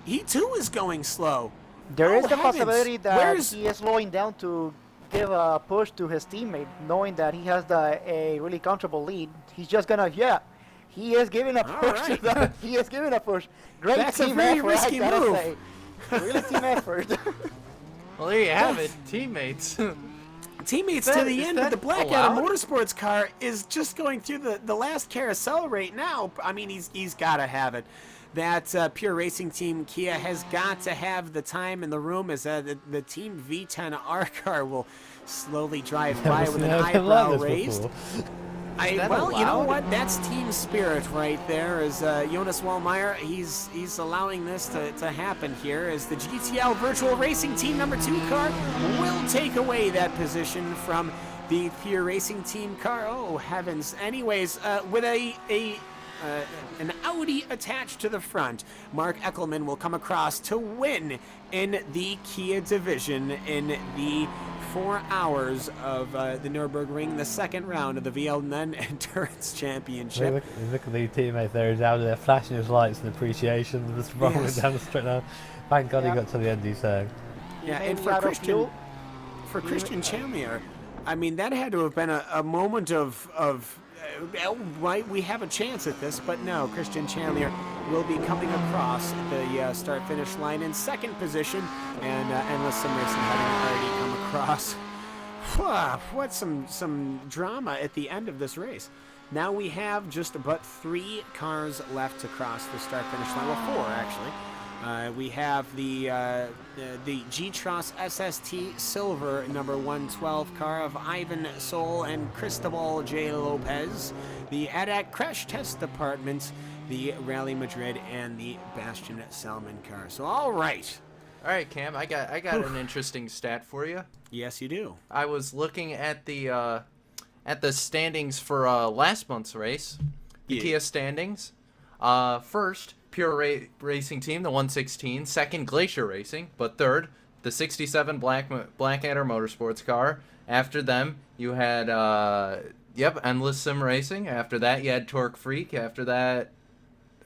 He too is going slow. There is the heavens. possibility that he is slowing down to give a push to his teammate, knowing that he has a really comfortable lead. He's just gonna, he is giving a push. Right. He is giving a push. Great That's team a very effort, risky I gotta move. say. Really team effort. Well, there you have it, teammates. Teammates to the end, but the Black Adam Motorsports car is just going through the last carousel right now. I mean, he's got to have it. That Pure Racing Team Kia has got to have the time in the room, as the Team V10R car will slowly drive by with an eyebrow raised. Well, you know what? That's team spirit right there. As Jonas Wallmeyer, he's allowing this to happen here, as the GTL Virtual Racing Team number 2 car will take away that position from the Pure Racing Team car. Oh heavens! Anyways, with an Audi attached to the front, Mark Eckelman will come across to win in the Kia division in the 4 hours of the Nürburgring, the second round of the VLN Endurance Championship. Look at the teammates there, down there flashing his lights and appreciation, just rolling down the straight line. Thank God he got to the end, he's saying. Yeah, and for Christian Chandler, I mean, that had to have been a moment of right, we have a chance at this, but no, Christian Chandler will be coming across the start-finish line in second position, and Endless Sim Racing having already come across. What some drama at the end of this race. Now we have just but 3 cars left to cross the start-finish line. Well, 4 actually. We have the G-Tross SST Silver number 112 car of Ivan Sol and Cristobal J. Lopez, the ADAC Crash Test Department, the Rally Madrid, and the Bastian Salmon car. So, all right, Cam, I got an interesting stat for you. Yes, you do. I was looking at the standings for last month's race, the Kia standings. First, Pure Racing Team, the 116. Second, Glacier Racing. But third, the 67 Blackadder Motorsports car. After them, you had, Endless Sim Racing. After that, you had Torque Freak. After that,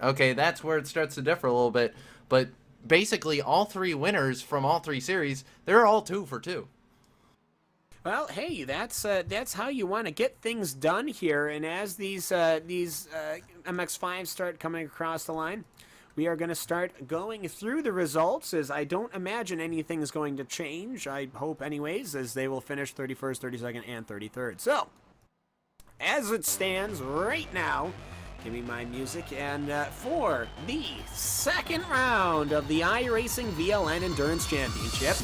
okay, that's where it starts to differ a little bit. But basically, all 3 winners from all 3 series, they're all 2 for 2. Well, hey, that's how you want to get things done here. And as these MX-5s start coming across the line, we are going to start going through the results, as I don't imagine anything is going to change. I hope anyways, as they will finish 31st, 32nd, and 33rd. So, as it stands right now, give me my music, and for the second round of the iRacing VLN Endurance Championship,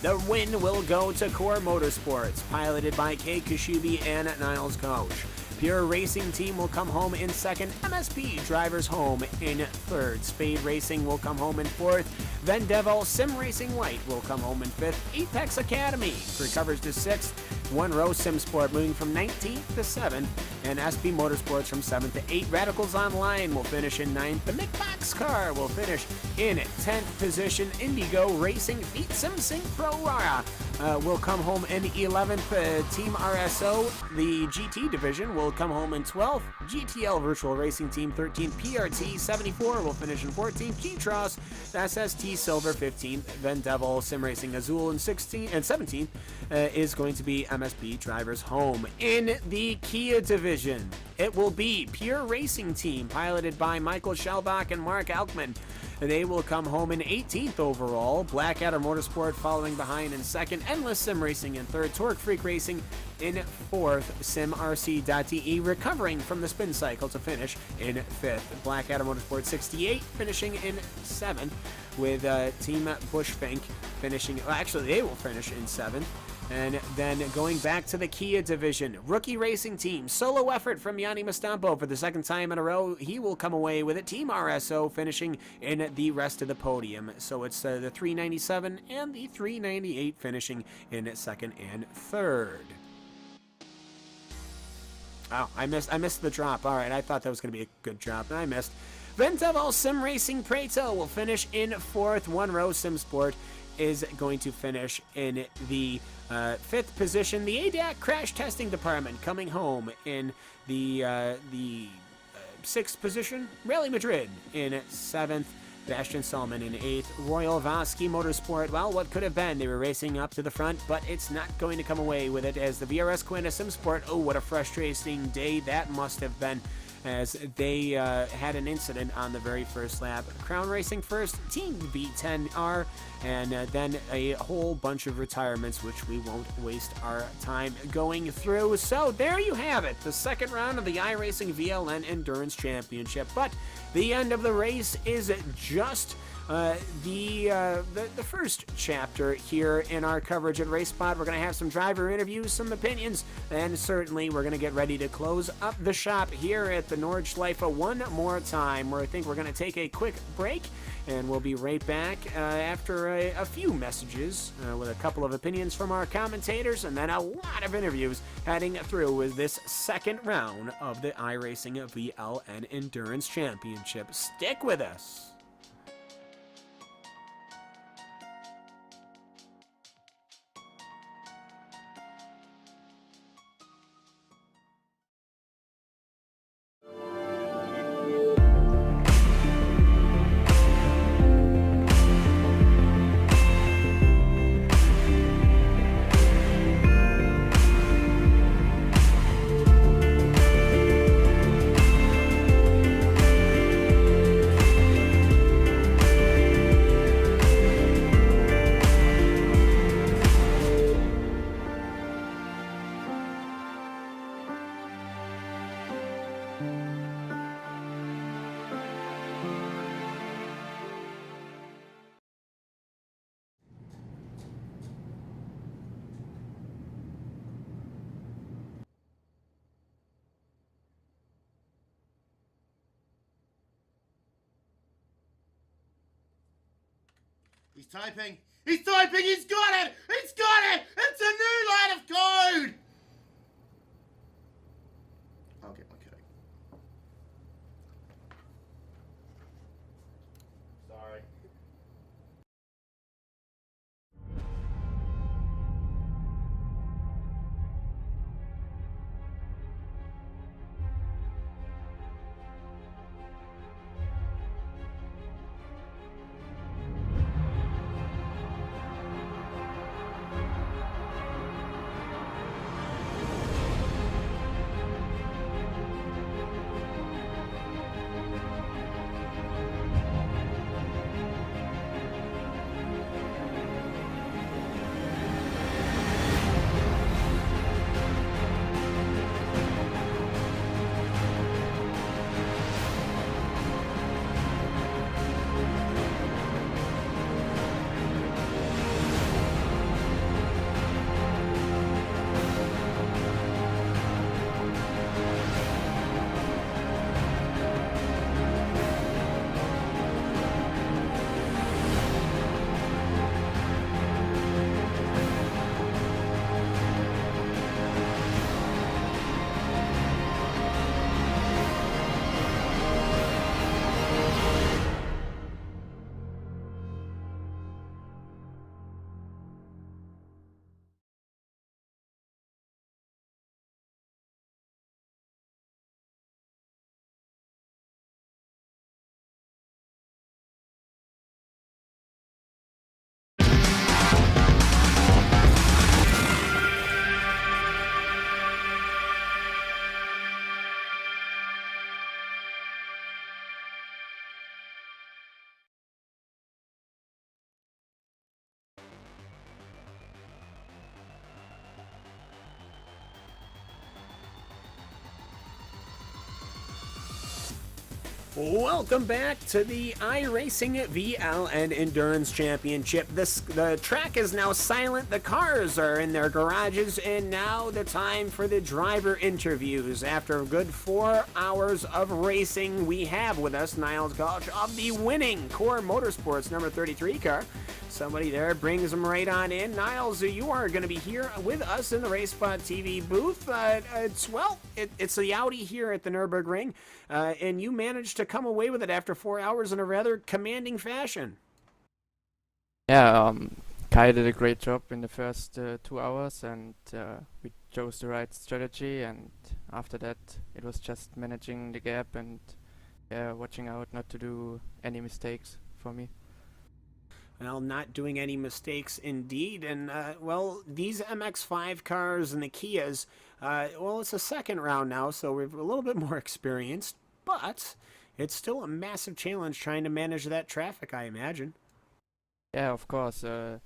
the win will go to Core Motorsports, piloted by Kay Kashubi and Niles Koch. Pure Racing Team will come home in second. MSP Drivers home in third. Spade Racing will come home in fourth. Vendevo Sim Racing White will come home in fifth. Apex Academy recovers to sixth. One Row Sim Sport moving from 19th to 7th. And SP Motorsports from 7th to 8th. Radicals Online will finish in 9th. The McBox Car will finish in 10th position. Indigo Racing Feet Sim Sync Pro Rara will come home in 11th. Team RSO, the GT division, will come home in 12th. GTL Virtual Racing Team 13th. PRT 74 will finish in 14th. G-Tross SST Silver 15th. Vendevil Sim Racing Azul in 16th and 17th is going to be MSP Drivers home. In the Kia division, it will be Pure Racing Team, piloted by Michael Schelbach and Mark Alkman. They will come home in 18th overall. Blackadder Motorsport following behind in second. Endless Sim Racing in third. Torque Freak Racing in fourth. SimRC.de recovering from the spin cycle to finish in fifth. Blackadder Motorsport 68 finishing in seventh, with Team Bushfink finishing, well, actually they will finish in seventh. And then going back to the Kia division, Rookie Racing Team, solo effort from Yanni Mastampo for the second time in a row. He will come away with it. Team RSO finishing in the rest of the podium. So it's the 397 and the 398 finishing in second and third. Oh, I missed the drop. All right, I thought that was going to be a good drop, and I missed. Venteval Sim Racing Prato will finish in fourth. One Row Sim Sport is going to finish in the fifth position. The ADAC Crash Testing Department coming home in the sixth position. Rally Madrid in seventh. Bastian Salmon in eighth. Royal Vasky Motorsport, well, what could have been? They were racing up to the front, but it's not going to come away with it as the VRS Quinta Sim Sport. Oh, what a frustrating day that must have been, as they had an incident on the very first lap. Crown Racing first, Team V10R, and then a whole bunch of retirements, which we won't waste our time going through. So there you have it, the second round of the iRacing VLN Endurance Championship. But the end of the race is just the first chapter here in our coverage at RaceSpot. We're going to have some driver interviews, some opinions, and certainly we're going to get ready to close up the shop here at the Nordschleife one more time, where I think we're going to take a quick break, and we'll be right back after a few messages with a couple of opinions from our commentators, and then a lot of interviews heading through with this second round of the iRacing VLN Endurance Championship. Stick with us. He's typing. He's typing. He's got it. He's got it. It's a new line of code. I'll get my code. Sorry. Welcome back to the iRacing VLN Endurance Championship. The track is now silent, the cars are in their garages, and now the time for the driver interviews. After a good 4 hours of racing, we have with us Niles Gulch of the winning Core Motorsports number 33 car. Somebody there brings them right on in. Niles, you are going to be here with us in the RaceSpotTV booth. It's the Audi here at the Nürburgring, and you managed to come away with it after 4 hours in a rather commanding fashion. Yeah, Kai did a great job in the first 2 hours, and we chose the right strategy, and after that it was just managing the gap and watching out not to do any mistakes for me. Well, not doing any mistakes indeed. And, these MX-5 cars and the Kias, it's the second round now, so we're a little bit more experienced, but it's still a massive challenge trying to manage that traffic, I imagine. Yeah, of course. The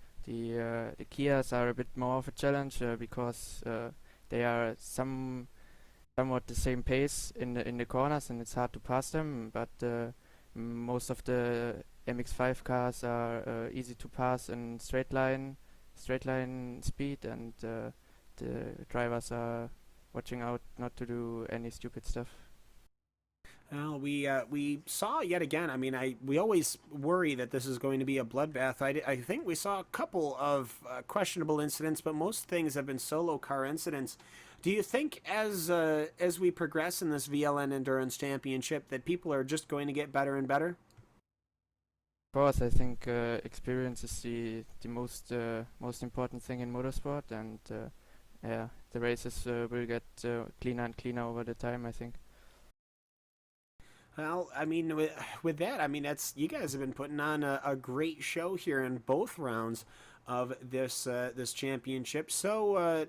Kias are a bit more of a challenge because they are somewhat the same pace in the corners, and it's hard to pass them, but most of the MX-5 cars are easy to pass in straight line speed, and the drivers are watching out not to do any stupid stuff. Well, we saw yet again. I mean, we always worry that this is going to be a bloodbath. I think we saw a couple of questionable incidents, but most things have been solo car incidents. Do you think as we progress in this VLN Endurance Championship that people are just going to get better and better? Of course, I think experience is the most important thing in motorsport, and the races will get cleaner and cleaner over the time, I think. Well, I mean, with that, I mean, you guys have been putting on a great show here in both rounds of this championship. So,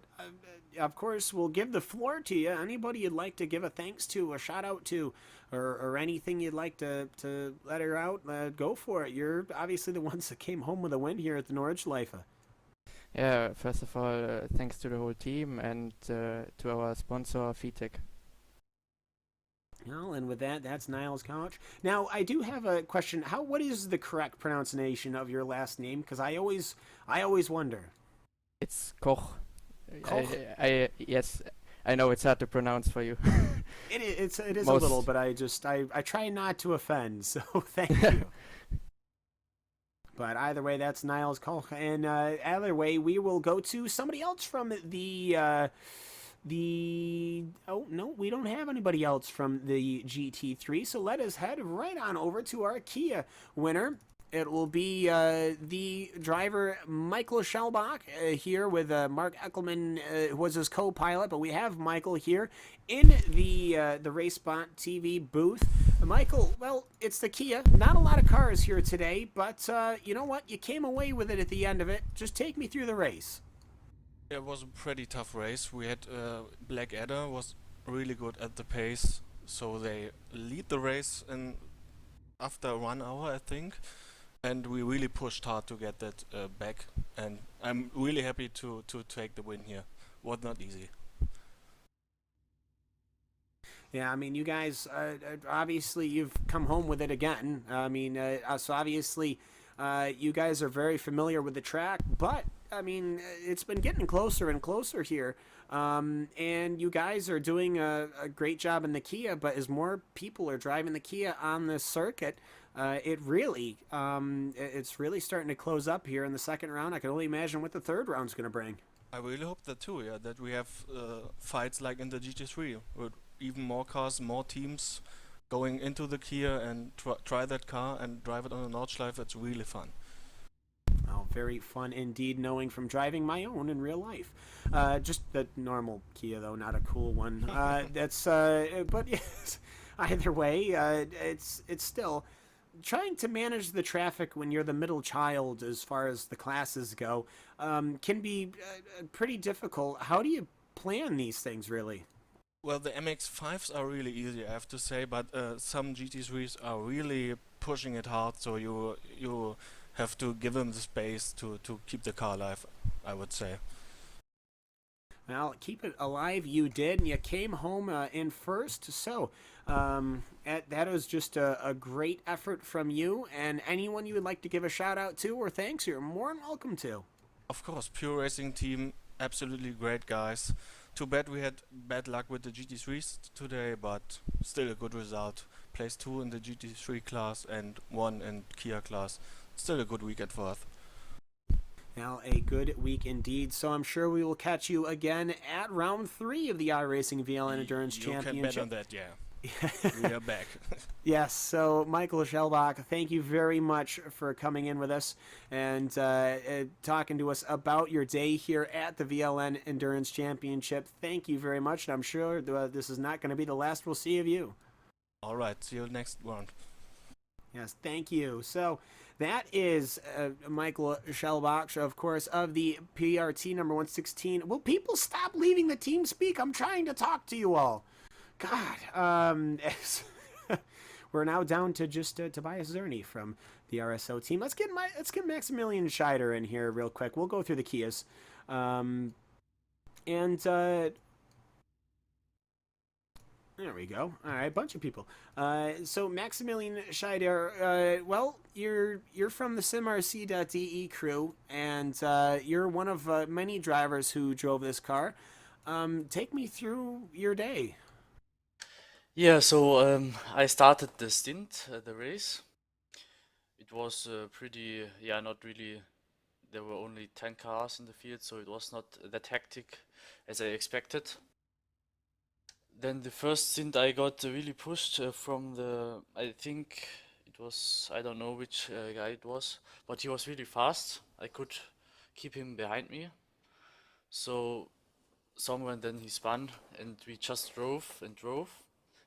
of course, we'll give the floor to you. Anybody you'd like to give a thanks to, a shout out to, or anything you'd like to let her out, go for it. You're obviously the ones that came home with a win here at the Nordschleife. Yeah, first of all, thanks to the whole team and to our sponsor, VTech. Well, and with that, that's Niles Gulch. Now, I do have a question. What is the correct pronunciation of your last name? Because I always wonder. It's Koch. Koch? Yes, I know it's hard to pronounce for you. It is a little, but I try not to offend. So thank you. But either way, that's Niles Koch. And either way, we will go to somebody else from oh no, we don't have anybody else from the GT3, so let us head right on over to our Kia winner. It will be the driver Michael Schellbach here with Mark Eckelman, who was his co-pilot, but we have Michael here in the RaceSpotTV booth. Michael, well, it's the Kia. Not a lot of cars here today, but you know what? You came away with it at the end of it. Just take me through the race. It was a pretty tough race. We had Blackadder was really good at the pace, so they lead the race in after 1 hour, I think, and we really pushed hard to get that back. And I'm really happy to take the win here. Was not easy. Yeah, I mean, you guys, obviously you've come home with it again. I mean, so obviously you guys are very familiar with the track, but I mean, it's been getting closer and closer here. And you guys are doing a great job in the Kia, but as more people are driving the Kia on this circuit, it's really starting to close up here in the second round. I can only imagine what the third round's going to bring. I really hope that too, yeah, that we have fights like in the GT3 with even more cars, more teams going into the Kia and try that car and drive it on the Nordschleife. It's really fun. Oh, very fun indeed, knowing from driving my own in real life. Just the normal Kia, though, not a cool one. But yes, either way, it's still trying to manage the traffic when you're the middle child as far as the classes go can be pretty difficult. How do you plan these things, really? Well, the MX-5s are really easy, I have to say, but some GT3s are really pushing it hard, so you have to give them the space to keep the car alive, I would say. Well, keep it alive you did, and you came home in first, so that was just a great effort from you, and anyone you would like to give a shout out to or thanks, you're more than welcome to. Of course, Pure Racing team, absolutely great guys. Too bad we had bad luck with the GT3s today, but still a good result. Place 2 in the GT3 class and 1 in Kia class. Still a good weekend for us. Now, a good week indeed. So I'm sure we will catch you again at round 3 of the iRacing VLN Endurance Championship. You can bet on that, yeah. We are back. Yes, so Michael Schellbach, thank you very much for coming in with us and talking to us about your day here at the VLN Endurance Championship. Thank you very much, and I'm sure this is not going to be the last we'll see of you. All right, see you next round. Yes, thank you. So that is Michael Schellbach, of course, of the PRT number 116. Will people stop leaving the team speak? I'm trying to talk to you all. God, we're now down to just Tobias Zerny from the RSO team. Let's get Maximilian Scheider in here real quick. We'll go through the Kias, there we go. All right, bunch of people. So Maximilian Scheider, well, you're from the SimRC.de crew, and you're one of many drivers who drove this car. Take me through your day. Yeah, so I started the stint, the race. It was pretty, not really, there were only 10 cars in the field, so it was not that hectic as I expected. Then the first stint I got really pushed from I think it was, I don't know which guy it was, but he was really fast. I could keep him behind me. So somewhere then he spun and we just drove and drove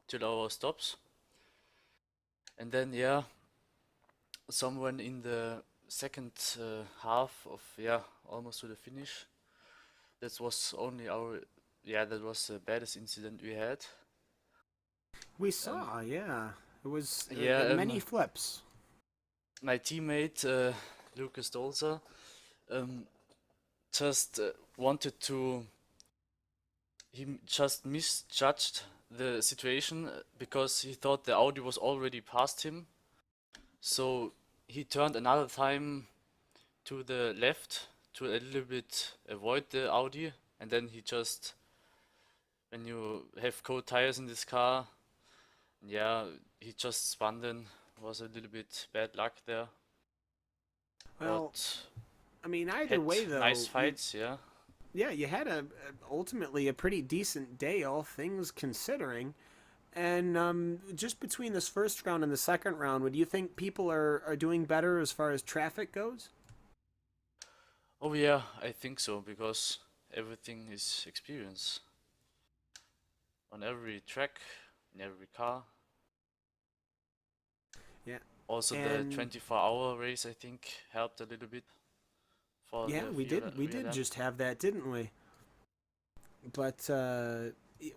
till our stops. And then someone in the second half of almost to the finish, that was only that was the baddest incident we had. We saw, it was many flips. My teammate Lucas Dolzer just he just misjudged the situation because he thought the Audi was already past him. So he turned another time to the left to a little bit avoid the Audi, and then he just, when you have cold tires in this car, he just spun then. Was a little bit bad luck there. Well, but I mean, either had way, though, nice fights, yeah. yeah, you had ultimately a pretty decent day, all things considering. And just between this first round and the second round, would you think people are doing better as far as traffic goes? Oh yeah, I think so, because everything is experience. On every track, in every car. Yeah. Also the 24-hour race, I think, helped a little bit for Yeah, the we did. We did VLN. just have that, didn't we? But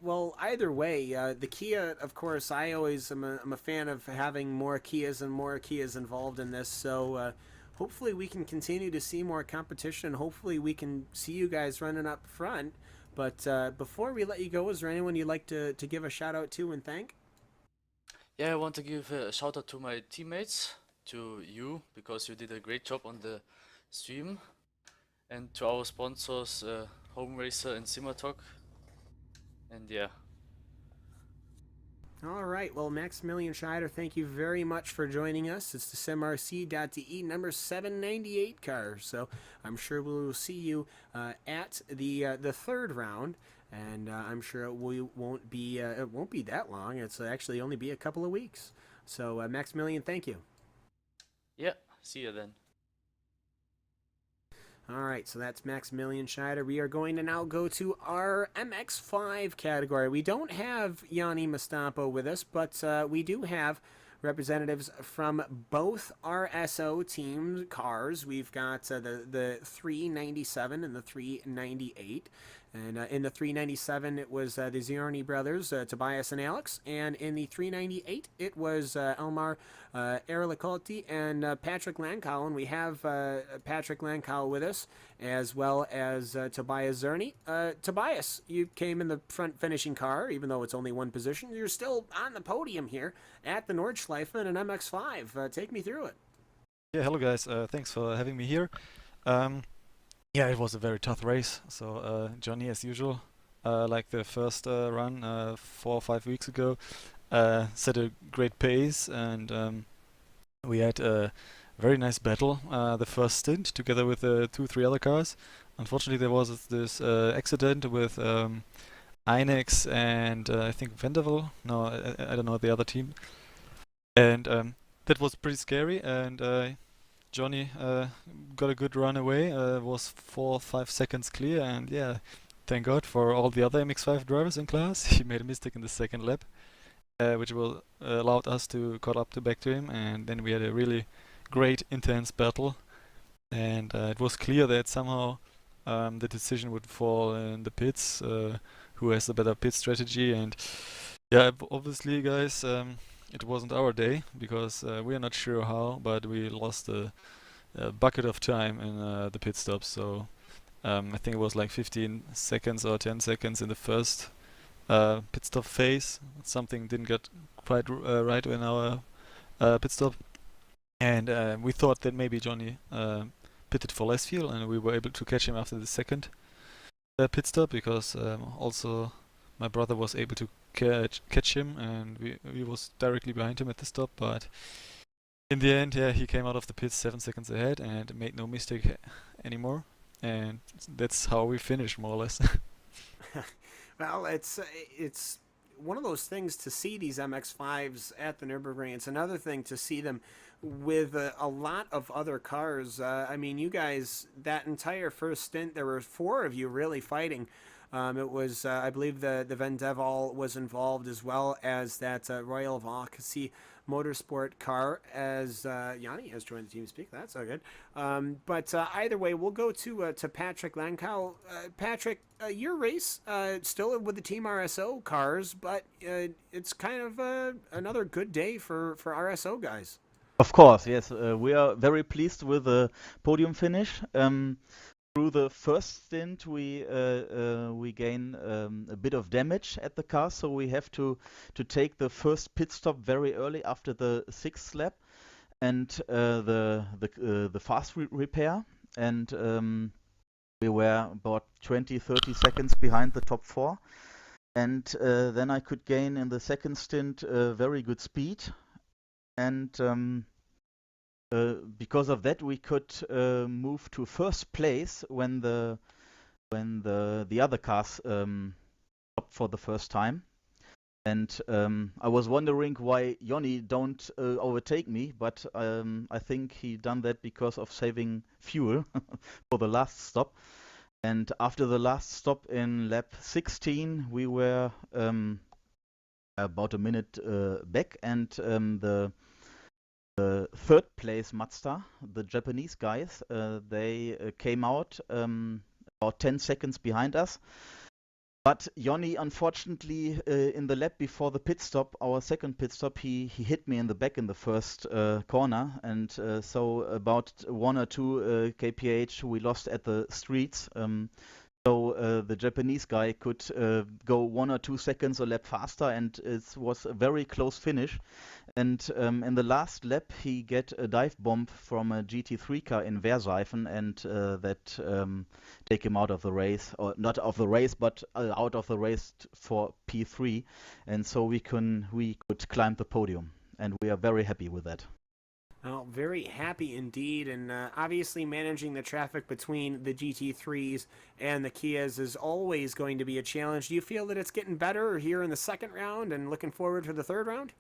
well, either way, the Kia, of course, I always I'm a fan of having more Kias and more Kias involved in this. So hopefully we can continue to see more competition. Hopefully we can see you guys running up front. But before we let you go, is there anyone you'd like to give a shout out to and thank? Yeah, I want to give a shout out to my teammates, to you, because you did a great job on the stream, and to our sponsors, Home Racer and Simatalk. And yeah. All right. Well, Maximilian Scheider, thank you very much for joining us. It's the SimRC.de number 798 car. So I'm sure we will see you at the third round, and I'm sure it won't be that long. It's actually only be a couple of weeks. So Maximilian, thank you. Yeah, see you then. All right, so that's Maximilian Scheider. We are going to now go to our MX5 category. We don't have Yanni Mastapo with us, but we do have representatives from both RSO team cars. We've got the 397 and the 398. And in the 397, it was the Ziorni brothers, Tobias and Alex. And in the 398, it was Elmar Erlicolti and Patrick Lankow. And we have Patrick Lankow with us, as well as Tobias Zerny. Tobias, you came in the front finishing car, even though it's only one position. You're still on the podium here at the Nordschleife in an MX5. Take me through it. Yeah, hello guys. Thanks for having me here. Yeah, it was a very tough race. So Johnny, as usual, like the first run 4 or 5 weeks ago, set a great pace, and we had a very nice battle the first stint together with 2-3 other cars. Unfortunately, there was this accident with Inex and I think Vanderbilt. No, I don't know the other team, and that was pretty scary. And Johnny got a good run away, was 4 or 5 seconds clear, and yeah, thank God for all the other MX5 drivers in class. He made a mistake in the second lap, which will allowed us to caught up to back to him, and then we had a really great intense battle, and it was clear that somehow the decision would fall in the pits, who has the better pit strategy. And yeah, obviously guys, it wasn't our day, because we are not sure how, but we lost a bucket of time in the pit stop. So I think it was like 15 seconds or 10 seconds in the first pit stop phase. Something didn't get quite right in our pit stop, and we thought that maybe Johnny pitted for less fuel, and we were able to catch him after the second pit stop, because also my brother was able to catch him, and we was directly behind him at the stop. But in the end, yeah, he came out of the pits 7 seconds ahead and made no mistake anymore, and that's how we finished, more or less. Well, it's one of those things to see these MX5s at the Nürburgring. It's another thing to see them with a lot of other cars. I mean, you guys, that entire first stint, there were 4 of you really fighting. It was, I believe, the Van Deval was involved, as well as that Royal Valkasi Motorsport car, as Yanni has joined the team speak. That's so good. But either way, we'll go to Patrick Lankow. Patrick, your race still with the Team RSO cars, but it's kind of another good day for RSO guys. Of course, yes. We are very pleased with the podium finish. Through the first stint, we gain a bit of damage at the car, so we have to take the first pit stop very early after the 6th lap, and the fast repair, and we were about 20-30 seconds behind the top 4, and then I could gain in the second stint very good speed, and because of that, we could move to first place when the other cars stopped for the first time. And I was wondering why Jonny don't overtake me, but I think he done that because of saving fuel for the last stop. And after the last stop in lap 16, we were about a minute back, and the third place Mazda, the Japanese guys, they came out about 10 seconds behind us. But Jonny, unfortunately, in the lap before the pit stop, our second pit stop, he hit me in the back in the first corner, and so about 1 or 2 kph we lost at the streets. So the Japanese guy could go 1 or 2 seconds a lap faster, and it was a very close finish. And in the last lap, he get a dive bomb from a GT3 car in Verseifen, and that take him out of the race, or not of the race, but out of the race for P3. And so we could climb the podium, and we are very happy with that. Well, very happy indeed, and obviously managing the traffic between the GT3s and the Kias is always going to be a challenge. Do you feel that it's getting better here in the second round and looking forward to the third round?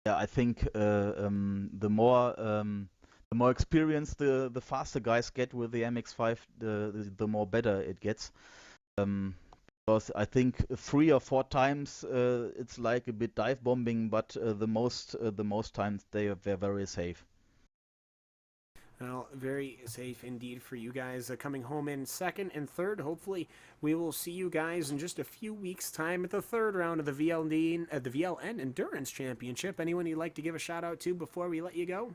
Yeah, I think the more experience the faster guys get with the MX-5, the more better it gets. Because I think 3 or 4 times it's like a bit dive bombing, but the most times they're very safe. Well, very safe indeed for you guys coming home in second and third. Hopefully, we will see you guys in just a few weeks' time at the third round of the VLN Endurance Championship. Anyone you'd like to give a shout out to before we let you go?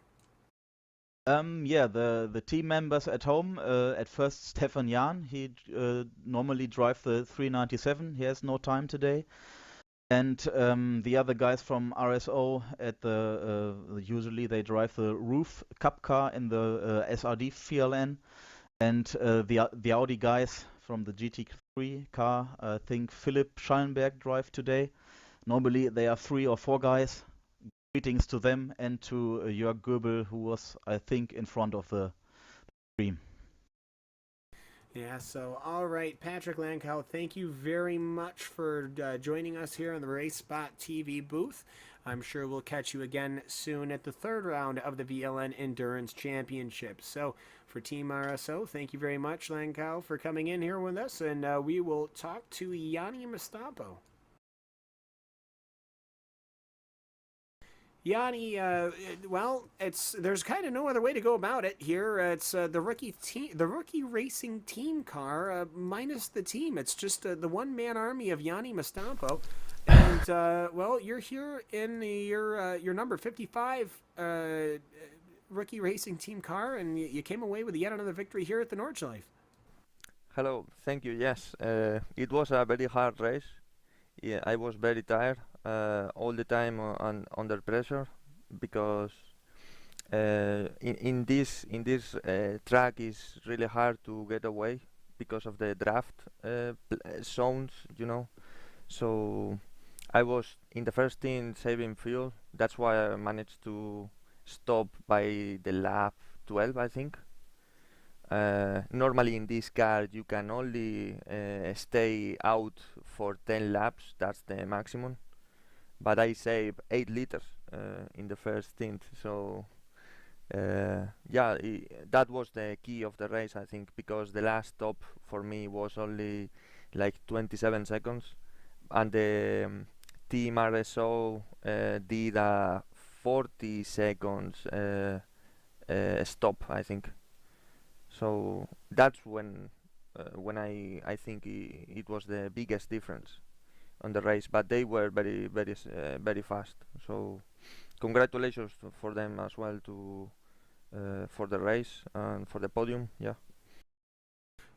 Yeah, the team members at home. At first, Stefan Jan. He normally drives the 397. He has no time today. And the other guys from RSO at usually they drive the roof cup car in the SRD VLN, and the Audi guys from the GT3 car. I think Philipp Schallenberg drive today. Normally they are 3 or 4 guys. Greetings to them and to Jörg Goebel, who was, I think, in front of the stream. Yeah, so all right, Patrick Lankow, thank you very much for joining us here on the RaceSpotTV booth. I'm sure we'll catch you again soon at the third round of the VLN Endurance Championship. So for Team RSO, thank you very much, Lankow, for coming in here with us, and we will talk to Yanni Mastapo. Yanni, well, there's kind of no other way to go about it here. It's the rookie racing team car minus the team. It's just the one-man army of Yanni Mastapo, and well, you're here in your number 55 rookie racing team car, and you came away with yet another victory here at the Nordschleife. Hello, thank you. Yes, it was a very hard race. Yeah, I was very tired all the time under pressure, because in this track is really hard to get away because of the draft zones, you know. So I was in the first team saving fuel. That's why I managed to stop by the lap 12, I think. Normally in this car you can only stay out for 10 laps, that's the maximum, but I saved 8 liters in the first stint, so yeah, that was the key of the race, I think, because the last stop for me was only like 27 seconds, and the Team RSO did a 40 seconds stop, I think. So that's when I think it was the biggest difference on the race. But they were very fast. So congratulations for them as well for the race and for the podium. Yeah.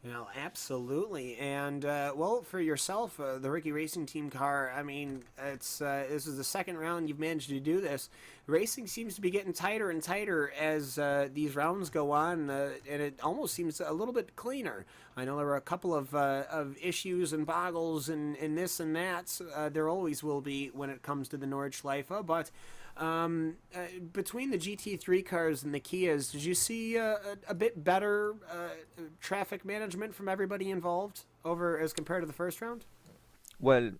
Well, absolutely, and well, for yourself, the rookie racing team car. I mean, this is the second round you've managed to do this. Racing seems to be getting tighter and tighter as these rounds go on, and it almost seems a little bit cleaner. I know there were a couple of issues and boggles and this and that. There always will be when it comes to the Nordschleife, but Between the GT3 cars and the Kias, did you see a bit better traffic management from everybody involved over as compared to the first round? Well,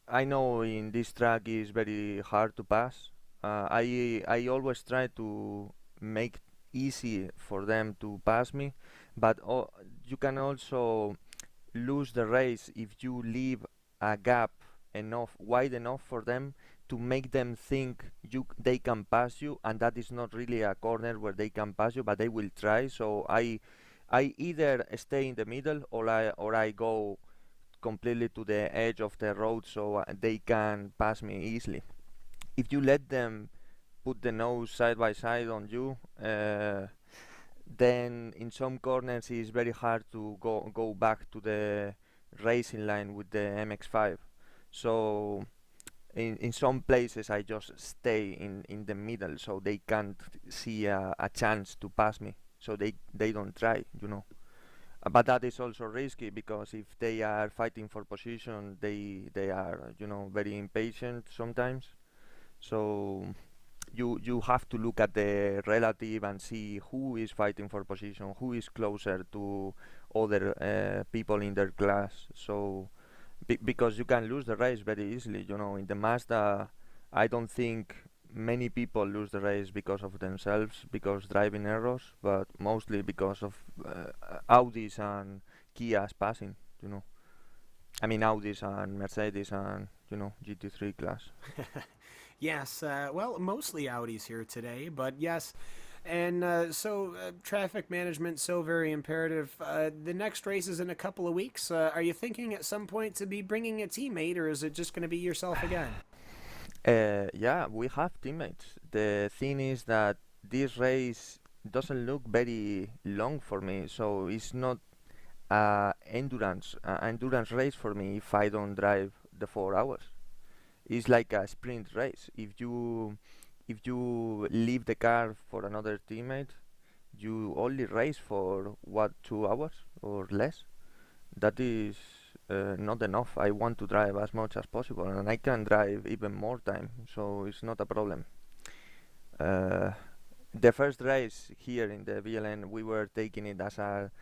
I know in this track is very hard to pass. I always try to make easy for them to pass me, but you can also lose the race if you leave a gap wide enough for them to make them think they can pass you, and that is not really a corner where they can pass you, but they will try. So I either stay in the middle or I go completely to the edge of the road so they can pass me easily. If you let them put the nose side by side on you, then in some corners it's very hard to go back to the racing line with the MX-5. So in some places I just stay in the middle so they can't see a chance to pass me, so they don't try, you know. But that is also risky because if they are fighting for position, they are, you know, very impatient sometimes. So you have to look at the relative and see who is fighting for position, who is closer to other people in their class. So because you can lose the race very easily, you know. In the Mazda, I don't think many people lose the race because of themselves, because driving errors, but mostly because of Audis and Kias passing, you know. I mean Audis and Mercedes and, you know, GT3 class. Yes, well, mostly Audis here today, but yes. And traffic management so very imperative. The next race is in a couple of weeks. Are you thinking at some point to be bringing a teammate, or is it just going to be yourself again? Yeah, we have teammates. The thing is that this race doesn't look very long for me, so it's not endurance race for me if I don't drive the 4 hours. It's like a sprint race. If you leave the car for another teammate, you only race for 2 hours or less. That is not enough. I want to drive as much as possible, and I can drive even more time, so it's not a problem. The first race here in the VLN, we were taking it as a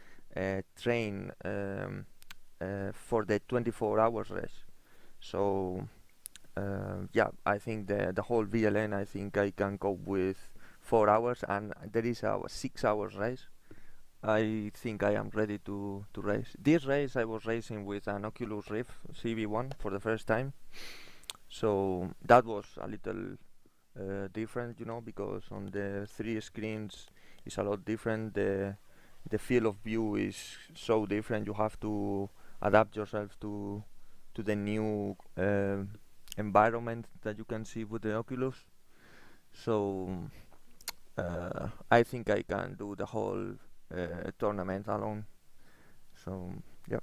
train for the 24 hours race. So yeah, I think the whole VLN, I think I can cope with 4 hours, and there is a 6 hours race. I think I am ready to race. This race I was racing with an Oculus Rift CV1 for the first time, so that was a little different, you know, because on the 3 screens it's a lot different. The field of view is so different. You have to adapt yourself to the new environment that you can see with the Oculus. So I think I can do the whole tournament alone. So yeah.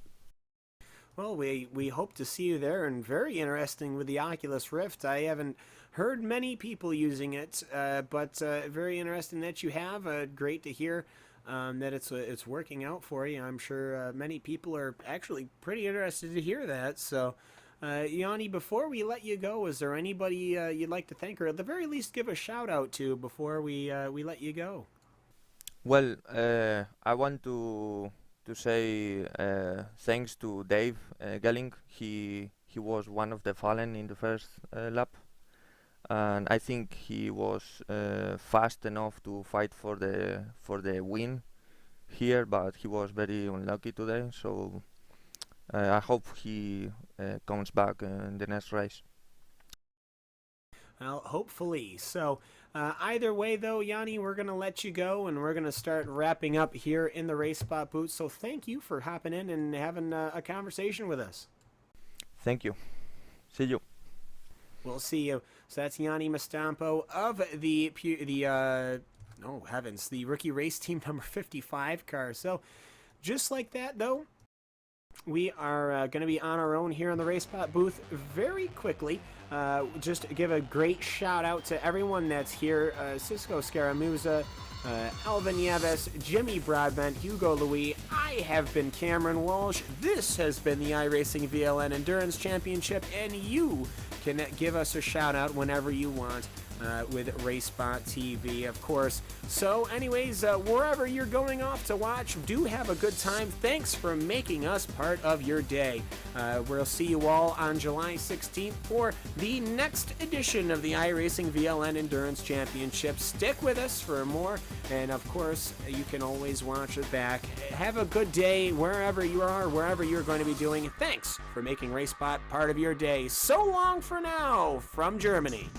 Well, we hope to see you there, and very interesting with the Oculus Rift. I haven't heard many people using it, but very interesting that you have. Great to hear that it's working out for you. I'm sure many people are actually pretty interested to hear that. So, Yanni, before we let you go, is there anybody you'd like to thank, or at the very least give a shout out to before we let you go? Well, I want to say thanks to Dave Gelling. He was one of the fallen in the first lap, and I think he was fast enough to fight for the win here, but he was very unlucky today. So I hope he comes back in the next race. Well, hopefully. So either way, though, Yanni, we're going to let you go, and we're going to start wrapping up here in the Race Spot booth. So thank you for hopping in and having a conversation with us. Thank you. See you. We'll see you. So that's Yanni Mastampo of the oh heavens, the rookie race team number 55 car. So just like that, though, we are going to be on our own here in the Race Spot booth very quickly. Just to give a great shout out to everyone that's here. Cisco Scaramuza, Alvin Nieves, Jimmy Broadbent, Hugo Louis. I have been Cameron Walsh. This has been the iRacing VLN Endurance Championship, and you can give us a shout out whenever you want with RaceSpotTV, of course. So anyways, wherever you're going off to watch, do have a good time. Thanks for making us part of your day. We'll see you all on July 16th for the next edition of the iRacing VLN Endurance Championship. Stick with us for more, and of course, you can always watch it back. Have a good day wherever you are, wherever you're going to be doing. Thanks for making RaceSpot part of your day. So long for now from Germany.